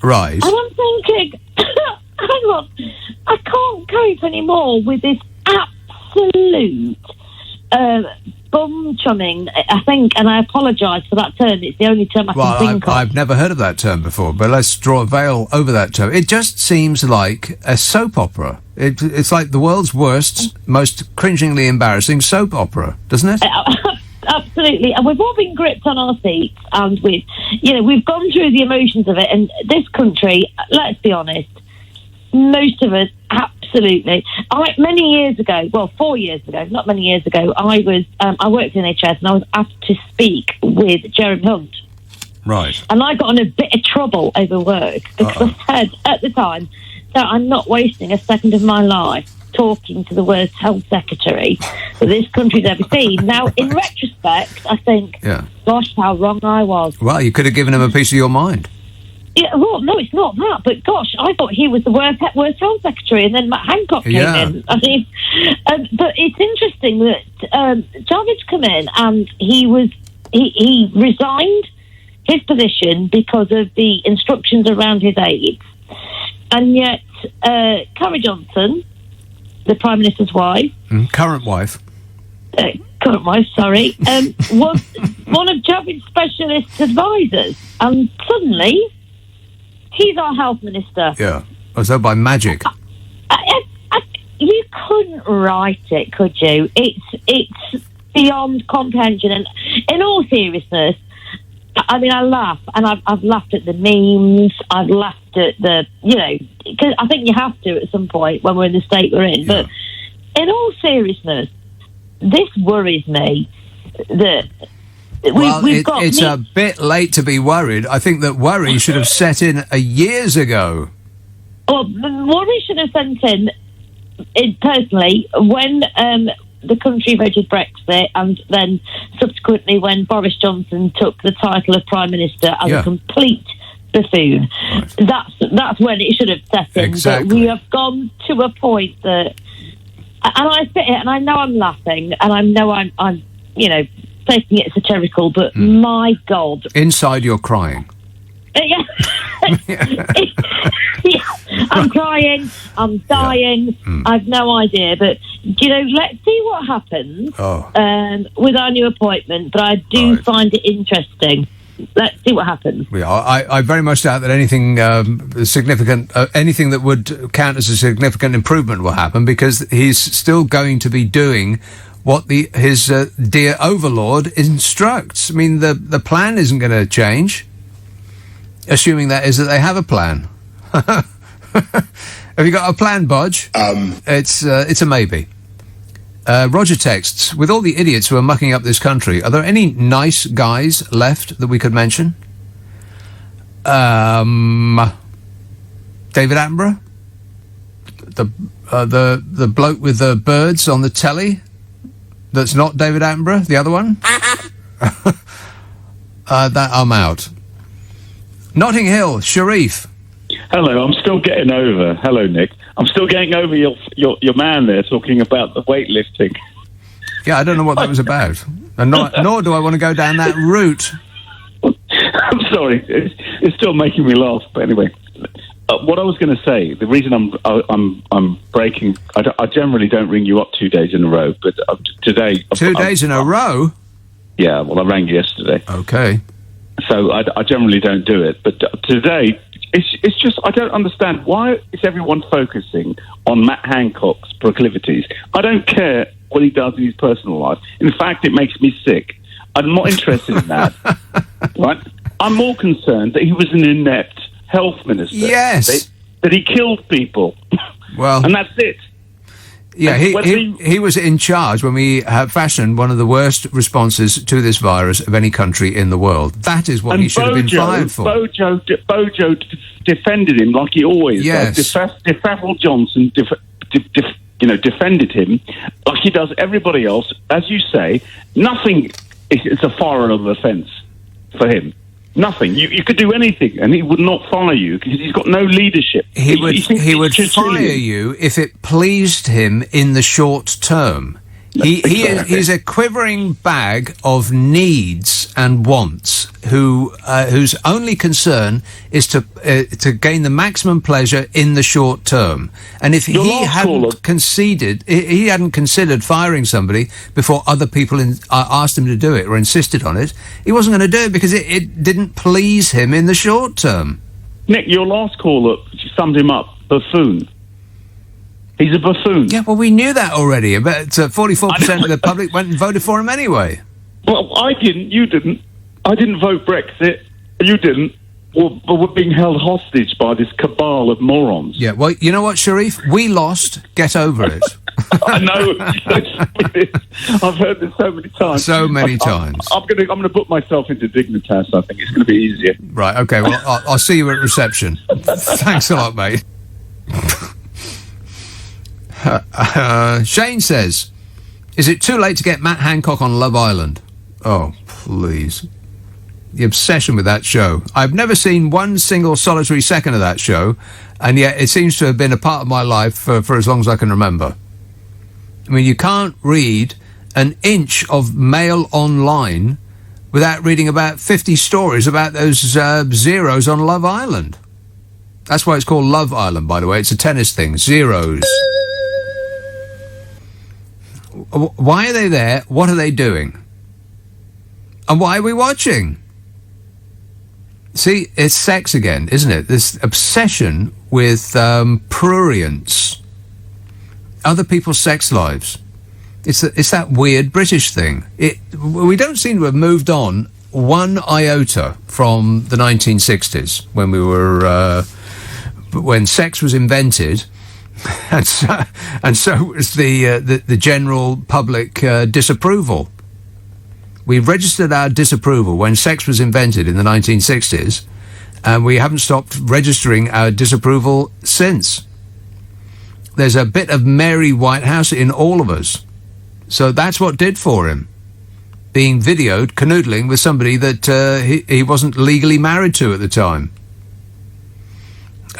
Right. And I'm thinking, hang on, I can't cope anymore with this absolute bum chumming, I think, and I apologise for that term. It's the only term I can think of. I've never heard of that term before, but let's draw a veil over that term. It just seems like a soap opera. It's like the world's worst, most cringingly embarrassing soap opera, doesn't it? Absolutely, and we've all been gripped on our seats, and we've gone through the emotions of it. And this country, let's be honest, most of us, absolutely. Many years ago, 4 years ago, not many years ago, I worked in NHS, and I was asked to speak with Jeremy Hunt. Right. And I got in a bit of trouble over work because I said at the time that I'm not wasting a second of my life talking to the worst health secretary that this country's ever seen. Now, in retrospect, I think, gosh, how wrong I was. Well, you could have given him a piece of your mind. Yeah, well, no, it's not that. But gosh, I thought he was the worst health secretary, and then Matt Hancock came in. I mean, but it's interesting that Javid's come in, and he resigned his position because of the instructions around his aides, and yet Carrie Johnson, the Prime Minister's wife, current wife, sorry, was one of Javid's specialist advisors, and suddenly he's our health minister. Yeah, as though by magic. You couldn't write it, could you? It's beyond comprehension. And in all seriousness, I mean, I laugh, and I've laughed at the memes. I've laughed at because I think you have to at some point when we're in the state we're in. Yeah. But in all seriousness, this worries me that it's a bit late to be worried. I think that worry should have set in years ago. Well, worry should have set in personally when the country voted Brexit, and then subsequently when Boris Johnson took the title of Prime Minister as a complete buffoon. Right. That's when it should have set in. Exactly. But we have gone to a point that, and I sit here and I know I'm laughing, and I know I'm taking it satirical, but my God. Inside you're crying. Yeah. Yeah. I'm crying. I'm dying. I've no idea, but let's see what happens with our new appointment. But I do find it interesting. Let's see what happens. Yeah, I very much doubt that anything significant, anything that would count as a significant improvement will happen, because he's still going to be doing what his dear overlord instructs. I mean, the plan isn't going to change, assuming that they have a plan. Have you got a plan, Bodge? It's a maybe. Roger texts, with all the idiots who are mucking up this country, are there any nice guys left that we could mention? David Attenborough? The bloke with the birds on the telly? That's not David Attenborough, the other one? That I'm out. Notting Hill, Sharif. Hello, I'm still getting over. Hello, Nick. I'm still getting over your man there talking about the weightlifting. Yeah, I don't know what that was about, and nor do I want to go down that route. I'm sorry, it's still making me laugh. But anyway, what I was going to say, the reason I'm breaking, I generally don't ring you up 2 days in a row, but today 2 days in a row. Yeah, well, I rang you yesterday. Okay. So I generally don't do it, but today. It's just, I don't understand, why is everyone focusing on Matt Hancock's proclivities? I don't care what he does in his personal life. In fact, it makes me sick. I'm not interested in that. Right? I'm more concerned that he was an inept health minister. Yes. That he killed people. Well, and that's it. Yeah, he was in charge when we fashioned one of the worst responses to this virus of any country in the world. That is what he should have been fired for. Bojo defended him like he always does. DeFavel Johnson defended him like he does everybody else. As you say, nothing is a foreign of offence for him. Nothing. You could do anything, and he would not fire you because he's got no leadership. He would fire you if it pleased him in the short term. He's a quivering bag of needs and wants, whose only concern is to gain the maximum pleasure in the short term. And if he hadn't considered firing somebody before other people asked him to do it or insisted on it, he wasn't going to do it because it didn't please him in the short term. Nick, your last caller summed him up: buffoon. He's a buffoon. Yeah, well, we knew that already. About 44% of the public went and voted for him anyway. Well, I didn't. You didn't. I didn't vote Brexit. You didn't. Well, we're being held hostage by this cabal of morons. Yeah, well, you know what, Sharif? We lost. Get over it. I know. I've heard this so many times. So many times. I'm going to put myself into Dignitas. I think it's going to be easier. Right, okay. Well, I'll see you at reception. Thanks a lot, mate. Shane says, is it too late to get Matt Hancock on Love Island? Oh, please. The obsession with that show. I've never seen one single solitary second of that show, and yet it seems to have been a part of my life for as long as I can remember. I mean, you can't read an inch of Mail Online without reading about 50 stories about those zeros on Love Island. That's why it's called Love Island, by the way. It's a tennis thing. Zeros. Why are they there? What are they doing? And why are we watching? See, it's sex again, isn't it? This obsession with prurience. Other people's sex lives. It's that weird British thing. We don't seem to have moved on one iota from the 1960s when we were... when sex was invented... And so was the general public disapproval. We registered our disapproval when sex was invented in the 1960s, and we haven't stopped registering our disapproval since. There's a bit of Mary Whitehouse in all of us. So that's what did for him. Being videoed canoodling with somebody that he wasn't legally married to at the time.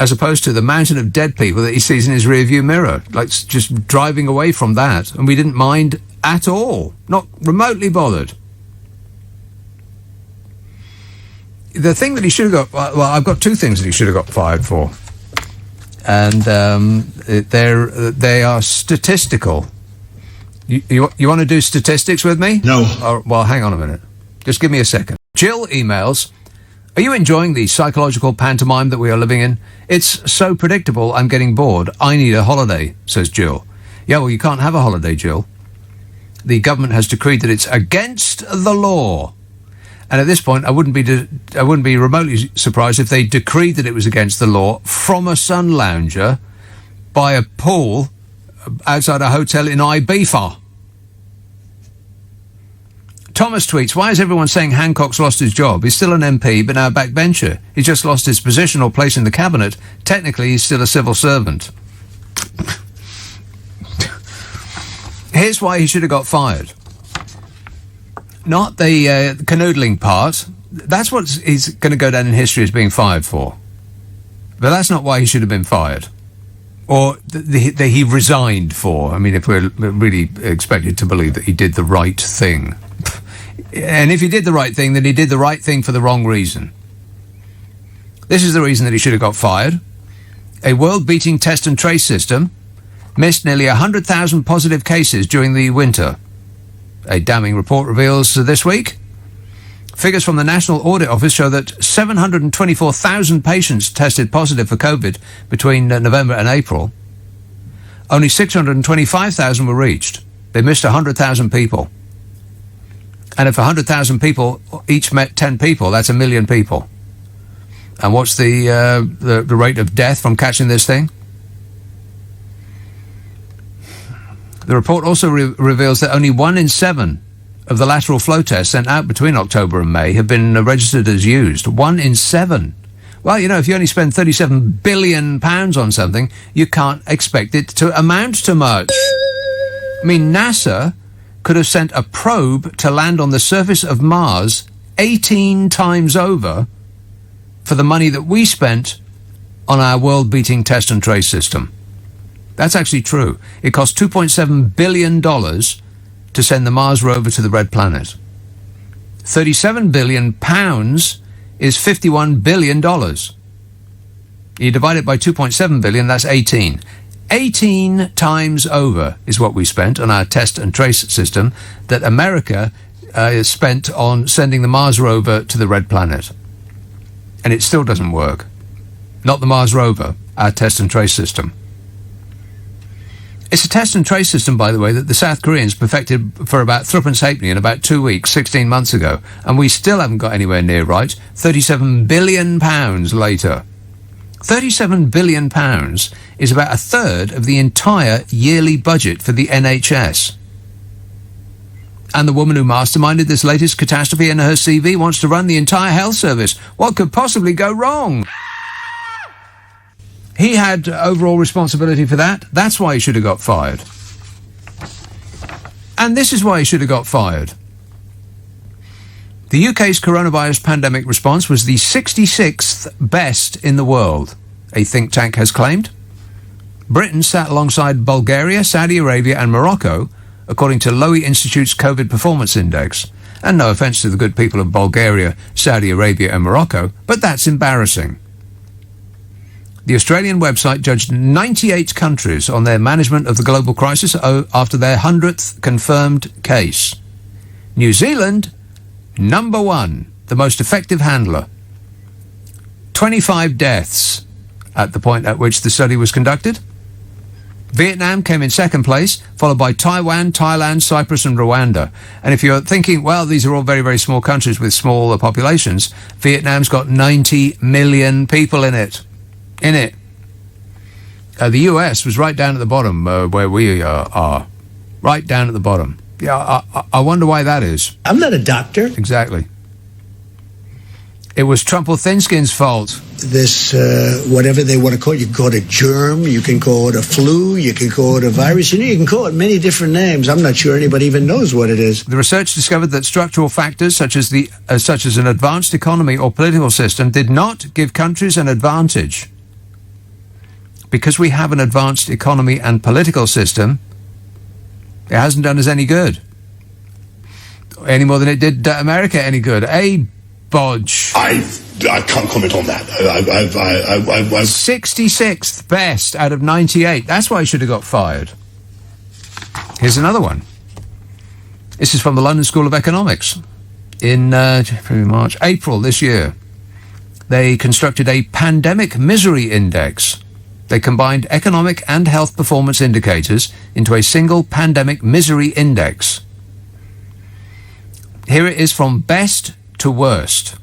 As opposed to the mountain of dead people that he sees in his rearview mirror. Like, just driving away from that. And we didn't mind at all. Not remotely bothered. the thing that he should have got... Well, I've got two things that he should have got fired for. And they are statistical. You want to do statistics with me? No. Well, hang on a minute. Just give me a second. Jill emails, are you enjoying the psychological pantomime that we are living in? It's so predictable, I'm getting bored. I need a holiday, says Jill. Yeah, well, you can't have a holiday, Jill. The government has decreed that it's against the law. And at this point, I wouldn't be remotely surprised if they decreed that it was against the law from a sun lounger by a pool outside a hotel in Ibiza. Thomas tweets, why is everyone saying Hancock's lost his job? He's still an MP, but now a backbencher. He's just lost his position or place in the cabinet. Technically, he's still a civil servant. Here's why he should have got fired. Not the canoodling part. That's what he's going to go down in history as being fired for. But that's not why he should have been fired. Or he resigned for. I mean, if we're really expected to believe that he did the right thing. And if he did the right thing, then he did the right thing for the wrong reason. This is the reason that he should have got fired. A world-beating test and trace system missed nearly 100,000 positive cases during the winter. A damning report reveals this week. Figures from the National Audit Office show that 724,000 patients tested positive for COVID between November and April. Only 625,000 were reached. They missed 100,000 people. And if 100,000 people each met 10 people, that's 1 million people. And what's the rate of death from catching this thing? The report also reveals that only 1 in 7 of the lateral flow tests sent out between October and May have been registered as used. 1 in 7. Well, you know, if you only spend £37 billion on something, you can't expect it to amount to much. I mean, NASA could have sent a probe to land on the surface of Mars 18 times over for the money that we spent on our world-beating test and trace system. That's actually true. It cost $2.7 billion to send the Mars rover to the red planet. £37 billion is $51 billion. You divide it by 2.7 billion, that's 18. 18 times over is what we spent on our test and trace system that America spent on sending the Mars rover to the red planet. And it still doesn't work. Not the Mars rover, our test and trace system. It's a test and trace system, by the way, that the South Koreans perfected for about threepence halfpenny in about 2 weeks, 16 months ago. And we still haven't got anywhere near right. £37 billion later. £37 billion is about a third of the entire yearly budget for the NHS. And the woman who masterminded this latest catastrophe in her CV wants to run the entire health service. What could possibly go wrong? He had overall responsibility for that. That's why he should have got fired. And this is why he should have got fired. The UK's coronavirus pandemic response was the 66th best in the world, a think tank has claimed. Britain sat alongside Bulgaria, Saudi Arabia and Morocco, according to Lowy Institute's COVID Performance Index. And no offence to the good people of Bulgaria, Saudi Arabia and Morocco, but that's embarrassing. The Australian website judged 98 countries on their management of the global crisis after their 100th confirmed case. New Zealand, number 1, the most effective handler. 25 deaths at the point at which the study was conducted. Vietnam came in second place, followed by Taiwan, Thailand, Cyprus and Rwanda. And if you're thinking, well, these are all very, very small countries with smaller populations, Vietnam's got 90 million people in it. The US was right down at the bottom where we are. Right down at the bottom. Yeah, I wonder why that is. I'm not a doctor. Exactly. It was Trumple Thinskin's fault. This, whatever they want to call it, you can call it a germ, you can call it a flu, you can call it a virus, you can call it many different names. I'm not sure anybody even knows what it is. The research discovered that structural factors such as an advanced economy or political system did not give countries an advantage. Because we have an advanced economy and political system, it hasn't done us any good. Any more than it did America any good. A bodge. I can't comment on that. I've 66th best out of 98. That's why he should have got fired. Here's another one. This is from the London School of Economics. In April this year, they constructed a pandemic misery index. They combined economic and health performance indicators into a single pandemic misery index. Here it is from best to worst.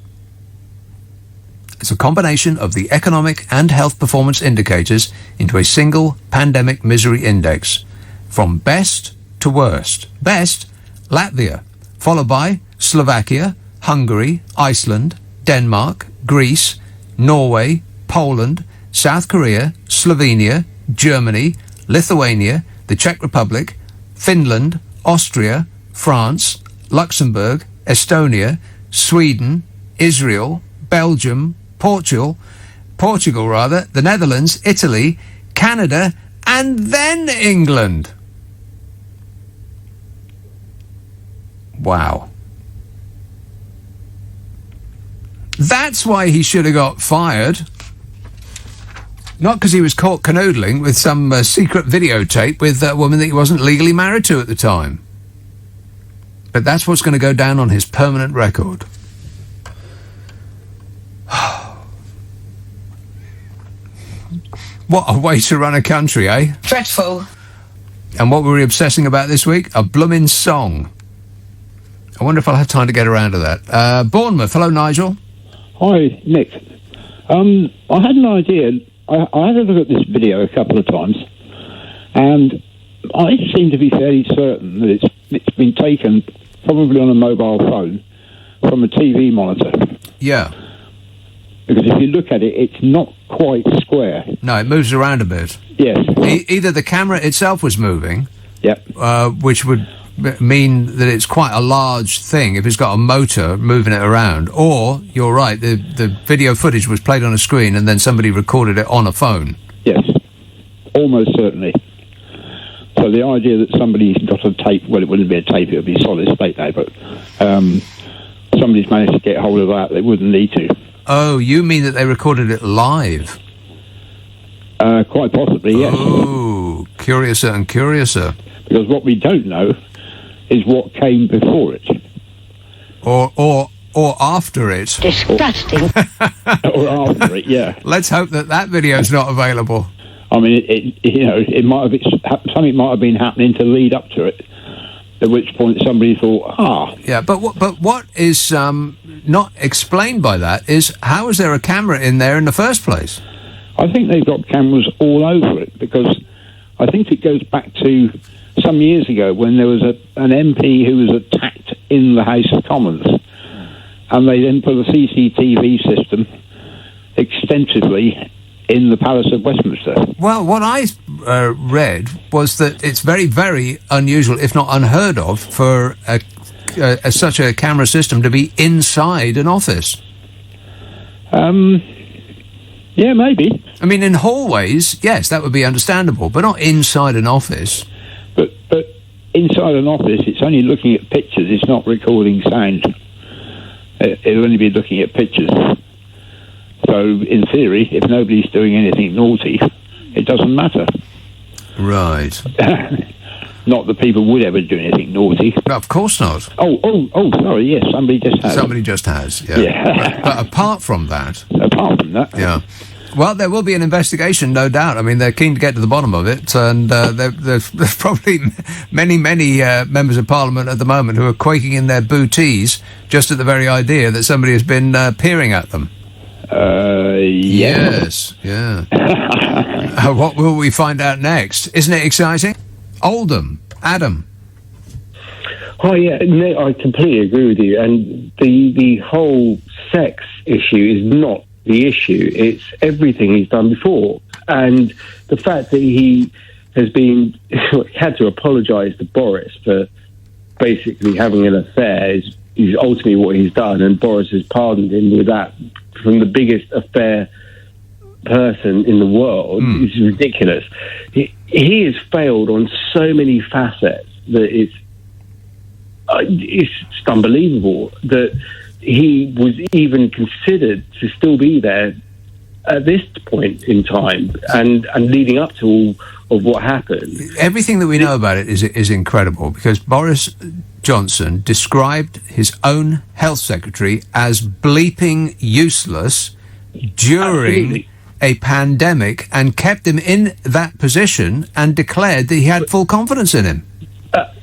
It's a combination of the economic and health performance indicators into a single pandemic misery index. From best to worst. Best, Latvia, followed by Slovakia, Hungary, Iceland, Denmark, Greece, Norway, Poland, South Korea, Slovenia, Germany, Lithuania, the Czech Republic, Finland, Austria, France, Luxembourg, Estonia, Sweden, Israel, Belgium, Portugal, the Netherlands, Italy, Canada, and then England. Wow. That's why he should have got fired. Not because he was caught canoodling with some secret videotape with a woman that he wasn't legally married to at the time. But that's what's going to go down on his permanent record. What a way to run a country, eh? Dreadful. And what were we obsessing about this week? A bloomin' song. I wonder if I'll have time to get around to that. Bournemouth. Hello, Nigel. Hi, Nick. I had an idea. I had a look at this video a couple of times, and I seem to be fairly certain that it's been taken probably on a mobile phone from a TV monitor. Yeah. Because if you look at it, it's not quite square. No, it moves around a bit. Yes. Either the camera itself was moving, yep, which would mean that it's quite a large thing if it's got a motor moving it around, or, you're right, the video footage was played on a screen and then somebody recorded it on a phone. Yes, almost certainly. So the idea that somebody's got a tape, well, it wouldn't be a tape, it would be solid state now, but somebody's managed to get hold of that, they wouldn't need to. Oh, you mean that they recorded it live? Quite possibly, yes. Oh, curiouser and curiouser. Because what we don't know is what came before it. Or after it. Disgusting. Or after it, yeah. Let's hope that video's not available. I mean, it might have something might have been happening to lead up to it. At which point somebody thought, Yeah, but what is not explained by that is how is there a camera in there in the first place? I think they've got cameras all over it, because I think it goes back to some years ago when there was an MP who was attacked in the House of Commons, and they then put a CCTV system extensively in the Palace of Westminster. Well, what I read was that it's very, very unusual, if not unheard of, for such a camera system to be inside an office. Yeah, maybe. I mean, in hallways, yes, that would be understandable, but not inside an office. But inside an office, it's only looking at pictures, it's not recording sound. It'll only be looking at pictures. So, in theory, if nobody's doing anything naughty, it doesn't matter. Right. Not that people would ever do anything naughty. No, of course not. Oh, sorry, yes, somebody just has. Somebody just has, yeah. But apart from that... Yeah. Well, there will be an investigation, no doubt. I mean, they're keen to get to the bottom of it, and there's probably many members of Parliament at the moment who are quaking in their booties just at the very idea that somebody has been peering at them. Yes. Yeah. What will we find out next? Isn't it exciting? Oldham, Adam. Oh, yeah, Nick, I completely agree with you. And the whole sex issue is not the issue. It's everything he's done before. And the fact that he has had to apologise to Boris for basically having an affair is ultimately what he's done. And Boris has pardoned him with that from the biggest affair person in the world. It's ridiculous. He has failed on so many facets that it's just unbelievable that he was even considered to still be there at this point in time and leading up to all of what happened. Everything that we know about it is incredible, because Boris Johnson described his own health secretary as bleeping useless during a pandemic and kept him in that position and declared that he had full confidence in him.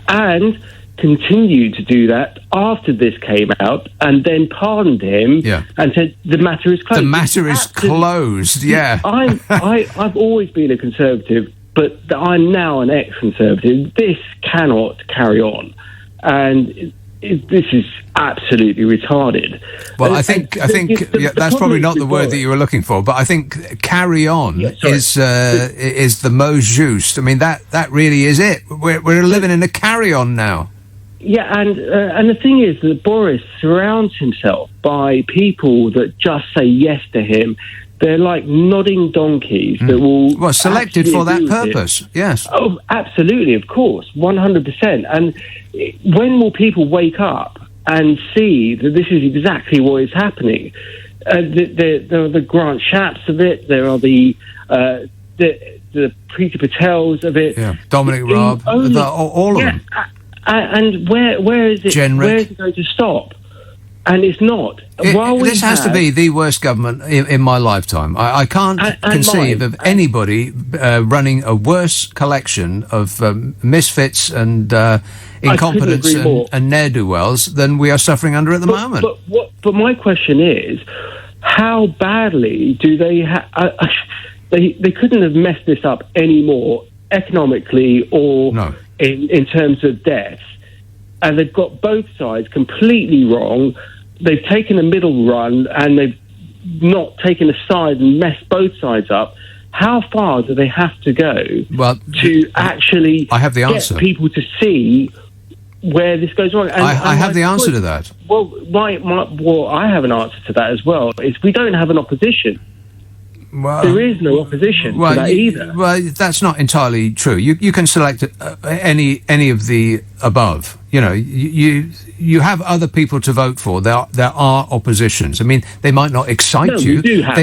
And continued to do that after this came out, and then pardoned him and said the matter is closed. The matter is closed, yeah. I've always been a Conservative, but I'm now an ex-Conservative. This cannot carry on. And this is absolutely retarded. Well, I think that's probably not the word that you were looking for, but I think carry on is the mot juste. I mean, that really is it. We're living in a carry on now. Yeah, and the thing is that Boris surrounds himself by people that just say yes to him. They're like nodding donkeys that will... selected for that purpose, yes. Oh, absolutely, of course, 100%. And when will people wake up and see that this is exactly what is happening? There are the Grant Shapps of it, there are the Preeti Patels of it. Yeah, Dominic Raab, all of them. And where is it going to stop? And it's not. This has to be the worst government in my lifetime. I can't conceive of anybody running a worse collection of misfits and incompetence and ne'er-do-wells than we are suffering under at the moment. But my question is, how badly do they... they couldn't have messed this up any more economically or in terms of deaths. And they've got both sides completely wrong. They've taken a middle run and they've not taken a side and messed both sides up. How far do they have to go to actually I have the answer. Get people to see where this goes wrong? And I have the answer to that. Well, I have an answer to that as well. Is we don't have an opposition. Well, there is no opposition to that either. Well, that's not entirely true. You can select any of the above. You know, you have other people to vote for. There are oppositions. I mean, they might not excite you. We do have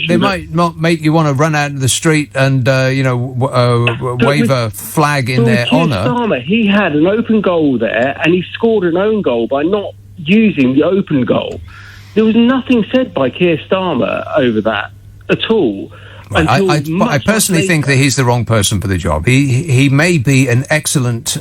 they might not make you want to run out in the street and wave a flag in their honour. Starmer, he had an open goal there, and he scored an own goal by not using the open goal. There was nothing said by Keir Starmer over that at all. I personally think that he's the wrong person for the job. He may be an excellent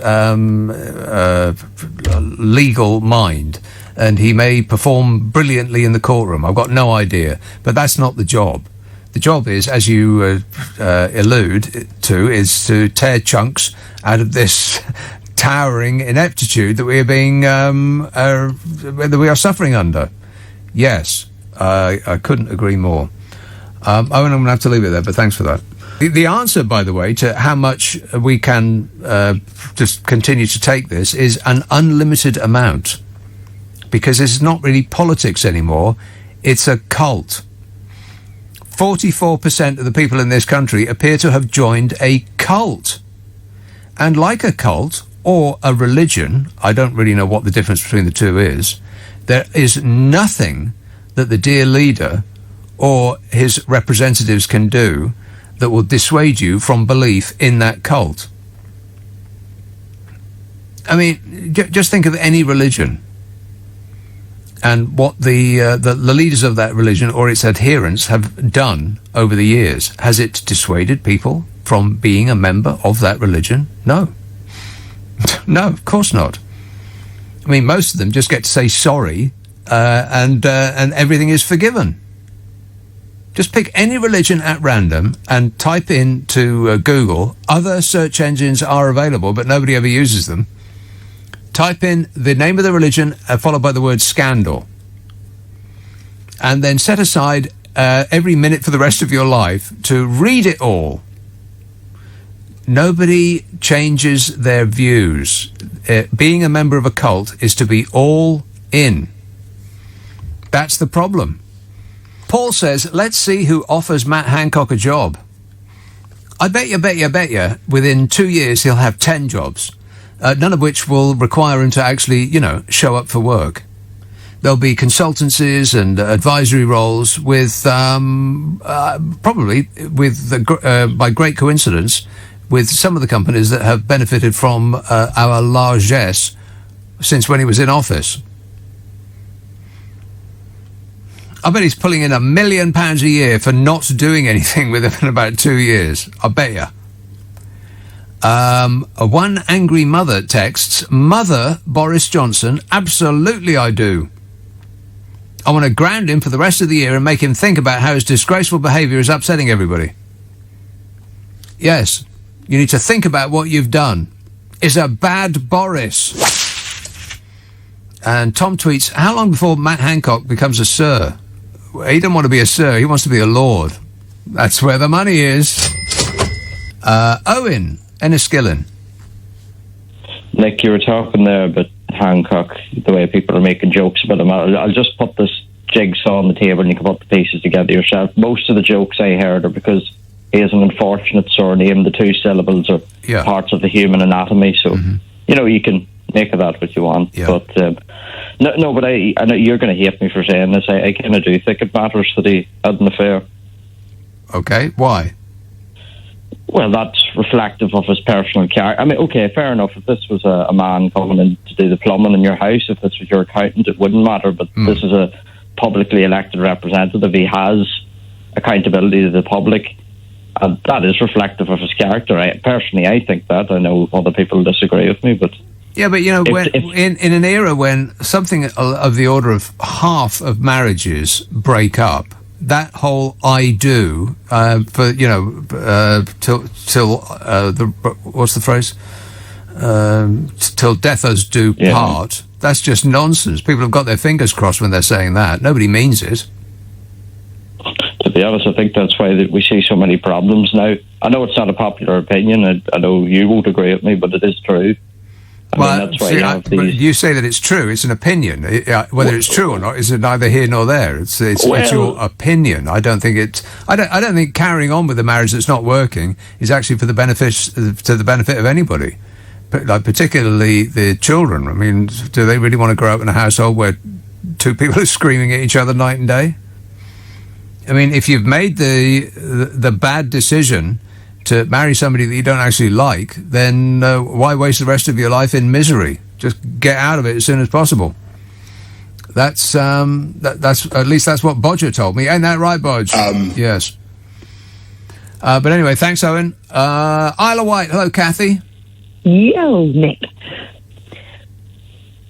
legal mind, and he may perform brilliantly in the courtroom. I've got no idea, but that's not the job. The job is, as you allude to, is to tear chunks out of this towering ineptitude that we are being that we are suffering under. Yes, I couldn't agree more. I'm going to have to leave it there, but thanks for that. The answer, by the way, to how much we can just continue to take this is an unlimited amount, because it's not really politics anymore. It's a cult. 44% of the people in this country appear to have joined a cult. And like a cult or a religion, I don't really know what the difference between the two is, there is nothing that the dear leader or his representatives can do that will dissuade you from belief in that cult. I mean, just think of any religion and what the leaders of that religion or its adherents have done over the years. Has it dissuaded people from being a member of that religion? No. No, of course not. I mean, most of them just get to say sorry and everything is forgiven. Just pick any religion at random and type into Google. Other search engines are available, but nobody ever uses them. Type in the name of the religion, followed by the word scandal. And then set aside every minute for the rest of your life to read it all. Nobody changes their views. Being a member of a cult is to be all in. That's the problem. Paul says, let's see who offers Matt Hancock a job. I bet you, within 2 years he'll have 10 jobs, none of which will require him to actually, show up for work. there'll be consultancies and advisory roles with, probably with, by great coincidence, with some of the companies that have benefited from our largesse since when he was in office. I bet he's pulling in £1 million a year for not doing anything with him in about 2 years. I bet you. One angry mother texts, "Mother Boris Johnson, absolutely I do. I want to ground him for the rest of the year and make him think about how his disgraceful behaviour is upsetting everybody." Yes, you need to think about what you've done. Is a bad Boris. And Tom tweets, "How long before Matt Hancock becomes a Sir?" He doesn't want to be a Sir, he wants to be a Lord. That's where the money is. Owen, Enniskillen. Nick, you were talking there about Hancock, the way people are making jokes about him. I'll just put this jigsaw on the table and you can put the pieces together yourself. Most of the jokes I heard are because he has an unfortunate surname. The two syllables are parts of the human anatomy, so you can make of that what you want. But but I know you're going to hate me for saying this. I kind of do think it matters that he had an affair. Okay, why? Well, that's reflective of his personal character. I mean, okay, fair enough. If this was a man coming in to do the plumbing in your house, if this was your accountant, it wouldn't matter. But this is a publicly elected representative. He has accountability to the public. And that is reflective of his character. I think that. I know other people disagree with me, but... Yeah, but, in an era when something of the order of half of marriages break up, that whole "I do" for till what's the phrase? Till death us do part. That's just nonsense. People have got their fingers crossed when they're saying that. Nobody means it. To be honest, I think that's why we see so many problems now. I know it's not a popular opinion. I know you won't agree with me, but it is true. That's why you say that it's true. It's an opinion. Whether it's true or not is neither here nor there. It's your opinion. I don't think I don't think carrying on with a marriage that's not working is actually to the benefit of anybody, particularly the children. I mean, do they really want to grow up in a household where two people are screaming at each other night and day? I mean, if you've made the bad decision to marry somebody that you don't actually like, then why waste the rest of your life in misery? Just get out of it as soon as possible. That's at least that's what Bodger told me. Ain't that right, Bodge? Yes. But anyway, thanks, Owen. Isle of Wight. Hello, Kathy. Yo, Nick.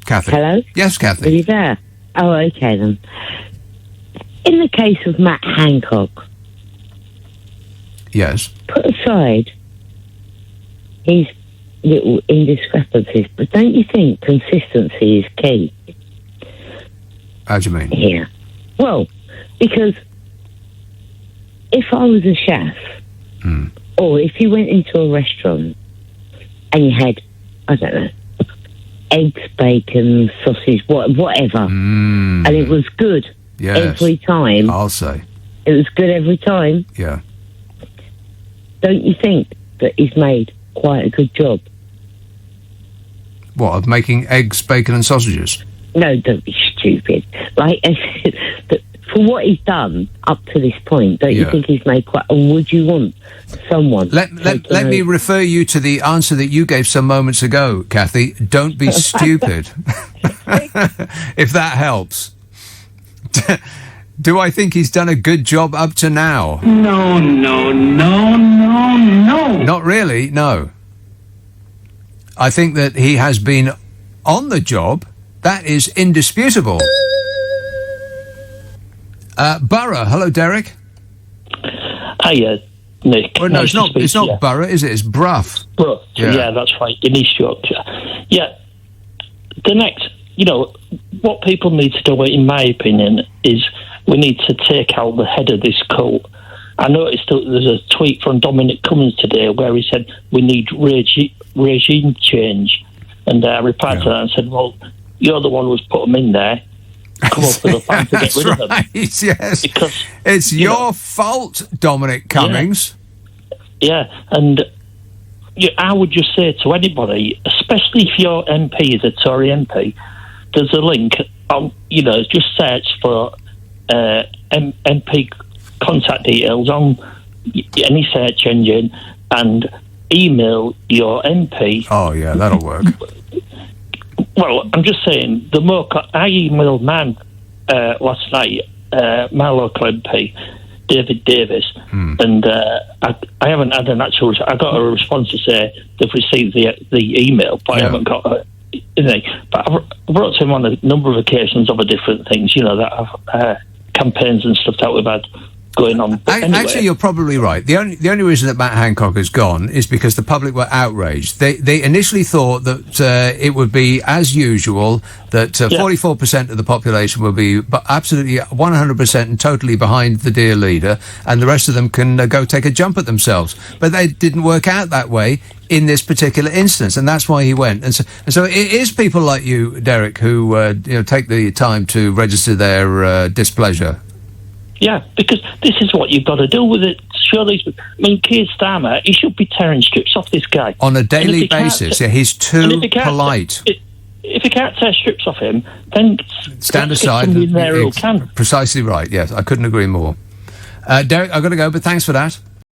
Kathy. Hello? Yes, Kathy. Are you there? Oh, okay then. In the case of Matt Hancock, yes, put aside his little indiscrepancies, but don't you think consistency is key? How do you mean? Yeah. Well, because if I was a chef, or if you went into a restaurant and you had, I don't know, eggs, bacon, sausage, whatever, and it was good every time. I'll say. It was good every time. Yeah. Don't you think that he's made quite a good job? What, of making eggs, bacon and sausages? No, don't be stupid. Like, for what he's done up to this point, don't you think he's made quite... Or would you want someone... Let me refer you to the answer that you gave some moments ago, Kathy. Don't be stupid. If that helps. Do I think he's done a good job up to now? No. Not really, no. I think that he has been on the job. That is indisputable. Borough. Hello, Derek. Hiya, Nick. Well, no, it's not Borough, is it? It's Brough. Brough. Yeah, that's right. In East Yorkshire. Yeah. The next, what people need to do, in my opinion, is we need to take out the head of this cult. I noticed that there's a tweet from Dominic Cummings today where he said we need regime change. And I replied to that and said, well, you're the one who's put them in there. Come up with a plan to get rid of them. Yes. Because it's your fault, Dominic Cummings. Yeah, and I would just say to anybody, especially if your MP is a Tory MP, there's a link just search for MP contact details on any search engine and email your MP. Oh, yeah, that'll work. Well, I'm just saying, I emailed last night, my local MP, David Davis, and I haven't had an actual. I got a response to say they've received the email, but I haven't got. But I wrote to him on a number of occasions over different things. That campaigns and stuff that we've had going on. But anyway, actually, you're probably right. The only reason that Matt Hancock has gone is because the public were outraged. They initially thought that it would be as usual, that 44% of the population will be absolutely 100% and totally behind the dear leader, and the rest of them can go take a jump at themselves. But they didn't work out that way in this particular instance, and that's why he went. And so it is people like you, Derek, who take the time to register their displeasure. Yeah, because this is what you've got to do with it. Surely, Keir Starmer, he should be tearing strips off this guy on a daily basis. He's too polite. If you can't tear strips off him, then stand aside. In there who can. Precisely right. Yes, I couldn't agree more. Derek, I've got to go, but thanks for that.